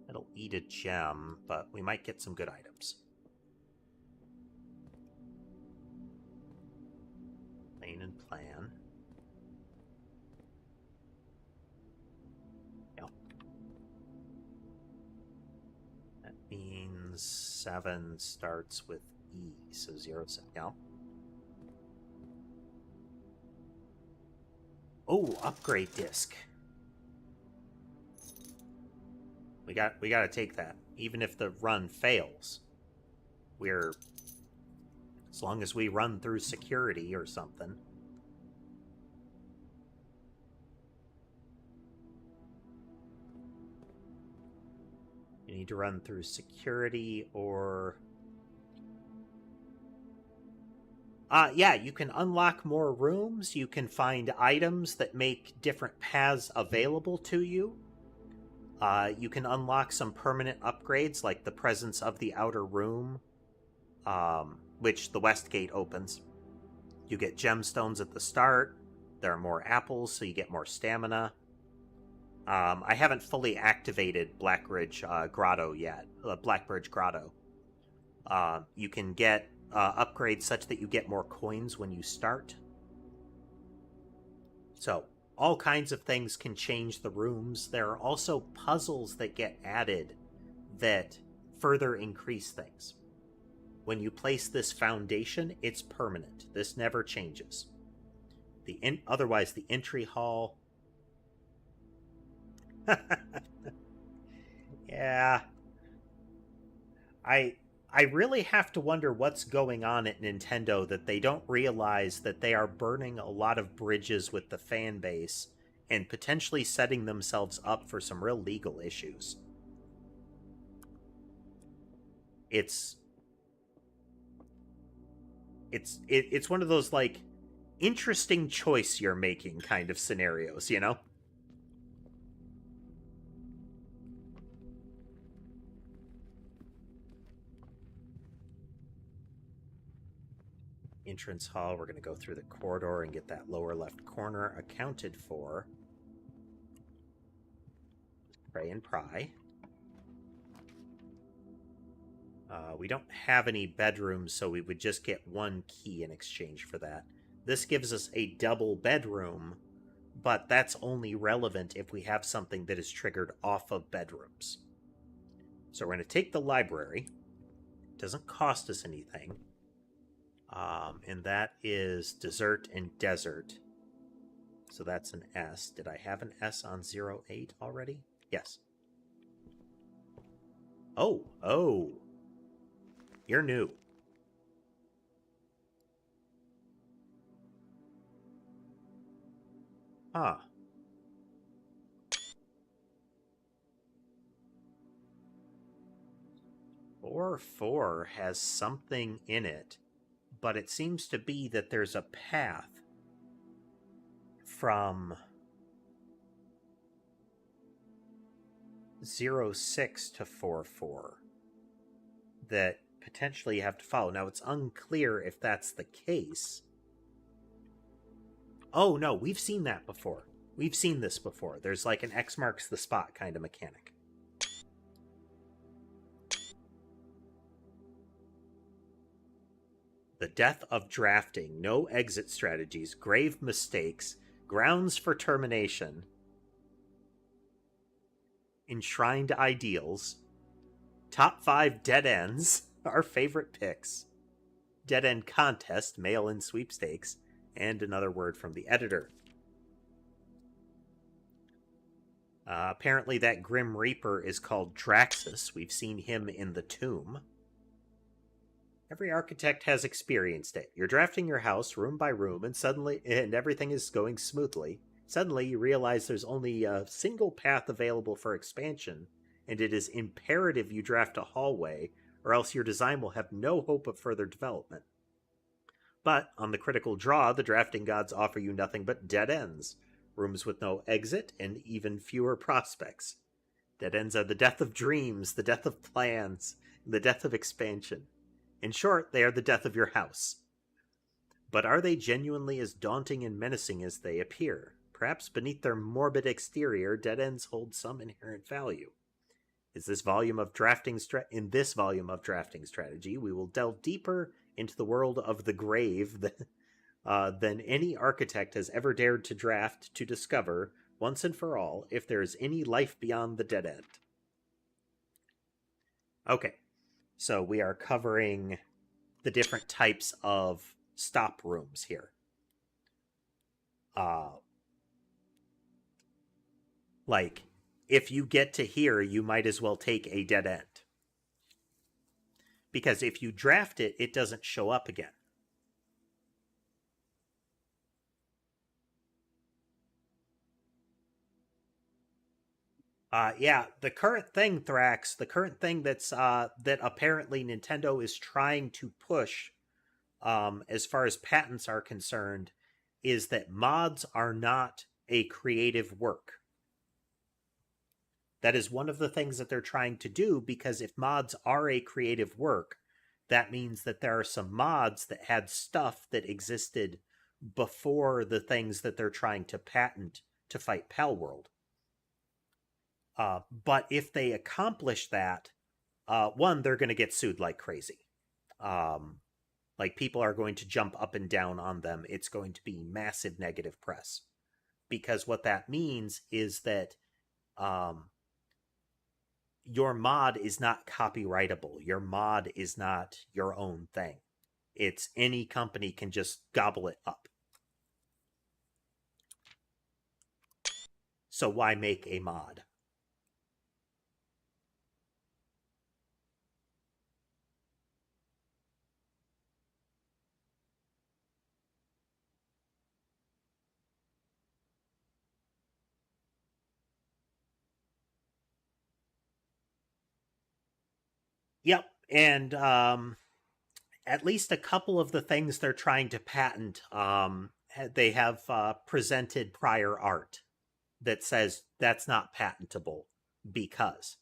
It'll eat a gem, but we might get some good items. Plane and plan. Yeah. That means 7 starts with E, so 0, 7. Yeah. Oh, upgrade disc. We got to take that. Even if the run fails, we're, as long as we run through security or something. You need to run through security or... yeah, you can unlock more rooms. You can find items that make different paths available to you. You can unlock some permanent upgrades, like the presence of the outer room, which the west gate opens. You get gemstones at the start. There are more apples, so you get more stamina. I haven't fully activated Blackbridge Grotto yet. Blackbridge Grotto. You can get upgrades such that you get more coins when you start. So, all kinds of things can change the rooms. There are also puzzles that get added that further increase things. When you place this foundation, it's permanent. This never changes. Otherwise, the entry hall... yeah. I really have to wonder what's going on at Nintendo that they don't realize that they are burning a lot of bridges with the fan base and potentially setting themselves up for some real legal issues. It's one of those, like, interesting choice you're making kind of scenarios, you know? Entrance hall. We're going to go through the corridor and get that lower left corner accounted for. Pray and pry. We don't have any bedrooms, so we would just get 1 key in exchange for that. This gives us a double bedroom, but that's only relevant if we have something that is triggered off of bedrooms. So we're going to take the library. It doesn't cost us anything. And that is dessert and desert. So that's an S. Did I have an S on 08 already? Yes. Oh. You're new. Huh. Four has something in it, but it seems to be that there's a path from 06 to 44 that potentially you have to follow. Now, it's unclear if that's the case. Oh, no, we've seen that before. We've seen this before. There's like an X marks the spot kind of mechanic. The death of drafting, no exit strategies, grave mistakes, grounds for termination, enshrined ideals, top 5 dead ends, our favorite picks, dead end contest, mail-in sweepstakes, and another word from the editor. Apparently that Grim Reaper is called Draxus. We've seen him in the tomb. Every architect has experienced it. You're drafting your house room by room, and everything is going smoothly. Suddenly, you realize there's only a single path available for expansion, and it is imperative you draft a hallway, or else your design will have no hope of further development. But, on the critical draw, the drafting gods offer you nothing but dead ends, rooms with no exit, and even fewer prospects. Dead ends are the death of dreams, the death of plans, the death of expansion. In short, they are the death of your house. But are they genuinely as daunting and menacing as they appear? Perhaps beneath their morbid exterior, dead ends hold some inherent value. In this volume of drafting strategy, we will delve deeper into the world of the grave than any architect has ever dared to draft to discover, once and for all, if there is any life beyond the dead end. Okay, so we are covering the different types of stop rooms here. Uh, like, if you get to here, you might as well take a dead end. Because if you draft it, it doesn't show up again. Yeah, the current thing, Thrax, the current thing that apparently Nintendo is trying to push, as far as patents are concerned, is that mods are not a creative work. That is one of the things that they're trying to do, because if mods are a creative work, that means that there are some mods that had stuff that existed before the things that they're trying to patent to fight Palworld. But if they accomplish that, one, they're going to get sued like crazy. Like, people are going to jump up and down on them. It's going to be massive negative press. Because what that means is that your mod is not copyrightable. Your mod is not your own thing. It's any company can just gobble it up. So why make a mod? Yep. And at least a couple of the things they're trying to patent, they have presented prior art that says that's not patentable because.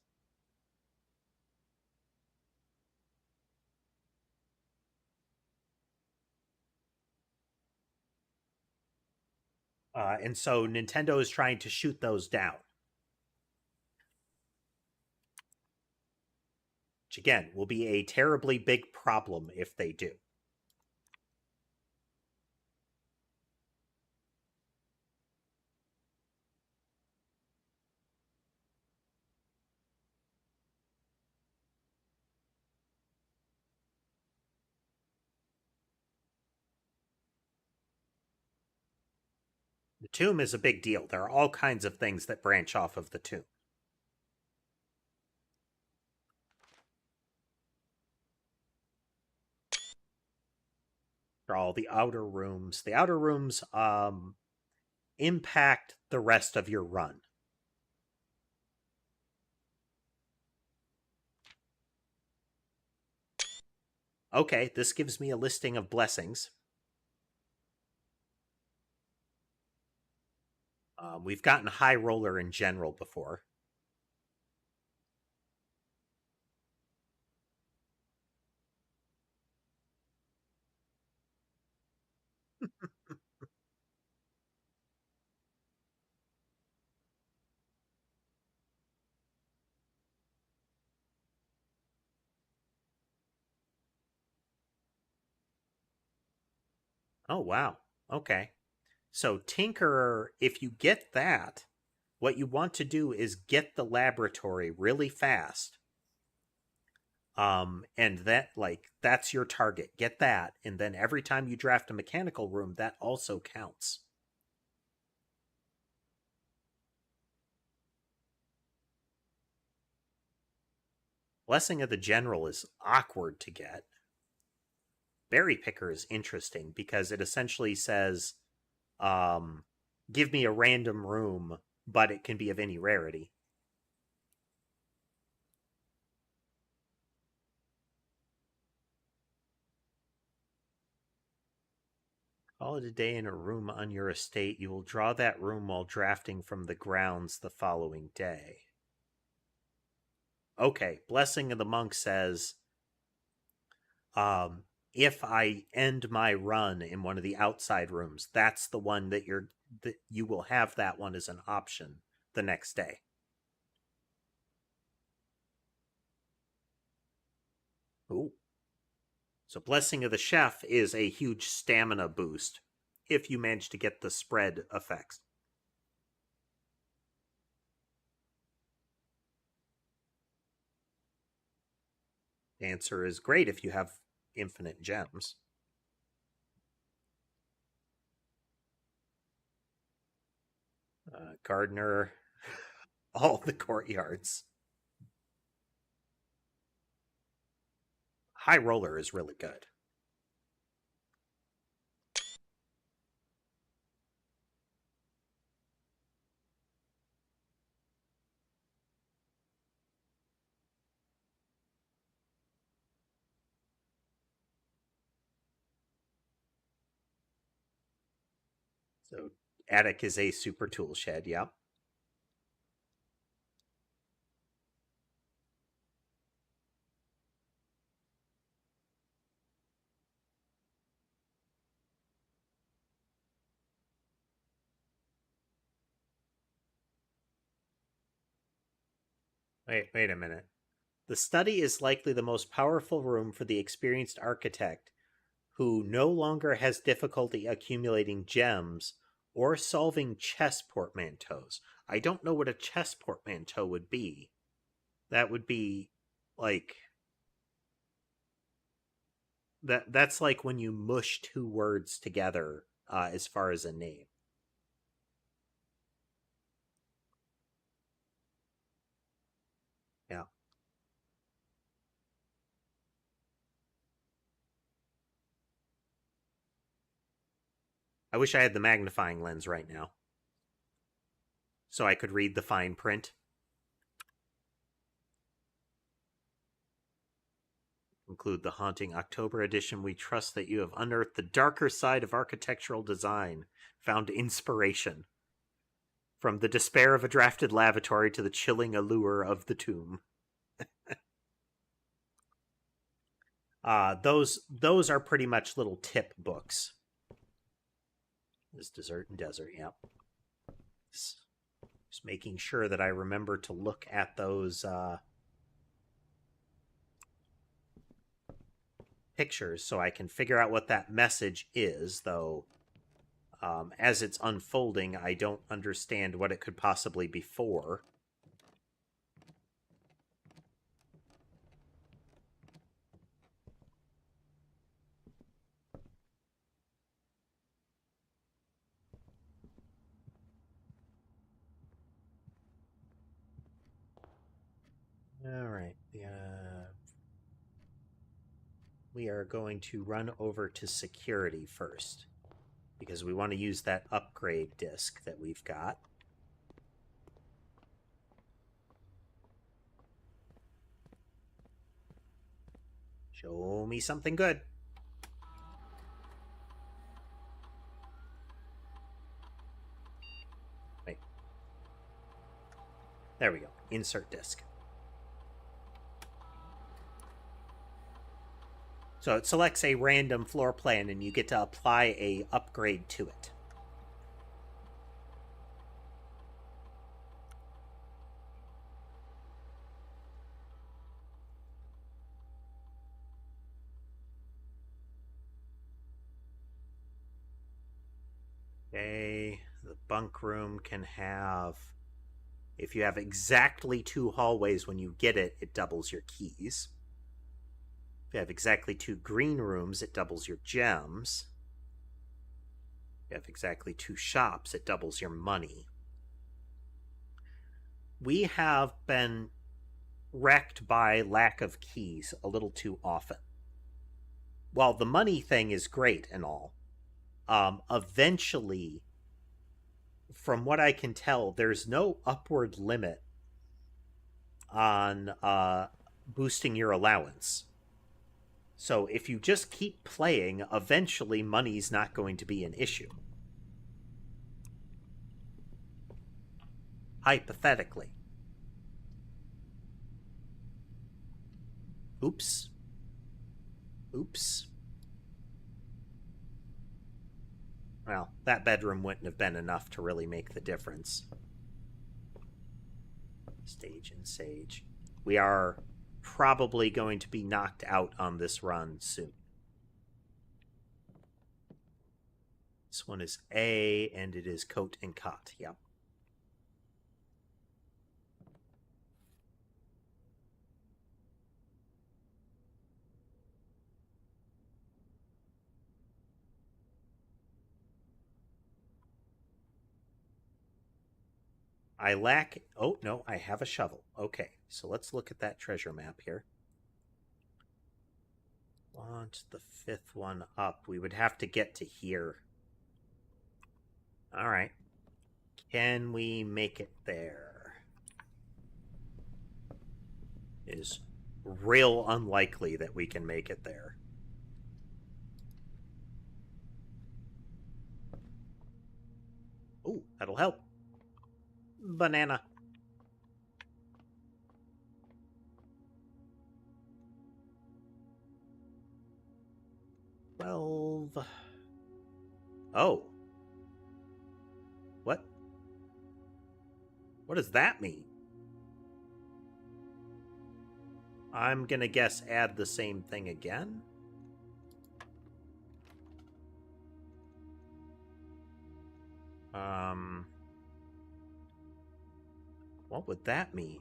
And so Nintendo is trying to shoot those down. Which, again, will be a terribly big problem if they do. The tomb is a big deal. There are all kinds of things that branch off of the tomb. There are all the outer rooms. The outer rooms impact the rest of your run. Okay, this gives me a listing of blessings. We've gotten High Roller in general before. Oh, wow. Okay. So, Tinkerer, if you get that, what you want to do is get the laboratory really fast. And that's your target. Get that, and then every time you draft a mechanical room, that also counts. Blessing of the General is awkward to get. Berry Picker is interesting because it essentially says, give me a random room, but it can be of any rarity. Call it a day in a room on your estate. You will draw that room while drafting from the grounds the following day. Okay, Blessing of the Monk says, if I end my run in one of the outside rooms, that's the one that you will have that one as an option the next day. Ooh. So Blessing of the Chef is a huge stamina boost if you manage to get the spread effects. The answer is great if you have infinite gems. Gardener, all the courtyards. High roller is really good. So attic is a super tool shed, yeah. Wait a minute. The study is likely the most powerful room for the experienced architect who no longer has difficulty accumulating gems or solving chess portmanteaus. I don't know what a chess portmanteau would be. That would be like that's like when you mush two words together as far as a name. Yeah. I wish I had the magnifying lens right now so I could read the fine print. Include the haunting October edition. We trust that you have unearthed the darker side of architectural design, found inspiration. From the despair of a drafted lavatory to the chilling allure of the tomb. Those are pretty much little tip books. This Desert and Desert, yep. Just making sure that I remember to look at those pictures so I can figure out what that message is, though as it's unfolding, I don't understand what it could possibly be for. All right. We are going to run over to security first because we want to use that upgrade disk that we've got. Show me something good. Wait. There we go. Insert disk. So it selects a random floor plan and you get to apply a upgrade to it. Okay, the bunk room can have, if you have exactly 2 hallways when you get it, it doubles your keys. If you have exactly 2 green rooms, it doubles your gems. If you have exactly 2 shops, it doubles your money. We have been wrecked by lack of keys a little too often. While the money thing is great and all, eventually, from what I can tell, there's no upward limit on boosting your allowance. So if you just keep playing, eventually money's not going to be an issue. Hypothetically. Oops. Oops. Well, that bedroom wouldn't have been enough to really make the difference. Stage and Sage. We are probably going to be knocked out on this run soon. This one is A, and it is coat and cot. Yep. I lack... Oh, no, I have a shovel. Okay, so let's look at that treasure map here. Want the fifth one up. We would have to get to here. All right. Can we make it there? It is real unlikely that we can make it there. Ooh, that'll help. Banana. 12. Oh. What? What does that mean? I'm gonna guess add the same thing again. What would that mean?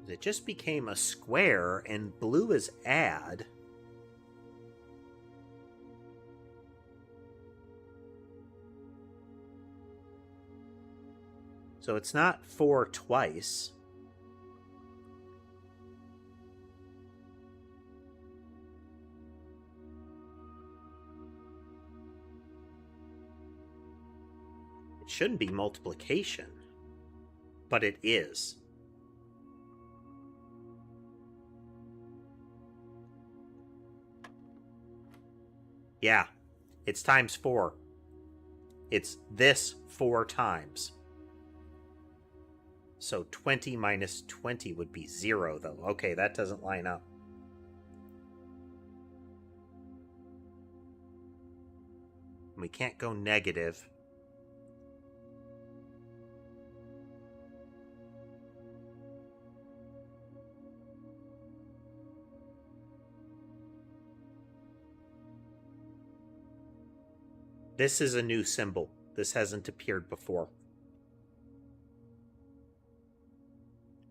It just became a square, and blue is add. So it's not 4 twice. It shouldn't be multiplication, but it is. Yeah, it's times 4. It's this 4 times. So 20 minus 20 would be 0, though. Okay, that doesn't line up. We can't go negative. This is a new symbol. This hasn't appeared before.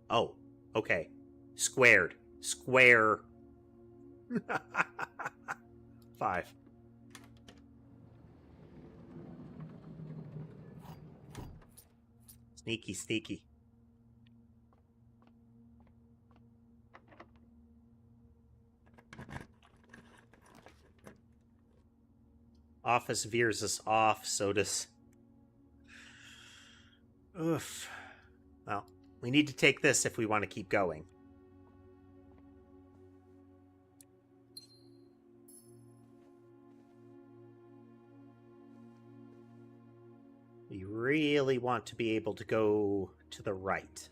Oh, okay. Squared. Square. 5. Sneaky, sneaky. Office veers us off, so does... Oof. Well, we need to take this if we want to keep going. We really want to be able to go to the right.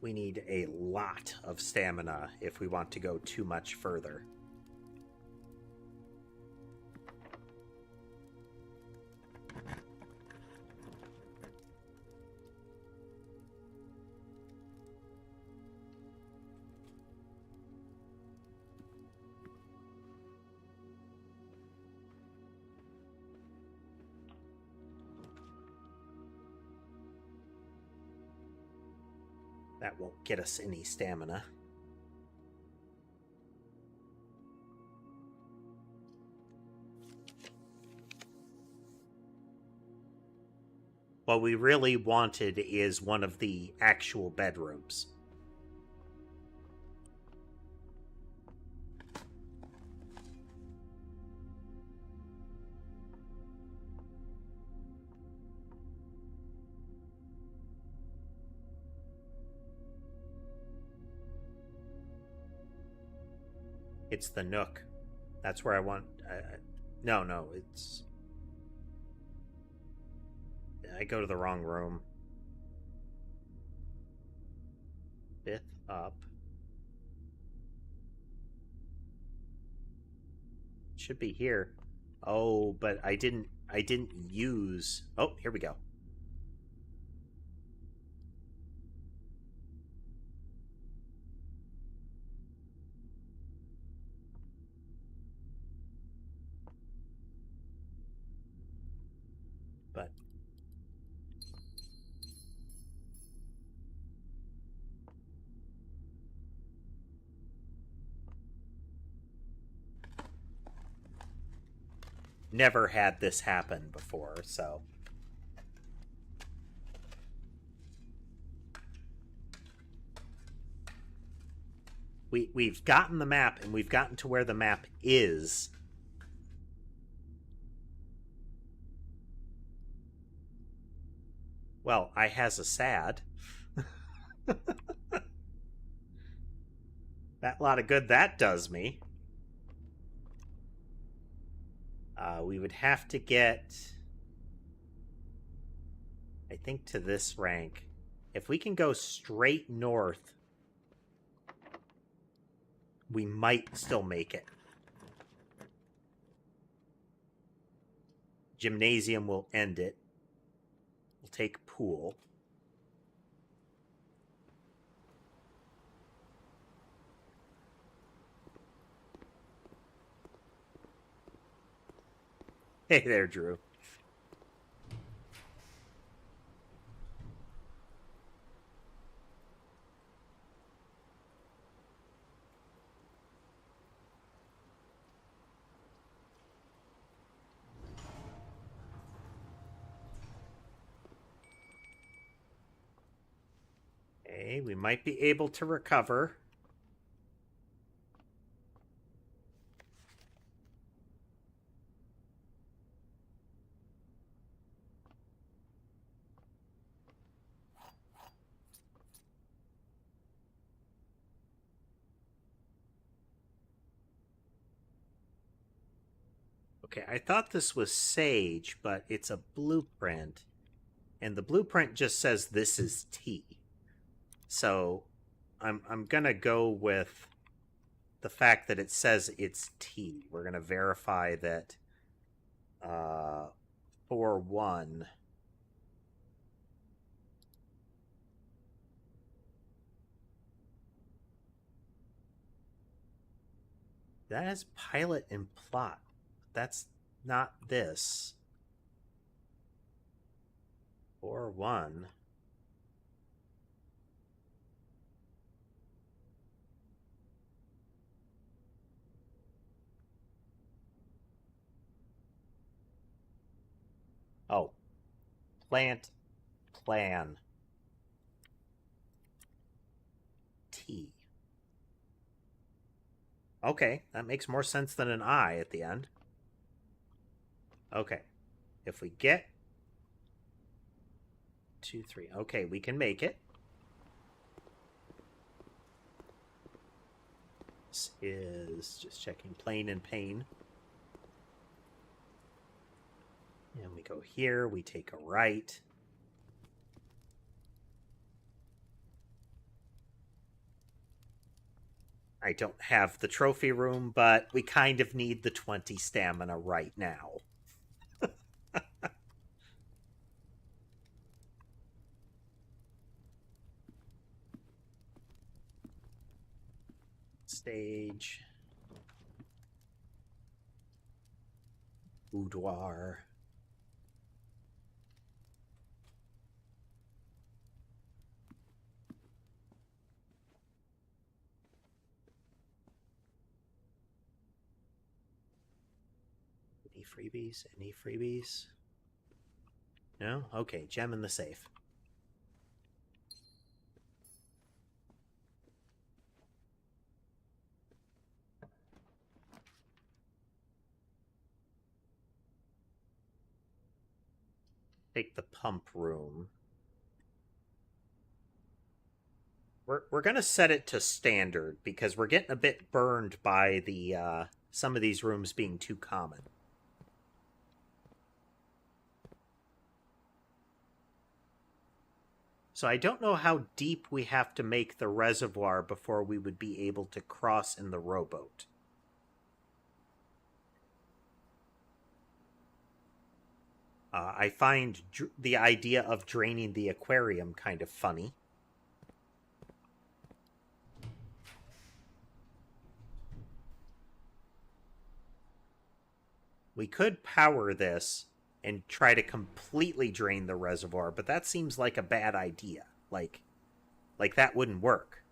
We need a lot of stamina if we want to go too much further. That won't get us any stamina. What we really wanted is one of the actual bedrooms. It's the nook. That's where I want... No, it's... I go to the wrong room. 5th up. should be here. Oh, but I didn't use... Oh, here we go. But never had this happen before, so... We've gotten the map, and we've gotten to where the map is. Well, I has a sad. That lot of good that does me. We would have to get, I think, to this rank. If we can go straight north, we might still make it. Gymnasium will end it. We'll take pool. Hey there, Drew. Okay, we might be able to recover. Okay, I thought this was sage, but it's a blueprint. And the blueprint just says this is tea. So I'm gonna go with the fact that it says it's tea. We're gonna verify that 4-1. That is pilot and plot. That's not this. 4-1. Oh. Plant. Plan. T. Okay, that makes more sense than an I at the end. Okay. If we get 2, 3. Okay, we can make it. This is just checking plane and pane. And we go here, we take a right. I don't have the trophy room, but we kind of need the 20 stamina right now. Stage. Boudoir. Any freebies? Any freebies? No? Okay, gem in the safe. Take the pump room. We're gonna set it to standard because we're getting a bit burned by the some of these rooms being too common. So I don't know how deep we have to make the reservoir before we would be able to cross in the rowboat. I find the idea of draining the aquarium kind of funny. We could power this and try to completely drain the reservoir, but that seems like a bad idea. Like that wouldn't work.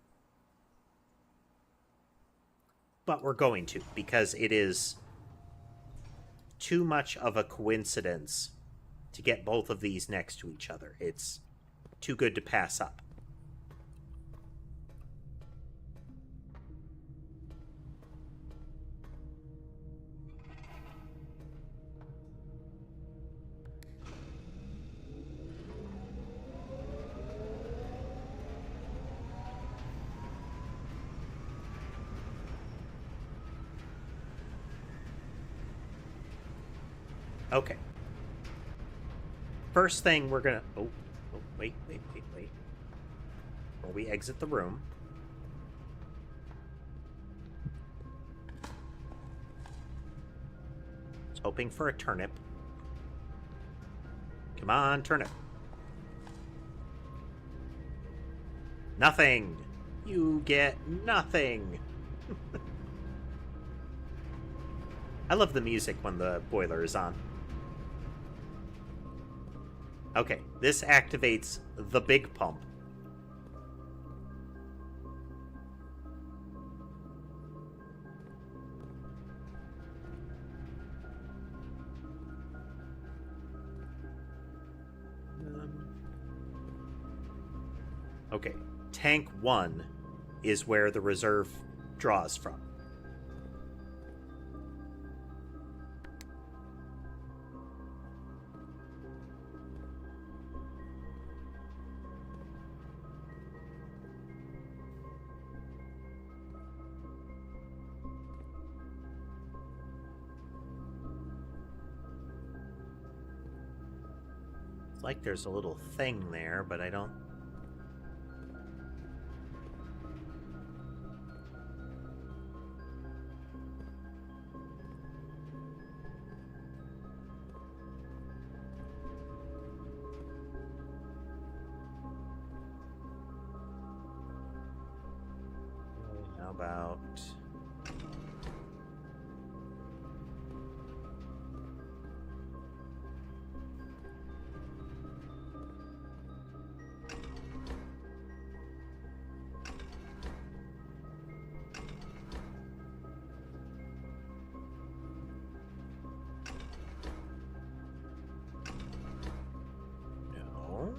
But we're going to, because it is too much of a coincidence to get both of these next to each other. It's too good to pass up. Okay. First thing we're gonna... Oh, wait. Before we exit the room. I was hoping for a turnip. Come on, turnip. Nothing! You get nothing! I love the music when the boiler is on. Okay, this activates the big pump. Okay, tank 1 is where the reserve draws from. It's like there's a little thing there, but I don't... How about... No.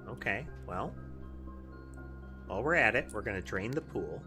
Okay, well, while we're at it, we're going to drain the pool.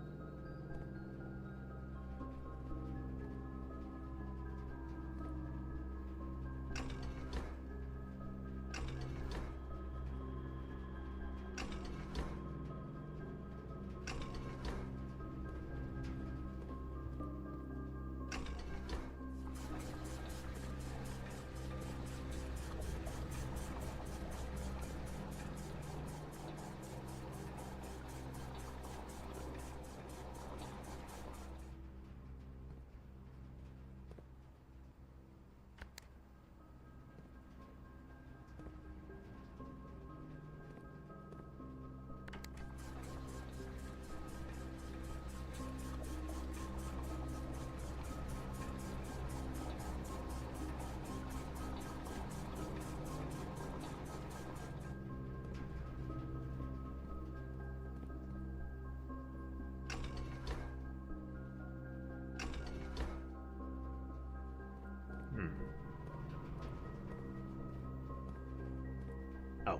Oh.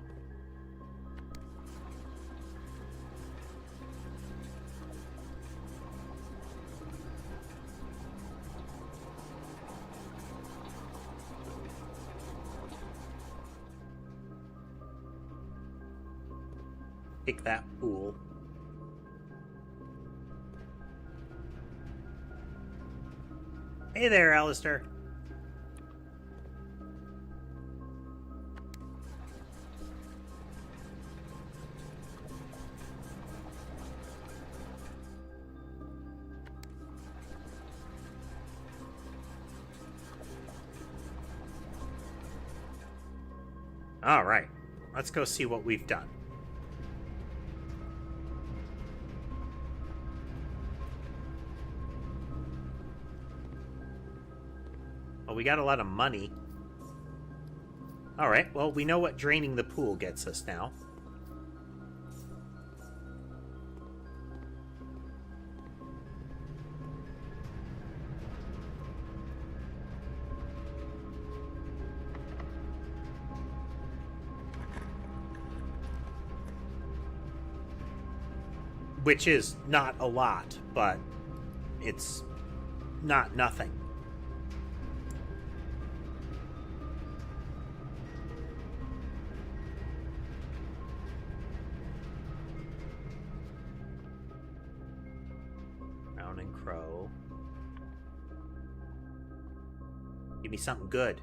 Pick that pool. Hey there, Alistair. All right. Let's go see what we've done. Well, we got a lot of money. All right. Well, we know what draining the pool gets us now. Which is not a lot, but it's not nothing. Brown and Crow. Give me something good.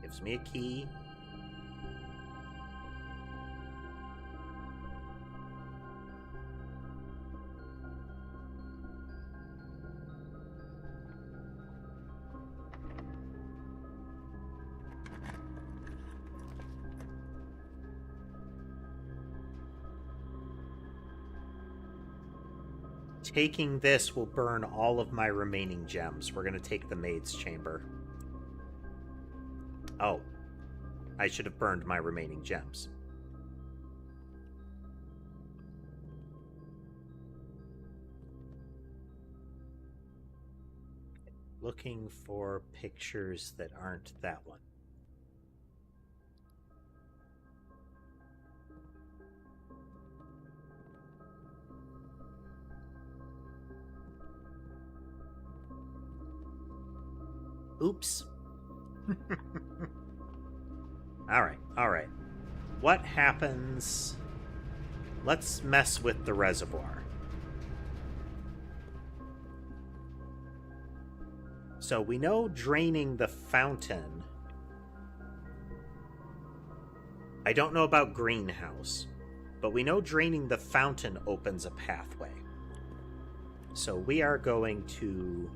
Gives me a key. Taking this will burn all of my remaining gems. We're going to take the maid's chamber. Oh. I should have burned my remaining gems. Looking for pictures that aren't that one. Oops. Alright. What happens? Let's mess with the reservoir. So we know draining the fountain. I don't know about greenhouse, but we know draining the fountain opens a pathway. So we are going to...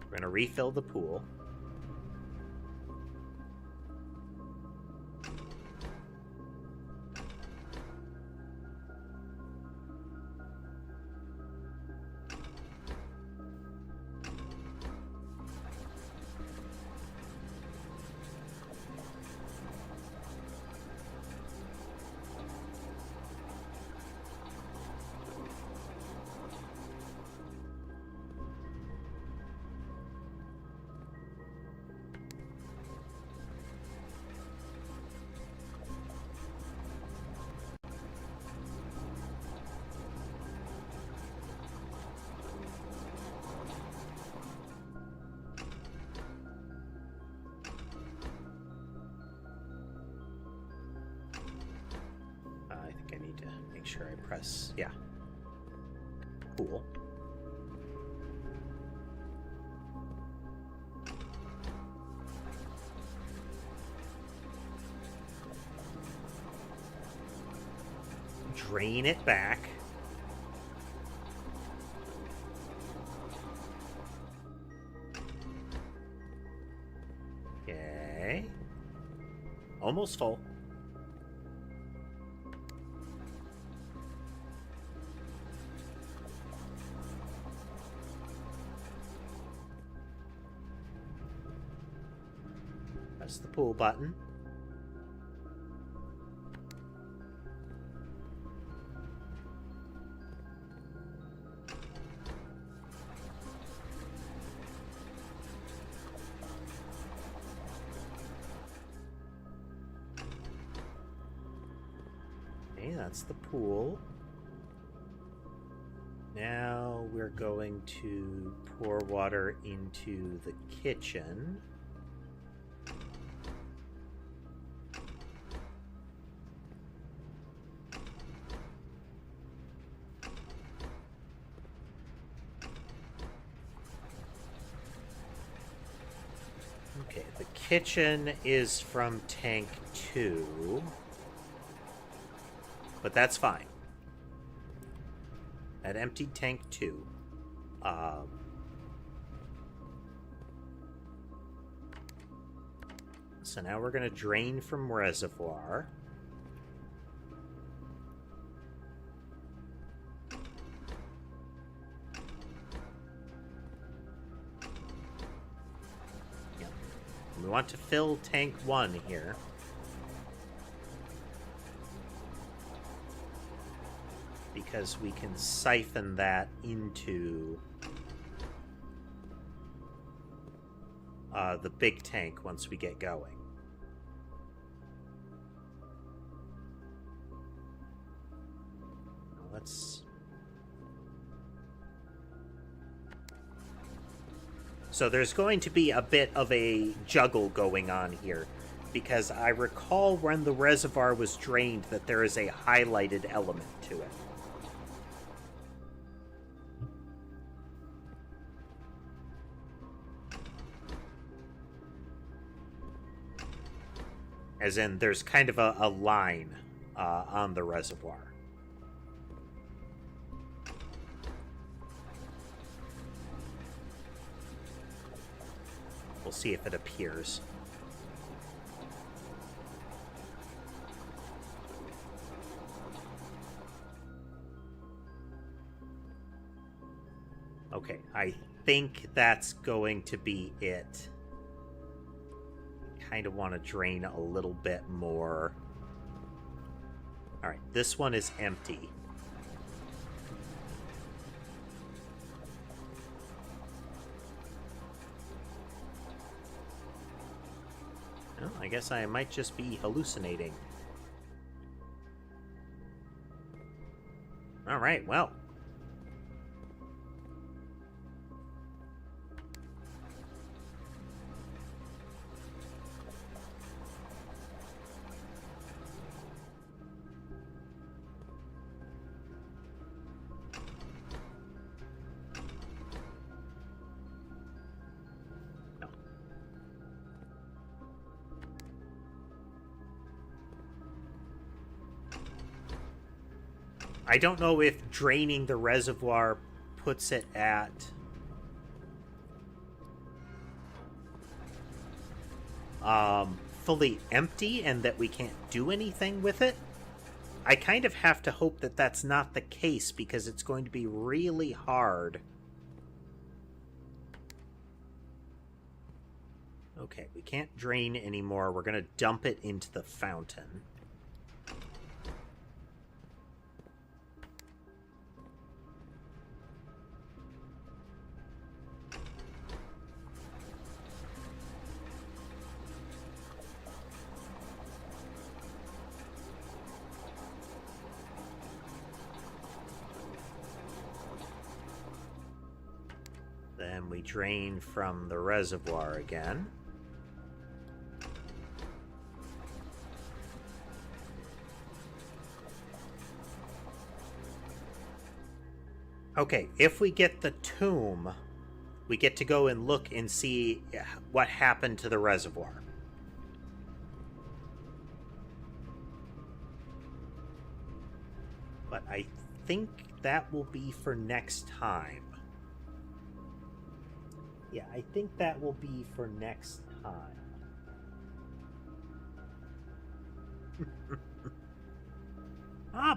We're going to refill the pool. Sure I press, yeah. Cool. Drain it back. Okay. Almost full. Press the pool button. Okay, that's the pool. Now we're going to pour water into the kitchen. Okay, the kitchen is from tank 2. But that's fine. That emptied tank 2. So now we're going to drain from reservoir. Yep. We want to fill tank 1 here. Because we can siphon that into the big tank once we get going. Let's... So there's going to be a bit of a juggle going on here, because I recall when the reservoir was drained that there is a highlighted element to it. As in, there's kind of a line on the reservoir. We'll see if it appears. Okay, I think that's going to be it. Kind of want to drain a little bit more. Alright, this one is empty. Well, I guess I might just be hallucinating. Alright, well. I don't know if draining the reservoir puts it at fully empty and that we can't do anything with it. I kind of have to hope that that's not the case, because it's going to be really hard. Okay, we can't drain anymore. We're going to dump it into the fountain. Then we drain from the reservoir again. Okay, if we get the tomb, we get to go and look and see what happened to the reservoir. But I think that will be for next time. Yeah, I think that will be for next time.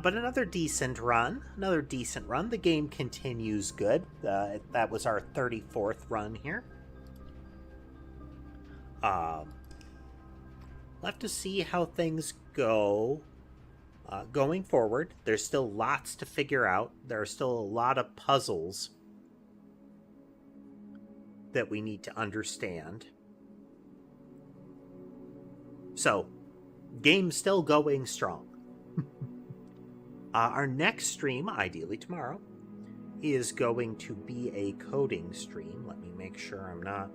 But another decent run. Another decent run. The game continues good. That was our 34th run here. We'll have to see how things go going forward. There's still lots to figure out. There are still a lot of puzzles that we need to understand. So, game's still going strong. Our next stream, ideally tomorrow, is going to be a coding stream. Let me make sure I'm not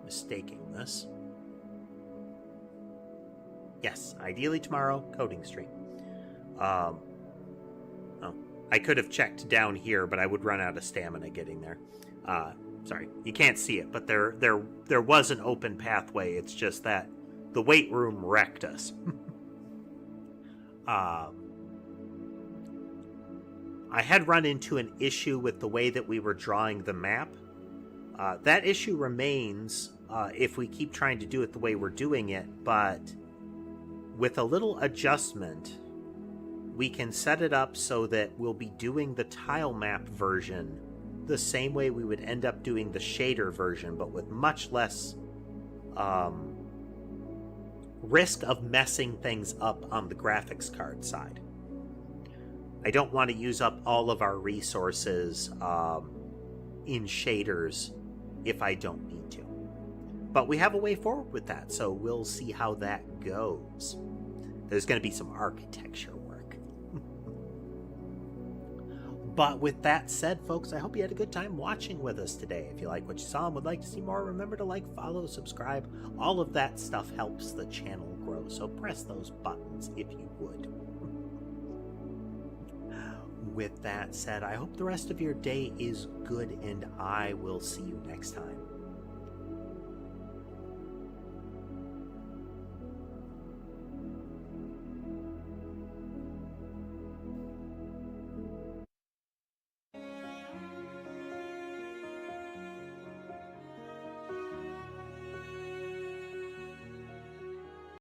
mistaking this. Yes, ideally tomorrow, coding stream. Oh, I could have checked down here, but I would run out of stamina getting there. Sorry, you can't see it, but there was an open pathway. It's just that the weight room wrecked us. I had run into an issue with the way that we were drawing the map. That issue remains if we keep trying to do it the way we're doing it, but with a little adjustment, we can set it up so that we'll be doing the tile map version the same way we would end up doing the shader version, but with much less risk of messing things up on the graphics card side. I don't want to use up all of our resources in shaders if I don't need to. But we have a way forward with that, so we'll see how that goes. There's going to be some architecture work. But with that said, folks, I hope you had a good time watching with us today. If you like what you saw and would like to see more, remember to like, follow, subscribe. All of that stuff helps the channel grow, so press those buttons if you would. With that said, I hope the rest of your day is good, and I will see you next time.